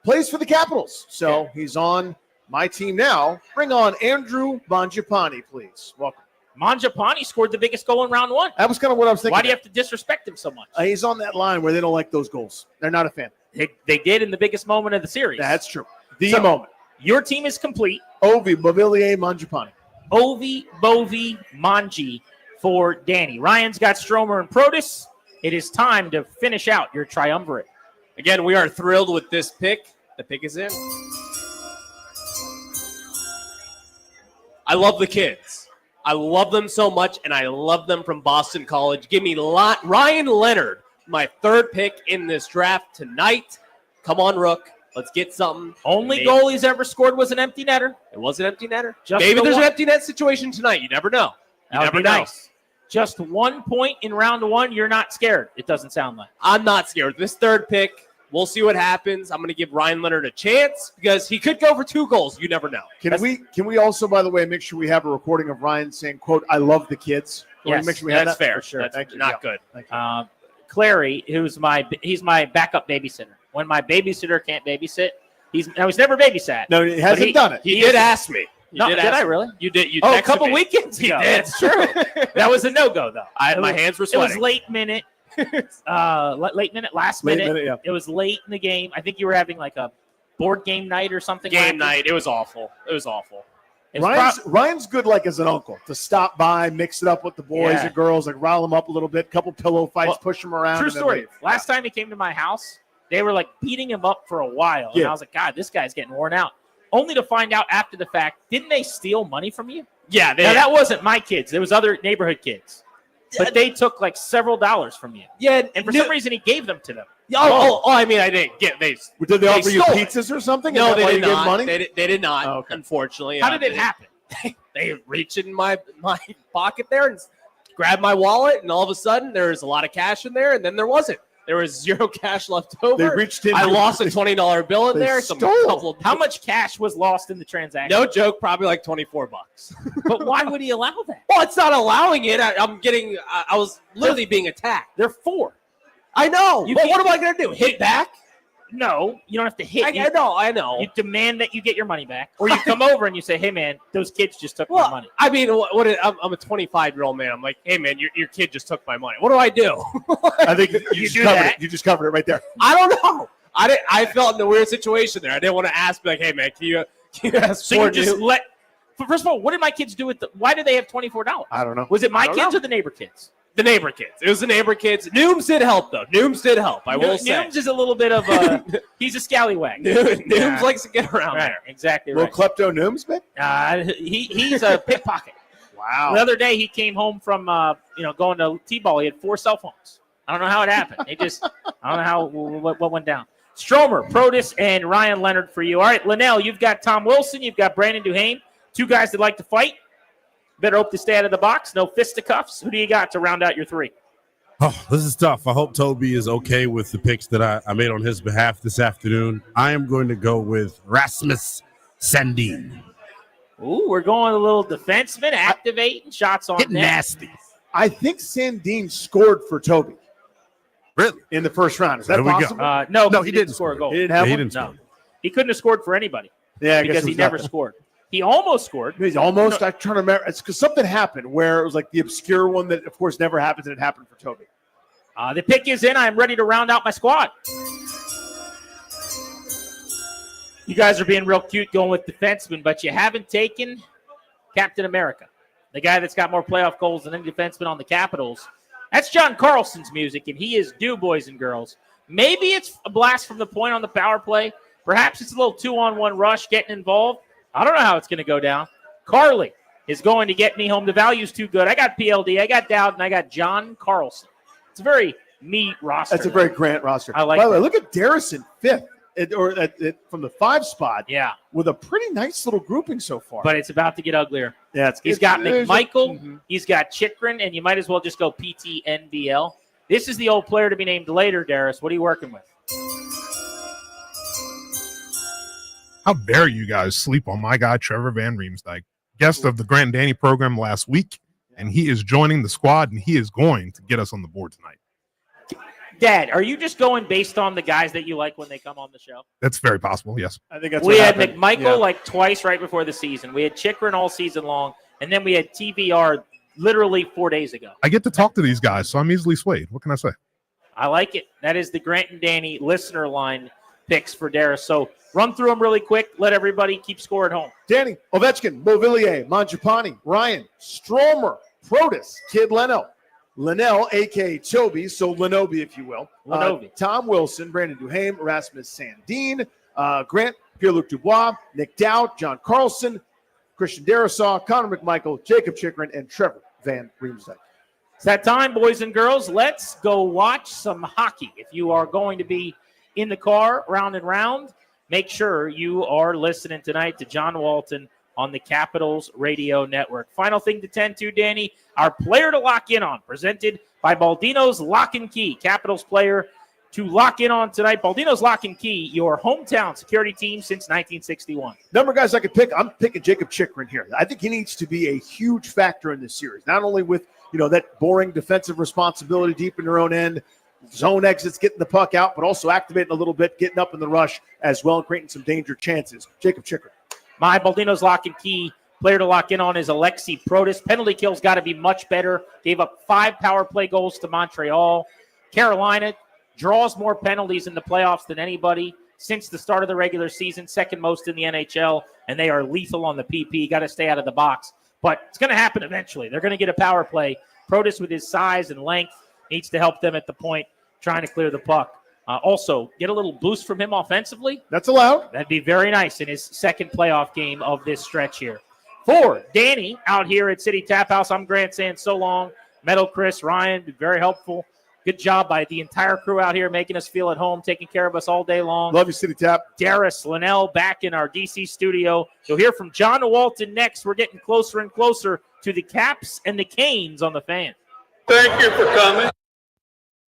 plays for the Capitals, so he's on my team now. Bring on Andrew Mangiapane, please. Welcome. Mangiapane scored the biggest goal in round 1. That was kind of what I was thinking. Why do you have to disrespect him so much? He's on that line where they don't like those goals. They're not a fan. They did in the biggest moment of the series. That's true. The moment. Your team is complete. Ovi, Beauvillier, Mangiapane. Ovi, Bovi, Mangi for Danny. Ryan's got Stromer and Protas. It is time to finish out your triumvirate. Again, we are thrilled with this pick. The pick is in. I love the kids. I love them so much, and I love them from Boston College. Give me Ryan Leonard, my 3rd pick in this draft tonight. Come on, Rook. Let's get something. Only goal he's ever scored was an empty netter. It was an empty netter. Maybe there's an empty net situation tonight. You never know. You never know. Nice. Just 1 point in round 1. You're not scared. It doesn't sound like. I'm not scared. This 3rd pick, we'll see what happens. I'm going to give Ryan Leonard a chance because he could go for 2 goals. You never know. Can we also, by the way, make sure we have a recording of Ryan saying, quote, I love the kids? Yes, make sure we that's have that? fair. For sure. That's Thank you. not Yeah. good. Thank you. Clary, he's my backup babysitter. When my babysitter can't babysit, I was never babysat. No, he hasn't done it. He did ask me. Did I really? You did. You a texted couple me. weekends ago. He did. That's true. That was a no-go, though. My hands were sweating. It was late minute. Last minute. Yeah. It was late in the game. I think you were having like a board game night or something. Game night. It was awful. It was awful. Ryan's good, like as an uncle, to stop by, mix it up with the boys and girls, like rile them up a little bit, couple pillow fights, push them around. True and then story. leave. Last time he came to my house, they were like beating him up for a while, and I was like, God, this guy's getting worn out. Only to find out after the fact, didn't they steal money from you? Yeah, now, that wasn't my kids. There was other neighborhood kids. But they took like several dollars from you. Yeah, and for some reason he gave them to them. I mean, I didn't get. Did they offer you stole it. pizzas or something? No, Is that they why did you gave not. money? They did not. Unfortunately, How did it happen? They reached in my pocket there and grabbed my wallet, and all of a sudden there was a lot of cash in there, and then there wasn't. There was zero cash left over. They reached in. I lost a $20 bill in there. How much cash was lost in the transaction? No joke, probably like $24. But why would he allow that? Well, it's not allowing it. I was literally being attacked. They're 4. I know. But what am I going to do? Hit back? No, you don't have to hit. I know. You demand that you get your money back, or you come over and you say, "Hey, man, those kids just took my money." I mean, I'm a 25-year-old man. I'm like, "Hey, man, your kid just took my money. What do I do?" I think you just covered it right there. I don't know. I felt in a weird situation there. I didn't want to ask, like, "Hey, man, can you ask So for you just new-" let. First of all, what did my kids do with why did they have $24? I don't know. Was it my I don't kids know. or the neighbor kids? The neighbor kids. It was the neighbor kids. Nooms did help, though. Nooms did help. I will say. Nooms is a little bit of a he's a scallywag. Nooms likes to get around there. Exactly Little right. klepto Nooms, man? He's a pickpocket. Wow. The other day he came home from going to T-ball. He had 4 cell phones. I don't know how it happened. I don't know what went down. Stromer, Protus, and Ryan Leonard for you. All right, Linnell, you've got Tom Wilson. You've got Brandon Duhame. 2 guys that like to fight. Better hope to stay out of the box. No fisticuffs. Who do you got to round out your 3? Oh, this is tough. I hope Toby is okay with the picks that I made on his behalf this afternoon. I am going to go with Rasmus Sandin. Ooh, we're going a little defenseman, activating shots on net. Nasty. I think Sandin scored for Toby. Really? In the first round. Is that There we go. possible? No, he didn't score a goal. He didn't have one? didn't score. No. He couldn't have scored for anybody. Yeah, I guess because it he was never nothing. scored. He almost scored. He's almost. I'm trying to remember. It's because something happened where it was like the obscure one that, of course, never happens, and it happened for Toby. The pick is in. I'm ready to round out my squad. You guys are being real cute going with defensemen, but you haven't taken Captain America, the guy that's got more playoff goals than any defenseman on the Capitals. That's John Carlson's music, and he is due, boys and girls. Maybe it's a blast from the point on the power play. Perhaps it's a little 2-on-1 rush getting involved. I don't know how it's going to go down. Carly is going to get me home. The value's too good. I got PLD, I got Dowd, and I got John Carlson. It's a very neat roster. That's a very Grant roster. I like By the way, that. look at Darrison 5th, from the 5 spot. Yeah. With a pretty nice little grouping so far. But it's about to get uglier. Yeah, He's got there's McMichael. He's got Chikrin, and you might as well just go PTNBL. This is the old player to be named later, Darius. What are you working with? How dare you guys sleep on my guy, Trevor Van Riemsdyk, guest of the Grant and Danny program last week, and he is joining the squad, and he is going to get us on the board tonight. Dad, are you just going based on the guys that you like when they come on the show? That's very possible, yes. I think that's We what had happened. McMichael Yeah. like twice right before the season. We had Chikrin all season long, and then we had TVR literally 4 days ago. I get to talk to these guys, so I'm easily swayed. What can I say? I like it. That is the Grant and Danny listener line picks for Darius. So run through them really quick. Let everybody keep score at home. Danny, Ovechkin, Beauvillier, Mangiapane, Ryan, Stromer, Protus, Kid Leno, Linnell, a.k.a. Toby, so Lenobi, if you will. Lenobi. Tom Wilson, Brandon Duhame, Rasmus Sandin, Grant, Pierre-Luc Dubois, Nick Dowd, John Carlson, Christian Darasaw, Connor McMichael, Jacob Chikrin, and Trevor Van Riemsdyk. It's that time, boys and girls. Let's go watch some hockey. If you are going to be in the car round and round, make sure you are listening tonight to John Walton on the Capitals Radio Network. Final thing to tend to, Danny, our player to lock in on, presented by Baldino's Lock and Key. Capitals player to lock in on tonight. Baldino's Lock and Key, your hometown security team since 1961. Number of guys I could pick, I'm picking Jacob Chikrin here. I think he needs to be a huge factor in this series, not only with that boring defensive responsibility deep in their own end, zone exits, getting the puck out, but also activating a little bit, getting up in the rush as well, and creating some danger chances. Jacob Chicker. My Baldino's lock and key player to lock in on is Alexi Protas. Penalty kills got to be much better. Gave up 5 power play goals to Montreal. Carolina draws more penalties in the playoffs than anybody since the start of the regular season, second most in the NHL, and they are lethal on the PP. Got to stay out of the box. But it's going to happen eventually. They're going to get a power play. Protas, with his size and length, needs to help them at the point, trying to clear the puck. Also, get a little boost from him offensively. That's allowed. That'd be very nice in his second playoff game of this stretch here. For Danny out here at City Tap House, I'm Grant saying so long. Meadow, Chris, Ryan, been very helpful. Good job by the entire crew out here making us feel at home, taking care of us all day long. Love you, City Tap. Darius Linnell back in our DC studio. You'll hear from John Walton next. We're getting closer and closer to the Caps and the Canes on the Fan. Thank you for coming.